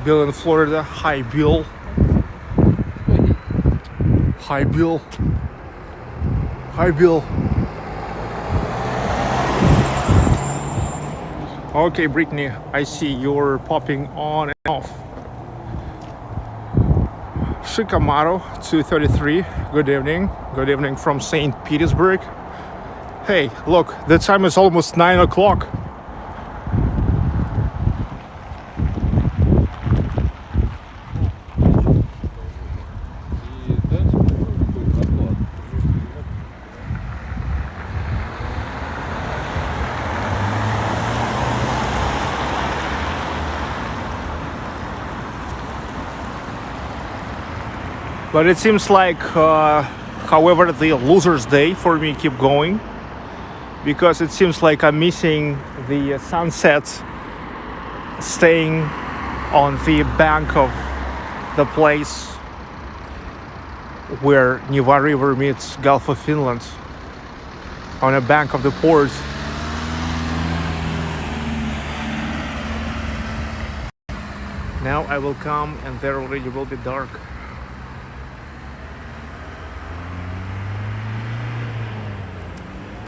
Bill in Florida. Hi, Bill. Hi, Bill. Hi, Bill. Okay, Brittany, I see you're popping on and off. Shikamaru 233. Good evening. Good evening from St. Petersburg. Hey, look, the time is almost 9 o'clock. But it seems like, however, the loser's day for me keep going, because it seems like I'm missing the sunset, staying on the bank of the place where Neva River meets Gulf of Finland, on a bank of the port. Now I will come and there already will be dark.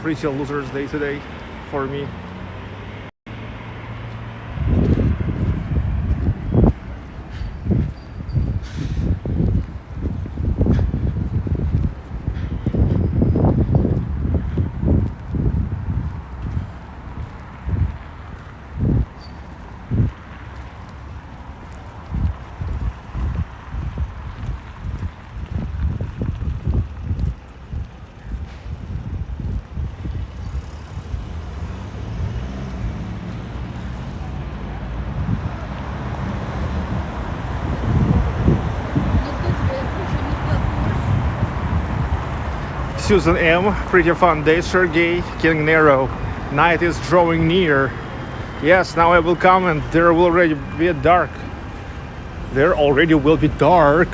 Pretty loser's day today for me. Susan M, pretty fun day. Sergey, King Nero, night is drawing near. Yes, now I will come and there will already be dark. There already will be dark.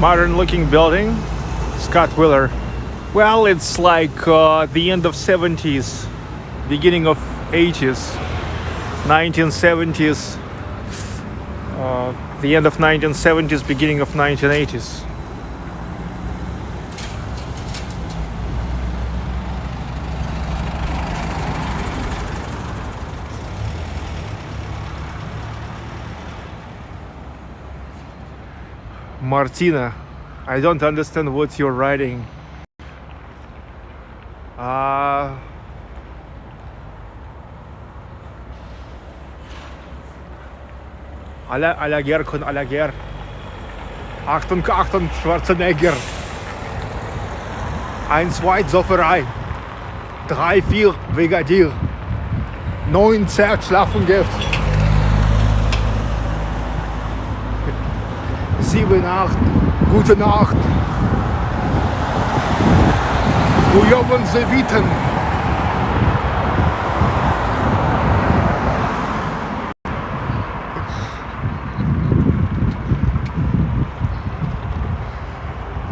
Modern looking building, Scott Wheeler. Well, it's like the end of 70s, beginning of 80s, 1970s, the end of 1970s, beginning of 1980s. Martina, I don't understand what you're writing. Alager kun Alager. Achtung, Achtung, Schwarzenegger. 1-2 Sofferei. 3-4 Brigadier. 9 schlafen Gift. 7-8, gute Nacht. Ujoben sie bieten.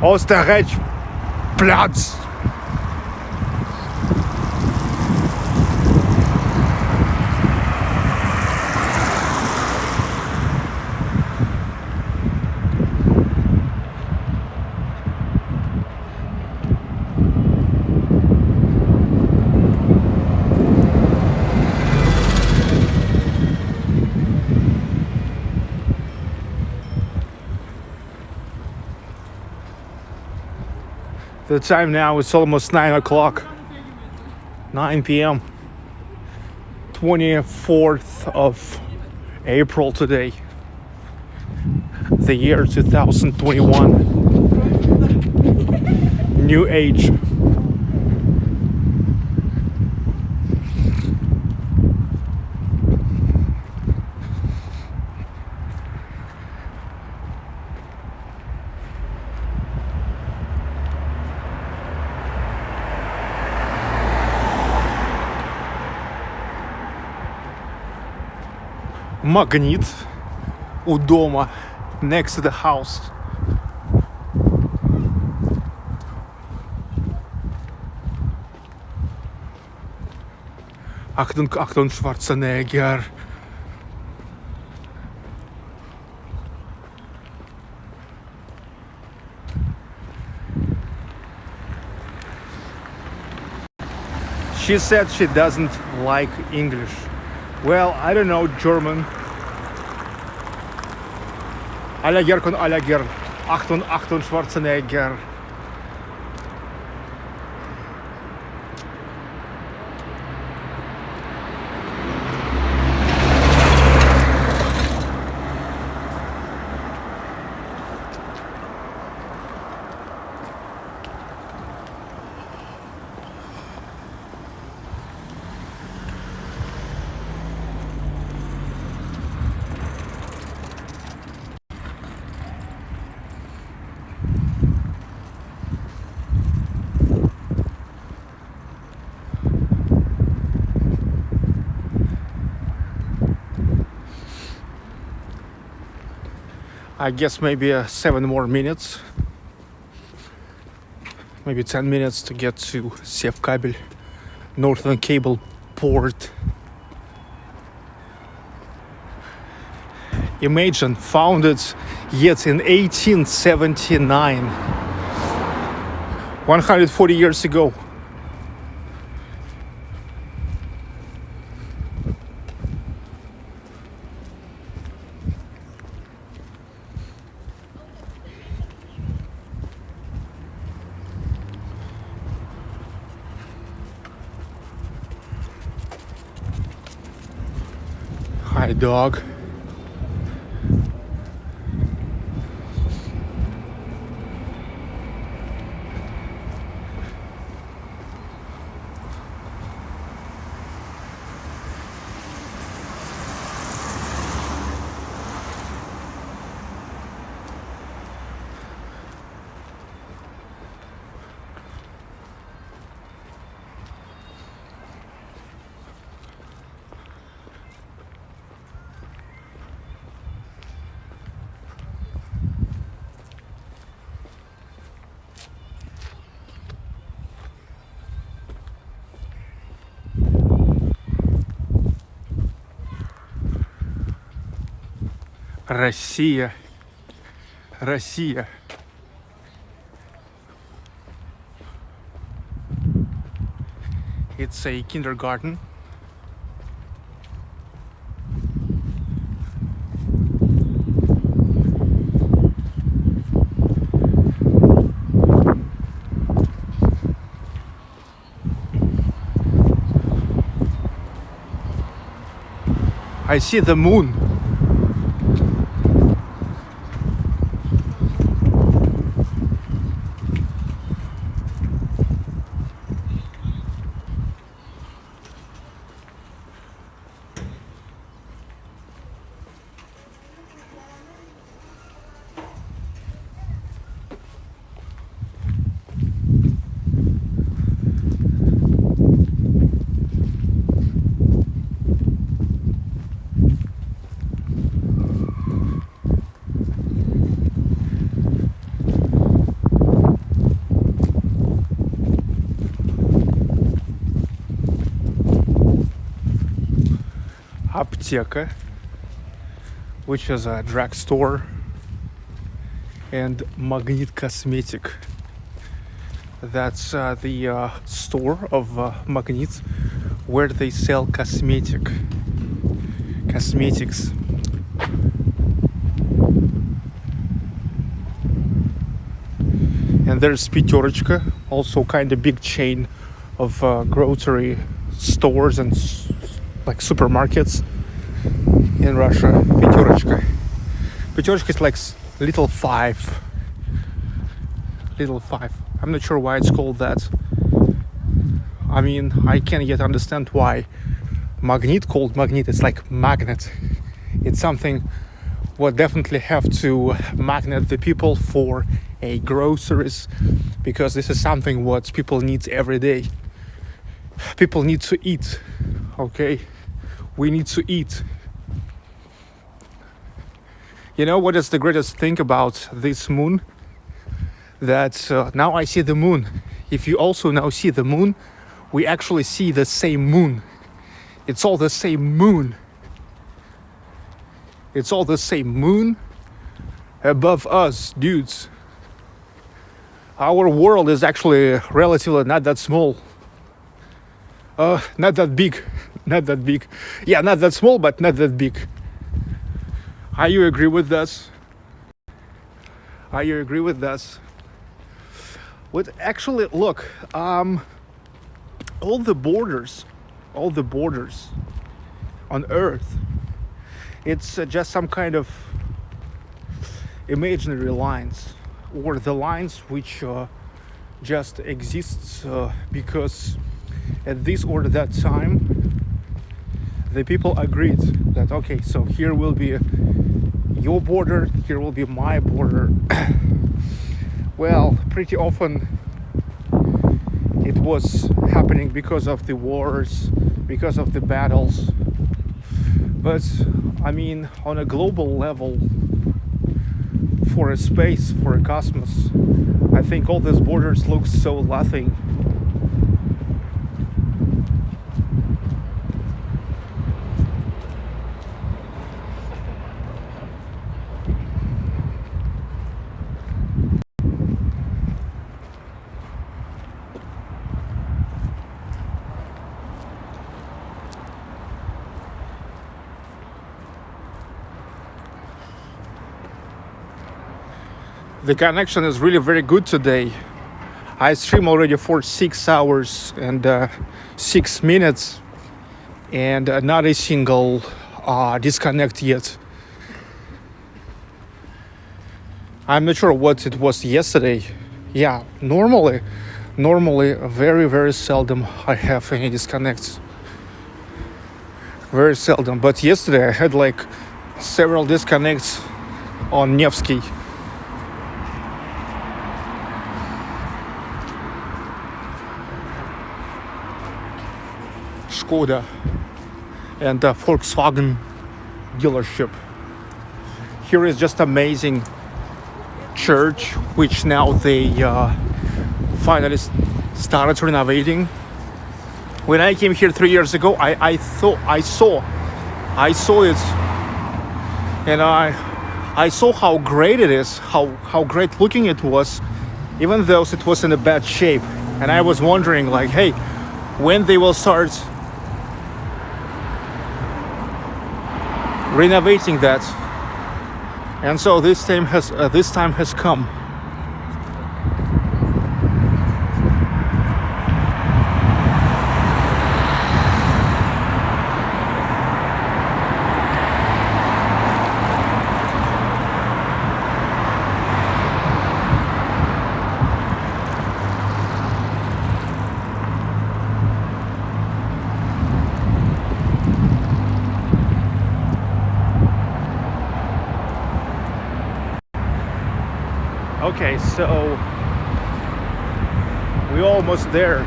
Osterrechtplatz. The time now is almost 9 o'clock, 9 p.m. 24th of April today, the year 2021, new age. магнит у дома, next to the house. Achtung, Achtung, Schwarzenegger. She said she doesn't like English. Well, I don't know German. Allerger con allerger. Achtung, Achtung, Schwarzenegger. I guess maybe 7 more minutes, maybe 10 minutes to get to Sevkabel, Northern Cable Port. Imagine, founded yet in 1879, 140 years ago. Hi, dog. Россия, Россия. It's a kindergarten. I see the moon. Apteka, which is a drugstore, and Magnet Cosmetic. That's the store of Magnet where they sell cosmetics. And there's Petrogradsky, also kind of big chain of grocery stores and like supermarkets in Russia. Petrogradsky is like little five. I'm not sure why it's called that. I mean, I can't yet understand why Magnet called Magnet. It's like magnet. It's something what definitely have to magnet the people for a groceries, because this is something what people need every day. People need to eat, okay? We need to eat. You know what is the greatest thing about this moon? That now I see the moon. If you also now see the moon, we actually see the same moon. It's all the same moon. It's all the same moon above us, dudes. Our world is actually relatively not that small. Not that big. Not that big. Yeah, not that small, but not that big. Are you agree with this? Are you agree with this? But actually, look, all the borders on Earth, it's just some kind of imaginary lines, or the lines which just exists because at this or that time the people agreed that okay, so here will be your border, here will be my border. Well, pretty often it was happening because of the wars, because of the battles. But I mean, on a global level, for a space, for a cosmos, I think all these borders look so nothing. The connection is really very good today. I stream already for 6 hours and 6 minutes, and not a single disconnect yet. I'm not sure what it was yesterday. Yeah, normally very, very seldom I have any disconnects. Very seldom. But yesterday I had like several disconnects on Nevsky. Skoda and Volkswagen dealership. Here is just amazing church, which now they finally started renovating. When I came here 3 years ago, I saw it, and I saw how great it is, how great looking it was, even though it was in a bad shape. And I was wondering, like, hey, when they will start renovating that. And so this time has come. Okay, so we're almost there.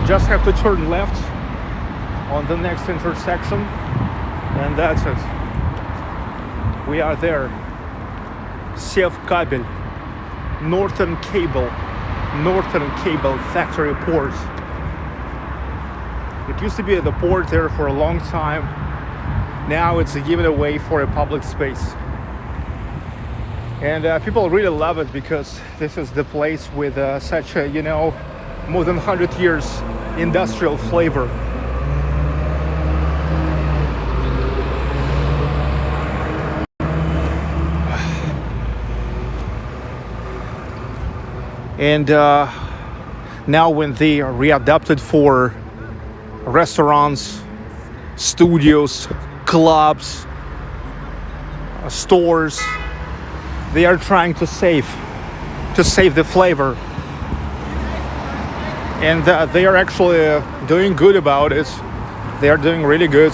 Just have to turn left on the next intersection, and that's it. We are there. Sevkabel, Northern Cable Factory Port. It used to be at the port there for a long time. Now it's given away for a public space. And people really love it because this is the place with such a, more than 100 years industrial flavor. And now when they are readapted for restaurants, studios, clubs, stores, they are trying to save the flavor, and they are actually doing good about it. They are doing really good.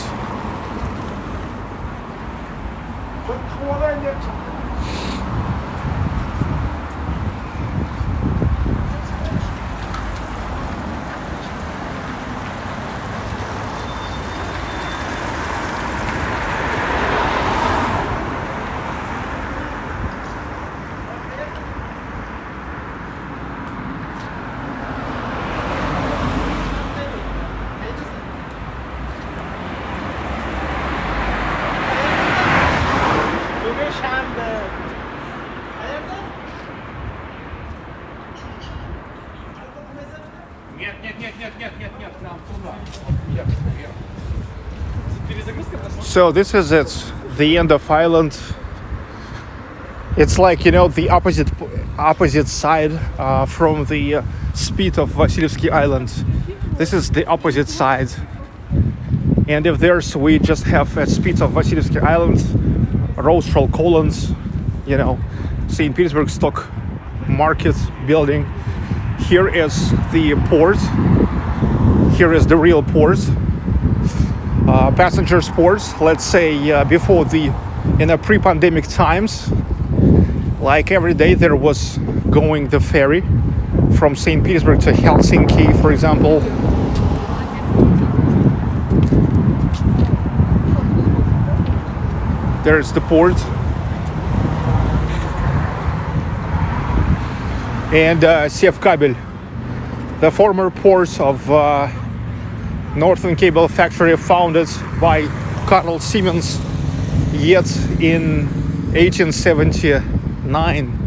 So this is it, the end of island. It's like, you know, the opposite side from the spit of Vasilyevsky Island. This is the opposite side. And if there's, we just have a spit of Vasilyevsky Island, Rothschild columns, you know, St. Petersburg stock market building. Here is the port. Here is the real port. Passengers ports, let's say before in the pre-pandemic times, like every day there was going the ferry from St. Petersburg to Helsinki, for example. There's the port. And Sevkabel, the former port of Northern Cable Factory, founded by Carl Siemens, yet in 1879.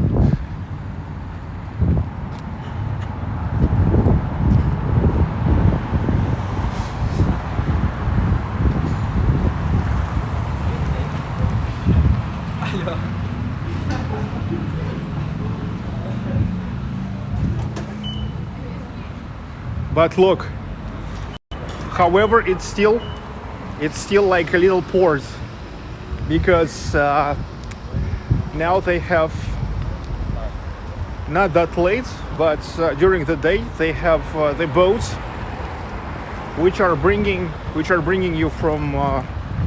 But look, however, it's still like a little port, because now they have, not that late, but during the day they have the boats which are bringing you from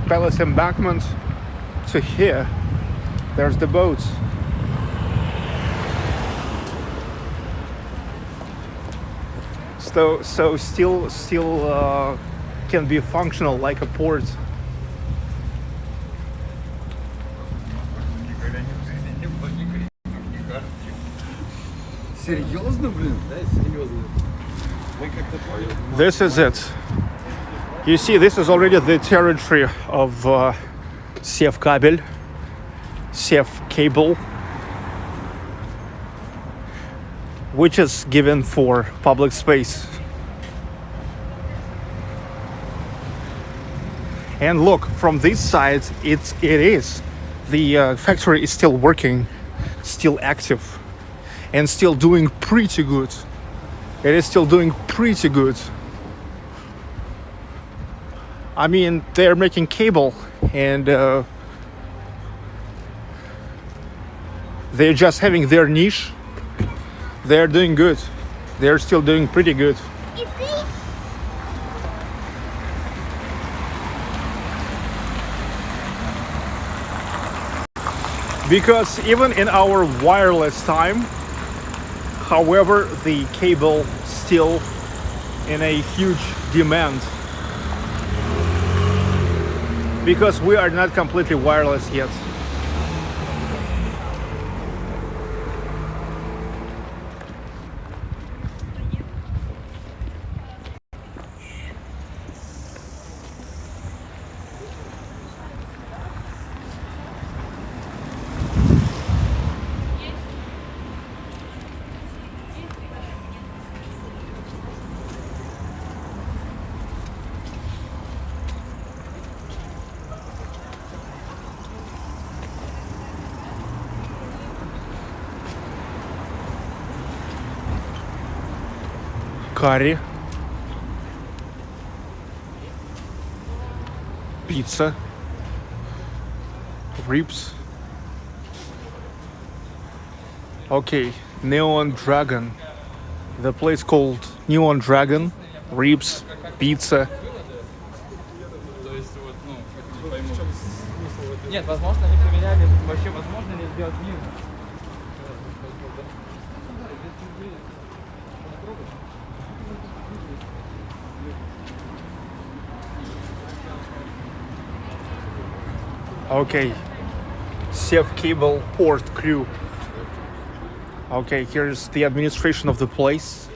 Palace Embankment to here. There's the boats. So still can be functional like a port. Серьезно, блин? Да, серьезно. This is it. You see, this is already the territory of Sevkabel, Sevcable, which is given for public space. And look, from this side, it is. The factory is still working, still active, and still doing pretty good. It is still doing pretty good. I mean, they're making cable, and they're just having their niche. They're doing good. They're still doing pretty good. Because even in our wireless time, however, the cable still in a huge demand. Because we are not completely wireless yet. Curry, pizza, ribs. Okay, Neon Dragon. The place called Neon Dragon, ribs, pizza. Нет, возможно, они проверяли, вообще возможно ли сделать мир. Okay, Sevcable port crew. Okay, here's the administration of the place.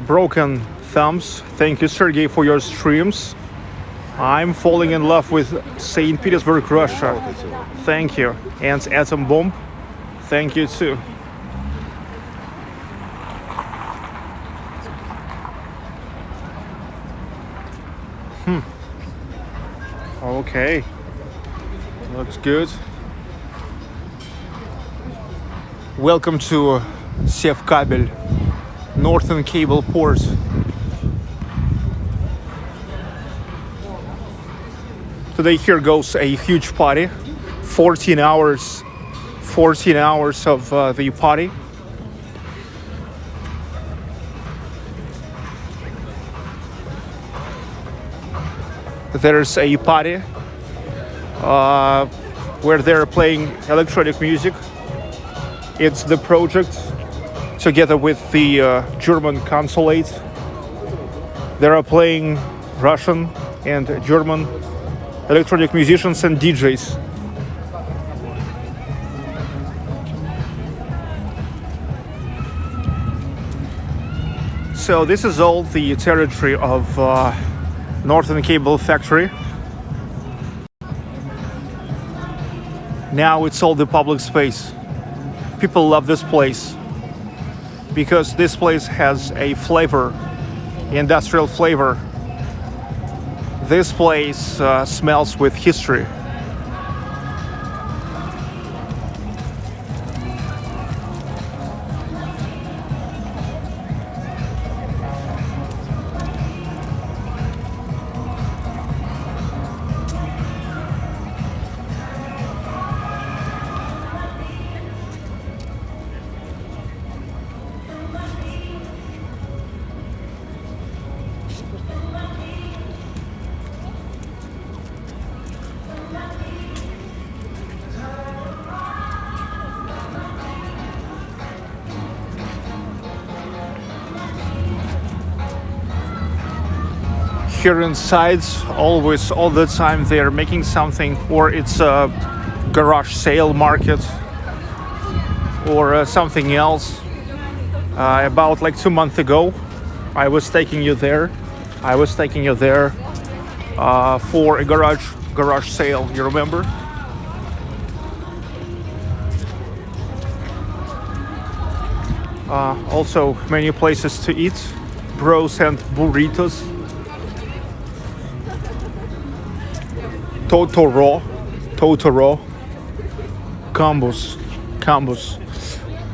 Broken thumbs. Thank you, Sergey, for your streams. I'm falling in love with St. Petersburg, Russia. Thank you. And Atom Bomb, thank you too. Okay. Looks good. Welcome to Sevkabel, Northern Cable Port. Today here goes a huge party. 14 hours of the party. There's a party where they're playing electronic music. It's the project together with the German consulate. They are playing Russian and German electronic musicians and DJs. So this is all the territory of Northern Cable Factory. Now it's all the public space. People love this place because this place has a flavor, industrial flavor. This place smells with history. Here inside, always, all the time, they're making something, or it's a garage sale market, or something else. About like 2 months ago, I was taking you there. For a garage sale. You remember? Also, many places to eat, bros and burritos. Totoro, Cambus.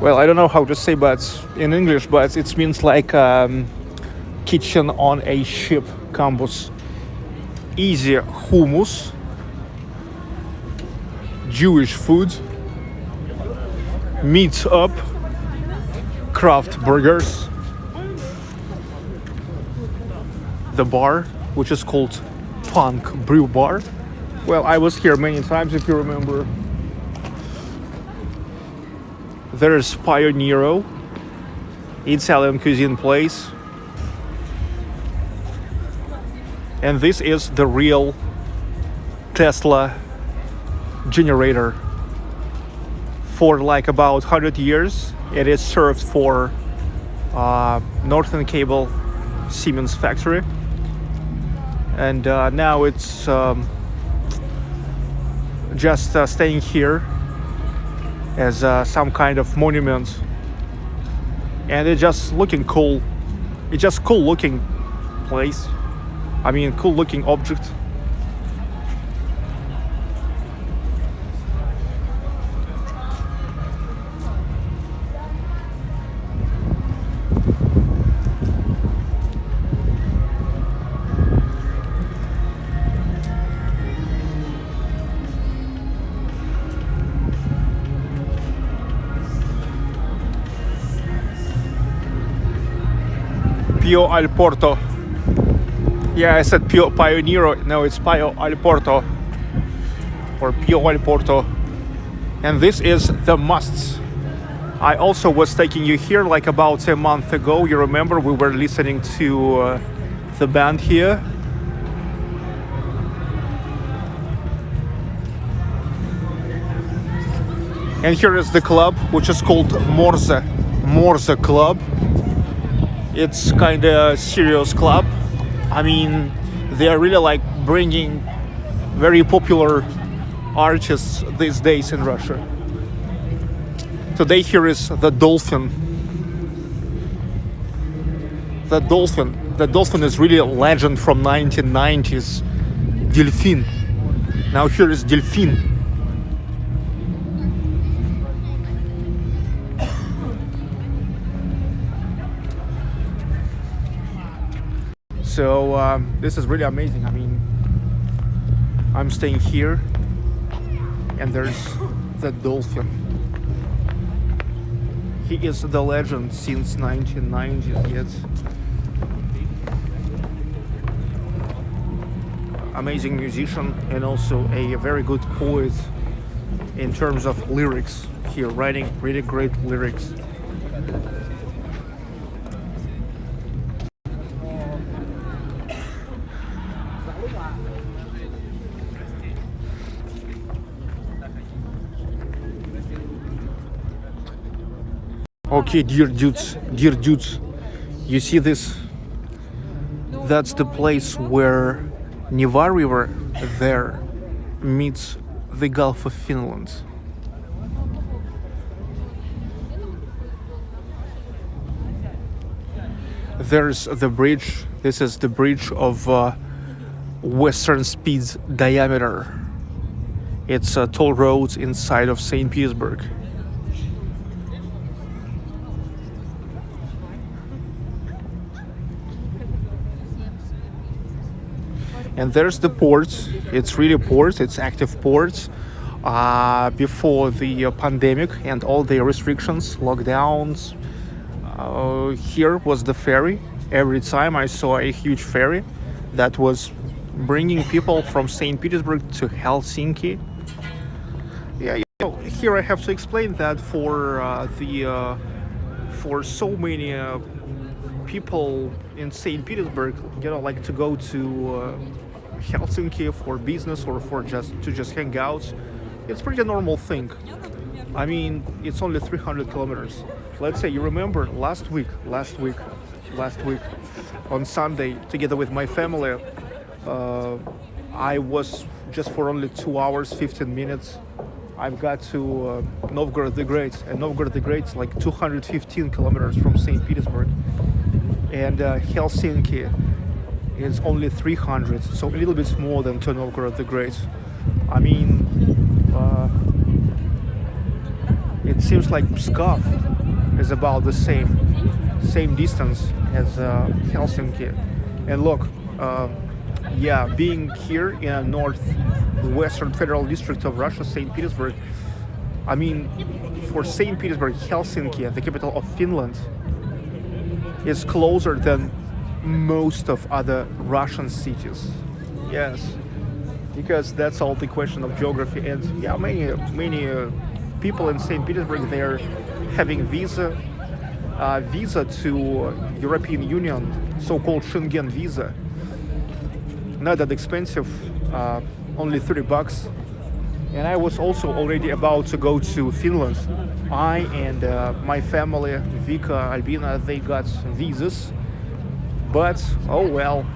Well, I don't know how to say, but in English, but it means like kitchen on a ship. Cambus. Easy hummus, Jewish food, meat up, craft burgers. The bar, which is called Punk Brew Bar. Well, I was here many times, if you remember. There's Pioneero, Italian cuisine place. And this is the real Tesla generator. For like about 100 years, it is served for Northern Cable Siemens factory. And now it's just staying here as some kind of monument, and it's just looking cool. It's just cool looking place. I mean, cool looking object. Pio al Porto. Yeah, I said Pio Pioneero. No, it's Pio al Porto. Or Pio al Porto. And this is the musts. I also was taking you here like about a month ago. You remember we were listening to the band here. And here is the club, which is called Morze Club. it's kind of serious club. I mean, they are really like bringing very popular artists these days in Russia. Today here is the Dolphin. The Dolphin is really a legend from 1990s. Delfin. Now here is Delfin. So this is really amazing. I mean, I'm staying here and there's the Dolphin. He is the legend since 1990s yet. Amazing musician and also a very good poet in terms of lyrics. Here writing really great lyrics. Okay, dear dudes, you see this? That's the place where Neva River there meets the Gulf of Finland. There's the bridge. This is the bridge of Western Speed's diameter. It's a toll road inside of St. Petersburg. And there's the port. It's really port. It's active port. Before the pandemic and all the restrictions, lockdowns, here was the ferry. Every time I saw a huge ferry that was bringing people from St. Petersburg to Helsinki. Yeah, you know, here I have to explain that for so many people in St. Petersburg, you know, like to go to Helsinki for business or for just hang out. It's pretty normal thing. I mean, it's only 300 kilometers. Let's say you remember last week on Sunday, together with my family, I was just for only 2 hours 15 minutes. I've got to Novgorod the Great, and Novgorod the Great is like 215 kilometers from St. Petersburg, and Helsinki is only 300, so a little bit more than to Novgorod the Great. I mean, it seems like Pskov is about the same distance as Helsinki. And look, yeah, being here in northwestern federal district of Russia, St. Petersburg, I mean, for St. Petersburg, Helsinki, the capital of Finland, is closer than most of other Russian cities. Yes, because that's all the question of geography. And yeah, many people in St. Petersburg, they're having visa to European Union, so-called Schengen visa. Not that expensive, only $30. And I was also already about to go to Finland. I and my family, Vika, Albina, they got visas. But, oh well,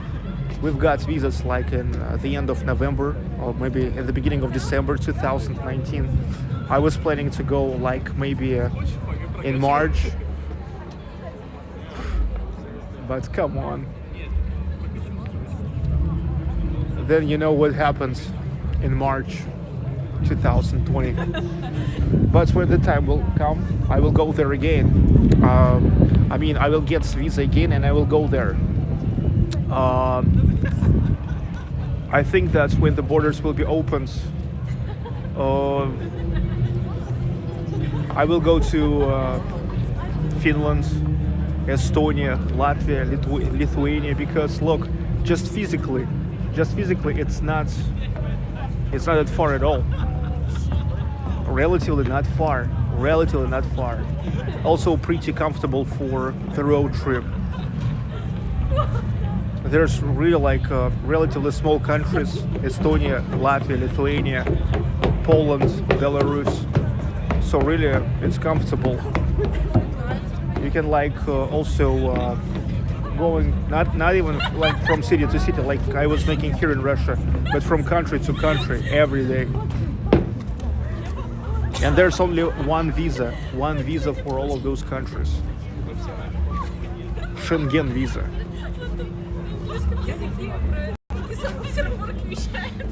we've got visas like in the end of November or maybe at the beginning of December 2019. I was planning to go like maybe in March. But come on. Then you know what happens in March 2020. But when the time will come, I will go there again. I mean, I will get visa again and I will go there. I think that's when the borders will be opened. I will go to Finland, Estonia, Latvia, Lithuania, because look, just physically, it's not that far at all. Relatively not far. Also pretty comfortable for the road trip. There's really like relatively small countries: Estonia, Latvia, Lithuania, Poland, Belarus. So really, it's comfortable. You can like also going not even like from city to city like I was making here in Russia, but from country to country every day. And there's only one visa for all of those countries. Schengen visa. St Petersburg вещает.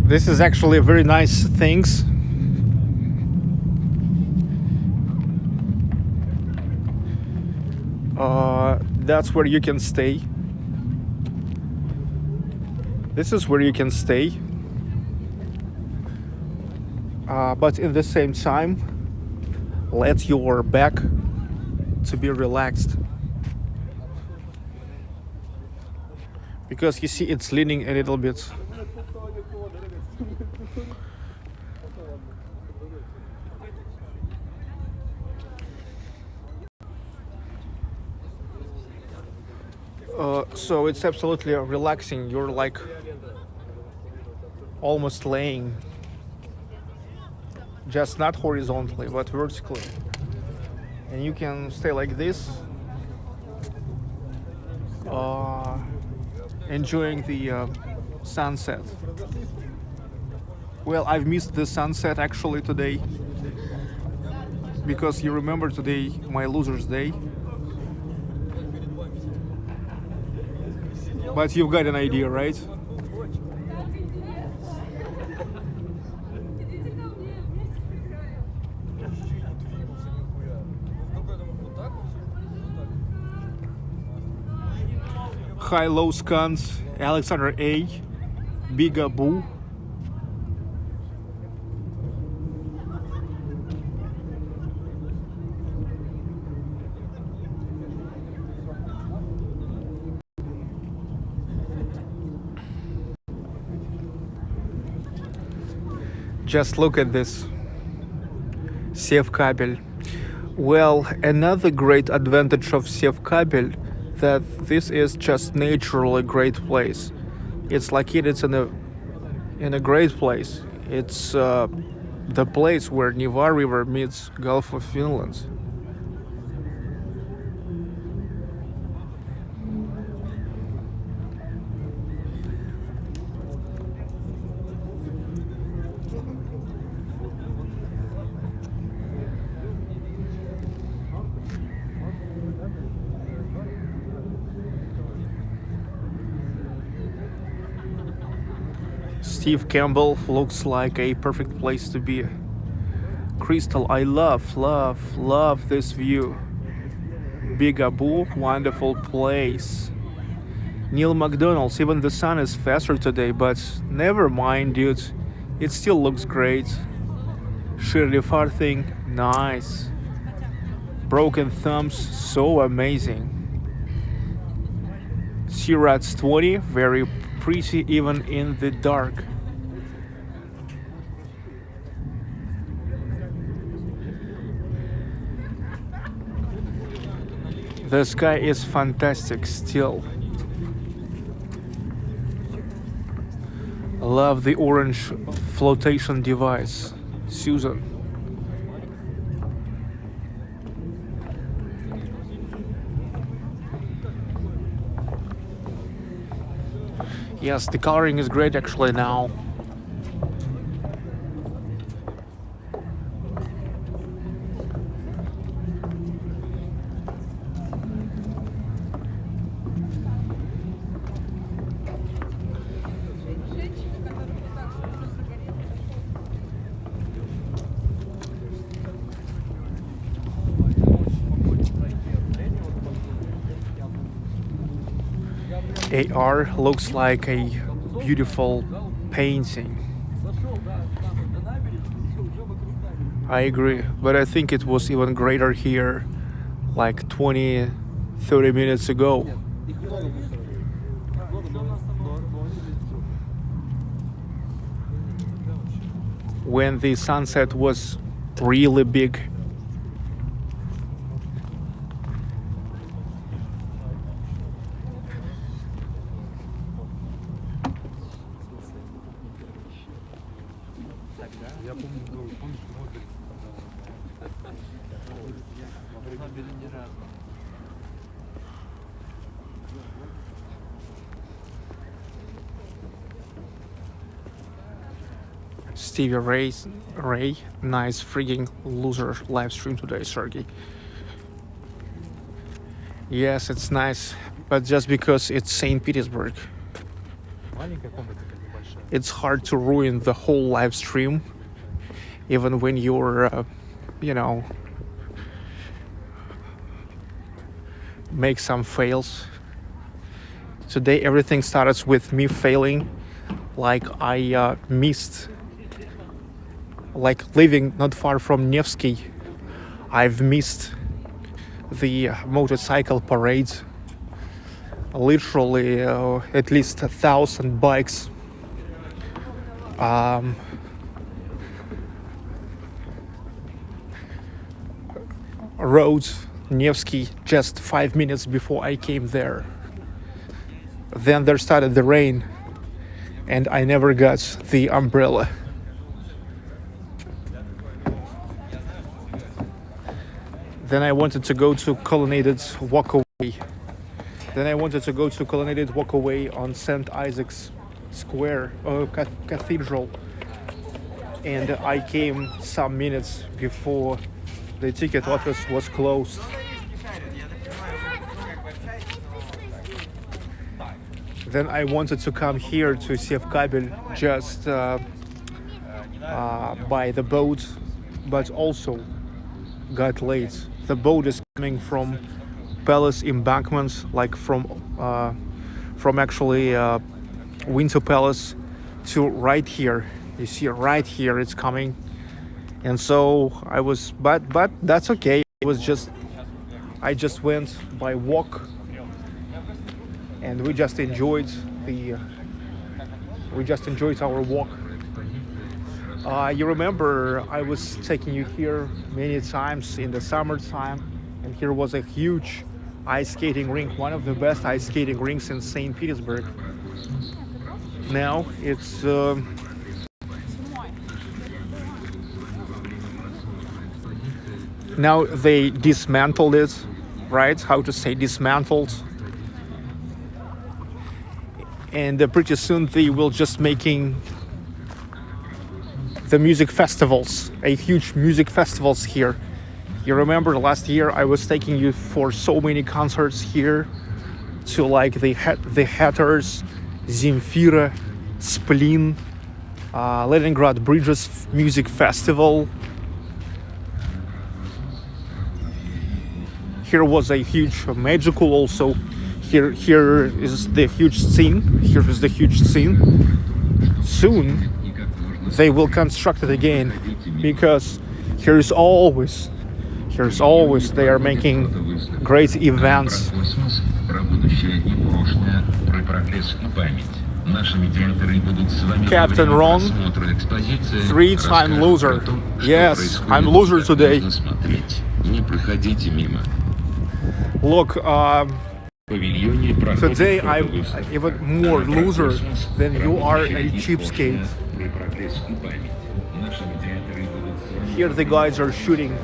This is actually a very nice things. That's where you can stay. This is where you can stay. But at the same time, let your back to be relaxed. Because you see it's leaning a little bit. So it's absolutely relaxing. You're like almost laying, just not horizontally but vertically, and you can stay like this, enjoying the sunset. Well, I've missed the sunset actually today, because you remember today my loser's day. But you've got an idea, right? High-low scans, Alexander A, Big Abu. Just look at this. Sevkabel. Well, another great advantage of Sevkabel that this is just naturally a great place. It's located in a great place. It's the place where Neva River meets Gulf of Finland. Steve Campbell looks like a perfect place to be. Crystal, I love this view. Big Abu, wonderful place. Neil McDonald's, even the sun is faster today, but never mind, dude. It still looks great. Shirley Farthing, nice. Broken Thumbs, so amazing. Sirats 20, very pretty even in the dark. The sky is fantastic still. Love the orange flotation device. Susan. Yes, the coloring is great actually now. AR looks like a beautiful painting. I agree, but I think it was even greater here like 20-30 minutes ago. When the sunset was really big. Stevie Ray, nice frigging loser live stream today, Sergey. Yes, it's nice, but just because it's St. Petersburg, it's hard to ruin the whole live stream, even when you're, you know, make some fails. Today everything starts with me failing, like I missed. Like living not far from Nevsky, I've missed the motorcycle parade. Literally at least 1,000 bikes rode Nevsky just 5 minutes before I came there. Then there started the rain and I never got the umbrella. Then I wanted to go to colonnaded walkaway. On St. Isaac's Square, Cathedral. And I came some minutes before the ticket office was closed. Then I wanted to come here to Sevkabel just by the boat, but also got late. The boat is coming from Palace Embankment, like from actually Winter Palace to right here. You see right here it's coming, and so I was, but that's okay. It was just, I just went by walk, and we just enjoyed our walk. You remember I was taking you here many times in the summertime, and here was a huge ice skating rink, one of the best ice skating rinks in St. Petersburg. Now it's now they dismantled it, right? How to say dismantled? And pretty soon they will just making the music festivals, a huge music festivals here. You remember last year I was taking you for so many concerts here, to like the Hatters, Zemfira, Splin, Leningrad Bridges Music Festival. Here was a huge magical also. Here is the huge scene. Here is the huge scene. Soon they will construct it again, because here's always they are making great events. Captain Ron, 3-time loser. Yes, I'm loser today. Look, today I'm even more loser than you are a cheapskate. Here the guys are shooting.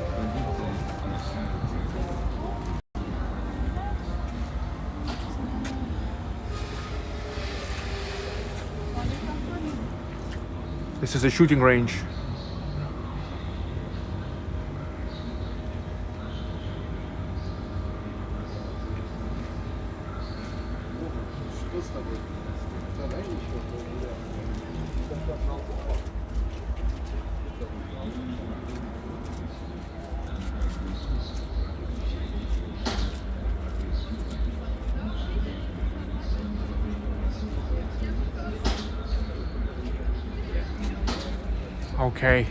This is a shooting range. Okay.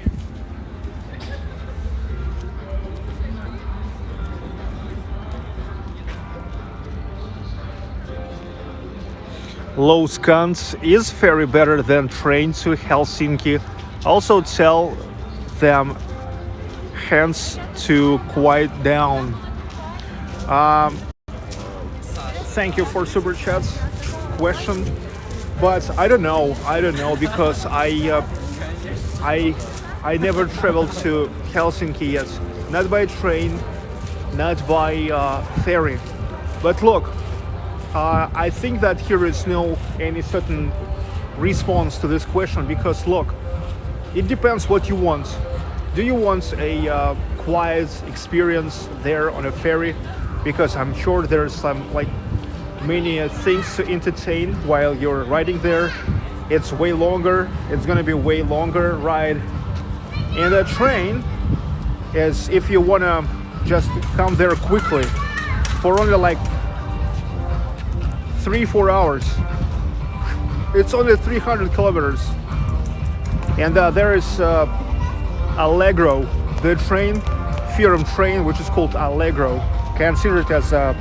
Loskans is ferry better than train to Helsinki. Also tell them hence to quiet down. Thank you for Super Chat's question, but I don't know because I never traveled to Helsinki yet, not by train, not by ferry. But look, I think that here is no any certain response to this question, because look, it depends what you want. Do you want a quiet experience there on a ferry? Because I'm sure there's some like many things to entertain while you're riding there. It's way longer. It's gonna be way longer ride. And a train is if you wanna just come there quickly for only like 3-4 hours. It's only 300 kilometers. And there is Allegro, the train, Firm train, which is called Allegro, considered as a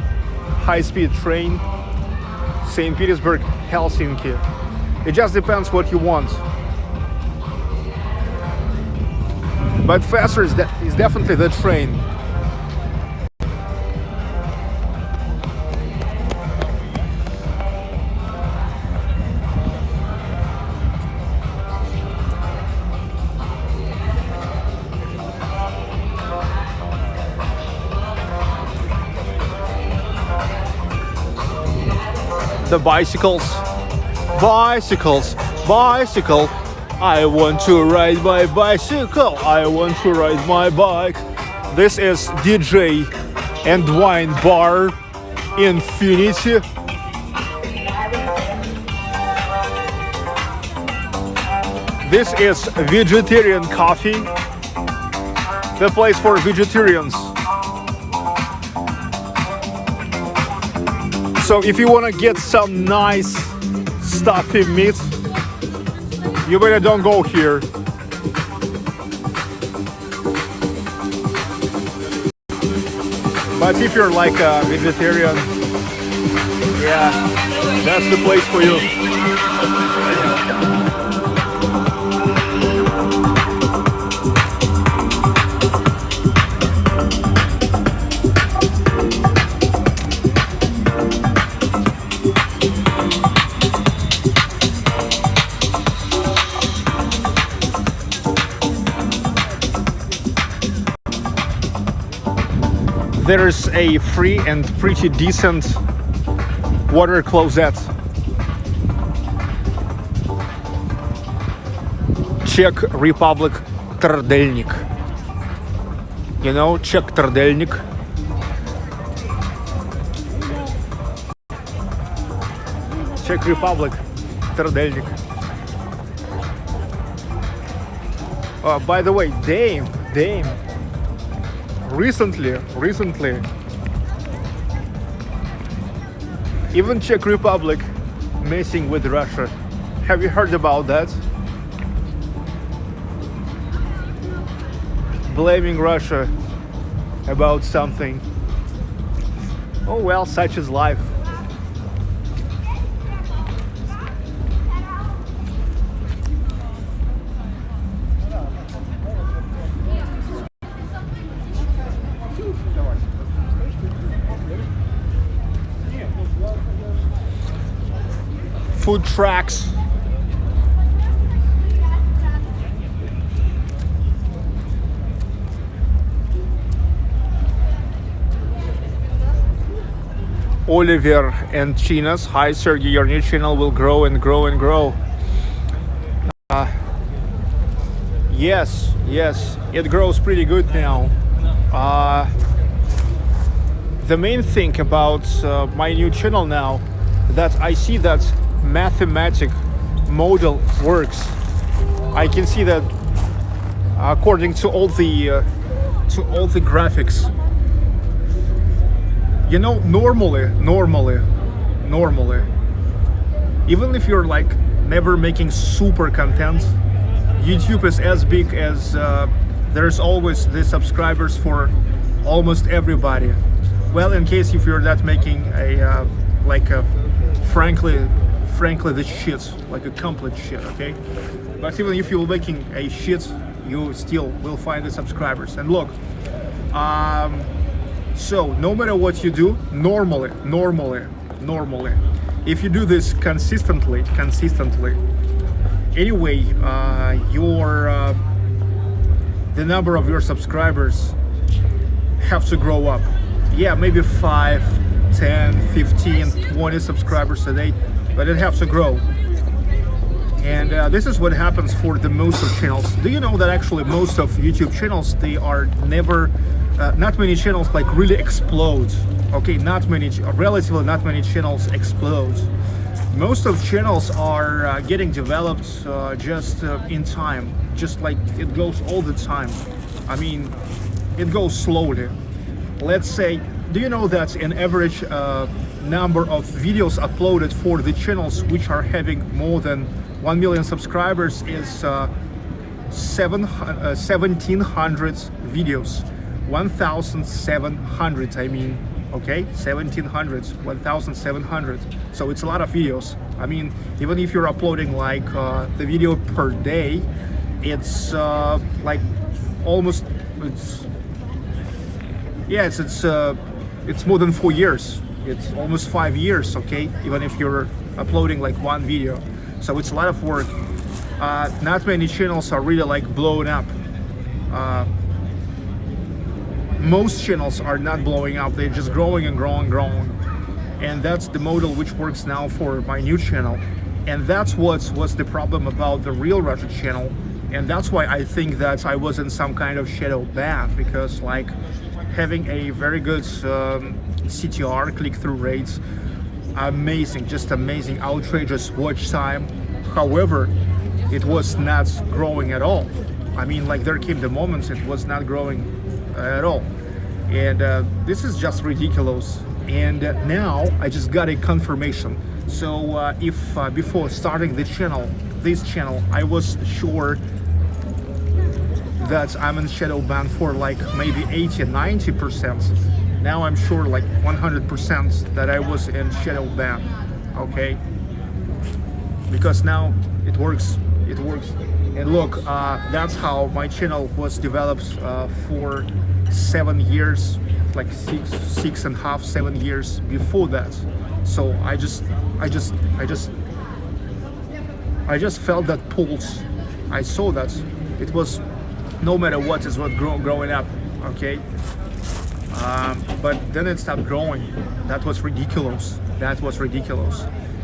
high-speed train, St. Petersburg, Helsinki. It just depends what you want. But faster is definitely the train. The bicycle. I want to ride my bicycle. I want to ride my bike. This is DJ and wine bar Infinity. This is vegetarian coffee. The place for vegetarians. So if you want to get some nice stuffy meat, you better don't go here. But if you're like a vegetarian, yeah, that's the place for you. There's a free and pretty decent water closet. Czech Republic Trdelnik. You know, Czech Trdelnik. Czech Republic Trdelnik. By the way, Dame. Recently, even Czech Republic messing with Russia. Have you heard about that? Blaming Russia about something. Oh well, such is life. Food trucks. Oliver and Chinas. Hi Sergey, your new channel will grow and grow and grow. Yes, it grows pretty good now. The main thing about my new channel now, that I see that mathematic model works. I can see that according to all the graphics. You know, normally, even if you're like never making super content, YouTube is as big as there's always the subscribers for almost everybody. Well, in case if you're not making a like a frankly the shit, like a complete shit, okay? But even if you're making a shit, you still will find the subscribers. And look, so no matter what you do, normally, if you do this consistently, anyway, the number of your subscribers have to grow up. Yeah, maybe 5, 10, 15, 20 subscribers a day, but it has to grow. And this is what happens for the most of channels. Do you know that actually most of YouTube channels, they are never, not many channels like really explode. Okay, relatively not many channels explode. Most of channels are getting developed just in time, just like it goes all the time. I mean, it goes slowly. Let's say, do you know that an average number of videos uploaded for the channels which are having more than 1 million subscribers is 1,700 videos. 1,700, I mean, okay, 1,700, 1,700. So it's a lot of videos. I mean, even if you're uploading like the video per day, it's like almost, it's more than 4 years. It's almost 5 years, okay, even if you're uploading like one video. So it's a lot of work. Not many channels are really like blown up. Most channels are not blowing up, they're just growing and growing. And that's the model which works now for my new channel. And that's what's the problem about the real Russia channel. And that's why I think that I was in some kind of shadow ban, because like having a very good CTR, click-through rates, amazing, just amazing, outrageous watch time. However, it was not growing at all. I mean, like there came the moments it was not growing at all. And this is just ridiculous. And now I just got a confirmation. So if before starting this channel, I was sure that I'm in shadow ban for like maybe 80-90%. Now I'm sure like 100% that I was in shadow ban, okay? Because now it works. And look, that's how my channel was developed for 7 years, like 6.5, 7 years before that. So I just felt that pulse. I saw that it was no matter what is what growing up, okay? But then it stopped growing. That was ridiculous.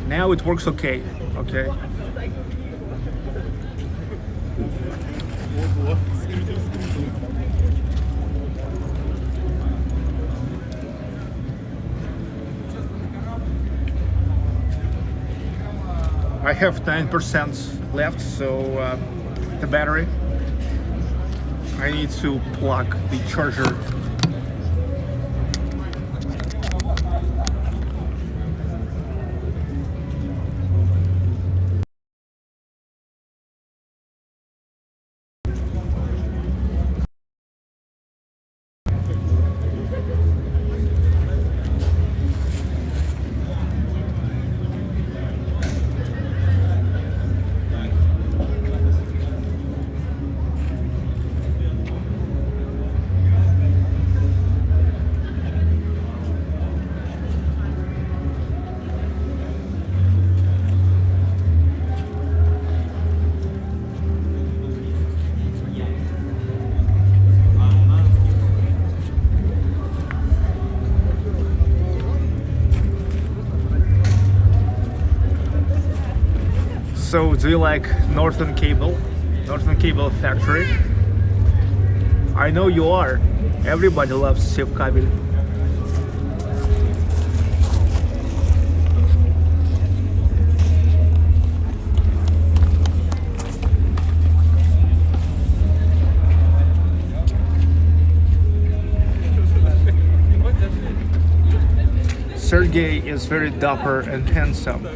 Now it works okay. I have 9% left, so the battery, I need to plug the charger. So do you like Northern Cable Factory? I know you are. Everybody loves Steve Kabel. Sergey is very dapper and handsome.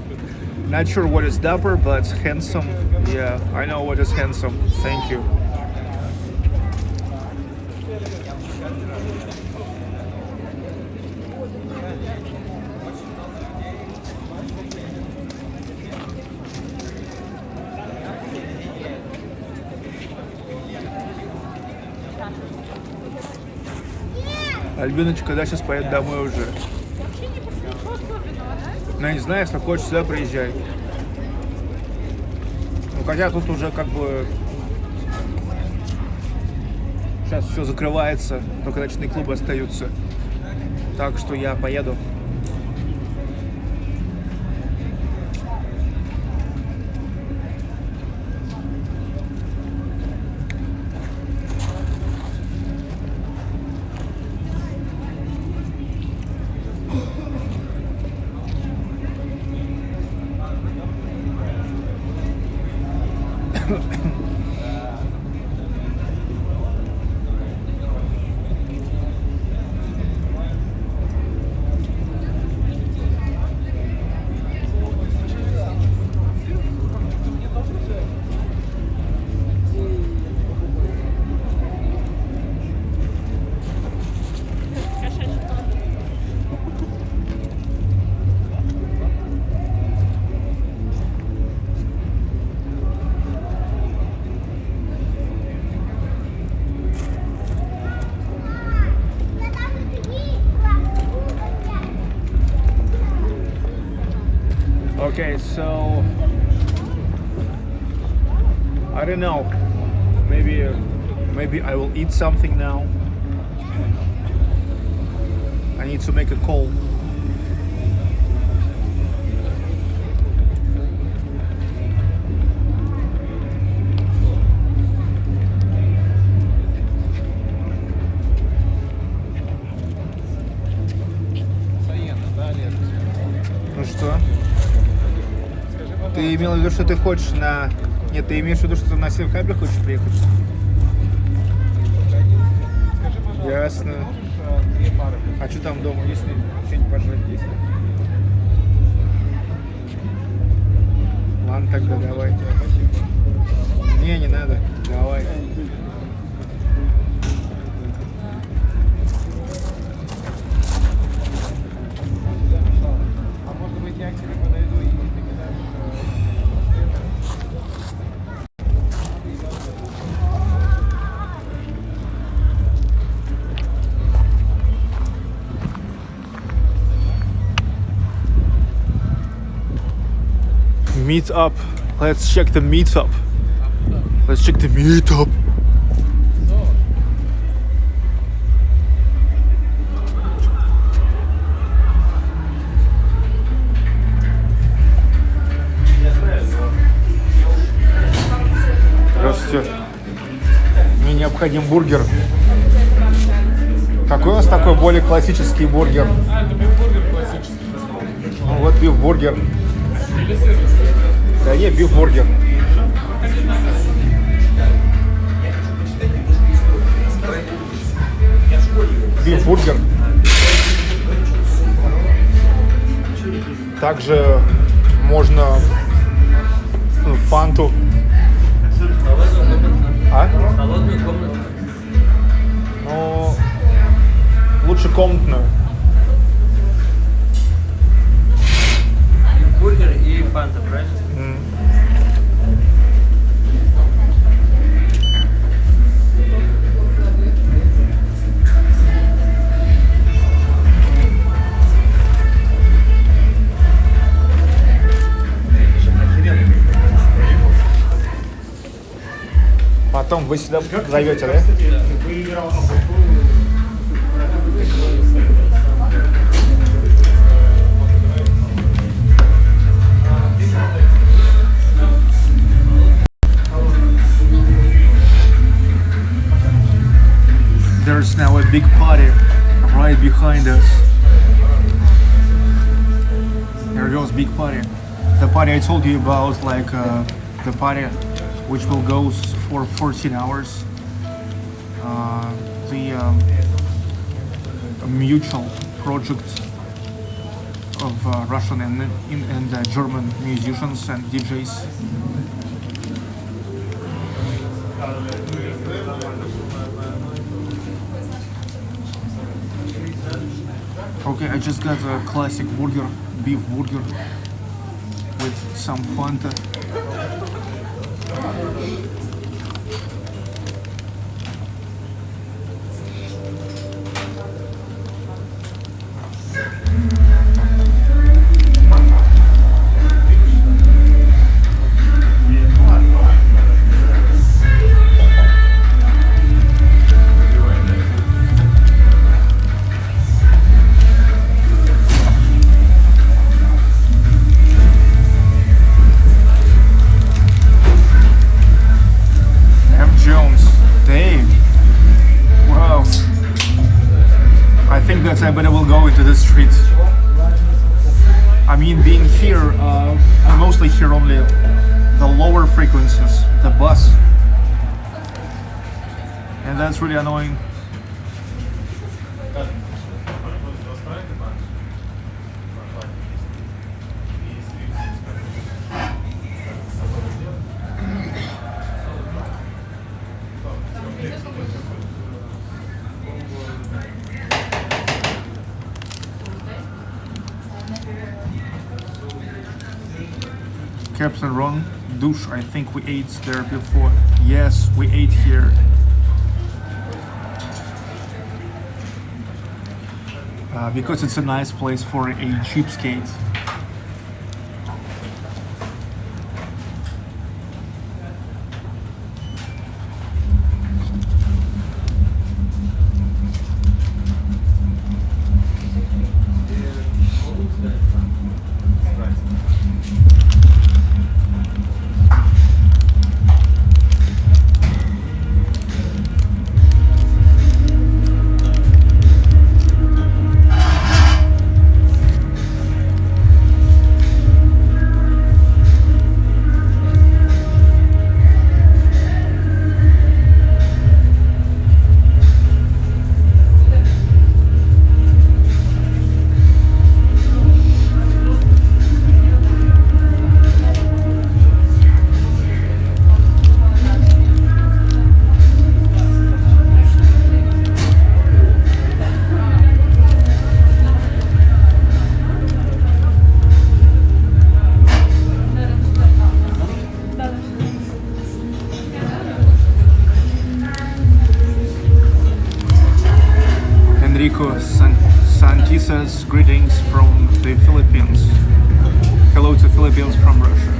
Not sure what is dapper, but handsome. Yeah, I know what is handsome. Thank you. Альбиночка, когда сейчас поедет домой уже? Ну, я не знаю, если хочешь, сюда приезжай. Ну, хотя тут уже как бы... Сейчас все закрывается, только ночные клубы остаются. Так что я поеду. Okay, so I don't know. Maybe I will eat something now. I need to make a call. Ну что? Ты имел в виду, что ты хочешь на... Нет, ты имеешь в виду, что ты на Севкабель хочешь приехать? Ясно. А что там дома, если что-нибудь пожрать есть? Ладно, тогда давай. Не надо. Давай. А может быть, я к тебе подойду и ты мне дашь... Meet up. Let's check the meetup. Let's check the meetup. Здравствуйте. Мне необходим бургер. Какой у вас такой более классический бургер? Это бифбургер классический. Ну вот бифбургер. Да не, бифбургер. Бифбургер. Также можно фанту. А? Холодную комнату. Ну, лучше комнатную. Бургер и фанта, правильно? Потом вы сюда зовете, да? There's now a big party right behind us. There goes big party. The party I told you about, like the party which will go for 14 hours. The mutual project of Russian and German musicians and DJs. Okay, I just got a classic burger, beef burger with some Fanta. I bet I will go into the streets. I mean, being here, I mostly hear only the lower frequencies, the bus, and that's really annoying. Captain Ron, douche, I think we ate there before. Yes, we ate here. Because it's a nice place for a cheapskate. Santisa's greetings from the Philippines. Hello to Philippines from Russia.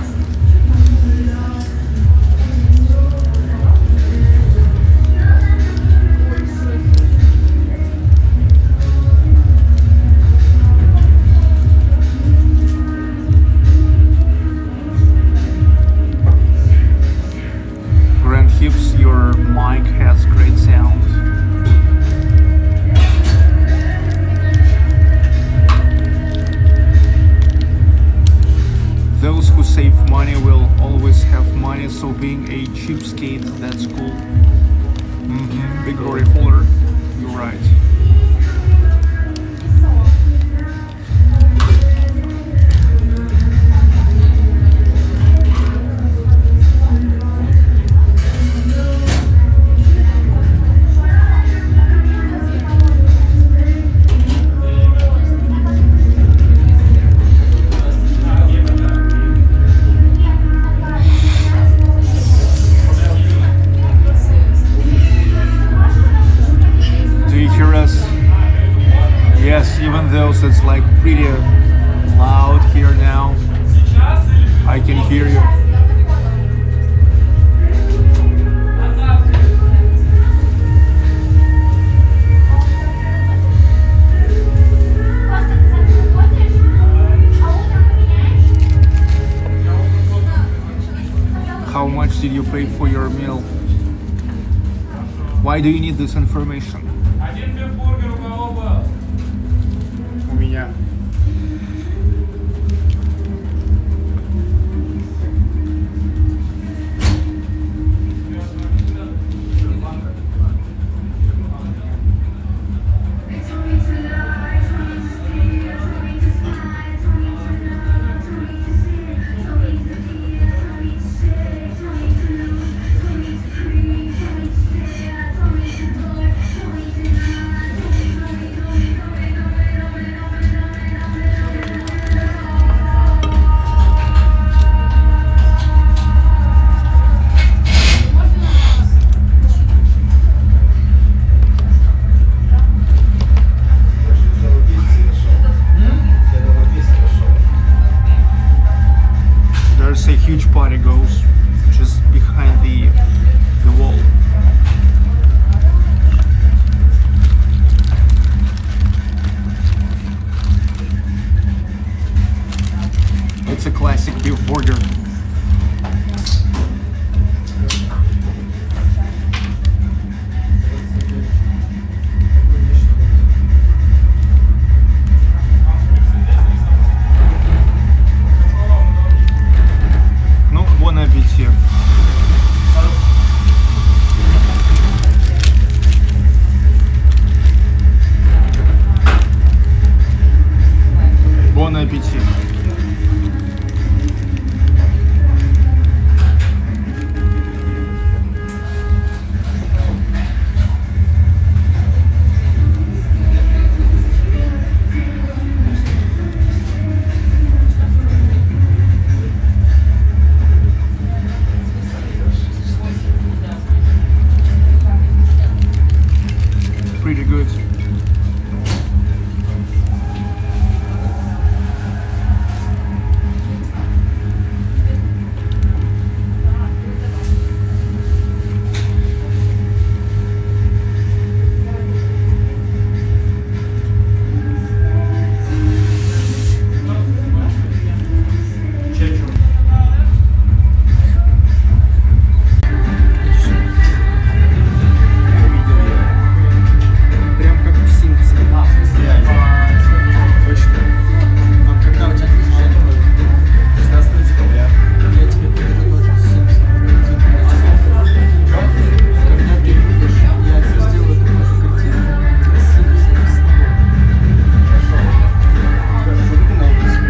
Grand Hips, your mic has great sound. Those who save money will always have money, so being a cheapskate, that's cool. Big Rory Fuller, you're right. Even though it's like pretty loud here now, I can hear you. How much did you pay for your meal? Why do you need this information? У меня. a huge party goes just behind the wall. It's a classic beef burger. Ну, bon appétit. Bon appétit. Pretty good. Прям как в Симпсоне. Точно. А когда у тебя день рождения? 16 декабря. Я тебе предложу Симпсонов картину. Когда ты будешь, я тебе сделаю такую же картину. Красивую, с тобой. Хорошо. Хорошо, ты на улице.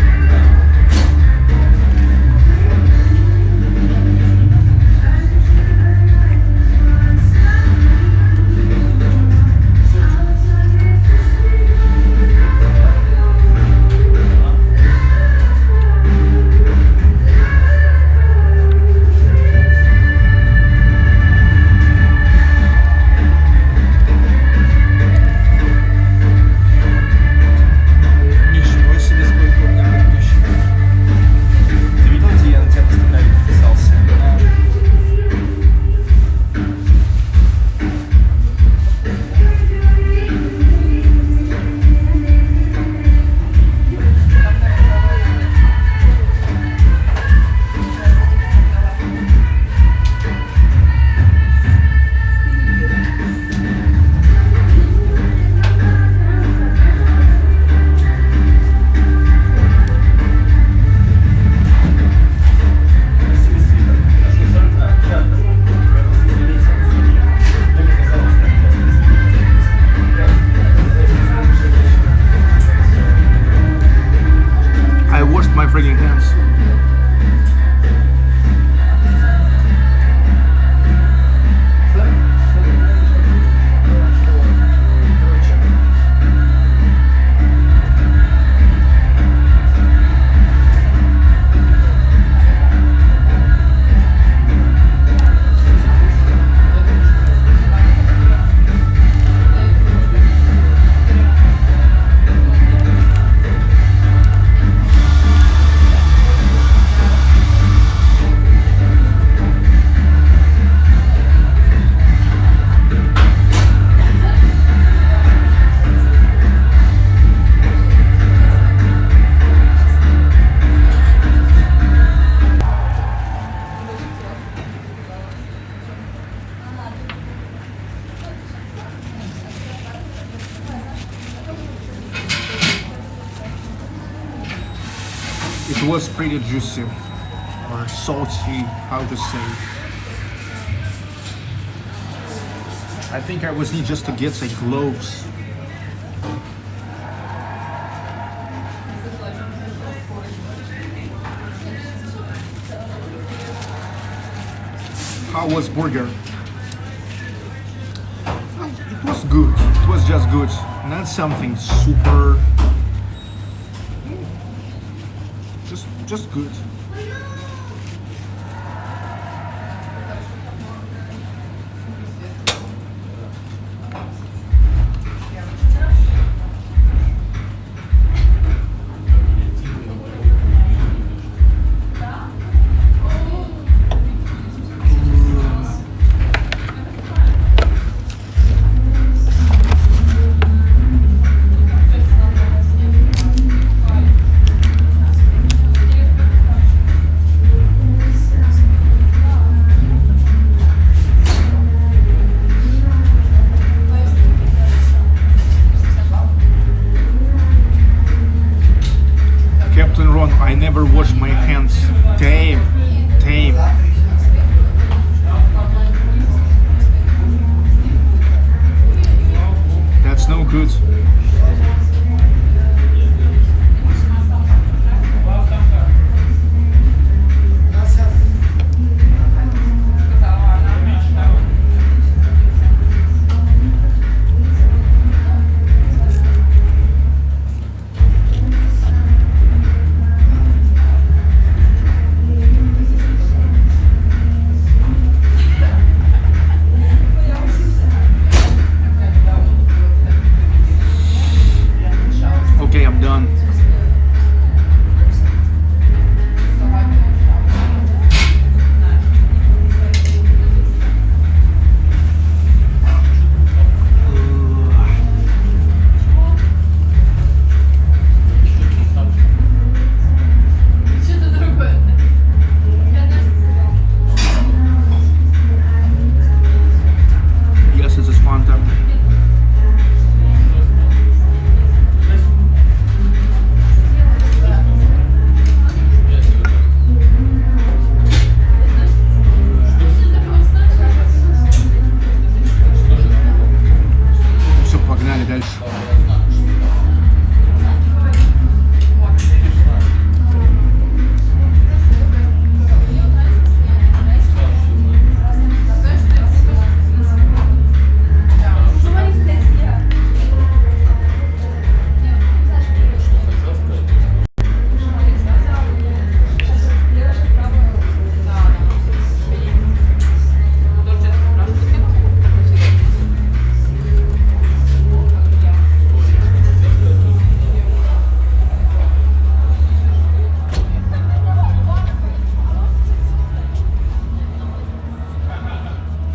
Ничего себе, сколько у меня подписчиков. Ты видел, где я на тебя постоянно подписался? I washed my freaking hands. It was pretty juicy or salty, how to say. I think I was need just to get some gloves. How was burger? It was good. It was just good. Not something super. Just good.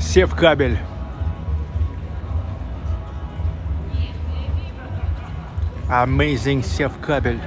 Sevkabel. Amazing Sevkabel.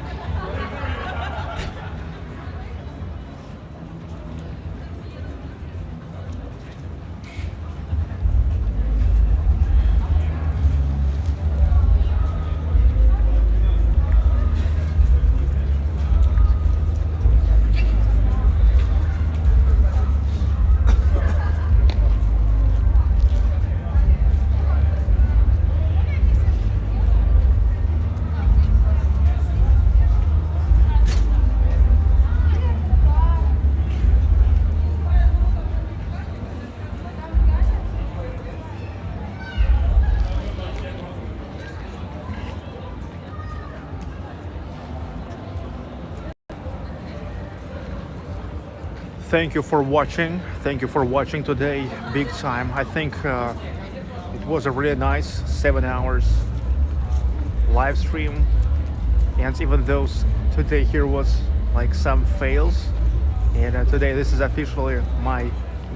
Thank you for watching. Thank you for watching today. Big time. I think it was a really nice 7 hours live stream. And even though today here was like some fails, and today this is officially my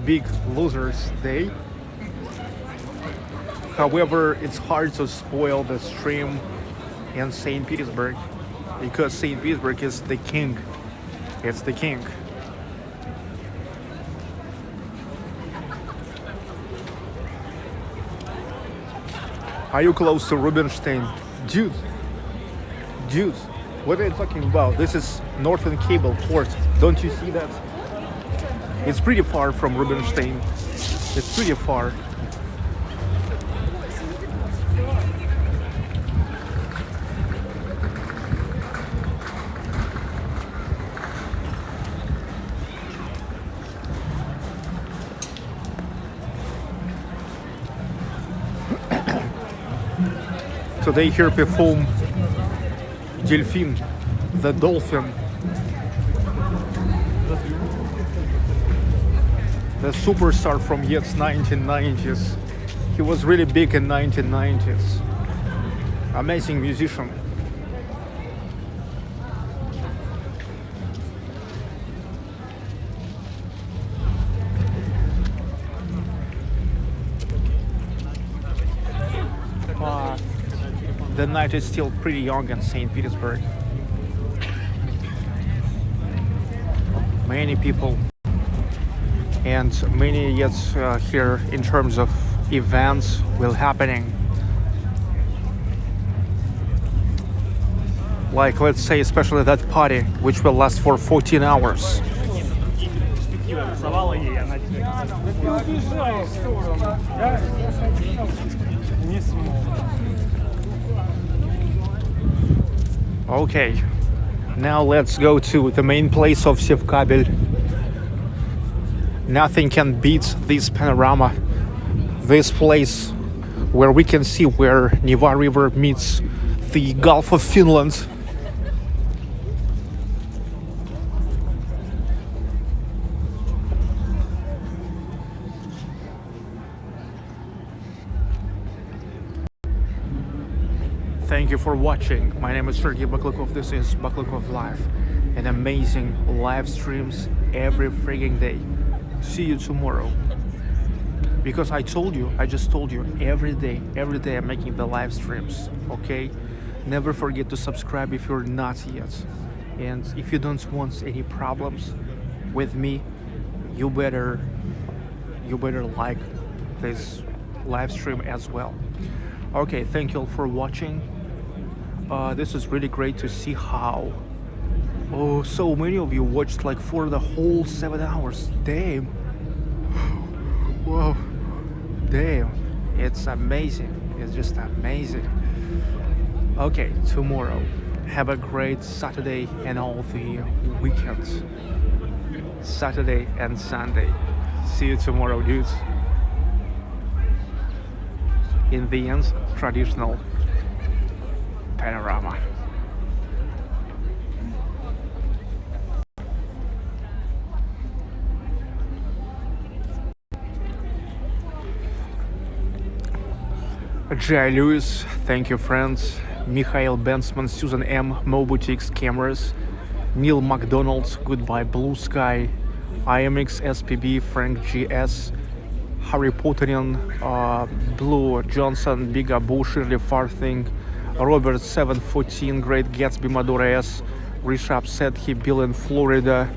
big losers day. However, it's hard to spoil the stream in St. Petersburg because St. Petersburg is the king. It's the king. Are you close to Rubinstein? Dude, what are you talking about? This is Northern Cable Port. Don't you see that? It's pretty far from Rubinstein. It's pretty far. Today here perform Delphine, the dolphin, the superstar from Yet's 1990s. He was really big in 1990s. Amazing musician. The night is still pretty young in St. Petersburg. Many people and many yet here in terms of events will happening. Like let's say especially that party which will last for 14 hours. Okay, now let's go to the main place of Sevkabel. Nothing can beat this panorama. This place where we can see where Neva River meets the Gulf of Finland. Thank you for watching. My name is Sergey Baklukov. This is Baklukov Live. And amazing live streams every freaking day. See you tomorrow. Because I just told you, every day I'm making the live streams, okay? Never forget to subscribe if you're not yet. And if you don't want any problems with me, you better like this live stream as well. Okay, thank you all for watching. This is really great to see how so many of you watched like for the whole 7 hours. Damn. Wow. Damn. It's amazing. It's just amazing. Okay, tomorrow. Have a great Saturday and all the weekends. Saturday and Sunday. See you tomorrow, dudes. In the end, traditional panorama. Jay Lewis, thank you friends. Mikhail Bensman, Susan M, Mo Boutiques Cameras, Neil McDonald, Goodbye Blue Sky, IMX SPB, Frank GS, Harry Potterian, Blue Johnson, Big Abu, Shirley Farthing, Robert 714, Great Gatsby, Madura S, Rishabh Sethi, Bill in Florida,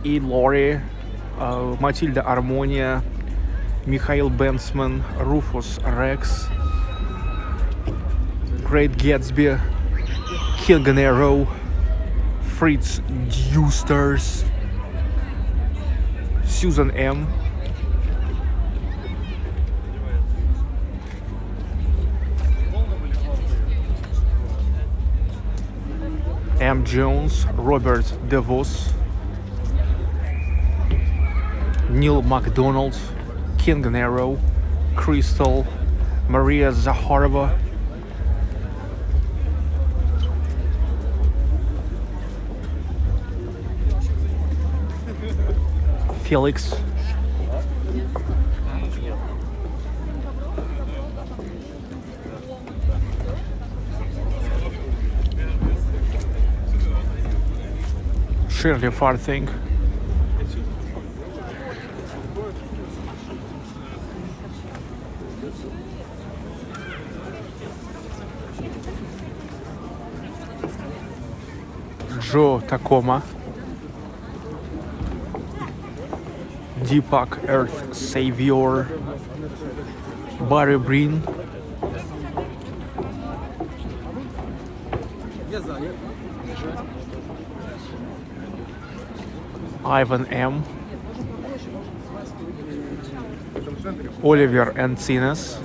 E. Laurie, Matilda Armonia, Mikhail Bensman, Rufus Rex, Great Gatsby, King Nero, Fritz Dusters, Susan M, M. Jones, Robert DeVos, Neil MacDonald, King Nero, Crystal, Maria Zakharova, Felix, Shirley Farthing, Joe Tacoma, Deepak Earth Savior, Barry Breen, Ivan M, Oliver Encinas,